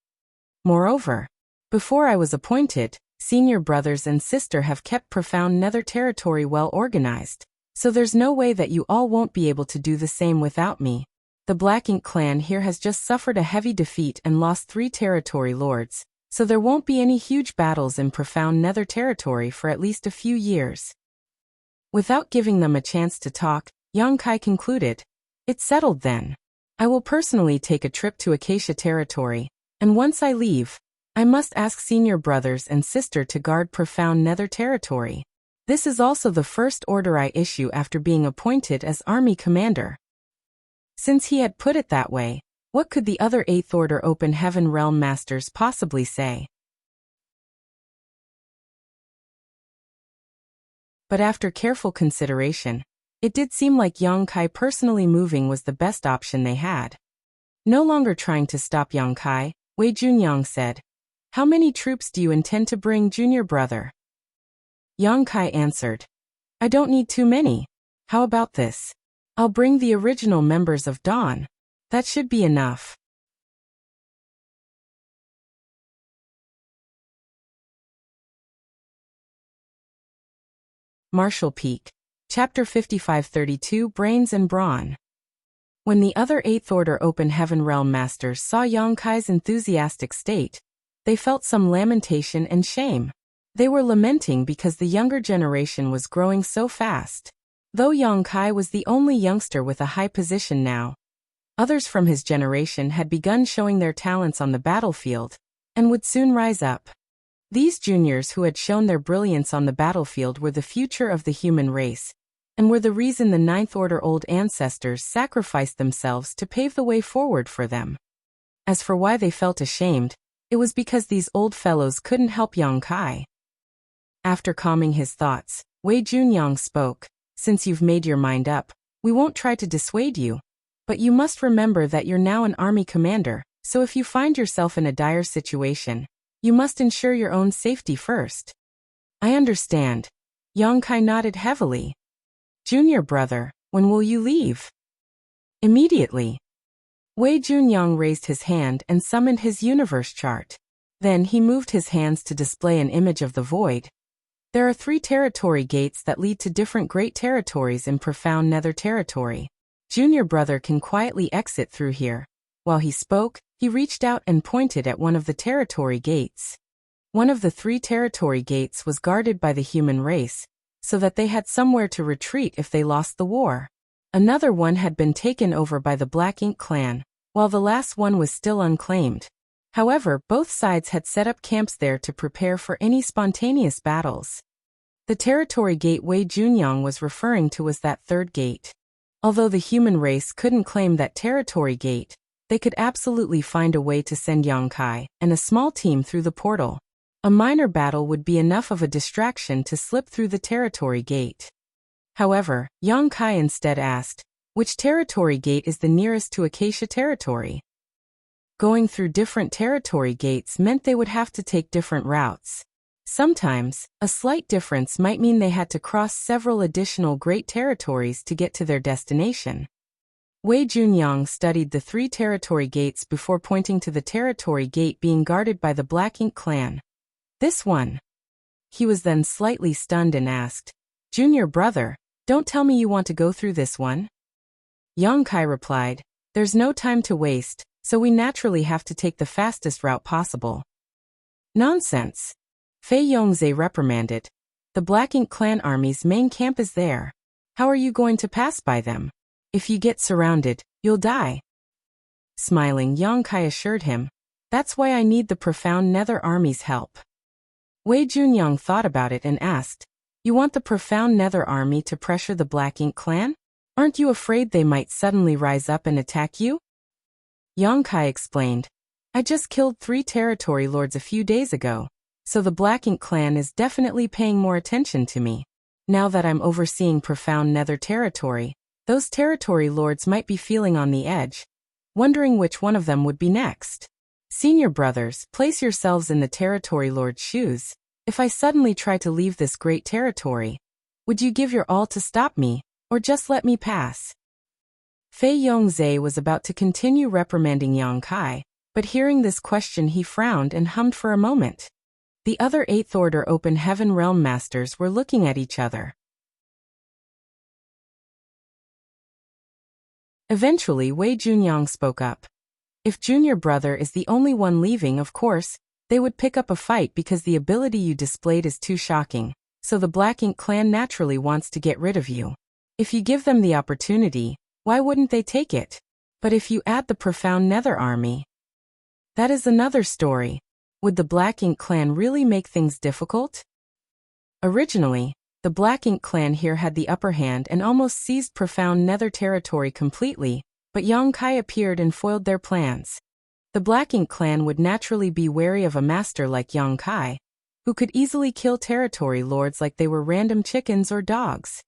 Moreover, before I was appointed, senior brothers and sister have kept Profound Nether territory well organized, so there's no way that you all won't be able to do the same without me. The Black Ink clan here has just suffered a heavy defeat and lost 3 territory lords, so there won't be any huge battles in Profound Nether territory for at least a few years. Without giving them a chance to talk, Yang Kai concluded, "It's settled then. I will personally take a trip to Acacia territory, and once I leave, I must ask senior brothers and sister to guard Profound Nether territory. This is also the first order I issue after being appointed as army commander. Since he had put it that way, what could the other Eighth Order Open Heaven Realm Masters possibly say? But after careful consideration, it did seem like Yang Kai personally moving was the best option they had. No longer trying to stop Yang Kai, Wei Junyang said, "How many troops do you intend to bring, junior brother?" Yang Kai answered, "I don't need too many. How about this? I'll bring the original members of Dawn. That should be enough." Martial Peak. Chapter 5532 Brains and Brawn. When the other Eighth Order Open Heaven Realm Masters saw Yang Kai's enthusiastic state, they felt some lamentation and shame. They were lamenting because the younger generation was growing so fast. Though Yang Kai was the only youngster with a high position now, others from his generation had begun showing their talents on the battlefield, and would soon rise up. These juniors who had shown their brilliance on the battlefield were the future of the human race, and were the reason the Ninth Order old ancestors sacrificed themselves to pave the way forward for them. As for why they felt ashamed, it was because these old fellows couldn't help Yang Kai. After calming his thoughts, Wei Junyang spoke, "Since you've made your mind up, we won't try to dissuade you. But you must remember that you're now an army commander, so if you find yourself in a dire situation, you must ensure your own safety first." "I understand." Yang Kai nodded heavily. "Junior brother, when will you leave?" "Immediately." Wei Junyang raised his hand and summoned his universe chart. Then he moved his hands to display an image of the void. There are 3 territory gates that lead to different great territories in profound nether territory. Junior brother can quietly exit through here. While he spoke, he reached out and pointed at one of the territory gates. One of the 3 territory gates was guarded by the human race, so that they had somewhere to retreat if they lost the war. Another one had been taken over by the Black Ink clan, while the last one was still unclaimed. However, both sides had set up camps there to prepare for any spontaneous battles. The territory gate Wei Junyang was referring to was that 3rd gate. Although the human race couldn't claim that territory gate, they could absolutely find a way to send Yang Kai and a small team through the portal. A minor battle would be enough of a distraction to slip through the territory gate. However, Yang Kai instead asked, "Which territory gate is the nearest to Acacia territory?" Going through different territory gates meant they would have to take different routes. Sometimes, a slight difference might mean they had to cross several additional great territories to get to their destination. Wei Junyang studied the 3 territory gates before pointing to the territory gate being guarded by the Black Ink clan. "This one." He was then slightly stunned and asked, "Junior brother, don't tell me you want to go through this one?" Yang Kai replied, "There's no time to waste, so we naturally have to take the fastest route possible." "Nonsense!" Fei Yongzhe reprimanded. "The Black Ink clan army's main camp is there. How are you going to pass by them? If you get surrounded, you'll die." Smiling, Yang Kai assured him, "That's why I need the profound Nether Army's help." Wei Junyang thought about it and asked, "You want the profound Nether Army to pressure the Black Ink clan? Aren't you afraid they might suddenly rise up and attack you?" Yang Kai explained, "I just killed 3 territory lords a few days ago, so the Black Ink clan is definitely paying more attention to me. Now that I'm overseeing profound Nether territory, those territory lords might be feeling on the edge, wondering which one of them would be next. Senior brothers, place yourselves in the territory lord's shoes. If I suddenly try to leave this great territory, would you give your all to stop me, or just let me pass?" Fei Yongzhe was about to continue reprimanding Yang Kai, but hearing this question he frowned and hummed for a moment. The other Eighth Order Open Heaven Realm Masters were looking at each other. Eventually, Wei Junyang spoke up. "If junior brother is the only one leaving, of course, they would pick up a fight because the ability you displayed is too shocking, so the Black Ink clan naturally wants to get rid of you. If you give them the opportunity, why wouldn't they take it? But if you add the profound Nether Army, that is another story. Would the Black Ink clan really make things difficult?" Originally, The Black Ink clan here had the upper hand and almost seized Profound Nether territory completely, but Yong Kai appeared and foiled their plans. The Black Ink clan would naturally be wary of a master like Yong Kai, who could easily kill territory lords like they were random chickens or dogs.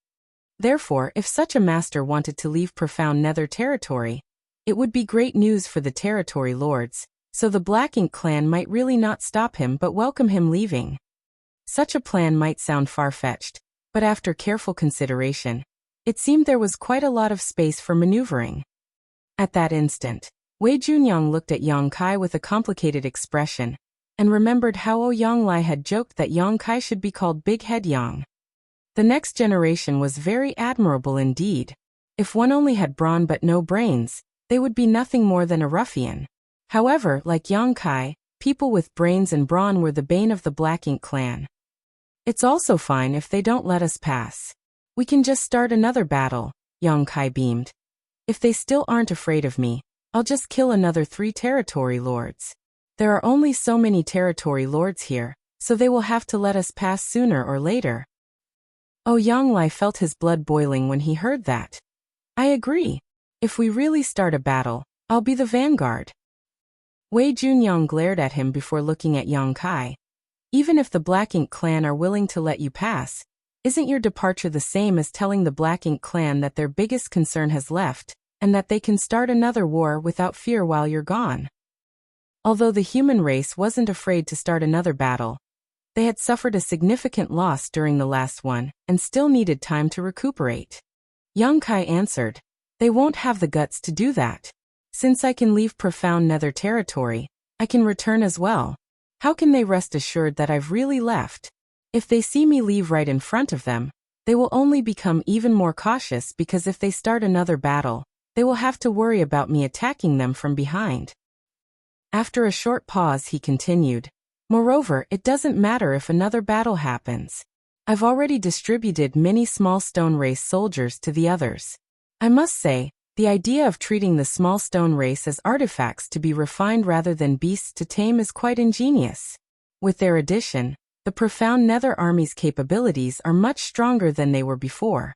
Therefore, if such a master wanted to leave Profound Nether territory, it would be great news for the territory lords, so the Black Ink clan might really not stop him but welcome him leaving. Such a plan might sound far-fetched, but after careful consideration, it seemed there was quite a lot of space for maneuvering. At that instant, Wei Junyang looked at Yong Kai with a complicated expression, and remembered how Ouyang Lai had joked that Yong Kai should be called Big Head Yang. The next generation was very admirable indeed. If one only had brawn but no brains, they would be nothing more than a ruffian. However, like Yong Kai, people with brains and brawn were the bane of the Black Ink clan. It's also fine if they don't let us pass. We can just start another battle, Yong Kai beamed. If they still aren't afraid of me, I'll just kill another 3 territory lords. There are only so many territory lords here, so they will have to let us pass sooner or later. Ouyang Lai felt his blood boiling when he heard that. I agree. If we really start a battle, I'll be the vanguard. Wei Junyang glared at him before looking at Yong Kai. Even if the Black Ink clan are willing to let you pass, isn't your departure the same as telling the Black Ink clan that their biggest concern has left, and that they can start another war without fear while you're gone? Although the human race wasn't afraid to start another battle, they had suffered a significant loss during the last one, and still needed time to recuperate. Yong Kai answered, they won't have the guts to do that. Since I can leave Profound Nether territory, I can return as well. How can they rest assured that I've really left? If they see me leave right in front of them, they will only become even more cautious because if they start another battle, they will have to worry about me attacking them from behind. After a short pause he continued, moreover, it doesn't matter if another battle happens. I've already distributed many small stone race soldiers to the others. I must say, the idea of treating the small stone race as artifacts to be refined rather than beasts to tame is quite ingenious. With their addition, the Profound Nether army's capabilities are much stronger than they were before.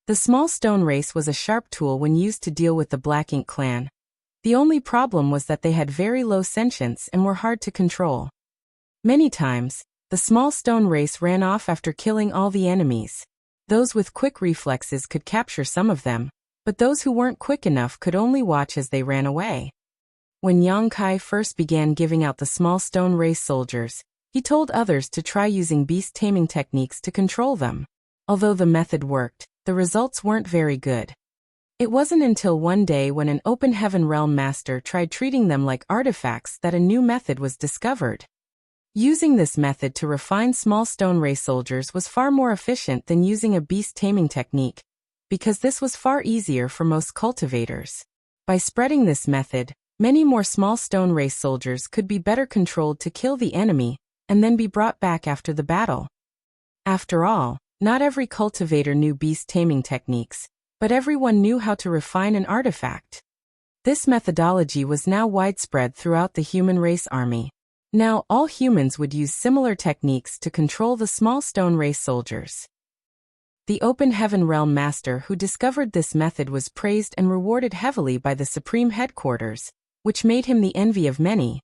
The small stone race was a sharp tool when used to deal with the Black Ink clan. The only problem was that they had very low sentience and were hard to control. Many times, the small stone race ran off after killing all the enemies. Those with quick reflexes could capture some of them, but those who weren't quick enough could only watch as they ran away. When Yong Kai first began giving out the small stone race soldiers, he told others to try using beast taming techniques to control them. Although the method worked, the results weren't very good. It wasn't until one day when an open heaven realm master tried treating them like artifacts that a new method was discovered. Using this method to refine small stone race soldiers was far more efficient than using a beast taming technique, because this was far easier for most cultivators. By spreading this method, many more small stone race soldiers could be better controlled to kill the enemy, and then be brought back after the battle. After all, not every cultivator knew beast taming techniques, but everyone knew how to refine an artifact. This methodology was now widespread throughout the human race army. Now all humans would use similar techniques to control the small stone race soldiers. The Open Heaven Realm Master who discovered this method was praised and rewarded heavily by the Supreme Headquarters, which made him the envy of many.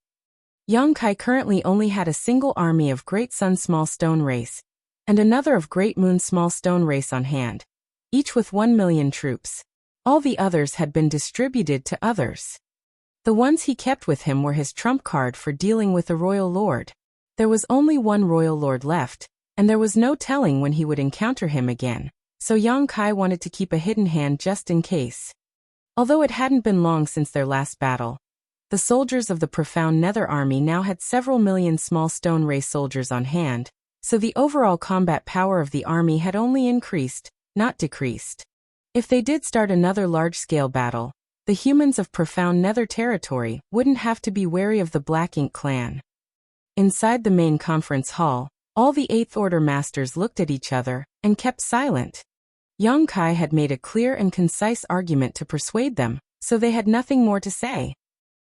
Yong Kai currently only had a single army of Great Sun Small Stone Race, and another of Great Moon Small Stone Race on hand, each with 1 million troops. All the others had been distributed to others. The ones he kept with him were his trump card for dealing with a royal lord. There was only one royal lord left, and there was no telling when he would encounter him again, so Yong Kai wanted to keep a hidden hand just in case. Although it hadn't been long since their last battle, the soldiers of the Profound Nether army now had several million small stone race soldiers on hand, so the overall combat power of the army had only increased, not decreased. If they did start another large-scale battle, the humans of Profound Nether territory wouldn't have to be wary of the Black Ink clan. Inside the main conference hall, all the Eighth Order masters looked at each other and kept silent. Yong Kai had made a clear and concise argument to persuade them, so they had nothing more to say.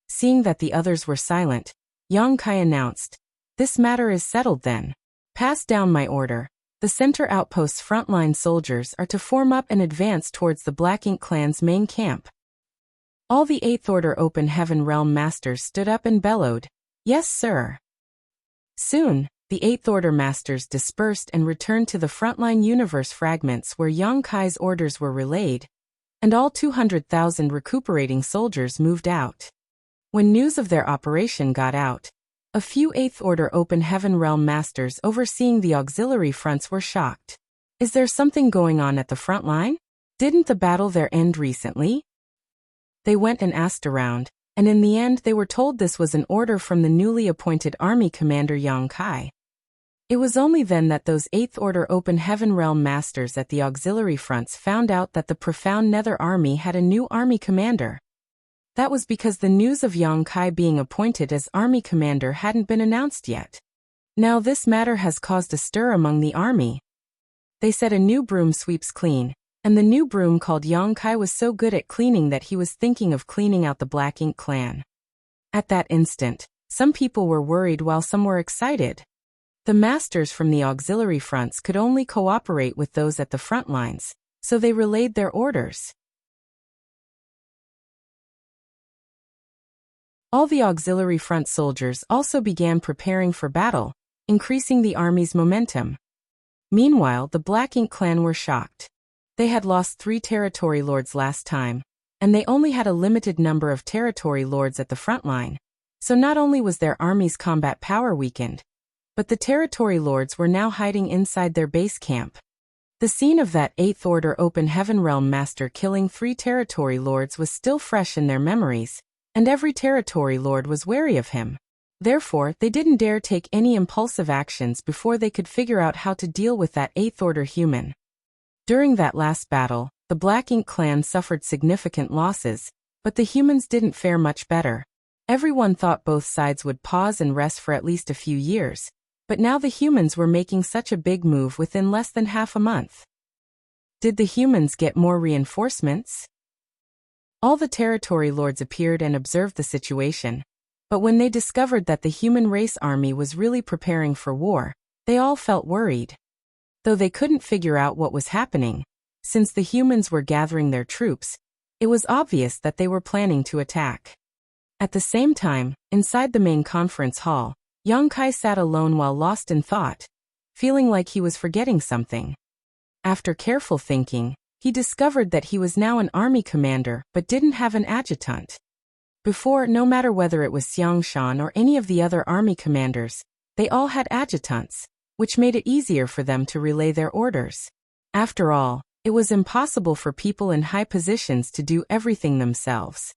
Seeing that the others were silent, Yong Kai announced, This matter is settled then. Pass down my order. The center outpost's frontline soldiers are to form up and advance towards the Black Ink clan's main camp. All the Eighth Order Open Heaven Realm Masters stood up and bellowed, "Yes, sir." Soon, the Eighth Order Masters dispersed and returned to the frontline universe fragments where Yang Kai's orders were relayed, and all 200,000 recuperating soldiers moved out. When news of their operation got out, a few Eighth Order Open Heaven Realm Masters overseeing the auxiliary fronts were shocked. Is there something going on at the front line? Didn't the battle there end recently? They went and asked around, and in the end they were told this was an order from the newly appointed army commander Yang Kai. It was only then that those Eighth Order Open Heaven Realm Masters at the auxiliary fronts found out that the Profound Nether Army had a new army commander. That was because the news of Yang Kai being appointed as army commander hadn't been announced yet. Now this matter has caused a stir among the army. They said a new broom sweeps clean, and the new broom called Yang Kai was so good at cleaning that he was thinking of cleaning out the Black Ink clan. At that instant, some people were worried while some were excited. The masters from the auxiliary fronts could only cooperate with those at the front lines, so they relayed their orders. All the auxiliary front soldiers also began preparing for battle, increasing the army's momentum. Meanwhile, the Black Ink clan were shocked. They had lost 3 territory lords last time, and they only had a limited number of territory lords at the front line, so not only was their army's combat power weakened, but the territory lords were now hiding inside their base camp. The scene of that Eighth Order Open Heaven Realm Master killing 3 territory lords was still fresh in their memories, and every territory lord was wary of him. Therefore, they didn't dare take any impulsive actions before they could figure out how to deal with that Eighth Order human. During that last battle, the Black Ink clan suffered significant losses, but the humans didn't fare much better. Everyone thought both sides would pause and rest for at least a few years, but now the humans were making such a big move within less than half a month. Did the humans get more reinforcements? All the territory lords appeared and observed the situation, but when they discovered that the human race army was really preparing for war, they all felt worried. Though they couldn't figure out what was happening, since the humans were gathering their troops, it was obvious that they were planning to attack. At the same time, inside the main conference hall, Yang Kai sat alone while lost in thought, feeling like he was forgetting something. After careful thinking, he discovered that he was now an army commander but didn't have an adjutant. Before, no matter whether it was Xiang Shan or any of the other army commanders, they all had adjutants, which made it easier for them to relay their orders. After all, it was impossible for people in high positions to do everything themselves.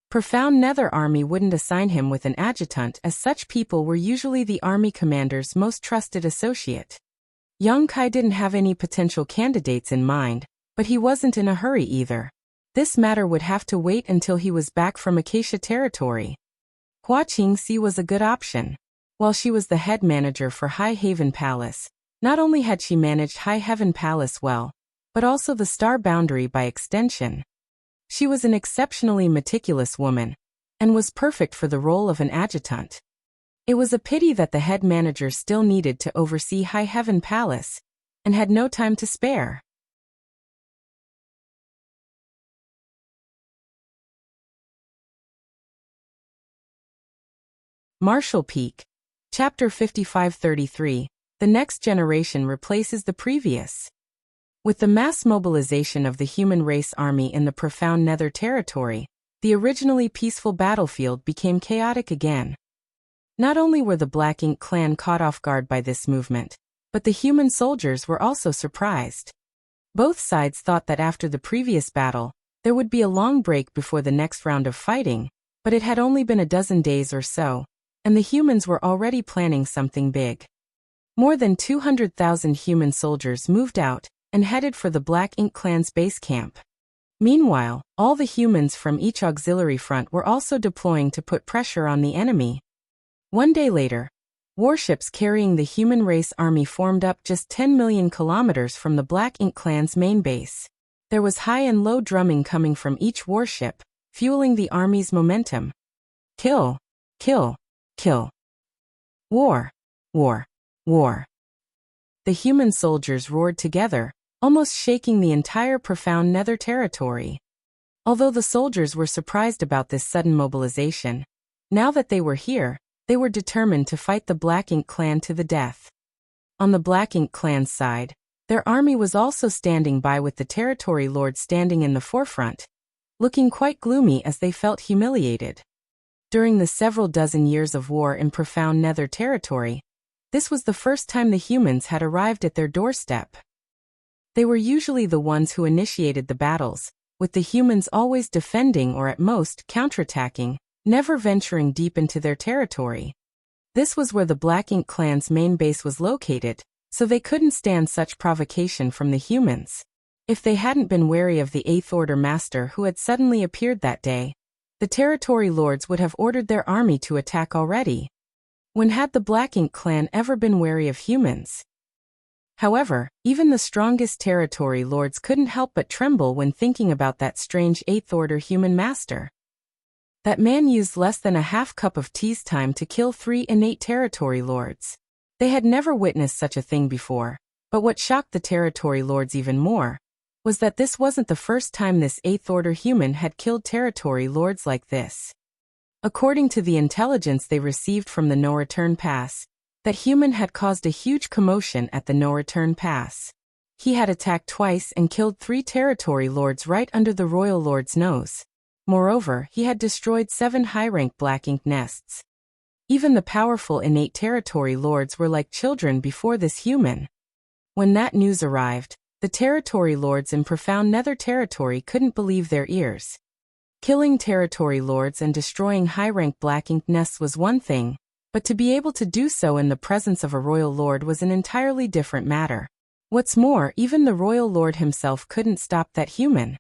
Profound Nether Army wouldn't assign him with an adjutant, as such people were usually the army commander's most trusted associate. Yang Kai didn't have any potential candidates in mind, but he wasn't in a hurry either. This matter would have to wait until he was back from Acacia territory. Hua Qingxi was a good option. While she was the head manager for High Haven Palace, not only had she managed High Heaven Palace well, but also the Star Boundary by extension. She was an exceptionally meticulous woman, and was perfect for the role of an adjutant. It was a pity that the head manager still needed to oversee High Heaven Palace, and had no time to spare. Marshall Peak. Chapter 5533, The Next Generation Replaces the Previous. With the mass mobilization of the human race army in the Profound Nether territory, the originally peaceful battlefield became chaotic again. Not only were the Black Ink clan caught off guard by this movement, but the human soldiers were also surprised. Both sides thought that after the previous battle, there would be a long break before the next round of fighting, but it had only been a dozen days or so, and the humans were already planning something big. More than 200,000 human soldiers moved out and headed for the Black Ink clan's base camp. Meanwhile, all the humans from each auxiliary front were also deploying to put pressure on the enemy. One day later, warships carrying the human race army formed up just 10 million kilometers from the Black Ink clan's main base. There was high and low drumming coming from each warship, fueling the army's momentum. Kill, kill, kill. War. War! War! The human soldiers roared together, almost shaking the entire profound nether territory. Although the soldiers were surprised about this sudden mobilization, now that they were here, they were determined to fight the Black Ink clan to the death. On the Black Ink clan's side, their army was also standing by with the territory lords standing in the forefront, looking quite gloomy as they felt humiliated. During the several dozen years of war in profound nether territory, this was the first time the humans had arrived at their doorstep. They were usually the ones who initiated the battles, with the humans always defending or at most counterattacking, never venturing deep into their territory. This was where the Black Ink clan's main base was located, so they couldn't stand such provocation from the humans. If they hadn't been wary of the Eighth Order Master who had suddenly appeared that day, the territory lords would have ordered their army to attack already. When had the Black Ink clan ever been wary of humans? However, even the strongest territory lords couldn't help but tremble when thinking about that strange Eighth Order human master. That man used less than a half cup of tea's time to kill 3 innate territory lords. They had never witnessed such a thing before, but what shocked the territory lords even more was that this wasn't the first time this Eighth Order human had killed territory lords like this. According to the intelligence they received from the No Return Pass, that human had caused a huge commotion at the No Return Pass. He had attacked twice and killed 3 territory lords right under the royal lord's nose. Moreover, he had destroyed 7 high-rank Black Ink nests. Even the powerful innate territory lords were like children before this human. When that news arrived, the territory lords in profound nether territory couldn't believe their ears. Killing territory lords and destroying high-rank Black Ink nests was one thing, but to be able to do so in the presence of a royal lord was an entirely different matter. What's more, even the royal lord himself couldn't stop that human.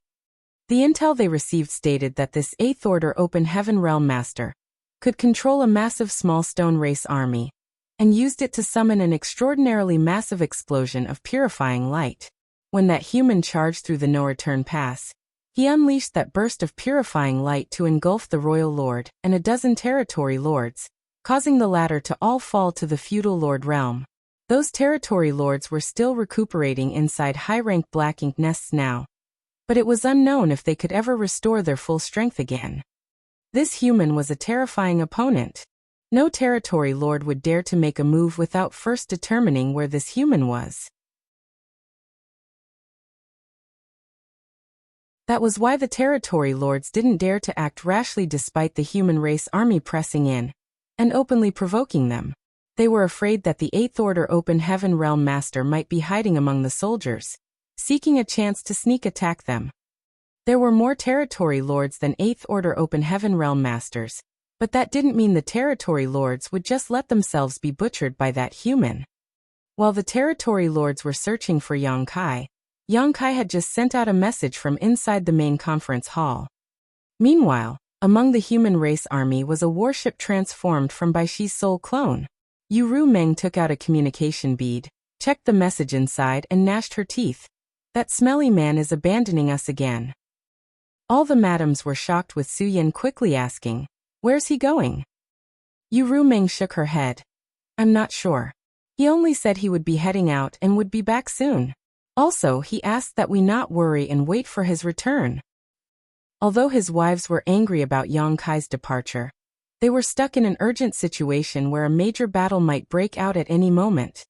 The intel they received stated that this Eighth Order Open Heaven Realm Master could control a massive small stone race army, and used it to summon an extraordinarily massive explosion of purifying light. When that human charged through the No Return Pass, he unleashed that burst of purifying light to engulf the royal lord and a dozen territory lords, causing the latter to all fall to the feudal lord realm. Those territory lords were still recuperating inside high-rank Black Ink nests now, but it was unknown if they could ever restore their full strength again. This human was a terrifying opponent. No territory lord would dare to make a move without first determining where this human was. That was why the territory lords didn't dare to act rashly despite the human race army pressing in and openly provoking them. They were afraid that the Eighth Order Open Heaven Realm Master might be hiding among the soldiers, seeking a chance to sneak attack them. There were more territory lords than Eighth Order Open Heaven Realm Masters, but that didn't mean the territory lords would just let themselves be butchered by that human. While the territory lords were searching for Yang Kai had just sent out a message from inside the main conference hall. Meanwhile, among the human race army was a warship transformed from Baishi's soul clone. Yu Meng took out a communication bead, checked the message inside and gnashed her teeth. That smelly man is abandoning us again. All the madams were shocked with Su Yin quickly asking, "Where's he going?" Yu Meng shook her head. "I'm not sure. He only said he would be heading out and would be back soon. Also, he asked that we not worry and wait for his return." Although his wives were angry about Yang Kai's departure, they were stuck in an urgent situation where a major battle might break out at any moment.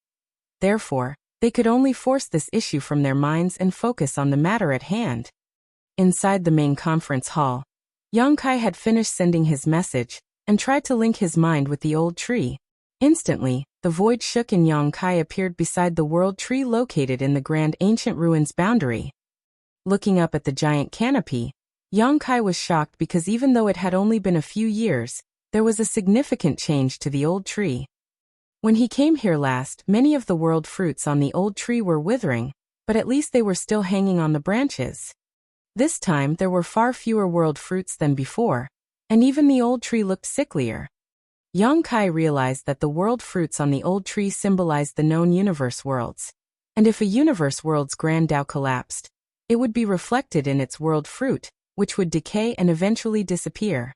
Therefore, they could only force this issue from their minds and focus on the matter at hand. Inside the main conference hall, Yang Kai had finished sending his message and tried to link his mind with the old tree. Instantly, the void shook and Yang Kai appeared beside the world tree located in the grand ancient ruins boundary. Looking up at the giant canopy, Yang Kai was shocked because even though it had only been a few years, there was a significant change to the old tree. When he came here last, many of the world fruits on the old tree were withering, but at least they were still hanging on the branches. This time there were far fewer world fruits than before, and even the old tree looked sicklier. Yang Kai realized that the world fruits on the old tree symbolized the known universe worlds, and if a universe world's grand Tao collapsed, it would be reflected in its world fruit, which would decay and eventually disappear.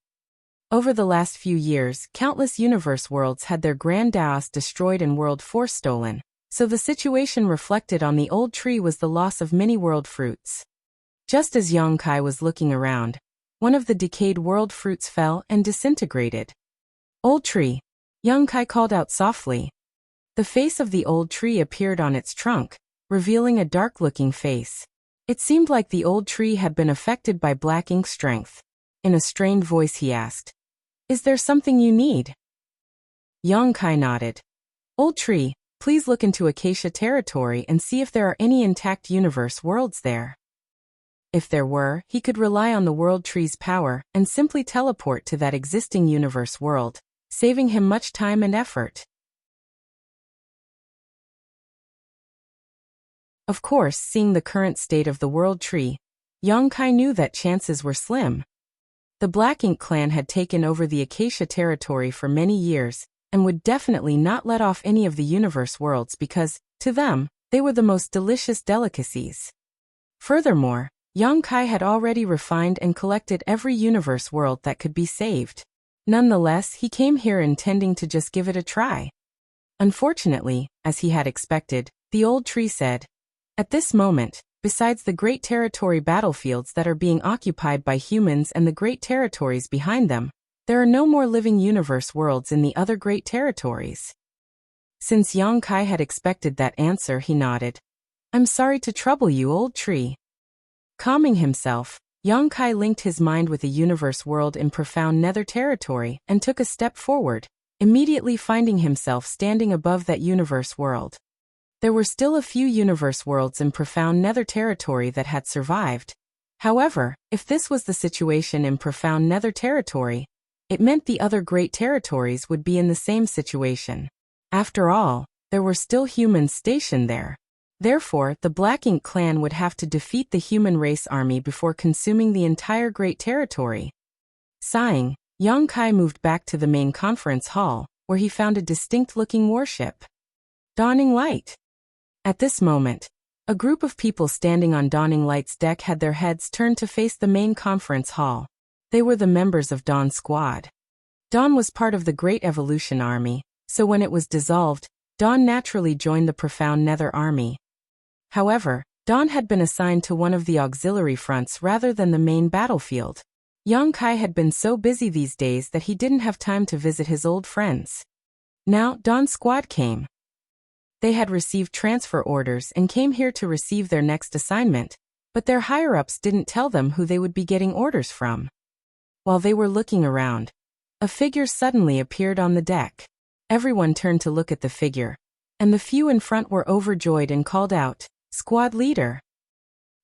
Over the last few years, countless universe worlds had their grand Daos destroyed and world force stolen, so the situation reflected on the old tree was the loss of many world fruits. Just as Yongkai was looking around, one of the decayed world fruits fell and disintegrated. Old tree, Yongkai called out softly. The face of the old tree appeared on its trunk, revealing a dark-looking face. It seemed like the old tree had been affected by black ink strength. In a strained voice he asked, "Is there something you need?" Yongkai nodded. "Old tree, please look into Acacia territory and see if there are any intact universe worlds there." If there were, he could rely on the world tree's power and simply teleport to that existing universe world, saving him much time and effort. Of course, seeing the current state of the world tree, Yongkai knew that chances were slim. The Black Ink clan had taken over the Acacia territory for many years, and would definitely not let off any of the universe worlds because, to them, they were the most delicious delicacies. Furthermore, Yongkai had already refined and collected every universe world that could be saved. Nonetheless, he came here intending to just give it a try. Unfortunately, as he had expected, the old tree said, "At this moment, besides the great territory battlefields that are being occupied by humans and the great territories behind them, there are no more living universe worlds in the other great territories." Since Yongkai had expected that answer, he nodded. "I'm sorry to trouble you, old tree." Calming himself, Yongkai linked his mind with a universe world in profound nether territory and took a step forward, immediately finding himself standing above that universe world. There were still a few universe worlds in profound nether territory that had survived. However, if this was the situation in profound nether territory, it meant the other great territories would be in the same situation. After all, there were still humans stationed there. Therefore, the Black Ink clan would have to defeat the human race army before consuming the entire great territory. Sighing, Yongkai moved back to the main conference hall, where he found a distinct-looking warship. Dawning Light. At this moment, a group of people standing on Dawning Light's deck had their heads turned to face the main conference hall. They were the members of Dawn's squad. Dawn was part of the Great Evolution Army, so when it was dissolved, Dawn naturally joined the Profound Nether Army. However, Dawn had been assigned to one of the auxiliary fronts rather than the main battlefield. Yongkai had been so busy these days that he didn't have time to visit his old friends. Now, Dawn's squad came. They had received transfer orders and came here to receive their next assignment, but their higher-ups didn't tell them who they would be getting orders from. While they were looking around, a figure suddenly appeared on the deck. Everyone turned to look at the figure, and the few in front were overjoyed and called out, "Squad leader!"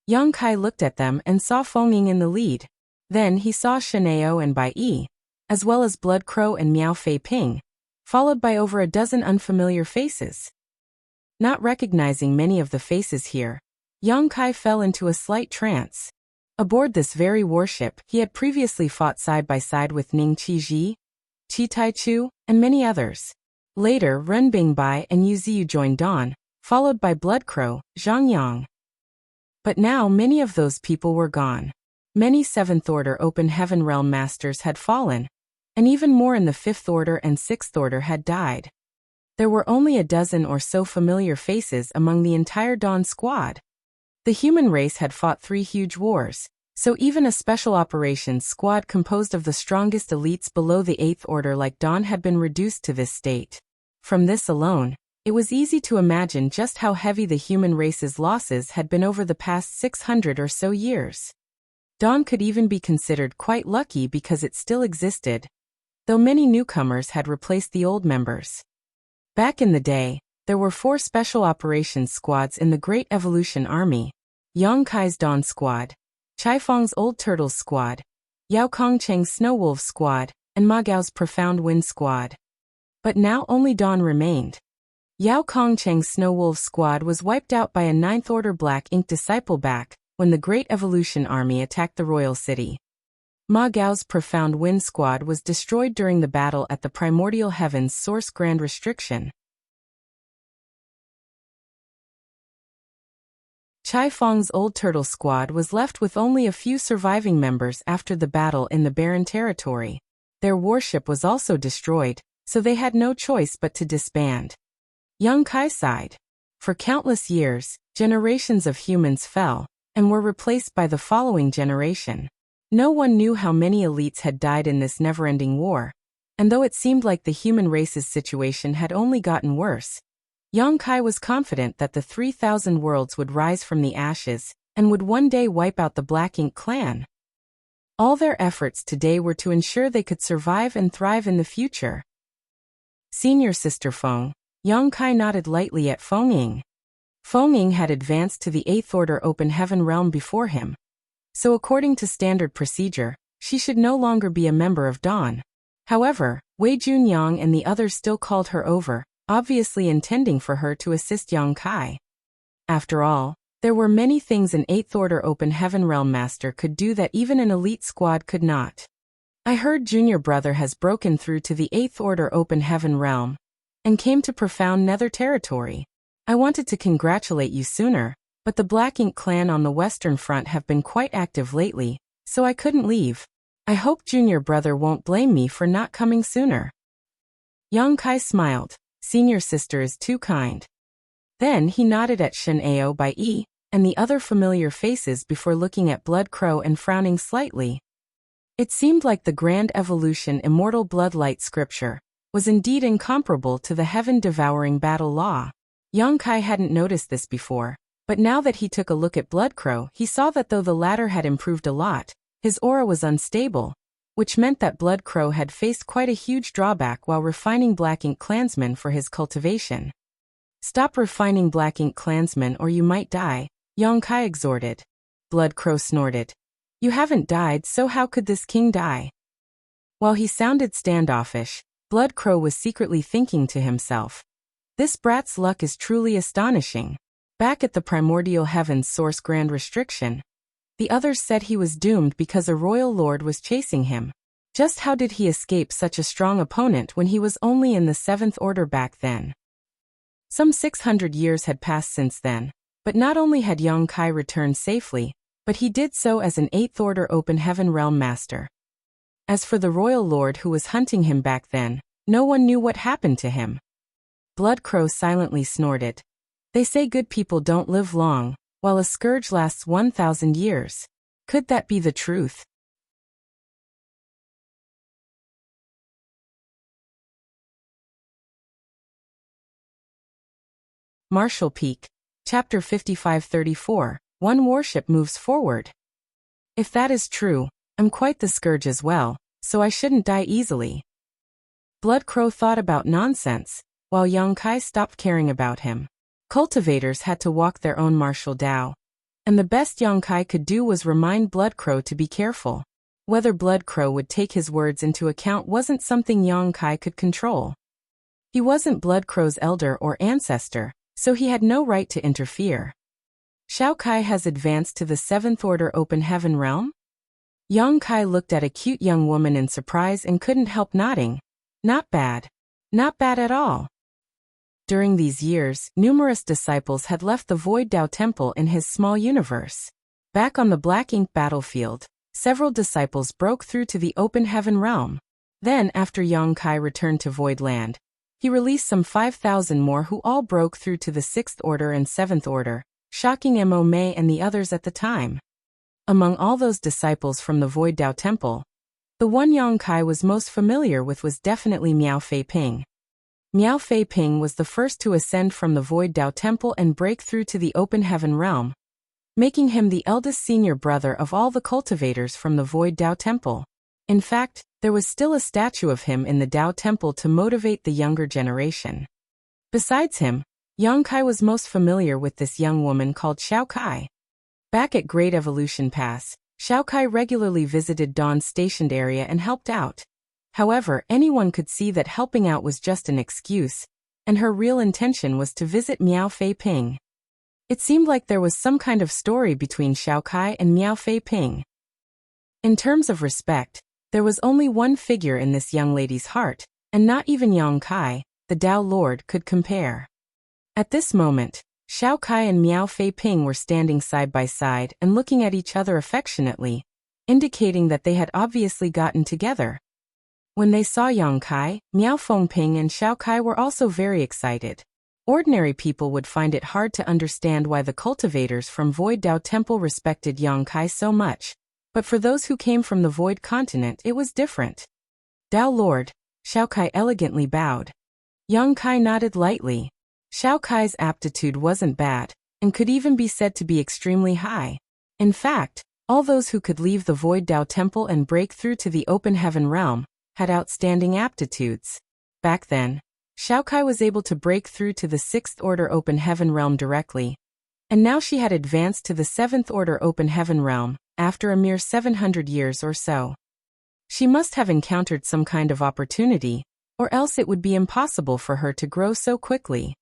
Yongkai looked at them and saw Feng in the lead. Then he saw Shenao and Bai Yi, as well as Blood Crow and Miao Fei Ping, followed by over a dozen unfamiliar faces. Not recognizing many of the faces here, Yongkai fell into a slight trance. Aboard this very warship, he had previously fought side by side with Ning Qiji, Qi Taichu, and many others. Later, Ren Bingbai and Yu Ziyu joined Dawn, followed by Blood Crow, Zhang Yang. But now many of those people were gone. Many 7th Order Open Heaven Realm Masters had fallen, and even more in the 5th Order and 6th Order had died. There were only a dozen or so familiar faces among the entire Dawn squad. The human race had fought 3 huge wars, so even a special operations squad composed of the strongest elites below the 8th Order like Dawn had been reduced to this state. From this alone, it was easy to imagine just how heavy the human race's losses had been over the past 600 or so years. Dawn could even be considered quite lucky because it still existed, though many newcomers had replaced the old members. Back in the day, there were 4 special operations squads in the Great Evolution Army: Yongkai's Dawn Squad, Chaifeng's Old Turtles Squad, Yao Kongcheng's Snow Wolves Squad, and Ma Gao's Profound Wind Squad. But now only Dawn remained. Yao Kongcheng's Snow Wolves Squad was wiped out by a 9th Order Black Ink disciple back when the Great Evolution Army attacked the royal city. Ma Gao's Profound Wind Squad was destroyed during the battle at the Primordial Heavens Source Grand Restriction. Chai Feng's Old Turtle Squad was left with only a few surviving members after the battle in the Barren Territory. their warship was also destroyed, so they had no choice but to disband. Yang Kai sighed. For countless years, generations of humans fell, and were replaced by the following generation. No one knew how many elites had died in this never-ending war, and though it seemed like the human race's situation had only gotten worse, Yang Kai was confident that the 3,000 worlds would rise from the ashes, and would one day wipe out the Black Ink clan. All their efforts today were to ensure they could survive and thrive in the future. Senior Sister Feng. Yang Kai nodded lightly at Feng Ying. Feng Ying had advanced to the 8th Order Open Heaven realm before him, so according to standard procedure, she should no longer be a member of Dawn. However, Wei Junyang and the others still called her over, obviously intending for her to assist Yang Kai. After all, there were many things an 8th Order Open Heaven Realm Master could do that even an elite squad could not. I heard Junior Brother has broken through to the 8th Order Open Heaven Realm, and came to profound Nether territory. I wanted to congratulate you sooner, but the Black Ink clan on the Western Front have been quite active lately, so I couldn't leave. I hope Junior Brother won't blame me for not coming sooner. Yang Kai smiled. Senior Sister is too kind. Then he nodded at Shen Ao Bai Yi, and the other familiar faces before looking at Blood Crow and frowning slightly. It seemed like the grand evolution immortal bloodlight scripture was indeed incomparable to the heaven-devouring battle law. Yang Kai hadn't noticed this before, but now that he took a look at Blood Crow, he saw that though the latter had improved a lot, his aura was unstable, which meant that Blood Crow had faced quite a huge drawback while refining Black Ink clansmen for his cultivation. Stop refining Black Ink clansmen or you might die, Yang Kai exhorted. Blood Crow snorted. You haven't died, so how could this king die? While he sounded standoffish, Blood Crow was secretly thinking to himself, this brat's luck is truly astonishing. Back at the Primordial Heaven's source grand restriction, the others said he was doomed because a royal lord was chasing him. Just how did he escape such a strong opponent when he was only in the 7th Order back then? Some 600 years had passed since then, but not only had Yang Kai returned safely, but he did so as an 8th Order Open Heaven Realm Master. As for the royal lord who was hunting him back then, no one knew what happened to him. Blood Crow silently snorted. They say good people don't live long, while a scourge lasts 1,000 years. Could that be the truth? Marshall Peak. Chapter 5534. One warship moves forward. If that is true, I'm quite the scourge as well, so I shouldn't die easily. Blood Crow thought about nonsense, while Yang Kai stopped caring about him. Cultivators had to walk their own martial Dao, and the best Yang Kai could do was remind Blood Crow to be careful. Whether Blood Crow would take his words into account wasn't something Yang Kai could control. He wasn't Blood Crow's elder or ancestor, so he had no right to interfere. Xiao Kai has advanced to the 7th Order Open Heaven realm? Yang Kai looked at a cute young woman in surprise and couldn't help nodding. Not bad. Not bad at all. During these years, numerous disciples had left the Void Dao Temple in his small universe. Back on the Black Ink battlefield, several disciples broke through to the Open Heaven realm. Then, after Yang Kai returned to Void Land, he released some 5,000 more who all broke through to the 6th Order and 7th Order, shocking Mo Mei and the others at the time. Among all those disciples from the Void Dao Temple, the one Yang Kai was most familiar with was definitely Miao Fei Ping. Miao Fei Ping was the first to ascend from the Void Dao Temple and break through to the Open Heaven realm, making him the eldest senior brother of all the cultivators from the Void Dao Temple. In fact, there was still a statue of him in the Dao Temple to motivate the younger generation. Besides him, Yang Kai was most familiar with this young woman called Xiao Kai. Back at Great Evolution Pass, Xiao Kai regularly visited Dawn's stationed area and helped out. However, anyone could see that helping out was just an excuse, and her real intention was to visit Miao Fei Ping. It seemed like there was some kind of story between Xiao Kai and Miao Fei Ping. In terms of respect, there was only one figure in this young lady's heart, and not even Yang Kai, the Dao Lord, could compare. At this moment, Xiao Kai and Miao Fei Ping were standing side by side and looking at each other affectionately, indicating that they had obviously gotten together. When they saw Yang Kai, Miao Fengping and Xiao Kai were also very excited. Ordinary people would find it hard to understand why the cultivators from Void Dao Temple respected Yang Kai so much, but for those who came from the Void Continent it was different. Dao Lord, Xiao Kai elegantly bowed. Yang Kai nodded lightly. Xiao Kai's aptitude wasn't bad, and could even be said to be extremely high. In fact, all those who could leave the Void Dao Temple and break through to the open heaven realm had outstanding aptitudes. Back then, Xiao Kai was able to break through to the 6th Order Open Heaven Realm directly, and now she had advanced to the 7th Order Open Heaven Realm, after a mere 700 years or so. She must have encountered some kind of opportunity, or else it would be impossible for her to grow so quickly.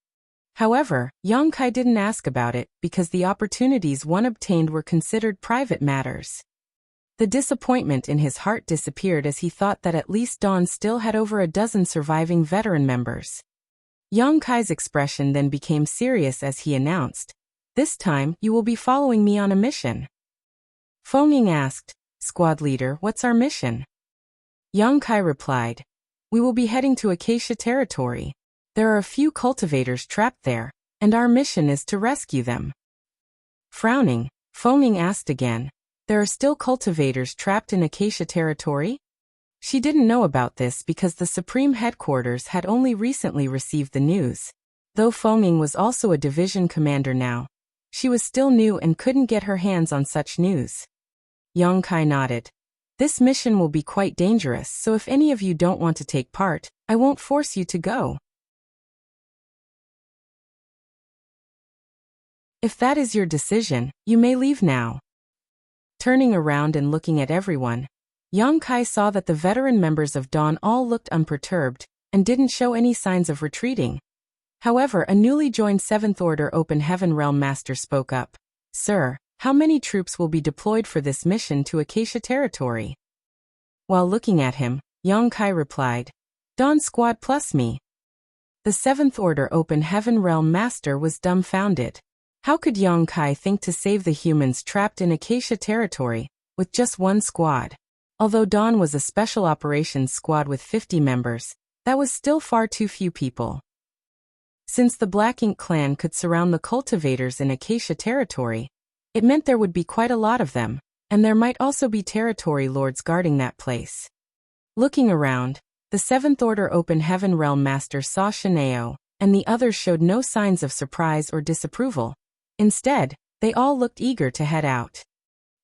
However, Yang Kai didn't ask about it because the opportunities one obtained were considered private matters. The disappointment in his heart disappeared as he thought that at least Dawn still had over a dozen surviving veteran members. Yang Kai's expression then became serious as he announced, "This time, you will be following me on a mission." Feng Ying asked, "Squad leader, what's our mission?" Yang Kai replied, "We will be heading to Acacia territory. There are a few cultivators trapped there, and our mission is to rescue them." Frowning, Feng Ying asked again, "There are still cultivators trapped in Acacia territory?" She didn't know about this because the Supreme Headquarters had only recently received the news. Though Feng Ying was also a division commander now, she was still new and couldn't get her hands on such news. Yang Kai nodded. "This mission will be quite dangerous, so if any of you don't want to take part, I won't force you to go. If that is your decision, you may leave now." Turning around and looking at everyone, Yang Kai saw that the veteran members of Dawn all looked unperturbed and didn't show any signs of retreating. However, a newly joined 7th Order Open Heaven Realm Master spoke up. "Sir, how many troops will be deployed for this mission to Acacia territory?" While looking at him, Yang Kai replied, "Dawn Squad plus me." The 7th Order Open Heaven Realm Master was dumbfounded. How could Yang Kai think to save the humans trapped in Acacia territory with just one squad? Although Dawn was a special operations squad with 50 members, that was still far too few people. Since the Black Ink clan could surround the cultivators in Acacia territory, it meant there would be quite a lot of them, and there might also be territory lords guarding that place. Looking around, the 7th Order Open Heaven Realm Master saw Shineo, and the others showed no signs of surprise or disapproval. Instead, they all looked eager to head out.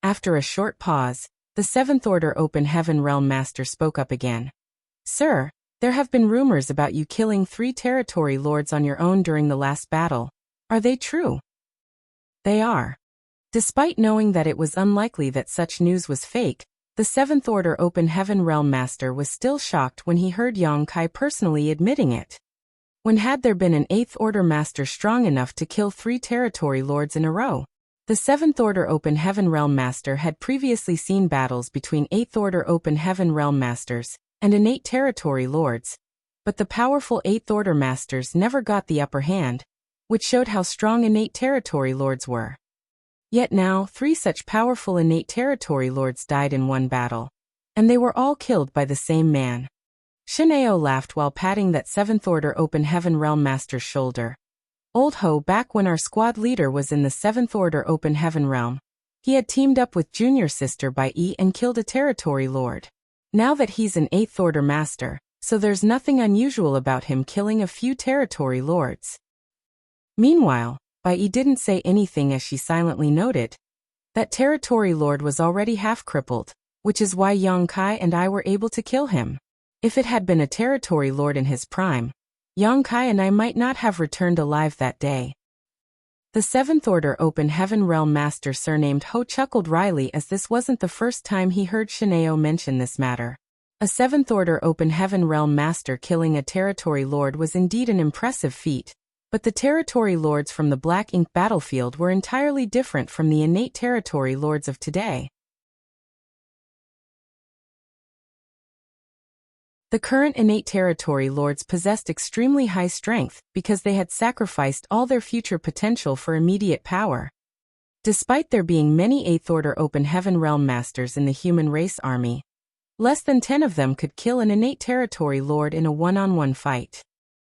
After a short pause, the 7th Order Open Heaven Realm Master spoke up again. "Sir, there have been rumors about you killing 3 territory lords on your own during the last battle. Are they true?" "They are." Despite knowing that it was unlikely that such news was fake, the 7th Order Open Heaven Realm Master was still shocked when he heard Yang Kai personally admitting it. When had there been an 8th Order Master strong enough to kill 3 territory lords in a row? The 7th Order Open Heaven Realm Master had previously seen battles between 8th Order Open Heaven Realm Masters and innate territory lords, but the powerful 8th Order Masters never got the upper hand, which showed how strong innate territory lords were. Yet now, 3 such powerful innate territory lords died in one battle, and they were all killed by the same man. Shineo laughed while patting that 7th Order Open Heaven Realm Master's shoulder. "Old Ho, back when our squad leader was in the 7th Order Open Heaven Realm, he had teamed up with Junior Sister Bai Yi and killed a territory lord. Now that he's an 8th Order Master, so there's nothing unusual about him killing a few territory lords." Meanwhile, Bai Yi didn't say anything as she silently noted that territory lord was already half crippled, which is why Yang Kai and I were able to kill him. If it had been a territory lord in his prime, Yang Kai and I might not have returned alive that day. The 7th Order Open Heaven Realm Master surnamed Ho chuckled wryly as this wasn't the first time he heard Shineo mention this matter. A 7th Order Open Heaven Realm Master killing a territory lord was indeed an impressive feat, but the territory lords from the Black Ink battlefield were entirely different from the innate territory lords of today. The current innate territory lords possessed extremely high strength because they had sacrificed all their future potential for immediate power. Despite there being many 8th Order Open Heaven Realm Masters in the human race army, Less than 10 of them could kill an innate territory lord in a one-on-one fight.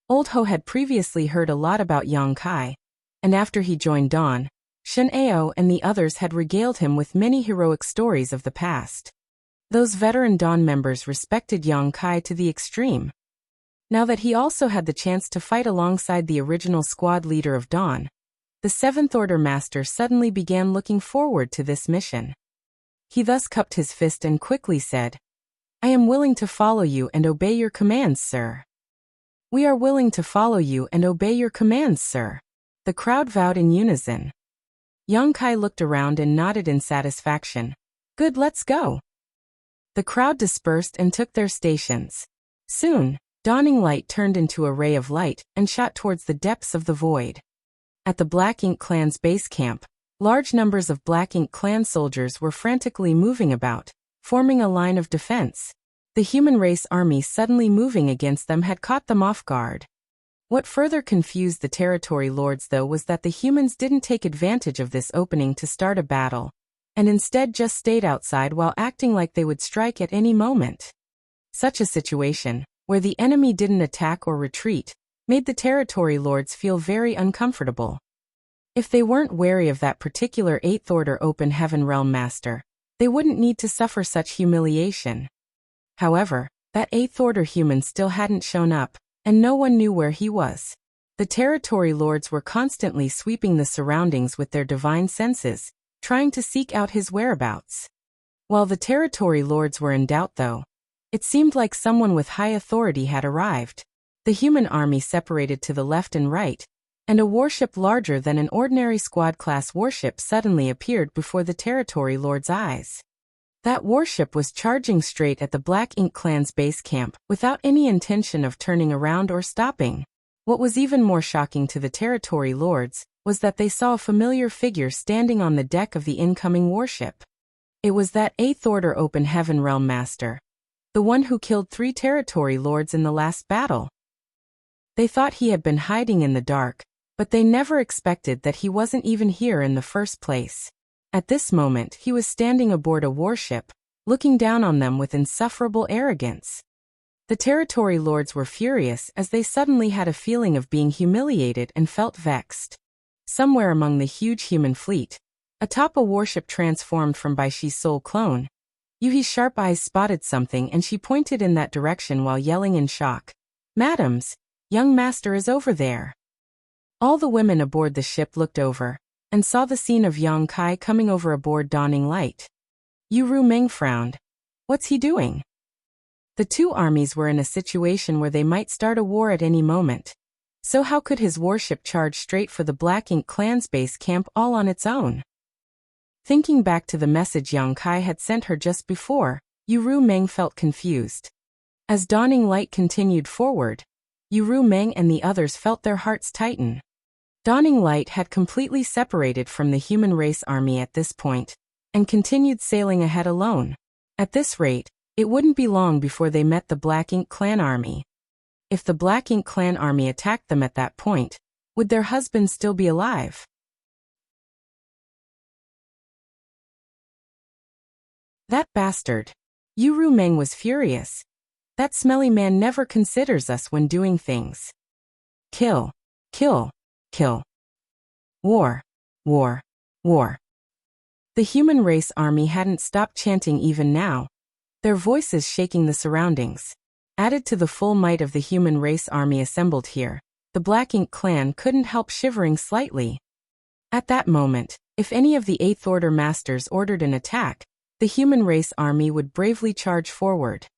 Old Ho had previously heard a lot about Yang Kai, and after he joined Dawn, Shen Ao and the others had regaled him with many heroic stories of the past. Those veteran Dawn members respected Yang Kai to the extreme. Now that he also had the chance to fight alongside the original squad leader of Dawn, the Seventh Order Master suddenly began looking forward to this mission. He thus cupped his fist and quickly said, "I am willing to follow you and obey your commands, sir." "We are willing to follow you and obey your commands, sir," the crowd vowed in unison. Yang Kai looked around and nodded in satisfaction. "Good, let's go." The crowd dispersed and took their stations. Soon, dawning light turned into a ray of light and shot towards the depths of the void. At the Black Ink Clan's base camp, large numbers of Black Ink Clan soldiers were frantically moving about, forming a line of defense. The human race army suddenly moving against them had caught them off guard. What further confused the territory lords though was that the humans didn't take advantage of this opening to start a battle, and instead just stayed outside while acting like they would strike at any moment. Such a situation, where the enemy didn't attack or retreat, made the territory lords feel very uncomfortable. If they weren't wary of that particular Eighth Order Open Heaven Realm Master, they wouldn't need to suffer such humiliation. However, that Eighth Order human still hadn't shown up, and no one knew where he was. The territory lords were constantly sweeping the surroundings with their divine senses, trying to seek out his whereabouts. While the territory lords were in doubt though, it seemed like someone with high authority had arrived. The human army separated to the left and right, and a warship larger than an ordinary squad-class warship suddenly appeared before the territory lord's eyes. That warship was charging straight at the Black Ink Clan's base camp without any intention of turning around or stopping. What was even more shocking to the territory lords was that they saw a familiar figure standing on the deck of the incoming warship. It was that Eighth Order Open Heaven Realm Master, the one who killed 3 territory lords in the last battle. They thought he had been hiding in the dark, but they never expected that he wasn't even here in the first place. At this moment he was standing aboard a warship, looking down on them with insufferable arrogance. The territory lords were furious as they suddenly had a feeling of being humiliated and felt vexed. Somewhere among the huge human fleet, atop a warship transformed from Baishi's soul clone, Yuhi's sharp eyes spotted something and she pointed in that direction while yelling in shock, "Madams, young master is over there." All the women aboard the ship looked over, and saw the scene of Yang Kai coming over aboard Dawning Light. Yu Meng frowned. What's he doing? The two armies were in a situation where they might start a war at any moment. So how could his warship charge straight for the Black Ink Clan's base camp all on its own? Thinking back to the message Yang Kai had sent her just before, Yu Meng felt confused. As Dawning Light continued forward, Yu Meng and the others felt their hearts tighten. Dawning Light had completely separated from the human race army at this point, and continued sailing ahead alone. At this rate, it wouldn't be long before they met the Black Ink Clan army. If the Black Ink Clan army attacked them at that point, would their husbands still be alive? That bastard. Yu Meng was furious. That smelly man never considers us when doing things. Kill. Kill. Kill. War. War. War. The human race army hadn't stopped chanting even now, their voices shaking the surroundings. Added to the full might of the human race army assembled here, the Black Ink Clan couldn't help shivering slightly. At that moment, if any of the Eighth Order Masters ordered an attack, the human race army would bravely charge forward.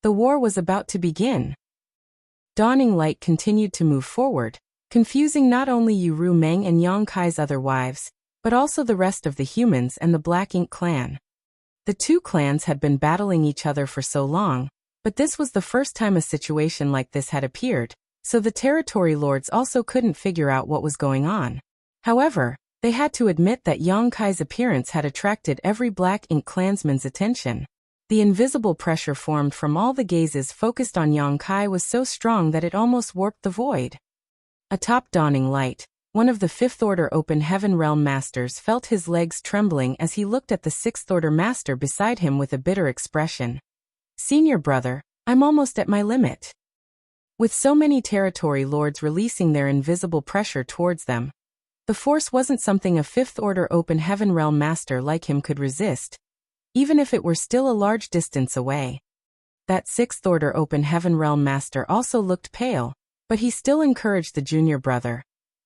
The war was about to begin. Dawning Light continued to move forward, confusing not only Yu Meng and Yang Kai's other wives, but also the rest of the humans and the Black Ink Clan. The two clans had been battling each other for so long, but this was the first time a situation like this had appeared, so the territory lords also couldn't figure out what was going on. However, they had to admit that Yang Kai's appearance had attracted every Black Ink clansman's attention. The invisible pressure formed from all the gazes focused on Yang Kai was so strong that it almost warped the void. Atop Dawning Light, one of the Fifth Order Open Heaven Realm Masters felt his legs trembling as he looked at the Sixth Order Master beside him with a bitter expression. Senior brother, I'm almost at my limit. With so many territory lords releasing their invisible pressure towards them, the force wasn't something a fifth-order open heaven realm master like him could resist, even if it were still a large distance away. That sixth-order open heaven realm master also looked pale, but he still encouraged the junior brother.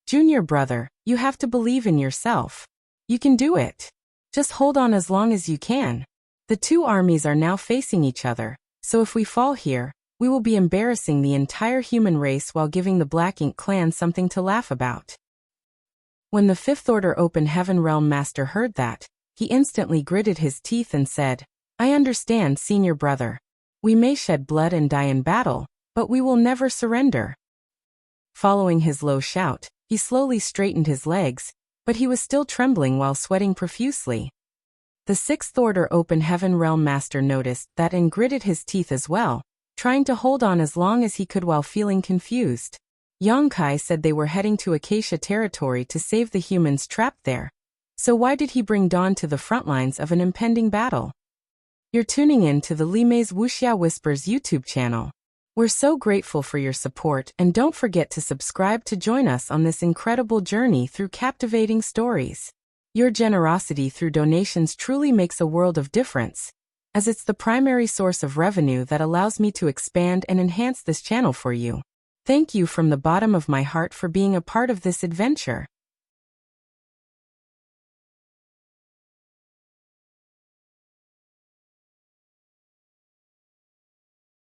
Junior brother, you have to believe in yourself. You can do it. Just hold on as long as you can. The two armies are now facing each other, so if we fall here, we will be embarrassing the entire human race while giving the Black Ink clan something to laugh about. When the fifth-order open heaven realm master heard that, he instantly gritted his teeth and said, I understand, senior brother. We may shed blood and die in battle, but we will never surrender. Following his low shout, he slowly straightened his legs, but he was still trembling while sweating profusely. The sixth-order open heaven realm master noticed that and gritted his teeth as well, trying to hold on as long as he could while feeling confused. Yongkai said they were heading to Acacia territory to save the humans trapped there. So why did he bring Dawn to the front lines of an impending battle? You're tuning in to the Limei's Wuxia Whispers YouTube channel. We're so grateful for your support, and don't forget to subscribe to join us on this incredible journey through captivating stories. Your generosity through donations truly makes a world of difference, as it's the primary source of revenue that allows me to expand and enhance this channel for you. Thank you from the bottom of my heart for being a part of this adventure.